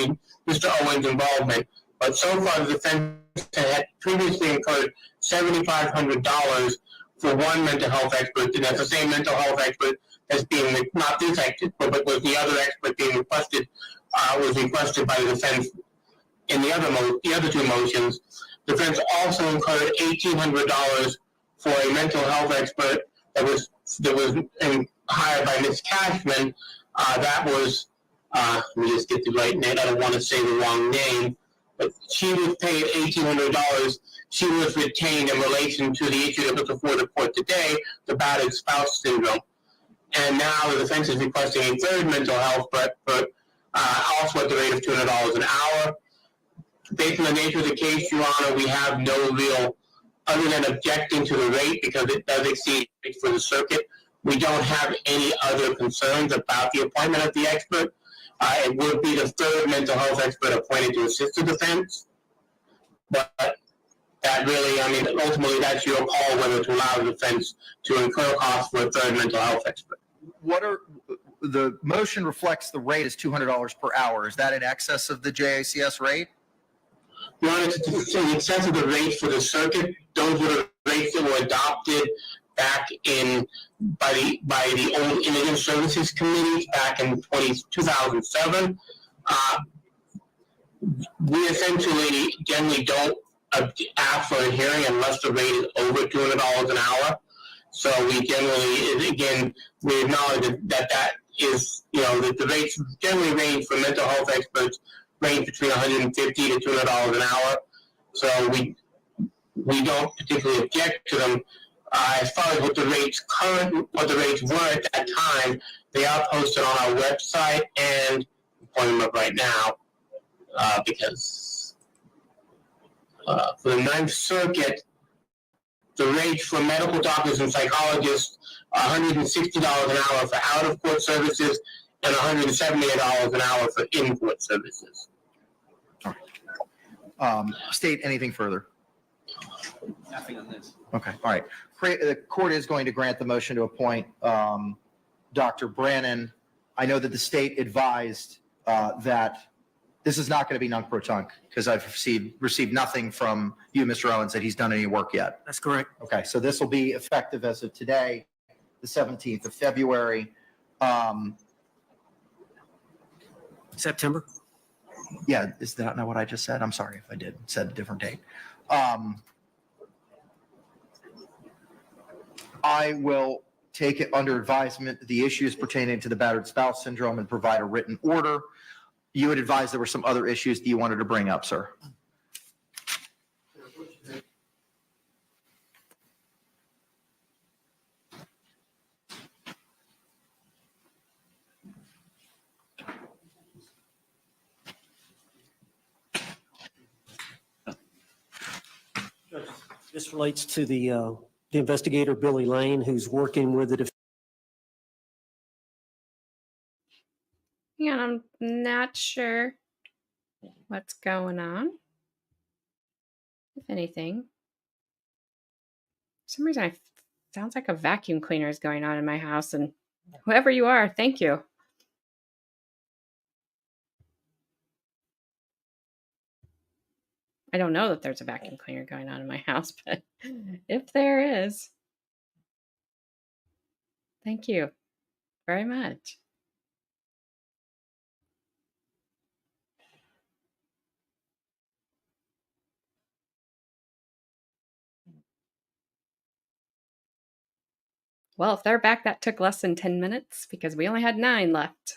Mr. Owens' involvement, but so far the defense had previously incurred $7,500 for one mental health expert, and that's the same mental health expert that's being, not this expert, but was the other expert being requested, was requested by the defense in the other two motions. The defense also incurred $1,800 for a mental health expert that was hired by Ms. Cashman. That was, let me just get the right name. I don't want to say the wrong name, but she was paid $1,800. She was retained in relation to the issue that was before the court today, the battered spouse syndrome. And now the defense is requesting a third mental health, but also at the rate of $200 an hour. Based on the nature of the case, Your Honor, we have no real, other than objecting to the rate because it does exceed for the circuit. We don't have any other concerns about the appointment of the expert. It would be the third mental health expert appointed to assist the defense. But that really, I mean, ultimately that's your call whether to allow the defense to incur costs for a third mental health expert. The motion reflects the rate is $200 per hour. Is that in excess of the JACS rate? Your Honor, it's in excess of the rates for the circuit. Those were the rates that were adopted back by the old Immigrant Services Committee back in 2007. We essentially generally don't ask for a hearing unless the rate is over $200 an hour. So we generally, again, we acknowledge that is, that the rates generally range for mental health experts range between $150 to $200 an hour. So we don't particularly object to them. As far as what the rates were at that time, they are posted on our website, and I'm pulling them up right now because for the Ninth Circuit, the rates for medical doctors and psychologists are $160 an hour for out-of-court services and $178 an hour for in-court services. State anything further? Nothing on this. Okay, all right. The court is going to grant the motion to appoint Dr. Brannon. I know that the state advised that this is not going to be nunc-pro-tunc because I've received nothing from you, Mr. Owens, that he's done any work yet. That's correct. Okay, so this will be effective as of today, the 17th of February. September. Yeah, is that not what I just said? I'm sorry if I said a different date. I will take it under advisement the issues pertaining to the battered spouse syndrome and provide a written order. You had advised there were some other issues that you wanted to bring up, sir. This relates to the investigator, Billy Lane, who's working with the Yeah, I'm not sure what's going on. If anything, for some reason, sounds like a vacuum cleaner is going on in my house. And whoever you are, thank you. I don't know that there's a vacuum cleaner going on in my house, but if there is, thank you very much. Well, if they're back, that took less than 10 minutes because we only had 9 left.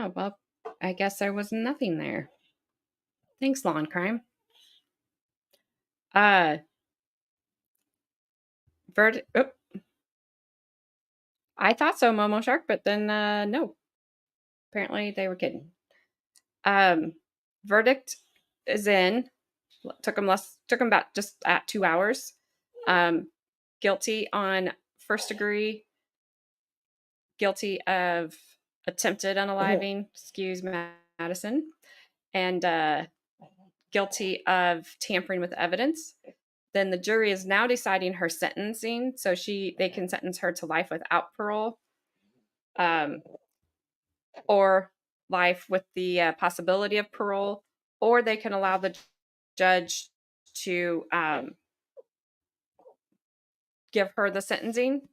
Oh, well, I guess there was nothing there. Thanks, Law and Crime. Oh. I thought so, Momo Shark, but then no. Apparently they were kidding. Verdict is in. Took them about just at 2 hours. Guilty on first degree. Guilty of attempted unaliving, excuse Madison, and guilty of tampering with evidence. Then the jury is now deciding her sentencing, so they can sentence her to life without parole, or life with the possibility of parole, or they can allow the judge to give her the sentencing.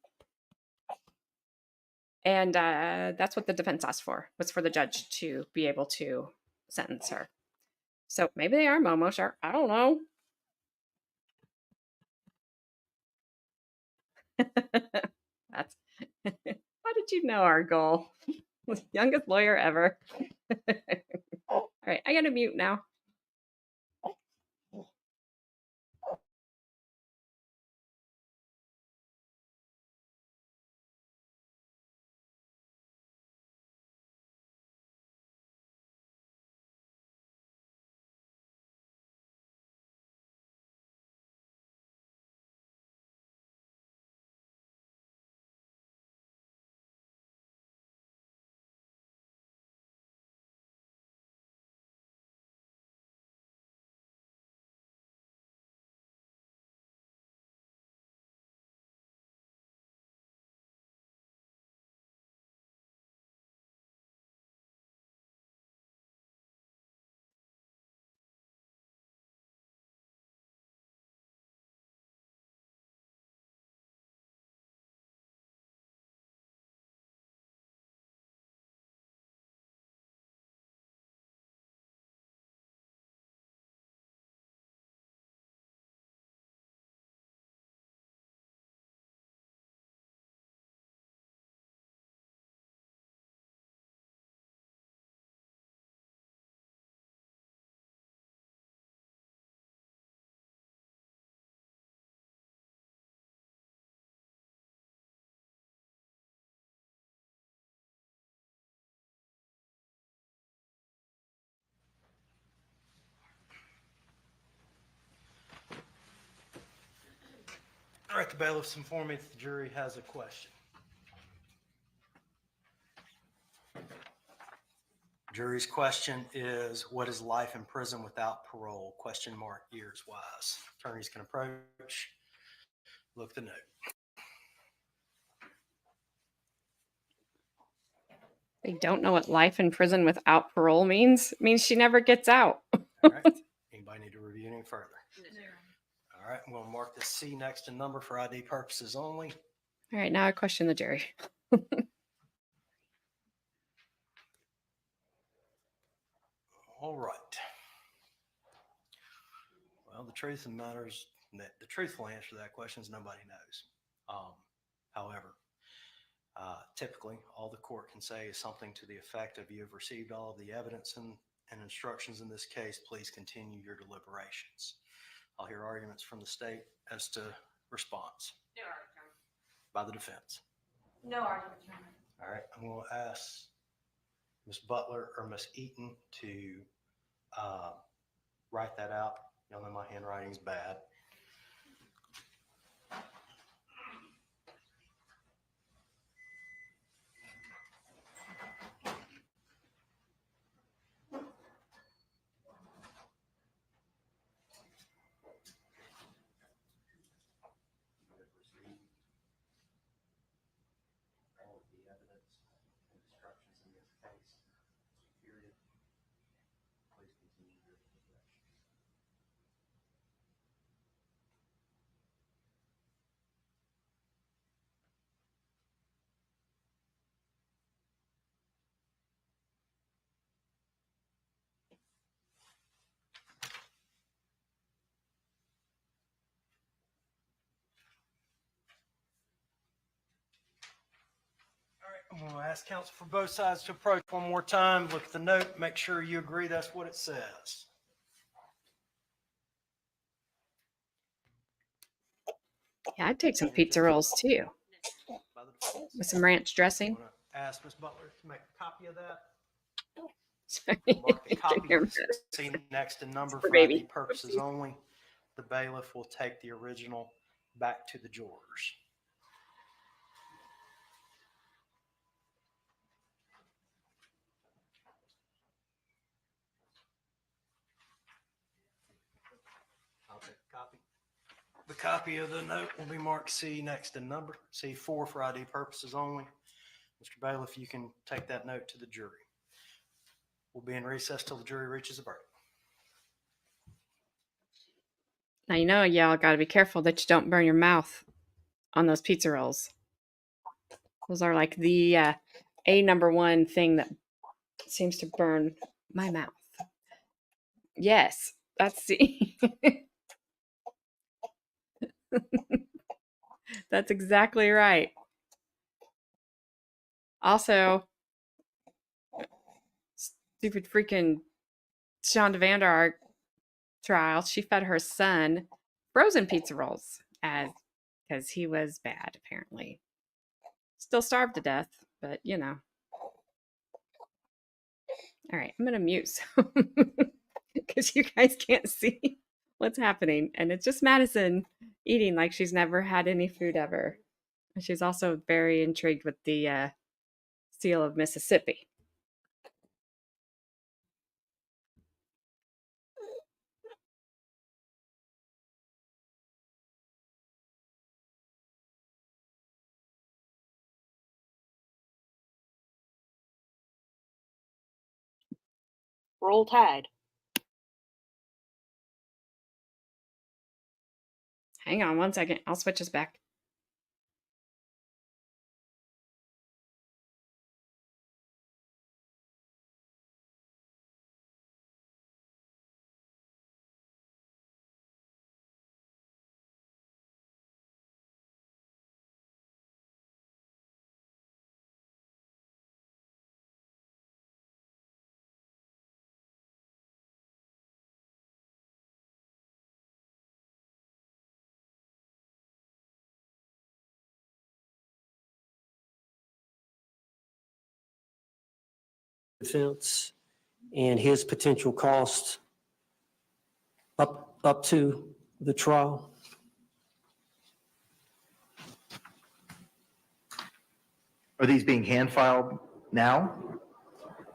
And that's what the defense asked for, was for the judge to be able to sentence her. So maybe they are Momo Shark. I don't know. That's how did you know our goal? Youngest lawyer ever. All right, I gotta mute now. All right, the bailiffs inform me that the jury has a question. Jury's question is, what is life in prison without parole? Question mark, ears wise. Attorneys can approach, look the note. They don't know what life in prison without parole means. It means she never gets out. All right. Anybody need to review any further? All right, I'm going to mark this C next to number for ID purposes only. All right, now I question the jury. All right. Well, the truth of the matter is that the truthful answer to that question is nobody knows. However, typically all the court can say is something to the effect of, you have received all of the evidence and instructions in this case, please continue your deliberations. I'll hear arguments from the state as to response. No argument. By the defense. No argument. All right, I'm going to ask Ms. Butler or Ms. Eaton to write that out. Y'all know my handwriting's bad. All of the evidence and instructions in this case, period. Please continue your deliberations. I'm going to ask counsel for both sides to approach one more time. Look at the note. Make sure you agree that's what it says. Yeah, I'd take some pizza rolls too with some ranch dressing. I'm going to ask Ms. Butler to make a copy of that. Sorry, Mark the you can copy hear me. C next to number For for ID baby. purposes only. The bailiff will take the original back to the jurors. I'll take a copy. The copy of the note will be marked C next to number, C4 for ID purposes only. Mr. Bailiff, you can take that note to the jury. We'll be in recess till the jury reaches a verdict. Now you know y'all got to be careful that you don't burn your mouth on those pizza rolls. Those are like the #1 thing that seems to burn my mouth. Yes, that's the. That's exactly right. Also, stupid freaking Shonda Vander Ark trial, she fed her son frozen pizza rolls because he was bad, apparently. Still starved to death, but you know. All right, I'm going to mute because you guys can't see what's happening. And it's just Madison eating like she's never had any food ever. And she's also very intrigued with the seal of Mississippi. Roll Tide. Hang on one second. I'll switch us back. Defense and his potential cost up to the trial. Are these being hand filed now?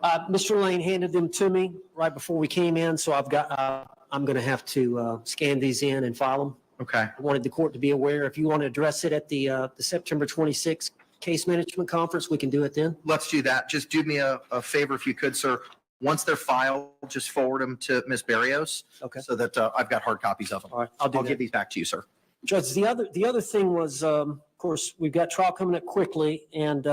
Mr. Lane handed them to me right before we came in, so I'm going to have to scan these in and file them. Okay. I wanted the court to be aware. If you want to address it at the September 26th case management conference, we can do it then. Let's do that. Just do me a favor if you could, sir. Once they're filed, just forward them to Ms. Barrios. Okay. So that I've got hard copies of them. All right, I'll give these back to you, sir. Judge, the other thing was, of course, we've got trial coming up quickly, and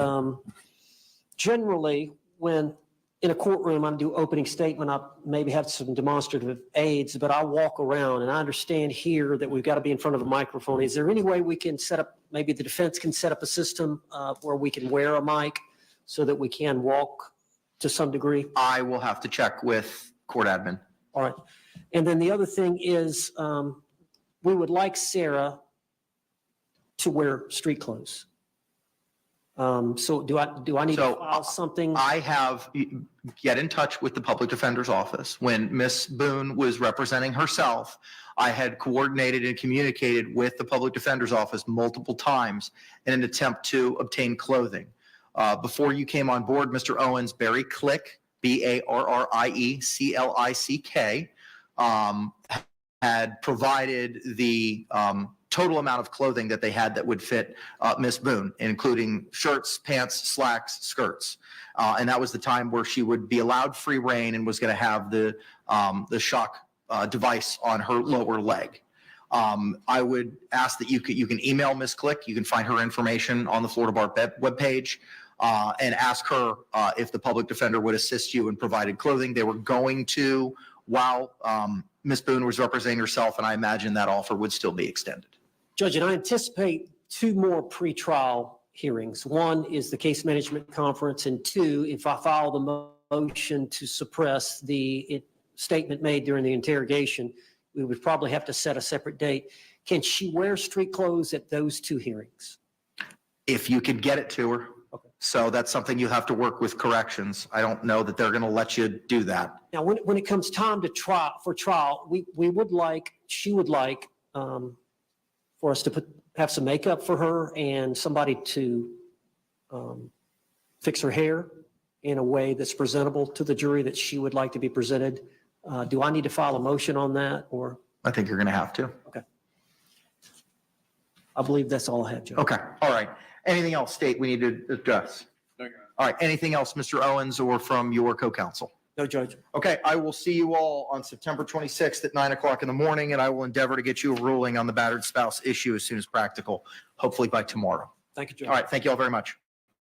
generally, when in a courtroom, I do opening statement, I maybe have some demonstrative aids, but I walk around, and I understand here that we've got to be in front of a microphone. Is there any way we can set up, maybe the defense can set up a system where we can wear a mic so that we can walk to some degree? I will have to check with court admin. All right. And then the other thing is, we would like Sarah to wear street clothes. So do I need to file something? I have, get in touch with the public defender's office. When Ms. Boone was representing herself, I had coordinated and communicated with the public defender's office multiple times in an attempt to obtain clothing. Before you came on board, Mr. Owens, Barry Click, BARRIECLICK, had provided the total amount of clothing that they had that would fit Miss Boone, including shirts, pants, slacks, skirts. And that was the time where she would be allowed free reign and was going to have the shock device on her lower leg. I would ask that you can email Miss Click. You can find her information on the Florida Bar webpage and ask her if the public defender would assist you in providing clothing. They were going to while Ms. Boone was representing herself, and I imagine that offer would still be extended. Judge, and I anticipate 2 more pretrial hearings. One is the case management conference, and two, if I file the motion to suppress the statement made during the interrogation, we would probably have to set a separate date. Can she wear street clothes at those two hearings? If you can get it to her. Okay. So that's something you have to work with corrections. I don't know that they're going to let you do that. Now, when it comes time to trial, we would like, she would like for us to have some makeup for her and somebody to fix her hair in a way that's presentable to the jury that she would like to be presented. Do I need to file a motion on that, or? I think you're going to have to. Okay. I believe that's all I have, Judge. Okay. All right. Anything else, State, we need to address? All right. Anything else, Mr. Owens, or from your co-counsel? No, Judge. Okay. I will see you all on September 26th at 9:00 in the morning, and I will endeavor to get you a ruling on the battered spouse issue as soon as practical, hopefully by tomorrow. Thank you, Judge. All right. Thank you all very much.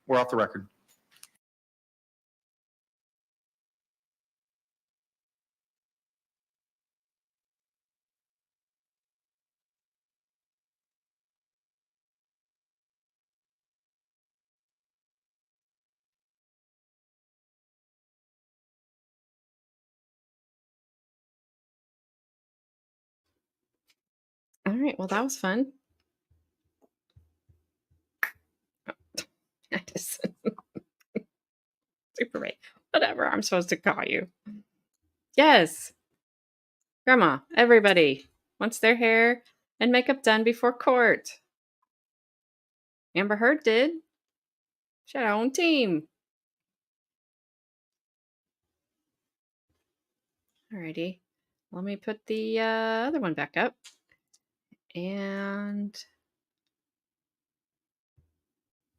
We're off the record. All right. Well, that was fun. I just Super Ray. Whatever I'm supposed to call you. Yes. Grandma, everybody wants their hair and makeup done before court. Amber Heard did. She had her own team. Alrighty. Let me put the other one back up. And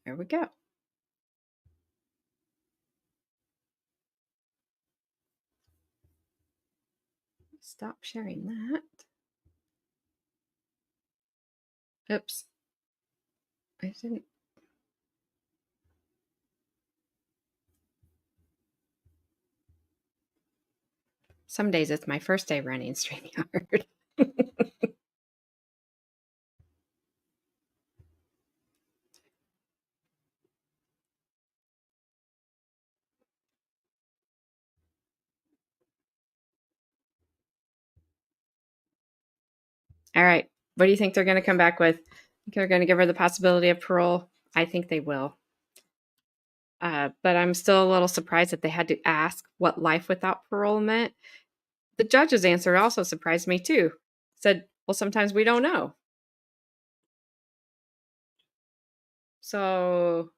there we go. Stop sharing that. Oops. I didn't. Some days it's my first day running StreamYard. All right. What do you think they're going to come back with? Think they're going to give her the possibility of parole? I think they will. But I'm still a little surprised that they had to ask what life without parole meant. The judge's answer also surprised me too. Said, well, sometimes we don't know. So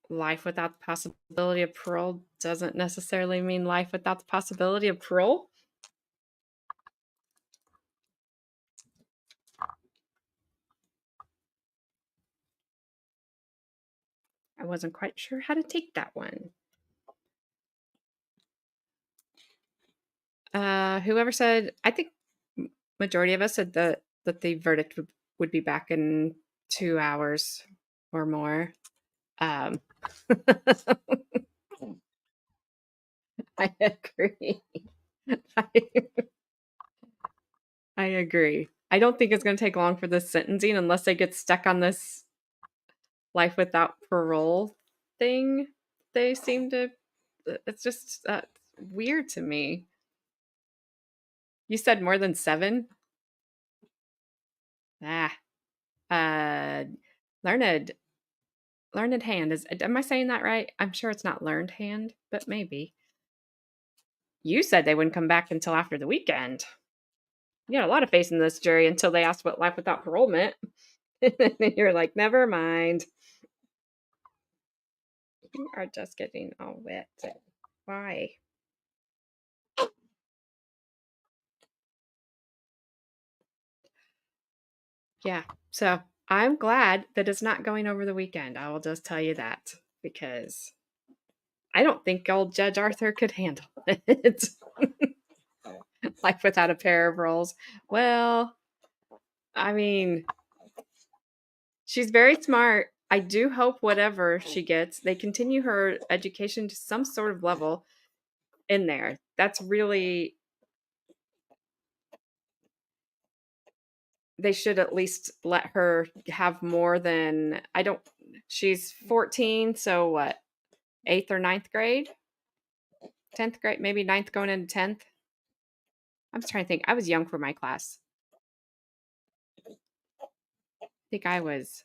life without the possibility of parole doesn't necessarily mean life without the possibility of parole. I wasn't quite sure how to take that one. Whoever said, I think majority of us said that the verdict would be back in 2 hours or more. I agree. I agree. I don't think it's going to take long for this sentencing unless they get stuck on this life without parole thing. They seem to, it's just weird to me. You said more than 7? Learned hand is, am I saying that right? I'm sure it's not learned hand, but maybe. You said they wouldn't come back until after the weekend. You had a lot of faith in this jury until they asked what life without parole meant. And you're like, never mind. You are just getting all wet. Why? Yeah, so I'm glad that it's not going over the weekend. I will just tell you that, because I don't think old Judge Arthur could handle it. Life without a pair of rolls. Well, I mean, she's very smart. I do hope whatever she gets, they continue her education to some sort of level in there. That's really they should at least let her have more than, she's 14, so what, 8th or 9th grade? 10th grade, maybe 9th going into 10th. I'm just trying to think. I was young for my class. I think I was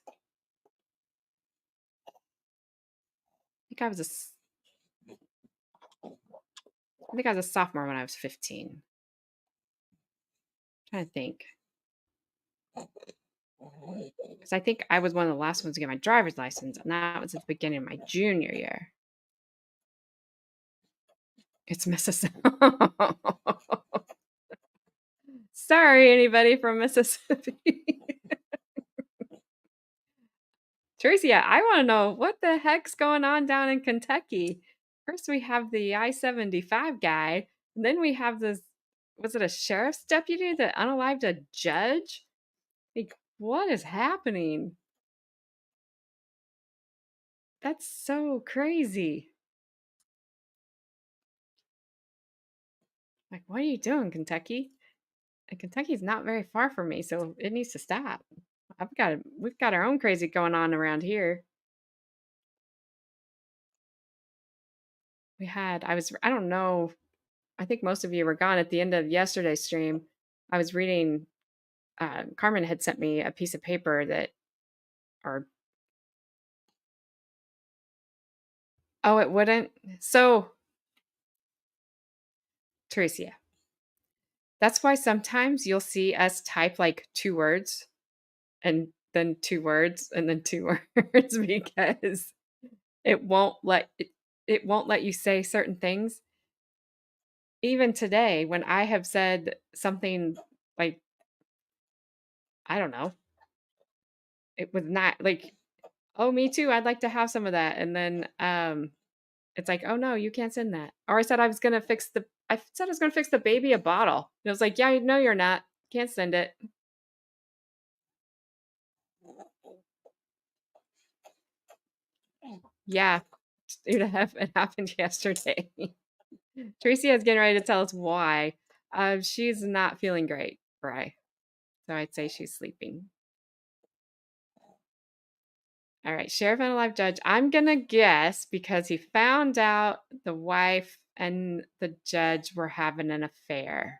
a sophomore when I was 15. I'm trying to think. Because I think I was one of the last ones to get my driver's license, and that was at the beginning of my junior year. It's Mississippi. Sorry, anybody from Mississippi. Teresa, I want to know what the heck's going on down in Kentucky. First, we have the I-75 guy, and then we have this, was it a sheriff's deputy that unalived a judge? Like, what is happening? That's so crazy. Like, what are you doing, Kentucky? And Kentucky's not very far from me, so it needs to stop. We've got our own crazy going on around here. I don't know, I think most of you were gone at the end of yesterday's stream. I was reading, Carmen had sent me a piece of paper that, oh, it wouldn't? So, Teresa, that's why sometimes you'll see us type like 2 words and then 2 words and then 2 words because it won't let you say certain things. Even today, when I have said something like, I don't know, it was not like, oh, me too, I'd like to have some of that. And then it's like, oh no, you can't send that. Or I said I was gonna fix the baby a bottle. And it was like, yeah, no, you're not. Can't send it. Yeah, it happened yesterday. Tracy is getting ready to tell us why. She's not feeling great, Bri. So I'd say she's sleeping. All right, sheriff and a live judge. I'm going to guess because he found out the wife and the judge were having an affair.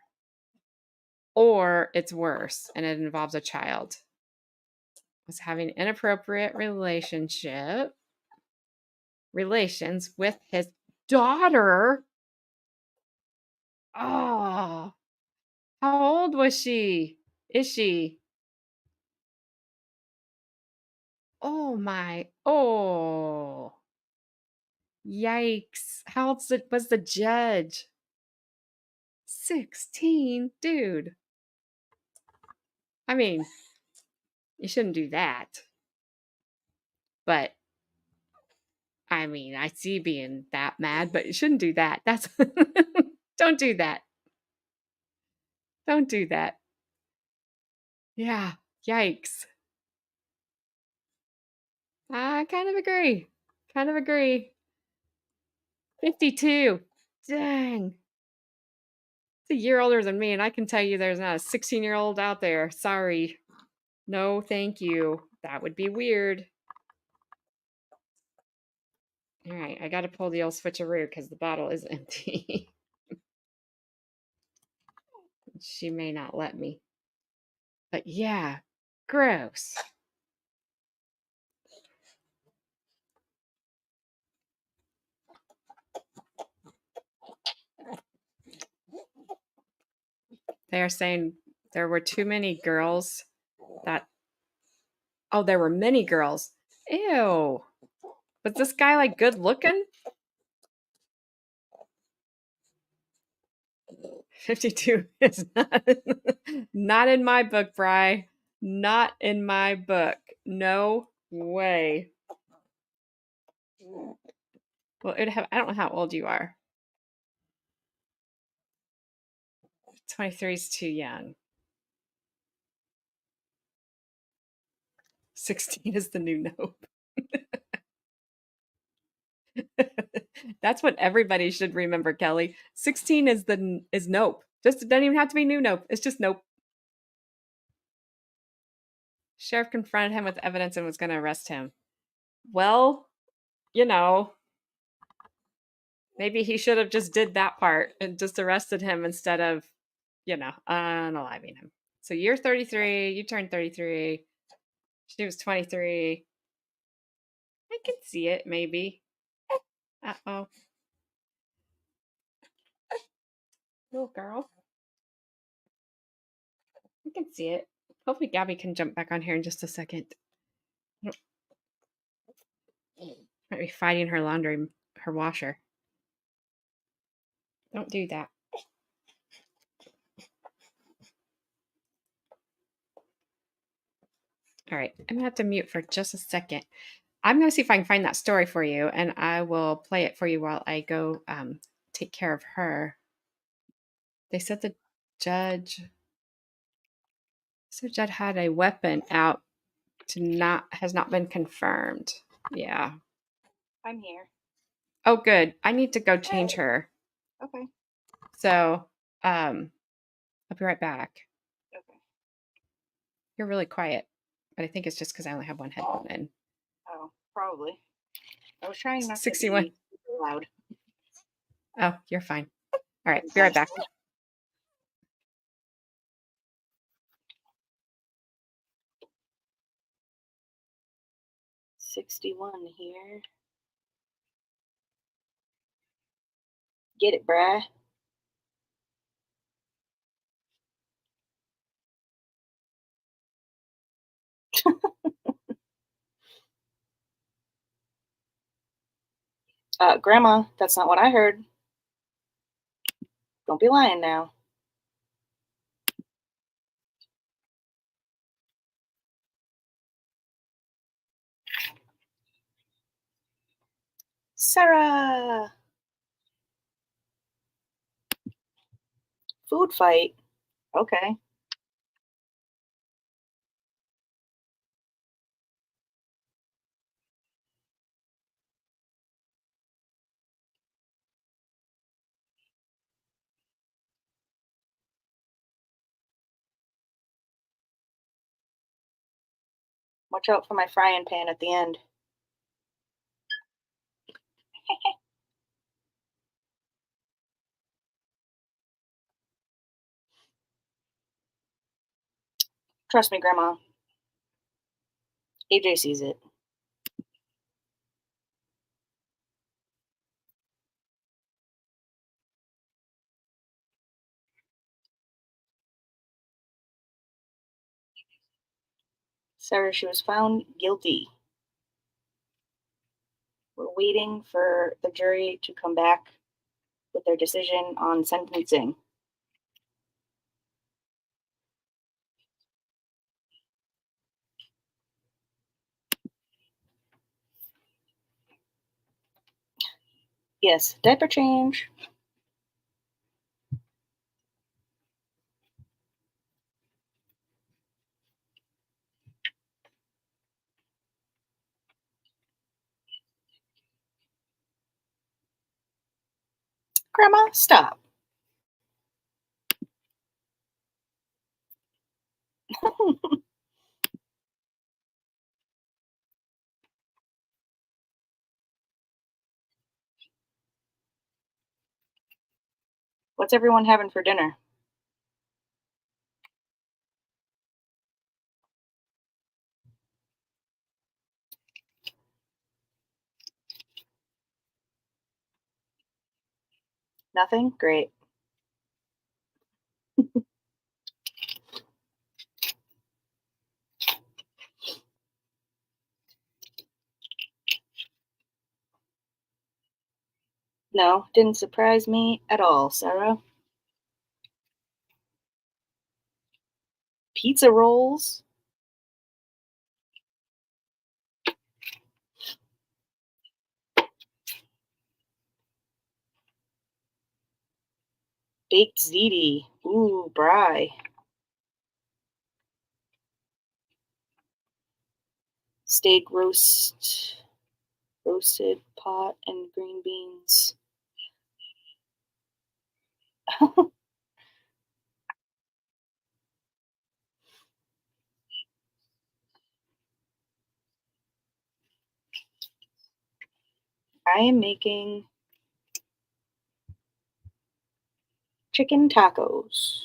Or it's worse and it involves a child. Was having inappropriate relations with his daughter. Oh, how old was she? Is she? Oh my. Oh. Yikes. How old was the judge? 16, dude. I mean, you shouldn't do that. But I mean, I see being that mad, but you shouldn't do that. That's don't do that. Don't do that. Yeah. Yikes. I kind of agree. 52. Dang. It's a year older than me, and I can tell you there's not a 16-year-old out there. Sorry. No, thank you. That would be weird. All right, I got to pull the old switcheroo because the bottle is empty. She may not let me. But yeah, gross. They are saying there were too many girls there were many girls. Ew. Was this guy like good looking? 52 is not in my book, Bri. Not in my book. No way. Well, I don't know how old you are. 23 is too young. 16 is the new Nope. That's what everybody should remember, Kelly. 16 is Nope. Just it doesn't even have to be new Nope. It's just Nope. Sheriff confronted him with evidence and was going to arrest him. Well, you know, maybe he should have just did that part and just arrested him instead of, unaliving him. So you're 33, you turned 33. She was 23. I can see it, maybe. Uh-oh. Little girl. I can see it. Hopefully Gabby can jump back on here in just a second. Might be fighting her laundry, her washer. Don't do that. All right, I'm gonna have to mute for just a second. I'm gonna see if I can find that story for you, and I will play it for you while I go take care of her. They said the judge had a weapon out has not been confirmed. Yeah. I'm here. Oh, good. I need to go change her. Okay. So, I'll be right back. Okay. You're really quiet, but I think it's just because I only have one headphone in. Oh, probably. I was trying not 61. to be loud. Oh, you're fine. All right, be right back. $61 here. Get it, bruh. Grandma, that's not what I heard. Don't be lying now. Sarah! Food fight. Okay. Watch out for my frying pan at the end. Trust me, Grandma. AJ sees it. Sarah, she was found guilty. We're waiting for the jury to come back with their decision on sentencing. Yes, diaper change. Grandma, stop. What's everyone having for dinner? Nothing? Great. No, didn't surprise me at all, Sarah. Pizza rolls? Baked ziti. Ooh, brie. Steak roasted pot and green beans. I am making chicken tacos.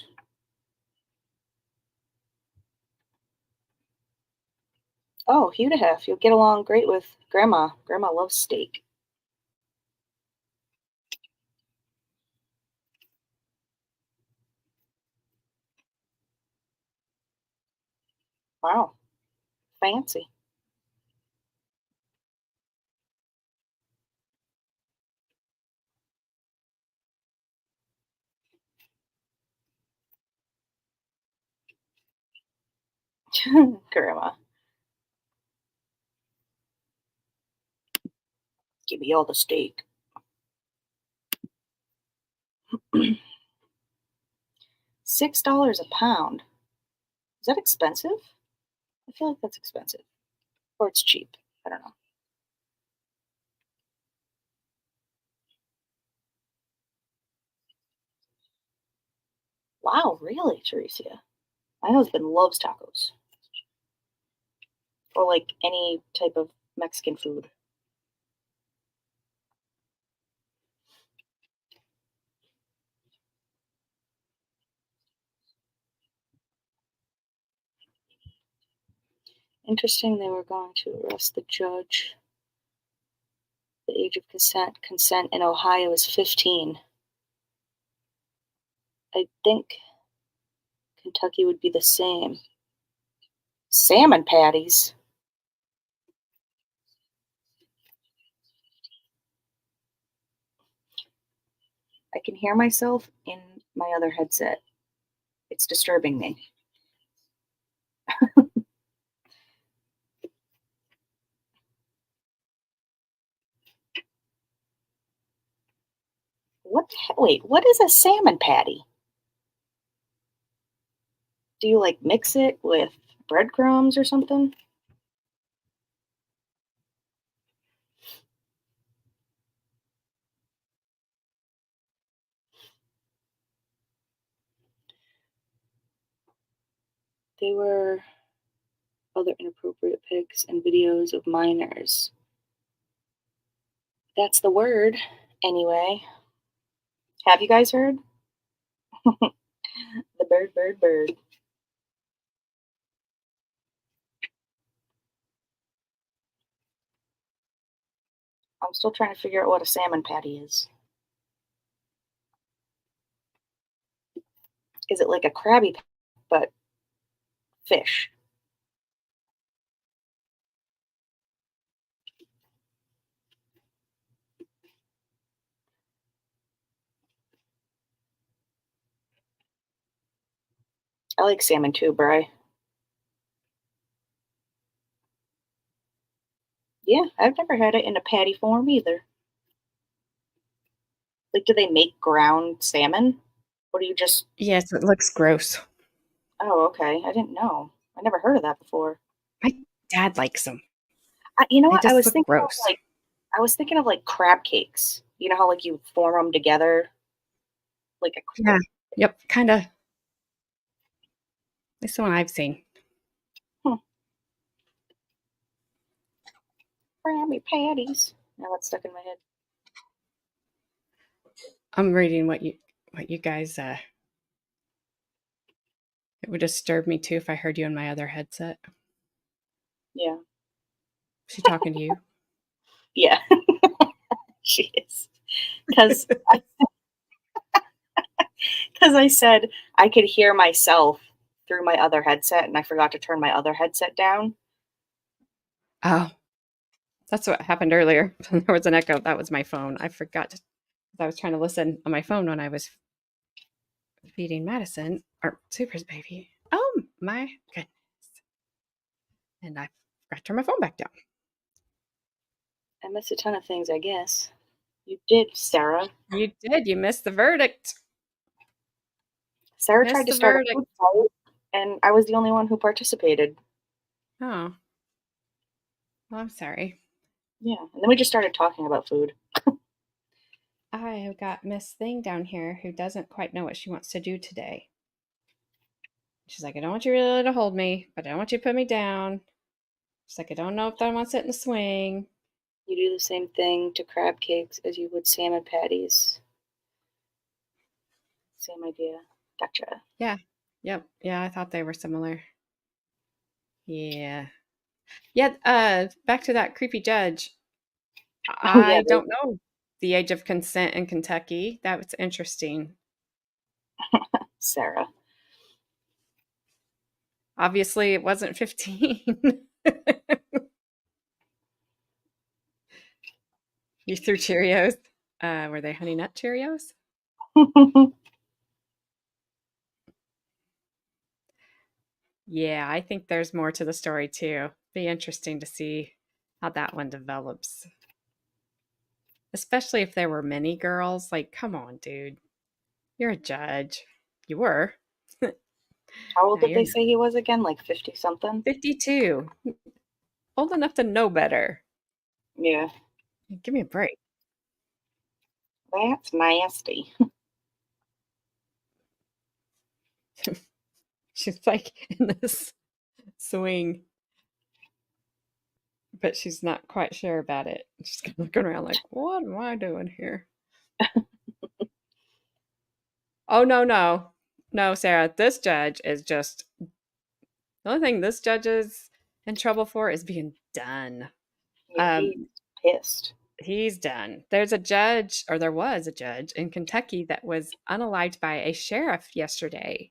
Oh, Hudahef, you'll get along great with Grandma. Grandma loves steak. Wow, fancy. Grandma. Give me all the steak. $6 a pound. Is that expensive? I feel like that's expensive. Or it's cheap. I don't know. Wow, really, Teresia? My husband loves tacos. Or like any type of Mexican food. Interesting, they were going to arrest the judge. The age of consent in Ohio is 15. I think Kentucky would be the same. Salmon patties? I can hear myself in my other headset. It's disturbing me. Wait, what is a salmon patty? Do you like mix it with breadcrumbs or something? They were other inappropriate pics and videos of minors. That's the word, anyway. Have you guys heard? The bird, bird, bird. I'm still trying to figure out what a salmon patty is. Is it like a Krabby Patty, but fish? I like salmon too, Bri. Yeah, I've never had it in a patty form either. Like, do they make ground salmon? Or do you just... Yes, it looks gross. Oh, okay. I didn't know. I never heard of that before. My dad likes them. You know They what? just I was look thinking of gross. like crab cakes. You know how like you form them together? Like a Yeah. Yep. Kind of. That's the one I've seen. Krabby Patties. Now that's stuck in my head. I'm reading what you guys it would disturb me too if I heard you in my other headset. Yeah. Is she talking to you? Yeah. She is. Because I said I could hear myself through my other headset and I forgot to turn my other headset down. Oh. That's what happened earlier. There was an echo. That was my phone. I forgot. I was trying to listen on my phone when I was feeding Madison, or Super's baby. Oh my goodness. And I forgot to turn my phone back down. I missed a ton of things, I guess. You did, Sarah. You did. You missed the verdict. Sarah Missed tried to the start verdict. a food fight, and I was the only one who participated. Oh. Well, I'm sorry. Yeah, and then we just started talking about food. I have got Miss Thing down here who doesn't quite know what she wants to do today. She's like, I don't want you really to hold me, but I don't want you to put me down. She's like, I don't know if I want to sit in the swing. You do the same thing to crab cakes as you would salmon patties. Same idea. Gotcha. Yeah. Yep. Yeah, I thought they were similar. Yeah. Yeah, back to that creepy judge. Oh yeah, I don't know the age of consent in Kentucky. That was interesting. Sarah. Obviously, it wasn't 15. You threw Cheerios. Were they Honey Nut Cheerios? Yeah, I think there's more to the story too. Be interesting to see how that one develops. Especially if there were many girls. Like, come on, dude. You're a judge. You were. How old Now did you're they not. say he was again? Like 50 something? 52. Old enough to know better. Yeah. Give me a break. That's nasty. She's like in this swing, but she's not quite sure about it. She's kind of looking around like, what am I doing here? Oh, no, no. No, Sarah, this judge is just the only thing this judge is in trouble for is being done. Yeah, he's pissed. He's done. There's a judge, or there was a judge in Kentucky that was unalived by a sheriff yesterday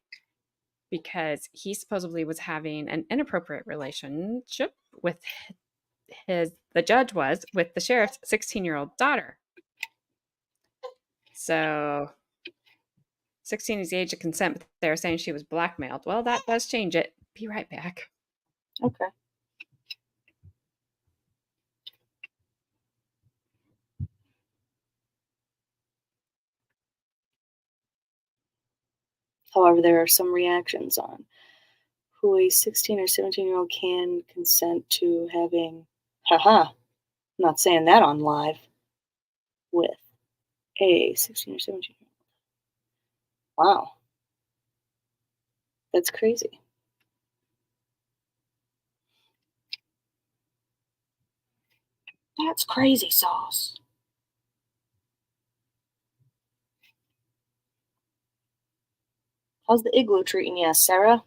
because he supposedly was having an inappropriate relationship with the judge was with the sheriff's 16-year-old daughter. So 16 is the age of consent, but they're saying she was blackmailed. Well, that does change it. Be right back. Okay. However, there are some reactions on who a 16 or 17-year-old can consent to having, haha, I'm not saying that on live, with a 16 or 17-year-old. Wow. That's crazy. That's crazy sauce. How's the igloo treating you, Sarah?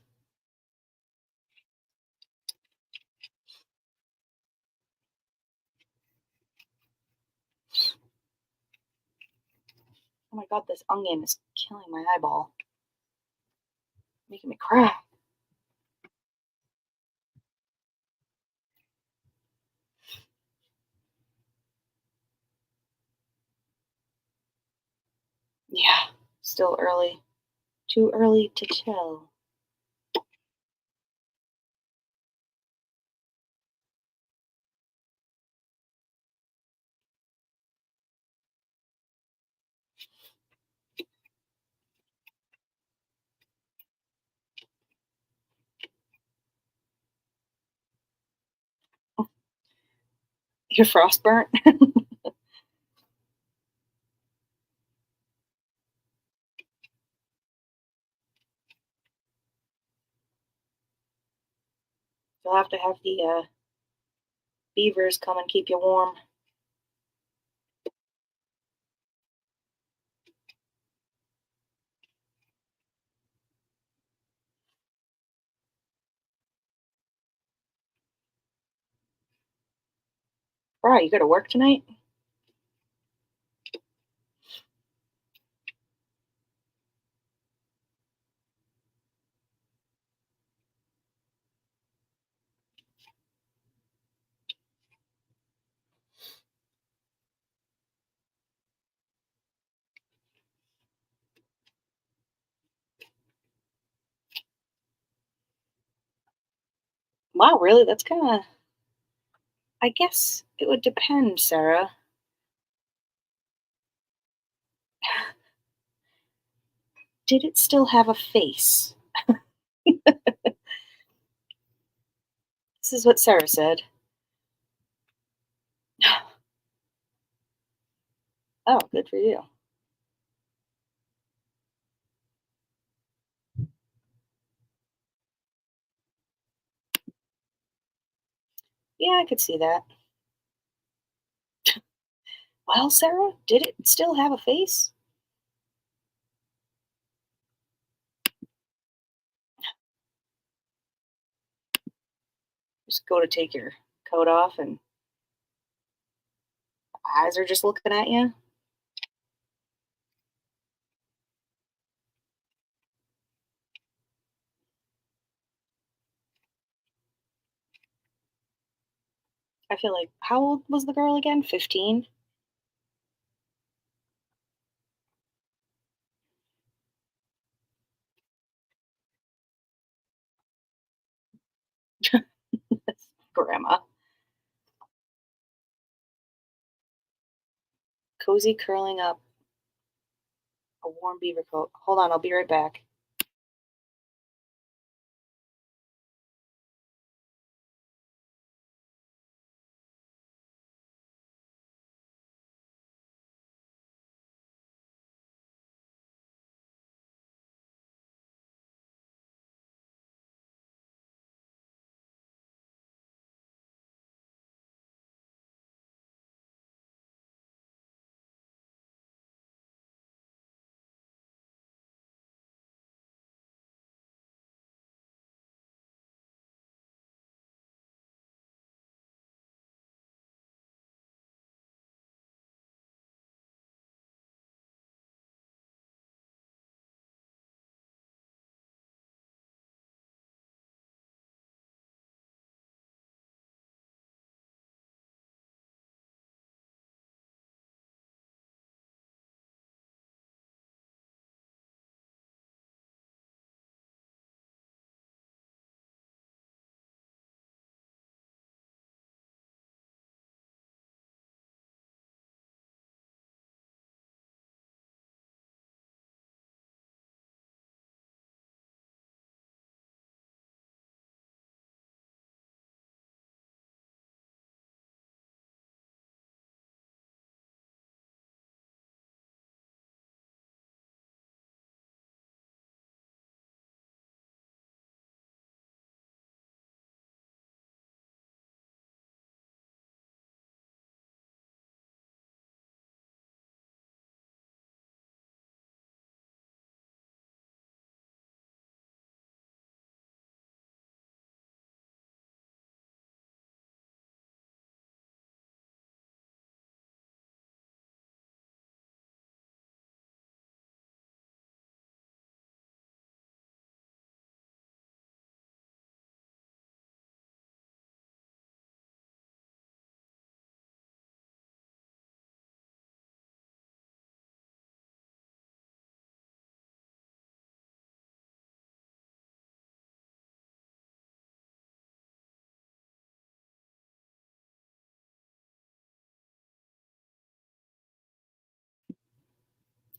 Oh my god, this onion is killing my eyeball. Making me cry. Yeah, still early. Too early to tell. You're frostburnt? You'll have to have the beavers come and keep you warm. Bro, you go to work tonight? Wow, really? That's kind of. I guess it would depend, Sarah. Did it still have a face? This is what Sarah said. Oh, good for you. Yeah, I could see that. Well, Sarah, did it still have a face? Just go to take your coat off and eyes are just looking at you? I feel like, how old was the girl again? 15? Grandma. Cozy curling up a warm beaver coat. Hold on, I'll be right back.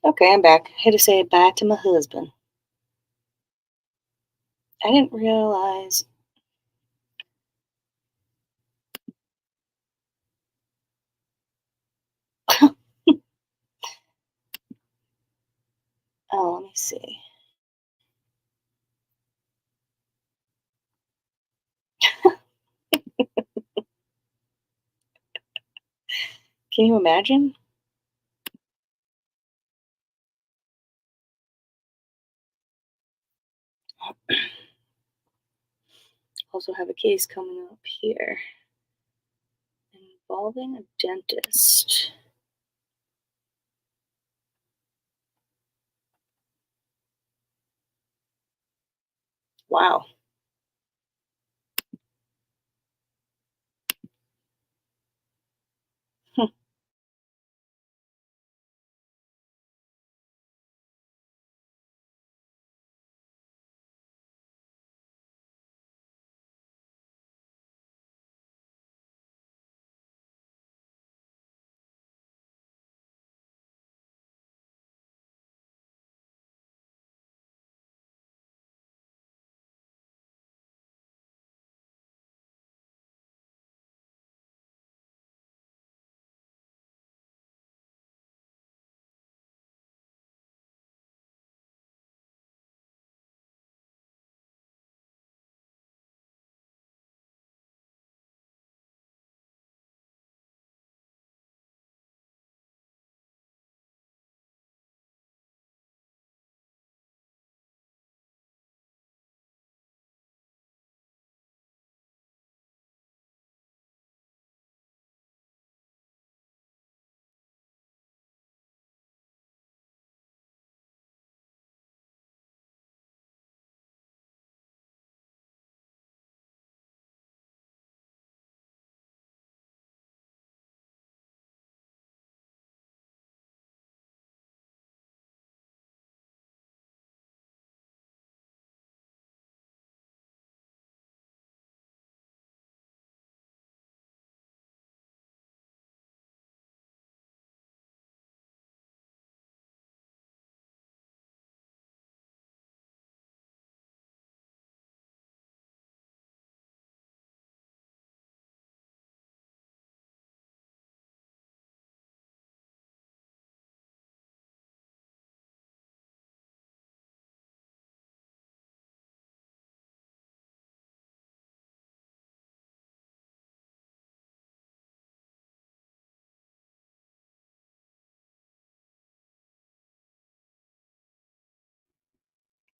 Okay, I'm back. I had to say bye to my husband. I didn't realize. Oh, let me see. Can you imagine? Also have a case coming up here involving a dentist. Wow.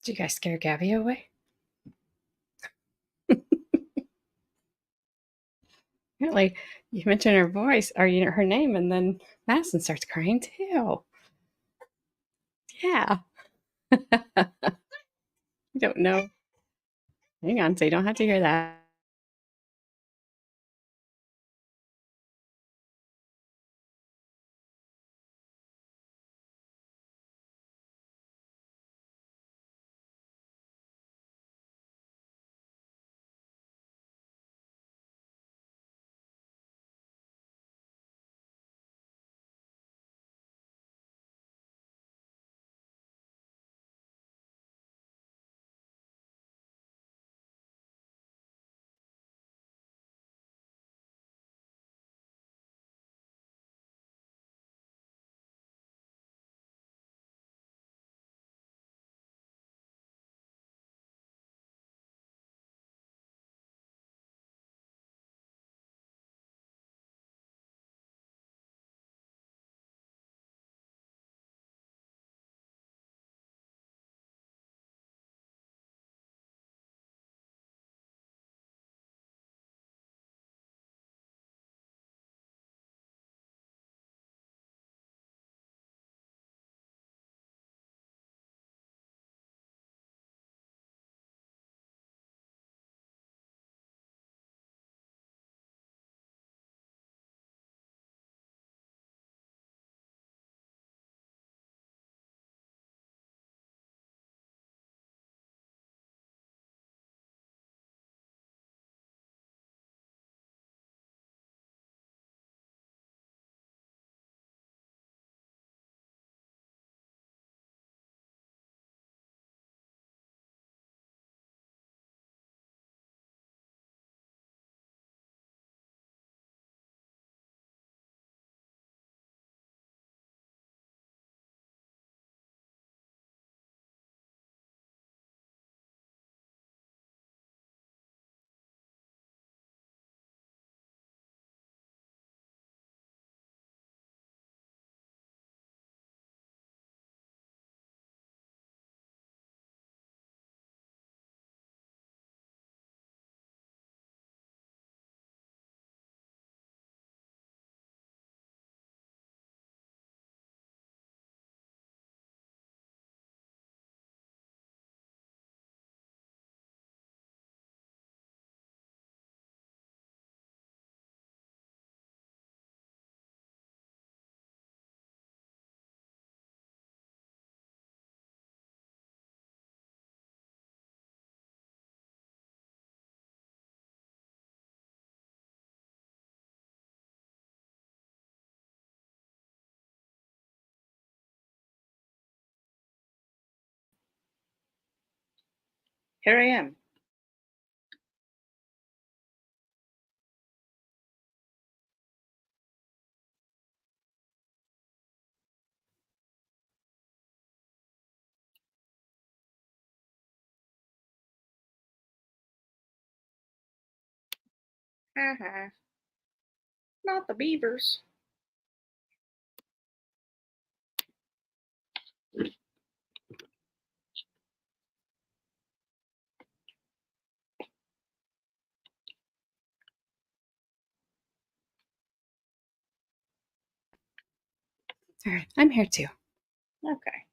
Did you guys scare Gabby away? Apparently, you mentioned her voice or her name, and then Madison starts crying too. Yeah. I don't know. Hang on, so you don't have to hear that. Here I am. Not the beavers. All right, I'm here too. Okay.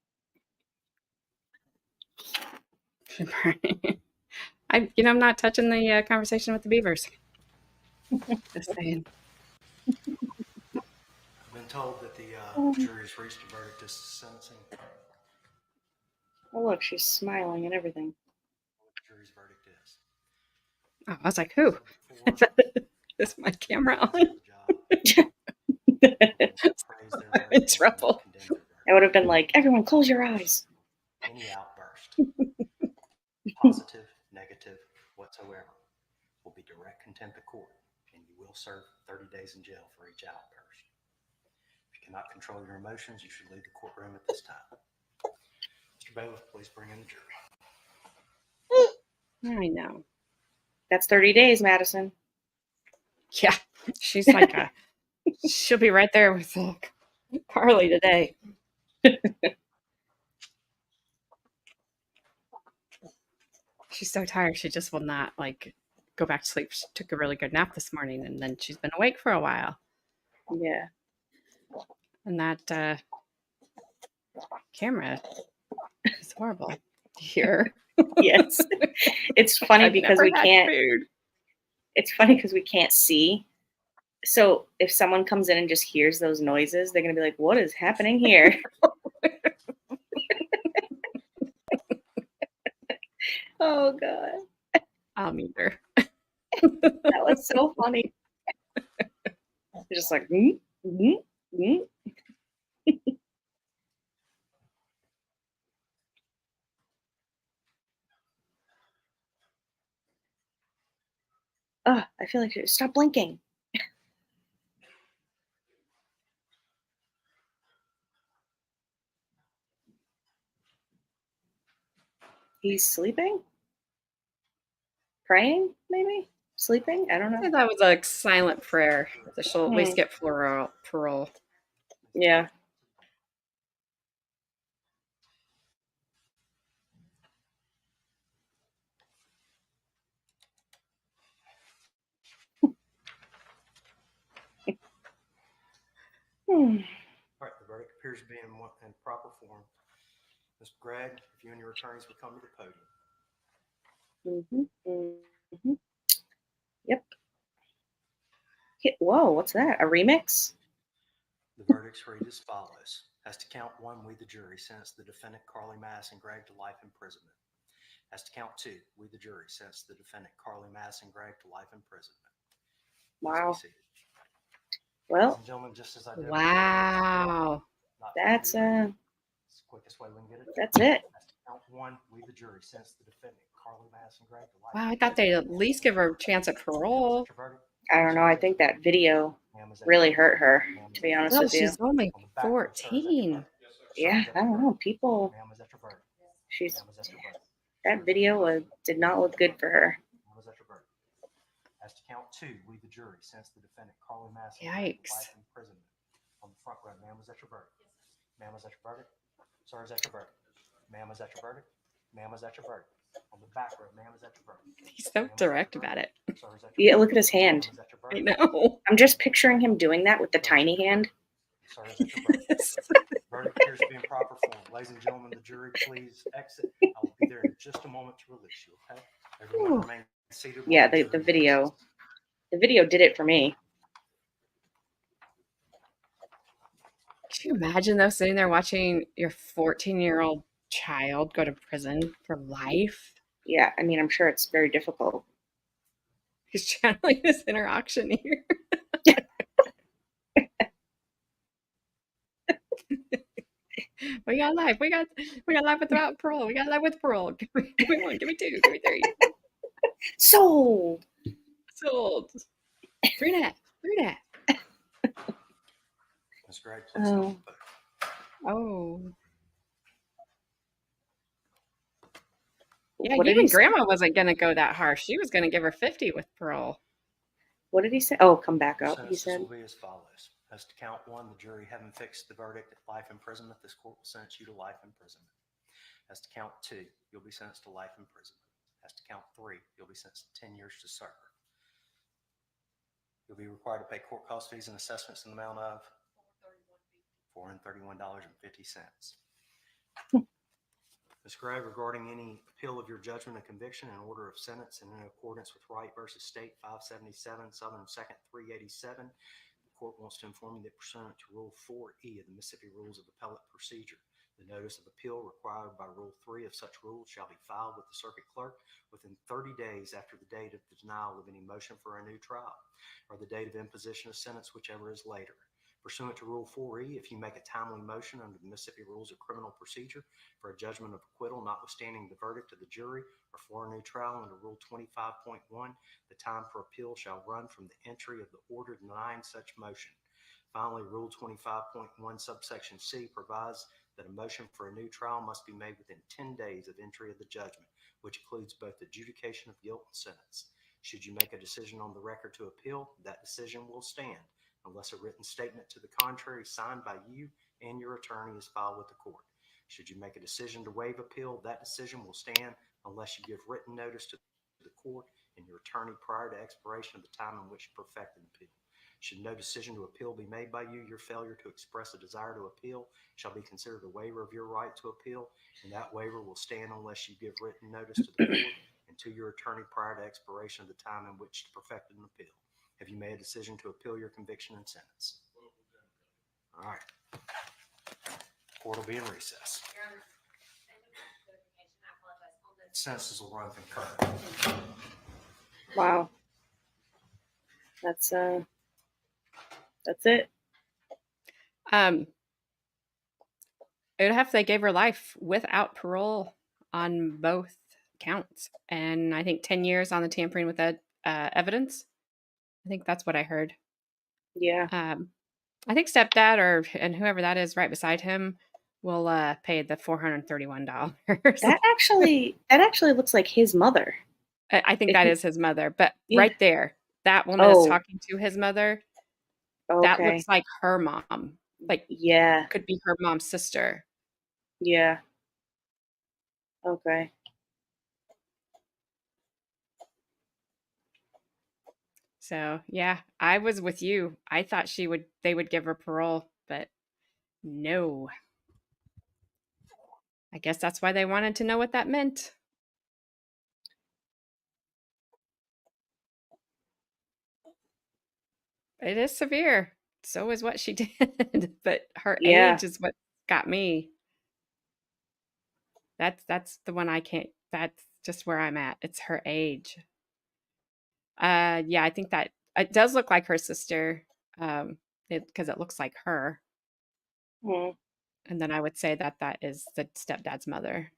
I'm not touching the conversation with the beavers. Just saying. I've been told that the jury's reached a verdict as to sentencing. Oh, look, she's smiling and everything. What the jury's verdict is. Oh, I was like, who? Is my camera on? I'm in trouble. I would have been like, everyone close your eyes. Any outburst, positive, negative, whatsoever, will be direct contempt of court, and you will serve 30 days in jail for each outburst. If you cannot control your emotions, you should leave the courtroom at this time. Mr. Bailiff, please bring in the jury. I know. That's 30 days, Madison. Yeah, she's like she'll be right there with Carly today. so tired. She just will not like go back to sleep. She took a really good nap this morning, and then she's been awake for a while. Yeah. And that camera is horrible to hear. Yes. It's funny I've because never we had can't. food. It's funny because we can't see. So if someone comes in and just hears those noises, they're gonna be like, "What is happening here?" Oh god, I'll meet her. that was so funny. Just like, mm, mm, mm. Oh, I feel like stop blinking. He's sleeping? Praying, maybe? Sleeping? I don't I know. thought it was a silent prayer that she'll at least Hmm. get parole. Yeah. Hmm. All right, the verdict appears to be in proper form. Mr. Gregg, if you and your attorneys would come to the podium. Mm-hmm. Yep. Whoa, what's that? A remix? The verdicts read as follows. As to count one, we the jury sentence the defendant Carly Mass and Gregg to life imprisonment. As to count two, we the jury sentence the defendant Carly Mass and Gregg to life imprisonment. Wow. Ladies Well, and gentlemen, just as I did. Wow. That's it's the quickest way we can get it. That's it. As to count one, we the jury sentence the defendant Carly Mass and Gregg to life. Wow, I thought they'd at least give her a chance at parole. I don't know. I think that video really hurt her, to be honest Well, with you. she's only 14. Yeah, I don't know. People, that video did not look good for her. As to count two, we the jury sentence the defendant Carly Mass and Gregg to Yikes. life imprisonment. On the front row, ma'am, was that your verdict? Ma'am, was that your verdict? Sir, is that your verdict? Ma'am, was that your verdict? Ma'am, was that your verdict? On the back row, ma'am, is that your verdict? He's so direct about it. Sir, is that your Yeah, verdict? look at his hand. Ma'am, is that your I verdict? know. I'm just picturing him doing that with the tiny hand. Sir, is that your verdict? Verdict appears to be in proper form. Ladies and gentlemen, the jury, please exit. I'll be there in just a moment to release you, okay? Everyone remain seated. Yeah, the video. The video did it for me. Can you imagine though sitting there watching your 14-year-old child go to prison for life? Yeah, I mean, I'm sure it's very difficult. He's channeling this inner auctioneer. We got life. We got life without parole. We got life with parole. Give me one. Give me two. Give me three. Sold. Sold. 3.5. 3.5. Ms. Gregg, please come to the podium. Oh. Yeah, What did even he say? Grandma wasn't going to go that harsh. She was going to give her 50 with parole. What did he say? Oh, come back up, he Sentences said. will be as follows. As to count one, the jury having fixed the verdict at life imprisonment, this court will sentence you to life imprisonment. As to count two, you'll be sentenced to life imprisonment. As to count three, you'll be sentenced to 10 years to serve. You'll be required to pay court cost fees and assessments in the amount of $431.50. Ms. Gregg, regarding any appeal of your judgment and conviction and order of sentence and in accordance with Wright versus State 577, Southern 2nd 387, the court wants to inform you that pursuant to Rule 4E of the Mississippi Rules of Appellate Procedure, the notice of appeal required by Rule 3 of such rules shall be filed with the circuit clerk within 30 days after the date of the denial of any motion for a new trial or the date of imposition of sentence, whichever is later. Pursuant to Rule 4E, if you make a timely motion under the Mississippi Rules of Criminal Procedure for a judgment of acquittal notwithstanding the verdict of the jury or for a new trial under Rule 25.1, the time for appeal shall run from the entry of the order denying such motion. Finally, Rule 25.1 subsection C provides that a motion for a new trial must be made within 10 days of entry of the judgment, which includes both adjudication of guilt and sentence. Should you make a decision on the record to appeal, that decision will stand unless a written statement to the contrary signed by you and your attorney is filed with the court. Should you make a decision to waive appeal, that decision will stand unless you give written notice to the court and your attorney prior to expiration of the time in which you perfect an appeal. Should no decision to appeal be made by you, your failure to express a desire to appeal shall be considered a waiver of your right to appeal, and that waiver will stand unless you give written notice to the court and to your attorney prior to expiration of the time in which to perfect an appeal. Have you made a decision to appeal your conviction and sentence? All right. Court will be in recess. Sentences will run concurrent. Wow. That's it. It would have they gave her life without parole on both counts, and I think 10 years on the tampering with evidence. I think that's what I heard. Yeah. I think stepdad and whoever that is right beside him will pay the $431. That actually looks like his mother. I think that is his mother, but Yeah. right there, that woman is talking to his mother. That Okay. looks like her mom. Like, Yeah. could be her mom's sister. Yeah. Okay. So yeah, I was with you. I thought they would give her parole, but no. I guess that's why they wanted to know what that meant. It is severe. So is what she did, but her Yeah. age is what got me. That's the one I can't. That's just where I'm at. It's her age. Yeah, I think that it does look like her sister, because it looks like her. Mm. And then I would say that is the stepdad's mother.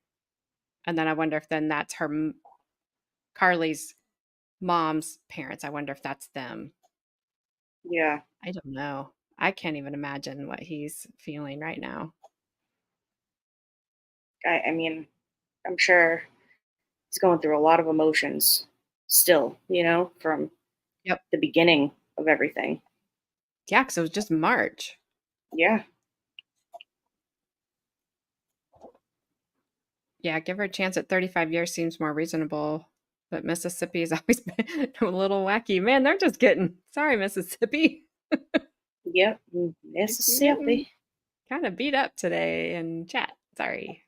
And then I wonder if then that's Carly's mom's parents. I wonder if that's them. Yeah. I don't know. I can't even imagine what he's feeling right now. I mean, I'm sure he's going through a lot of emotions still, from the beginning of everything. Yeah, because it was just March. Yeah. Yeah, give her a chance at 35 years seems more reasonable. But Mississippi has always been a little wacky. Man, they're just getting, sorry, Mississippi. Yep. Mississippi. Kind of beat up today in chat. Sorry.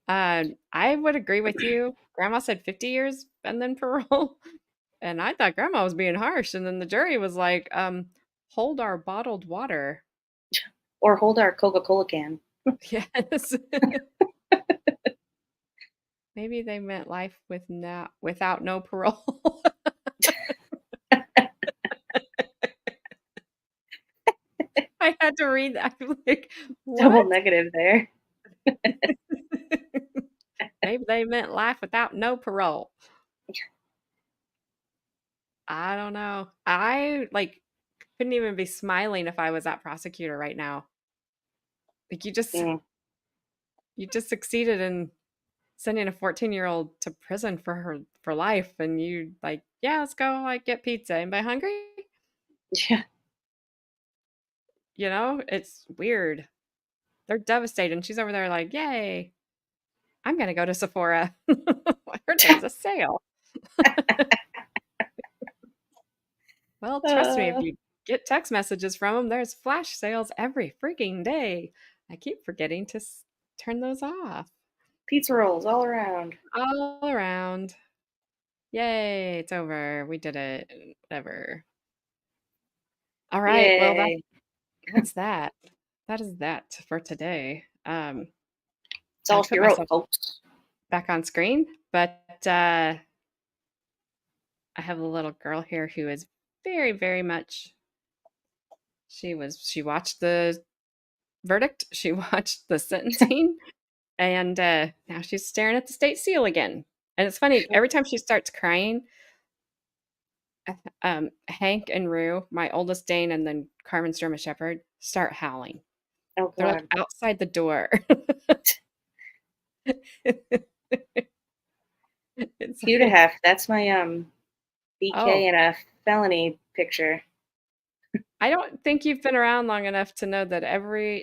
I would agree with you. Grandma said 50 years and then parole. And I thought Grandma was being harsh. And then the jury was like, hold our bottled water. Or hold our Coca-Cola can. Yes. Maybe they meant life without no parole. I had to read that. Like, Double what? negative there. Maybe they meant life without no parole. I don't know. I couldn't even be smiling if I was that prosecutor right now. Like you just succeeded in sending a 14-year-old to prison for life, and you yeah, let's go get pizza. Anybody hungry? Yeah. It's weird. They're devastated. And she's over there like, yay, I'm gonna go to Sephora. I heard there's a sale. Well, trust me, if you get text messages from them, there's flash sales every freaking day. I keep forgetting to turn those off. Pizza rolls all around. All around. Yay, it's over. We did it. Whatever. All right. Well, that's that. That is that for today. It's all she wrote, folks. Back on screen, but I have a little girl here who is very, very much. She watched the verdict. She watched the sentencing, and now she's staring at the state seal again. And it's funny, every time she starts crying, Hank and Rue, my oldest Dane, and then Carmen's German Shepherd, start howling. Oh, they're like outside the door. It's 2.5. That's my BK and a felony picture. I don't think you've been around long enough to know that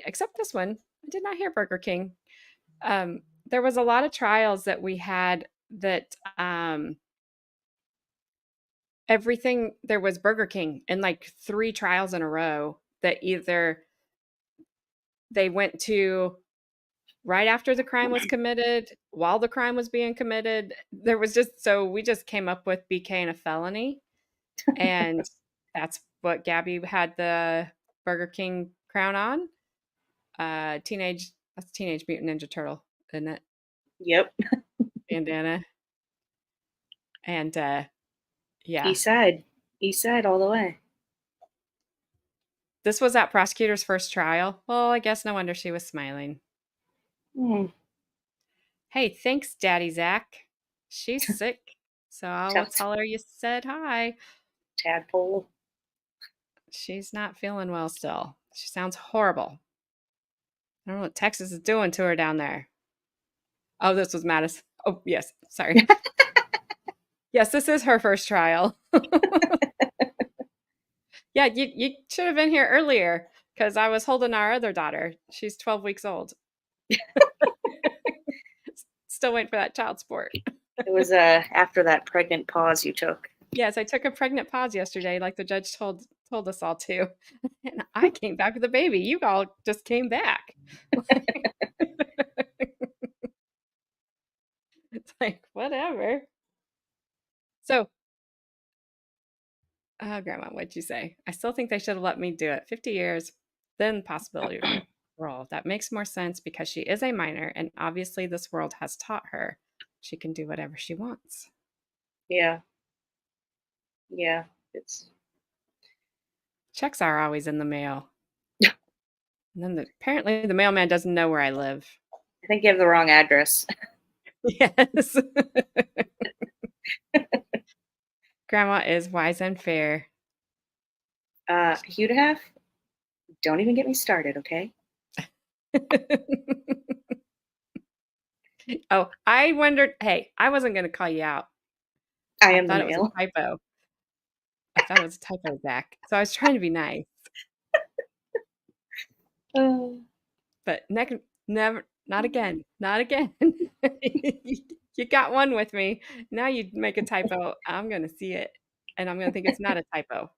except this one, I did not hear Burger King. There was a lot of trials that we had that everything, there was Burger King in like 3 trials in a row that either they went to right after the crime was committed, while the crime was being committed. There was just, so we just came up with BK and a felony. And that's what Gabby had the Burger King crown on. That's Teenage Mutant Ninja Turtle, isn't it? Yep. Bandana. And yeah. East side all the way. This was that prosecutor's first trial. Well, I guess no wonder she was smiling. Hey, thanks, Daddy Zach. She's sick, so I'll tell her you said hi. Tadpole. She's not feeling well still. She sounds horrible. I don't know what Texas is doing to her down there. Oh, this was Madison. Oh, yes. Sorry. Yes, this is her first trial. Yeah, you should have been here earlier because I was holding our other daughter. She's 12 weeks old. Still waiting for that child support. It was after that pregnant pause you took. Yes, I took a pregnant pause yesterday, like the judge told us all to. And I came back with a baby. You all just came back. It's like, whatever. So, Grandma, what'd you say? I still think they should have let me do it. 50 years, then possibility of parole. That makes more sense because she is a minor, and obviously this world has taught her she can do whatever she wants. Yeah. Yeah, it's... Checks are always in the mail. And then apparently the mailman doesn't know where I live. I think you have the wrong address. Yes. Grandma is wise and fair. Hugh to have? Don't even get me started, okay? Oh, I wondered. Hey, I wasn't going to call you out. I am the thought it was male. a typo. I thought it was a typo, Zach. So I was trying to be nice. But never, not again. Not again. You got one with me. Now you make a typo. I'm going to see it. And I'm going to think it's not a typo.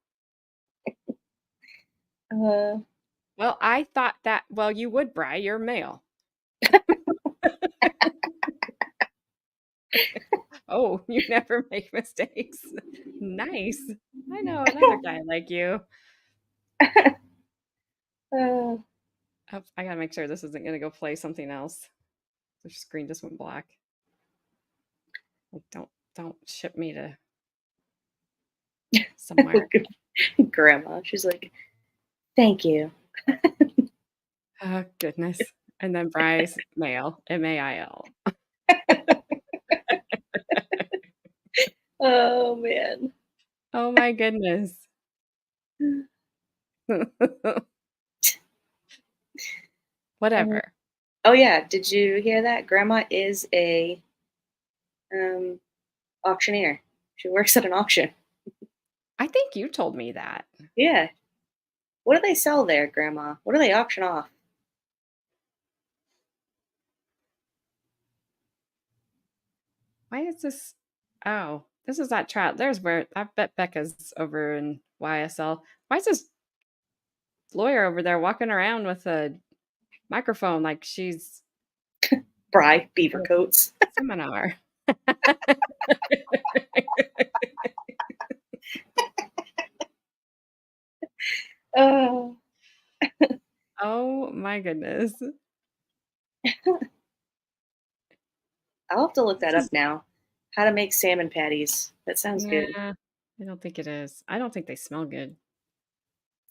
Well, I thought that, well, you would, Bri. You're male. Oh, you never make mistakes. Nice. I know another guy like you. Oh, I gotta make sure this isn't gonna go play something else. The screen just went black. Like, don't ship me to somewhere. Grandma, she's like, thank you. Oh goodness. And then Bryce Mail, MAIL. Oh man. Oh my goodness. Whatever. Oh yeah, did you hear that? Grandma is a auctioneer. She works at an auction. I think you told me that. Yeah. What do they sell there, Grandma? What do they auction off? Why is this? Oh, this is that trial. There's where I bet Becca's over in YSL. Why is this lawyer over there walking around with a microphone like she's Bri beaver coats seminar? Oh. Oh my goodness. I'll have to look that up now. How to make salmon patties. That sounds good. I don't think it is. I don't think they smell good.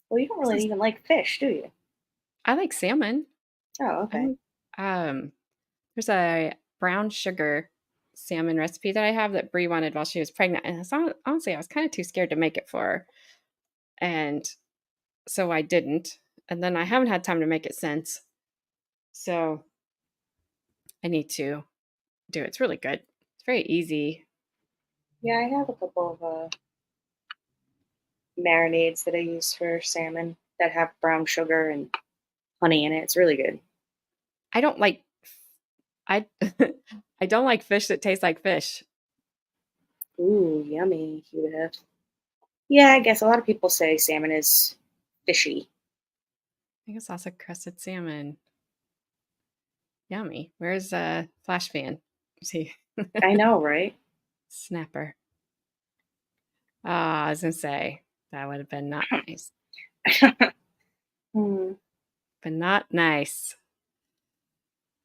Well, you don't really even like fish, do you? I like salmon. Oh, okay. There's a brown sugar salmon recipe that I have that Brie wanted while she was pregnant. And honestly, I was kind of too scared to make it for her. And so I didn't. And then I haven't had time to make it since. So I need to do it. It's really good. It's very easy. Yeah, I have a couple of marinades that I use for salmon that have brown sugar and honey in it. It's really good. I don't like I I don't like fish that taste like fish. Ooh, yummy, Judith. Yeah, I guess a lot of people say salmon is fishy. I think it's also crusted salmon. Yummy. Where's Flash Fan? See. I know, right? Snapper. I was gonna say that would have been not nice. Hmm. But not nice.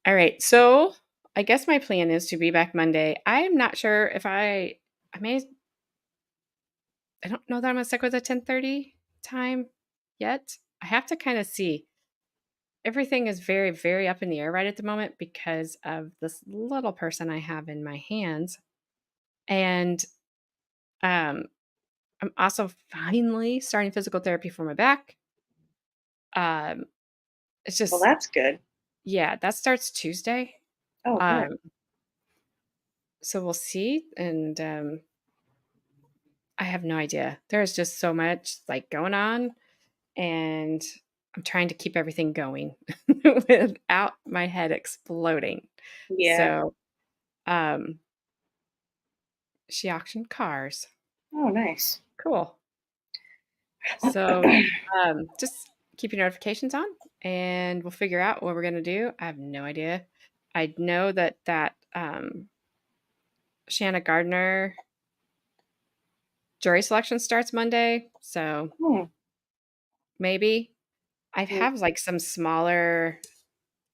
All right. So I guess my plan is to be back Monday. I'm not sure if I don't know that I'm gonna stick with a 10:30 time yet. I have to kind of see. Everything is very, very up in the air right at the moment because of this little person I have in my hands. And I'm also finally starting physical therapy for my back. It's Well, just, that's good. yeah, that starts Tuesday. Oh, good. So we'll see. And I have no idea. There's just so much like going on, and I'm trying to keep everything going without my head exploding. Yeah. So, she auctioned cars. Oh, nice. Cool. So, just keep your notifications on, and we'll figure out what we're gonna do. I have no idea. I know that Shanna Gardner jury selection starts Monday, so maybe. I have like some smaller.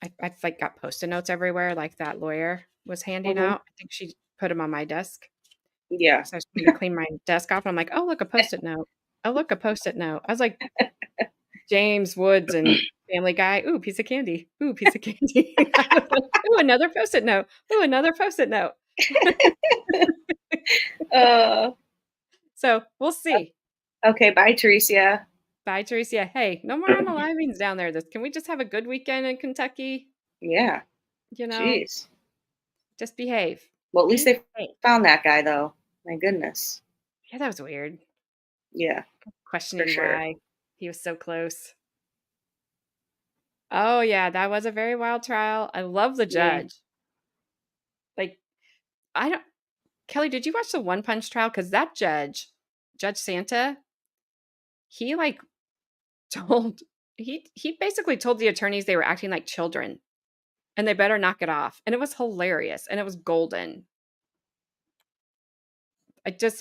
I've like got Post-it notes everywhere, like that lawyer was handing out. I think she put them on my desk. Yeah. So I was trying to clean my desk off, and I'm like, oh look, a Post-it note. Oh look, a Post-it note. I was like, James Woods and Family Guy. Ooh, piece of candy. Ooh, piece of candy. I was like, ooh, another Post-it note. Ooh, another Post-it note. So we'll see. Okay, bye, Teresa. Bye, Teresa. Hey, no more unalivings down there. Can we just have a good weekend in Kentucky? Yeah. You know, Jeez. just behave. Well, at least they Behave. found that guy, though. My goodness. Yeah, that was weird. Yeah. Questioning sure. why he was so close. Oh yeah, that was a very wild trial. I love the judge. Like, I don't. Kelly, did you watch the One Punch trial? Because that judge, Judge Santa, he like told he basically told the attorneys they were acting like children, and they better knock it off. And it was hilarious, and it was golden.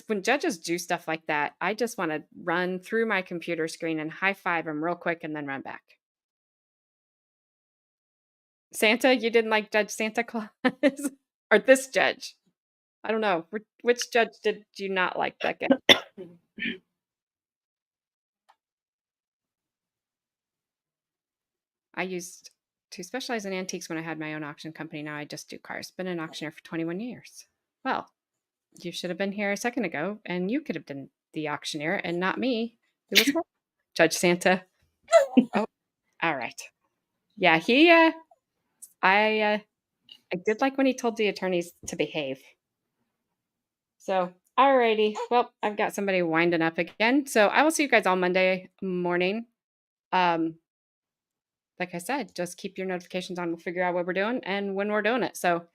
When judges do stuff like that, I just want to run through my computer screen and high five them real quick and then run back. Santa, you didn't like Judge Santa Claus? Or this judge? I don't know. Which judge did you not like, Becca? I used to specialize in antiques when I had my own auction company. Now I just do cars. Been an auctioneer for 21 years. Well, you should have been here a second ago, and you could have been the auctioneer and not me. It was Judge Santa. Oh, all right. Yeah, I did like when he told the attorneys to behave. So, alrighty. Well, I've got somebody winding up again. So I will see you guys all Monday morning. Like I said, just keep your notifications on. We'll figure out what we're doing and when we're doing it. So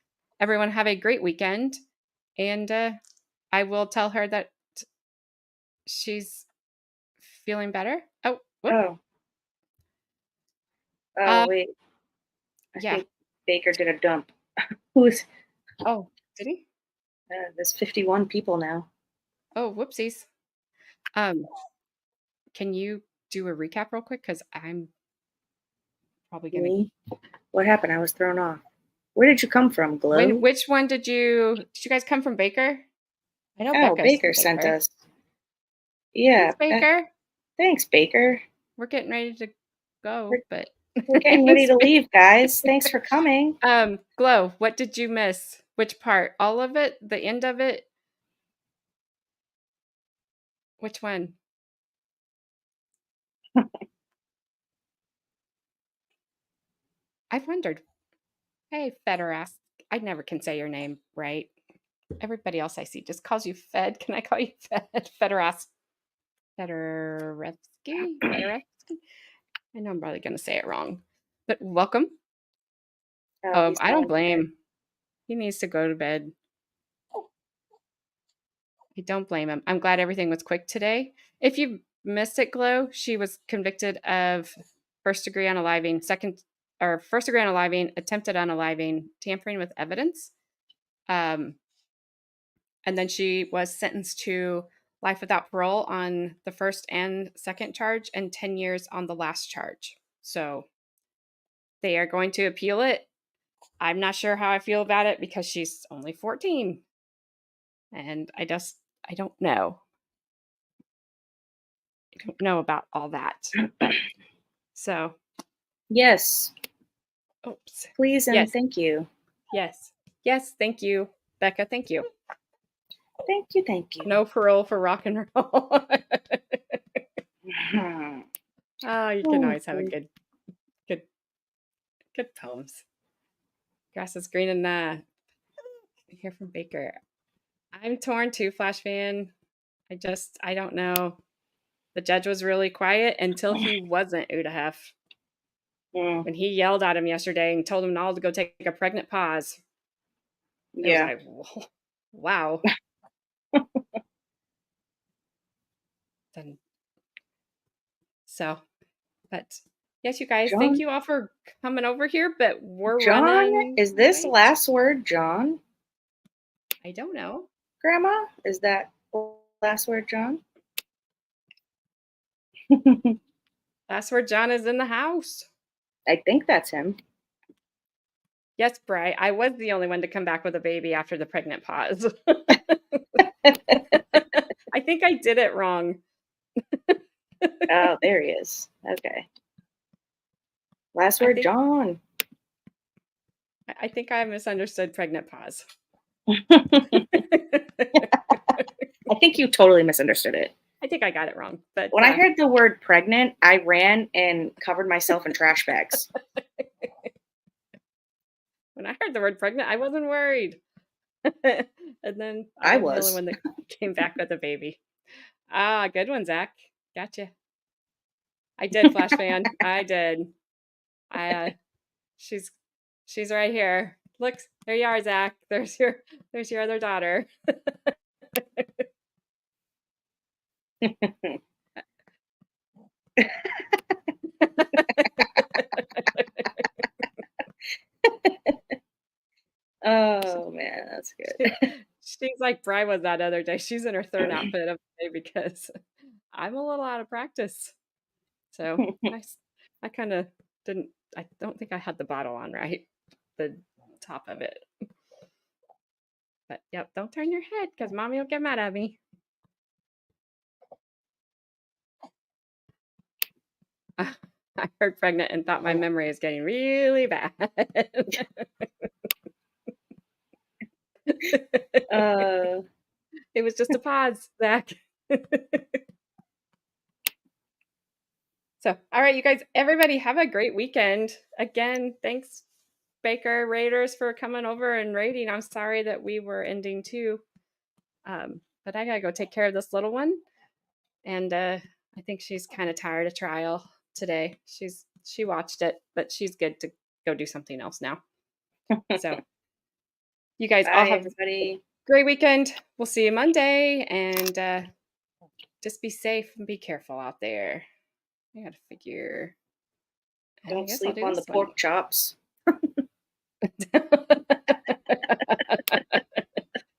everyone have a great weekend. And I will tell her that she's feeling better. Oh, whoop. Wait. I Yeah. think Baker did a dump. Who's? Oh, did he? There's 51 people now. Oh, whoopsies. Can you do a recap real quick? Because I'm probably gonna. Me? What happened? I was thrown off. Where did you come from, Glow? Which one did you guys come from? Baker? I know Oh, Becca's Baker from sent Baker. us. Yeah. Thanks, Baker. Thanks, Baker. We're getting ready to go, but We're getting ready to leave, guys. Thanks for coming. Glow, what did you miss? Which part? All of it? The end of it? Which one? I've wondered. Hey, Federas. I never can say your name right. Everybody else I see just calls you Fed. Can I call you Fed? Federas. Federevsky? I know I'm probably going to say it wrong. But welcome. Oh, he's I don't going to bed. blame. He needs to go to bed. I don't blame him. I'm glad everything was quick today. If you missed it, Glow, she was convicted of first degree unaliving, first degree unaliving, attempted unaliving, tampering with evidence. And then she was sentenced to life without parole on the first and second charge and 10 years on the last charge. So they are going to appeal it. I'm not sure how I feel about it because she's only 14. And I don't know. I don't know about all that. But, so. Yes. Oops. Please and Yes. thank you. Yes. Yes. Thank you, Becca. Thank you. Thank you. Thank you. No parole for rock and roll. Oh, you can always have a good poems. Grass is green and I hear from Baker. I'm torn too, Flash fan. I don't know. The judge was really quiet until he wasn't, Udahef. When he yelled at him yesterday and told him all to go take a pregnant pause. Yeah. It was like, wow. So, but yes, you guys, John? thank you all for coming over here, but we're John, running. is this late. last word John? I don't know. Grandma, is that last word John? Last word John is in the house. I think that's him. Yes, Bri. I was the only one to come back with a baby after the pregnant pause. I think I did it wrong. Oh, there he is. Okay. Last word John. I think I misunderstood pregnant pause. I think you totally misunderstood it. I think I got it wrong. But when I heard the word pregnant, I ran and covered myself in trash bags. When I heard the word pregnant, I wasn't worried. And then I was the only one that came back with a baby. Ah, good one, Zach. Gotcha. I did, Flash fan. I did. She's right here. Look, there you are, Zach. There's your other daughter. Oh man, that's good. She's like Bri was that other day. She's in her third outfit of the day because I'm a little out of practice. So I kind of didn't. I don't think I had the bottle on right, the top of it. But yep, don't turn your head because mommy will get mad at me. I heard pregnant and thought my memory is getting really bad. It was just a pause, Zach. So, all right, you guys, everybody have a great weekend. Again, thanks, Baker Raiders, for coming over and raiding. I'm sorry that we were ending too. But I gotta go take care of this little one. And I think she's kind of tired of trial today. She watched it, but she's good to go do something else now. So you guys all have a great weekend. We'll see you Monday, and just be safe and be careful out there. I gotta figure. Don't sleep on the pork chops.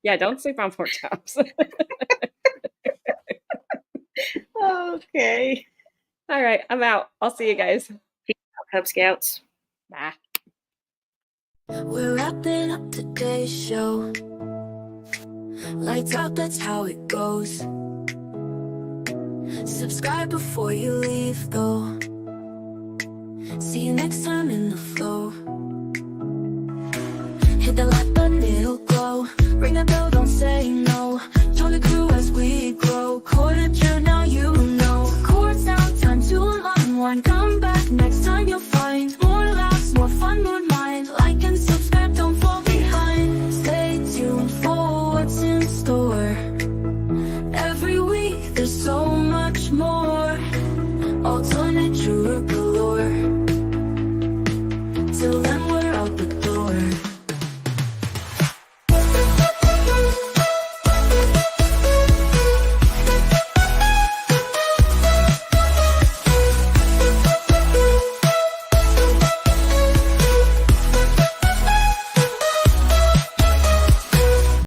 Yeah, don't sleep on pork chops. Okay. All right, I'm out. I'll see you guys. Peace out, Cub Scouts. Bye. We're wrapping up today's show. Lights out, that's how it goes. Subscribe before you leave, though. See you next time in the flow. Hit the like button, it'll glow. Ring the bell, don't say no.